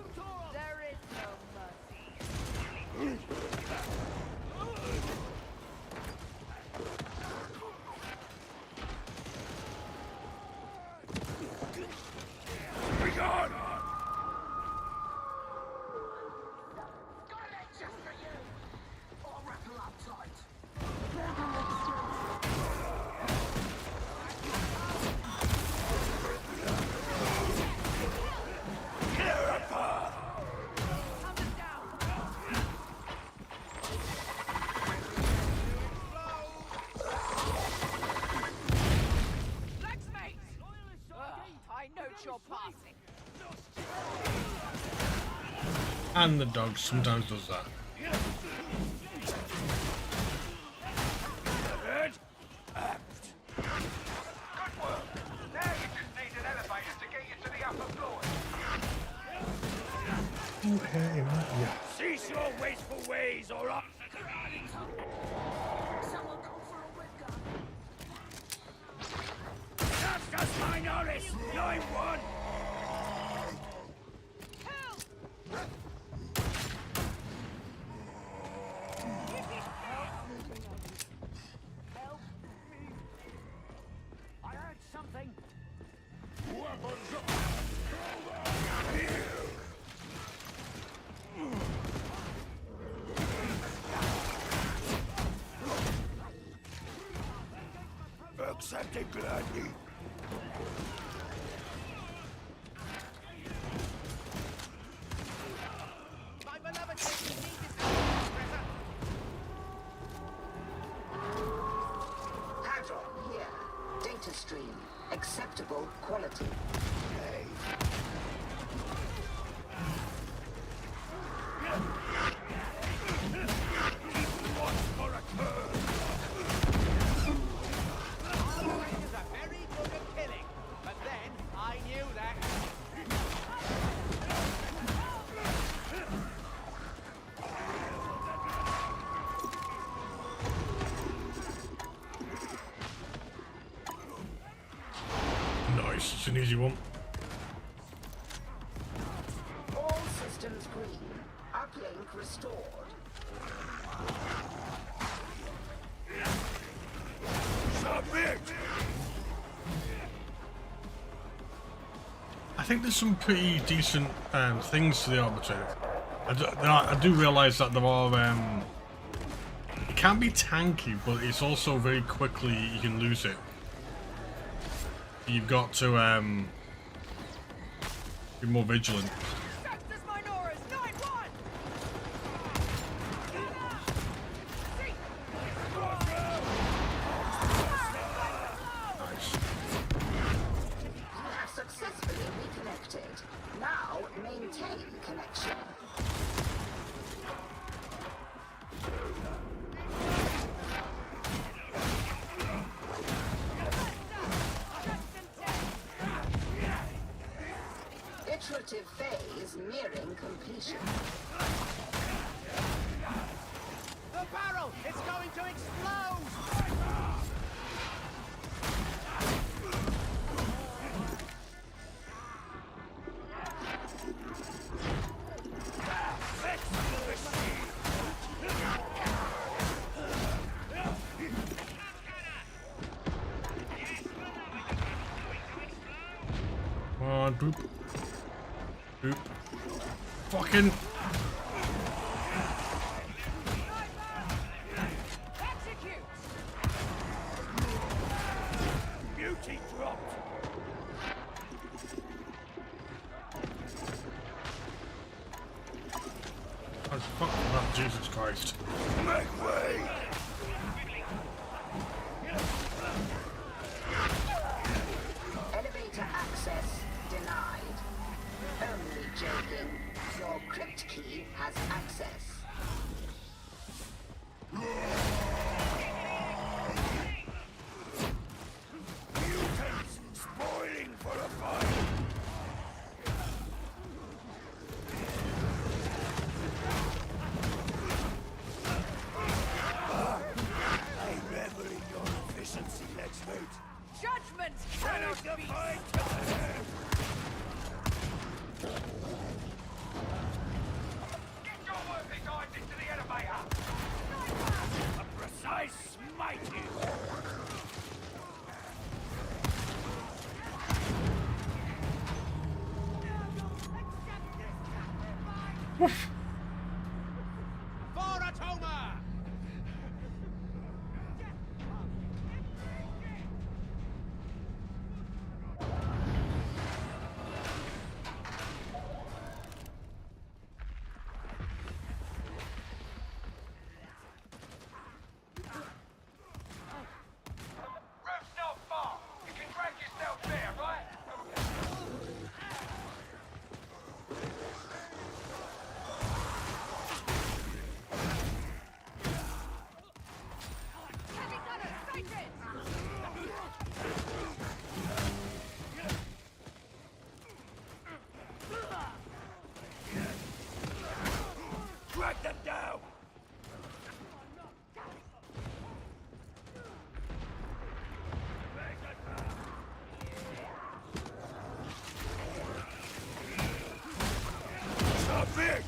There is no mercy. Be gone! I note your passing. And the dog sometimes does that. Good work. Now you just need an elevator to get you to the upper floor. Okay, yeah. Cease your wasteful ways, or I'll... Justice Minoris, 9-1! I heard something. Accepted gladly. My beloved Hadron here. Data stream. Acceptable quality. Nice, it's an easy one. All systems green. Uplink restored. Submit! I think there's some pretty decent things to the Arbiter. I do realise that there are... it can be tanky, but it's also very quickly you can lose it. You've got to be more vigilant. Successfully reconnected. Now maintain connection. Iterative phase nearing completion. The barrel! It's going to explode! Come on, boop. Boop. Fucking... Beauty dropped. Oh, fuck that, Jesus Christ. Make way! Elevator access denied. Only joking. Your crypt key has access. Mutants spoiling for a fight. I revel in your efficiency, let's mate. Judgment Take the fight to the head. Get your worthless eyes into the elevator! A precise smiting. For Atoma! now! Stop it!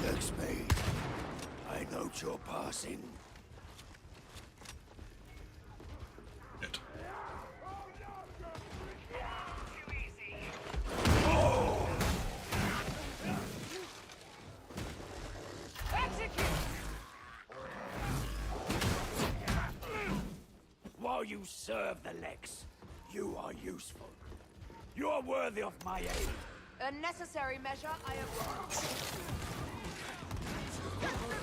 Next me. I note your passing. While you serve the Lex, you are useful. You are worthy of my aid. A necessary measure, I agree.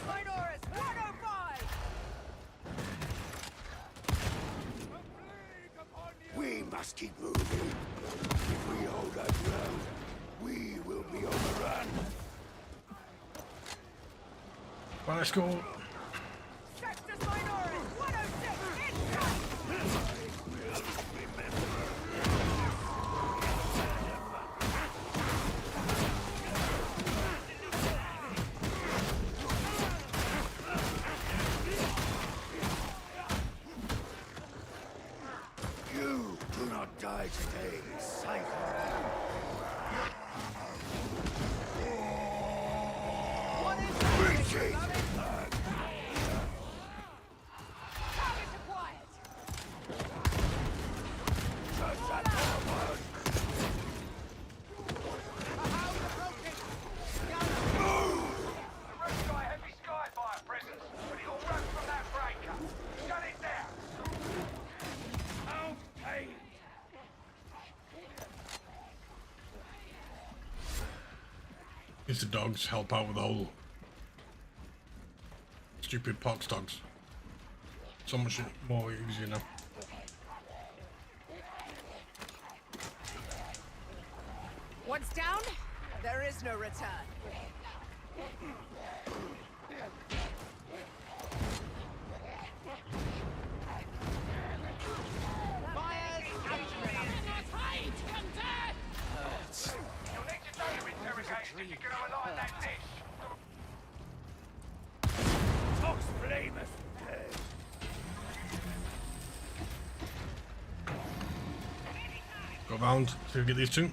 Minoris 105! We must keep moving. If we hold our ground, we will be overrun. Well, let's go. Sextus Minoris 106! You do not die today, Cypher. Retreat! Target acquired! Touch that forward! The road's got a heavy skyfire presence, but it'll run from that breaker. Shut it down! Out, pain! Guess the dogs help out with the whole stupid pox dogs. So much more easier now. Once down, there is no return. You'll need to do interrogation if you're going to align that dish. Tox blameth dead. Go round to get these two.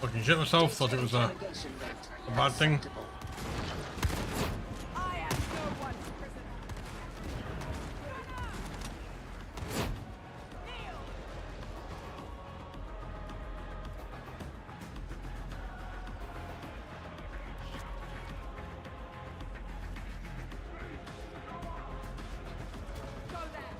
Fucking shit myself, thought it was a bad thing. I am no one's prisoner. Go there.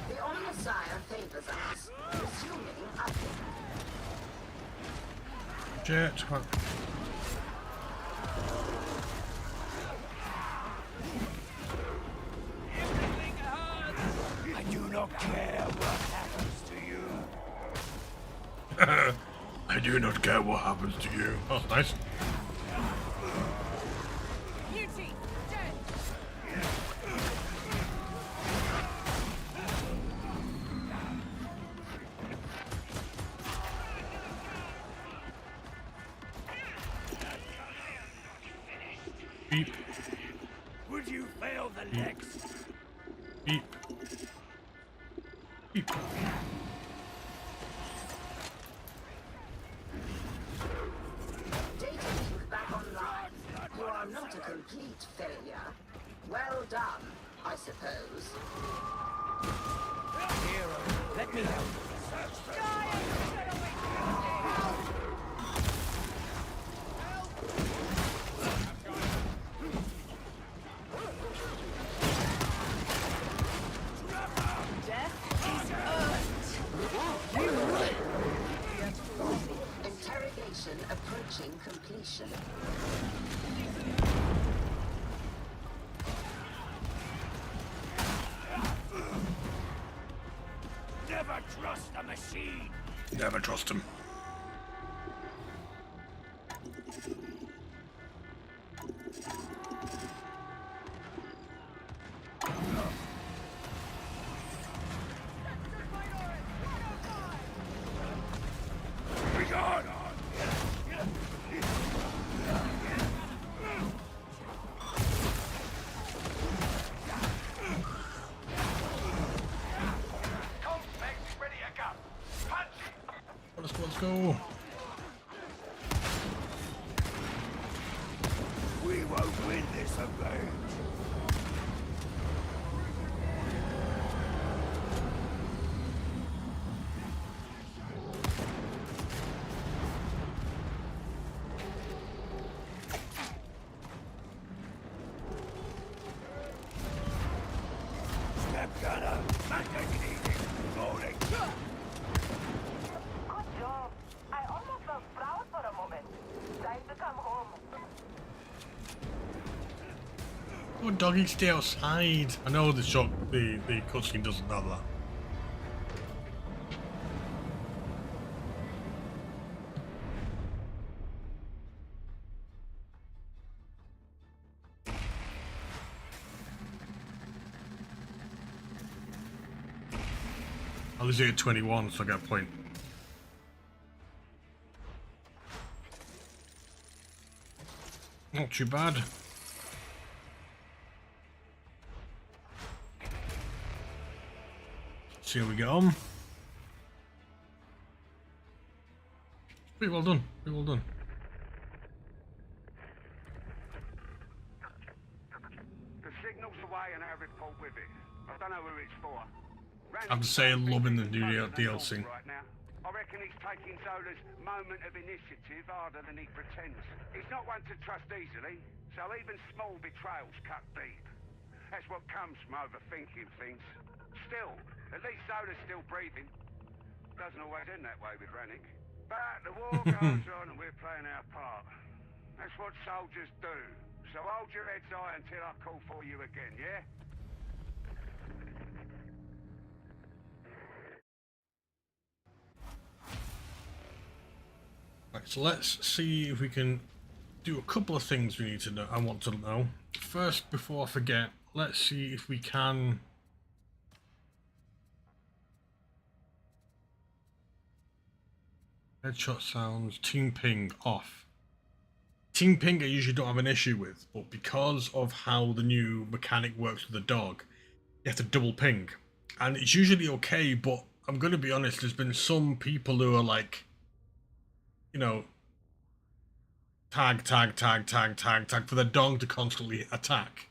The Omnissiah favors us, resuming up. Shit. Fuck. I do not care what happens to you. I do not care what happens to you. Oh, that's nice. Beauty, dead. Beep. Would you fail the Lex? Beep. Beep. Data link back online. You are not a complete failure. Well done, I suppose. trust the machine. Never trust him. Let's go. We won't win this event. Step gunner, man, take it easy. Rolling. Good job. I almost felt proud for a moment. Time to come home. Oh, doggy, stay outside. I know the cutscene doesn't have that. I was at 21, so I got a point. Not too bad. See how we get on. Pretty well done. Pretty well done. The signal's away and our report with it. I don't know who it's for. I have to say, I'm loving the new DLC. Right now. I reckon he's taking Zola's moment of initiative harder than he pretends. He's not one to trust easily, so even small betrayals cut deep. That's what comes from overthinking things. Still, at least Zola's still breathing. Doesn't always end that way with Rannick. But the war goes on and we're playing our part. That's what soldiers do. So hold your heads high until I call for you again, yeah? Right, so let's see if we can do a couple of things we need to know. I want to know. First, before I forget, let's see if we can headshot sounds, team ping off. Team ping I usually don't have an issue with, but because of how the new mechanic works with the dog, you have to double ping. And it's usually okay, but I'm going to be honest, there's been some people who are like, you know, tag for the dog to constantly attack.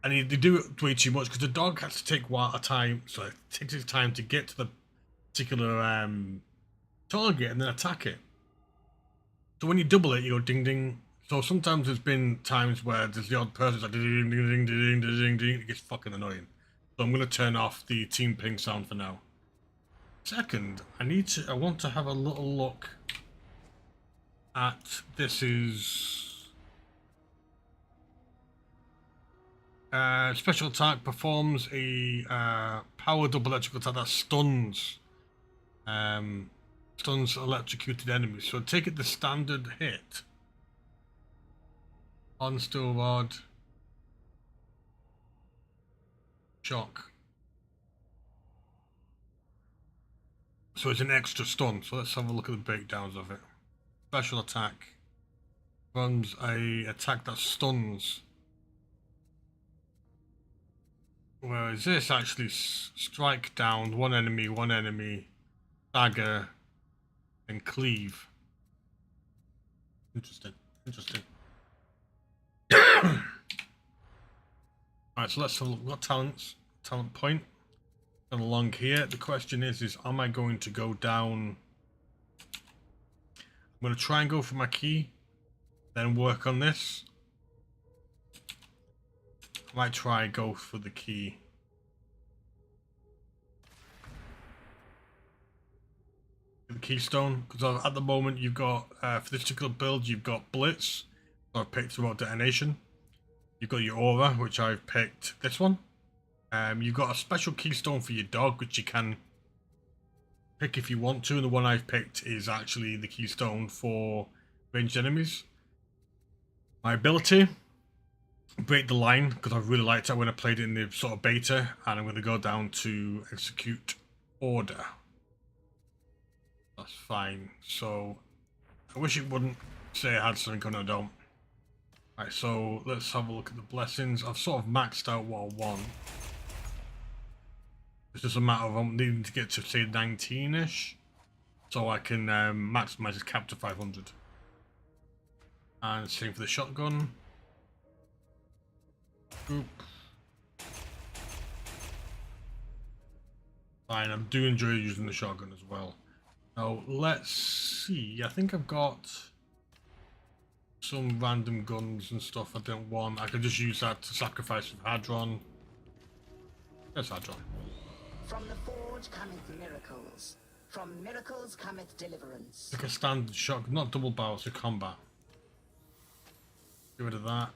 And they do it way too much because the dog has to take a time, so it takes its time to get to the particular target and then attack it. So when you double it, you go ding ding. So sometimes there's been times where there's the odd person like ding ding ding ding ding ding. It gets fucking annoying. So I'm gonna turn off the team ping sound for now. Second, I want to have a little look at this is special attack performs a power double electrical attack that stuns electrocuted enemies. So take it the standard hit on steel rod shock. So it's an extra stun. So let's have a look at the breakdowns of it. Special attack runs a attack that stuns, whereas this actually strike down one enemy, dagger, and cleave. Interesting. Alright, so let's have a look. We've got talents, talent point, and along here. The question is am I going to go down? I'm going to try and go for my key, then work on this. I might try and go for the key. The keystone, because at the moment you've got, for this particular build, you've got Blitz, so I've picked Remote Detonation. You've got your Aura, which I've picked this one. You've got a special keystone for your dog, which you can pick if you want to, and the one I've picked is actually the keystone for ranged enemies. My ability, break the line, because I really liked it when I played it in the sort of beta, and I'm going to go down to execute order. That's fine. So I wish it wouldn't say I had something on, I don't. Right, so let's have a look at the blessings. I've sort of maxed out what I want. It's just a matter of needing to get to say 19-ish, so I can maximize his cap to 500. And same for the shotgun. Oop. Fine, I do enjoy using the shotgun as well. Now let's see. I think I've got some random guns and stuff I don't want. I could just use that to sacrifice with Hadron. There's Hadron. From the forge cometh miracles. From miracles cometh deliverance. Like a standard shotgun, not double barrels for combat. Get rid of that.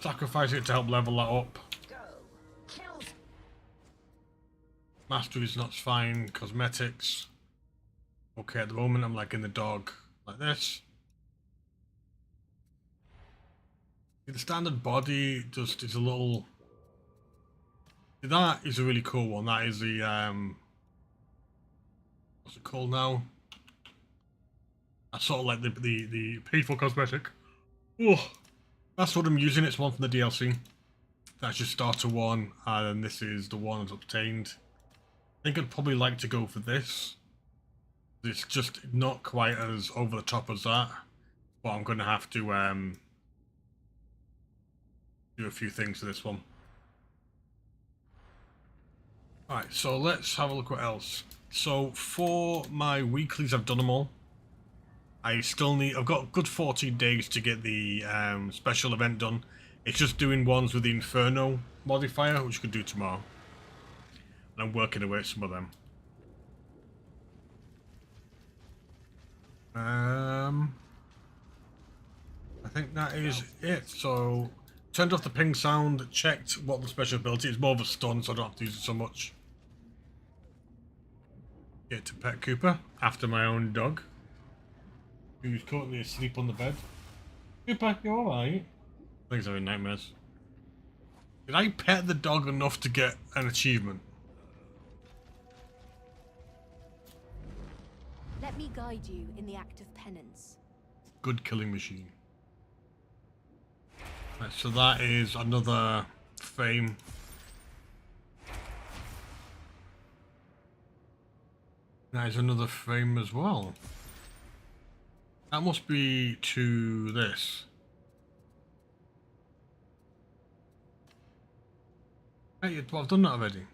Sacrifice it to help level that up. Mastery's not fine. Cosmetics. Okay, at the moment I'm like in the dog like this. The standard body just is a little. That is a really cool one. That is the what's it called now? That's sort of like the paid for cosmetic. Oh, that's what I'm using. It's one from the DLC. That's just starter one, and this is the one that's obtained. I think I'd probably like to go for this. It's just not quite as over the top as that, but I'm going to have to do a few things to this one. Alright, so let's have a look what else. So for my weeklies, I've done them all. I still need, I've got a good 14 days to get the special event done. It's just doing ones with the Inferno modifier, which I could do tomorrow. And I'm working away at some of them. I think that is it. So, turned off the ping sound, checked what the special ability is. More of a stun, so I don't have to use it so much. Get to pet Cooper, after my own dog, who's currently asleep on the bed. Cooper, you alright? I think he's having nightmares. Did I pet the dog enough to get an achievement? Let me guide you in the act of penance. Good killing machine. Right, so that is another frame. That is another frame as well. That must be to this. Hey, well, I've done that already.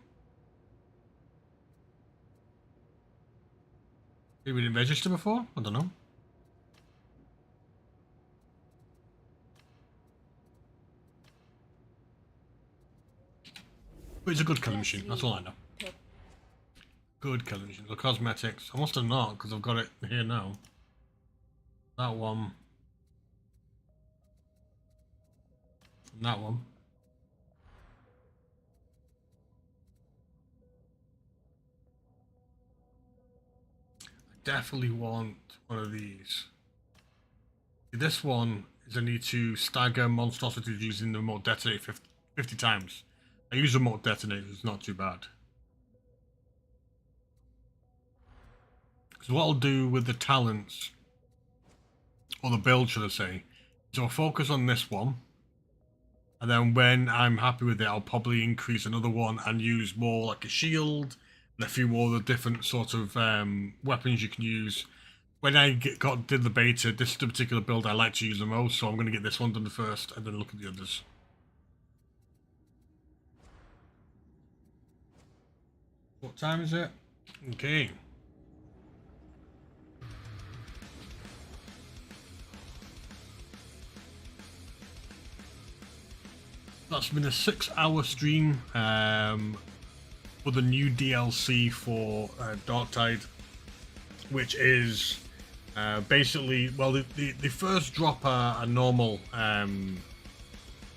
Maybe we didn't register before? I don't know. But it's a good killing machine, that's all I know. Good killing machine. The cosmetics. I must have not, because I've got it here now. That one. And that one. Definitely want one of these. This one is I need to stagger monstrosities using the remote detonator 50 times. I use remote detonators, it's not too bad. Because what I'll do with the talents, or the build should I say, is I'll focus on this one. And then when I'm happy with it, I'll probably increase another one and use more like a shield. And a few more of the different sort of weapons you can use. When I did the beta, this is the particular build I like to use the most, so I'm going to get this one done first and then look at the others. What time is it? Okay. That's been a 6-hour stream. For the new DLC for Darktide, which is basically, well, the first drop a normal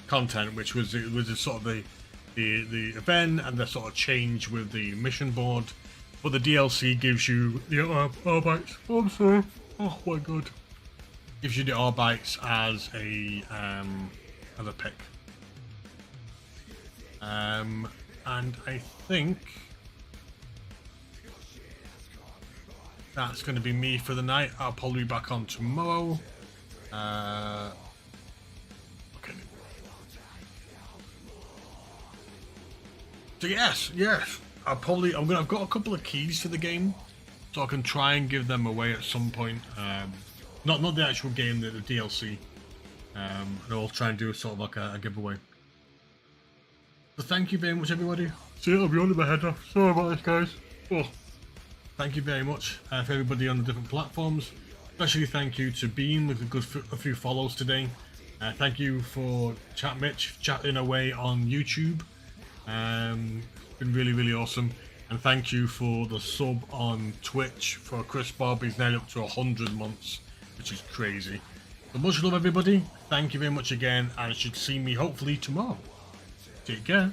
content, which was sort of the the event and the sort of change with the mission board. But the DLC gives you the Arbites. Oh, I'm sorry. Oh my god. Gives you the Arbites as a pick. And I think that's going to be me for the night. I'll probably be back on tomorrow. Okay. So yes. I've got a couple of keys to the game, so I can try and give them away at some point. Not the actual game, the DLC. And I'll try and do sort of like a giveaway. So thank you very much, everybody. See, I'll be on my head off. Sorry about this, guys. Oh. Thank you very much for everybody on the different platforms. Especially thank you to Bean with a few follows today. Thank you for Mitch chatting away on YouTube. Been really awesome. And thank you for the sub on Twitch for Chris Bob. He's now up to 100 months, which is crazy. So much love, everybody. Thank you very much again, and you should see me hopefully tomorrow. Take care.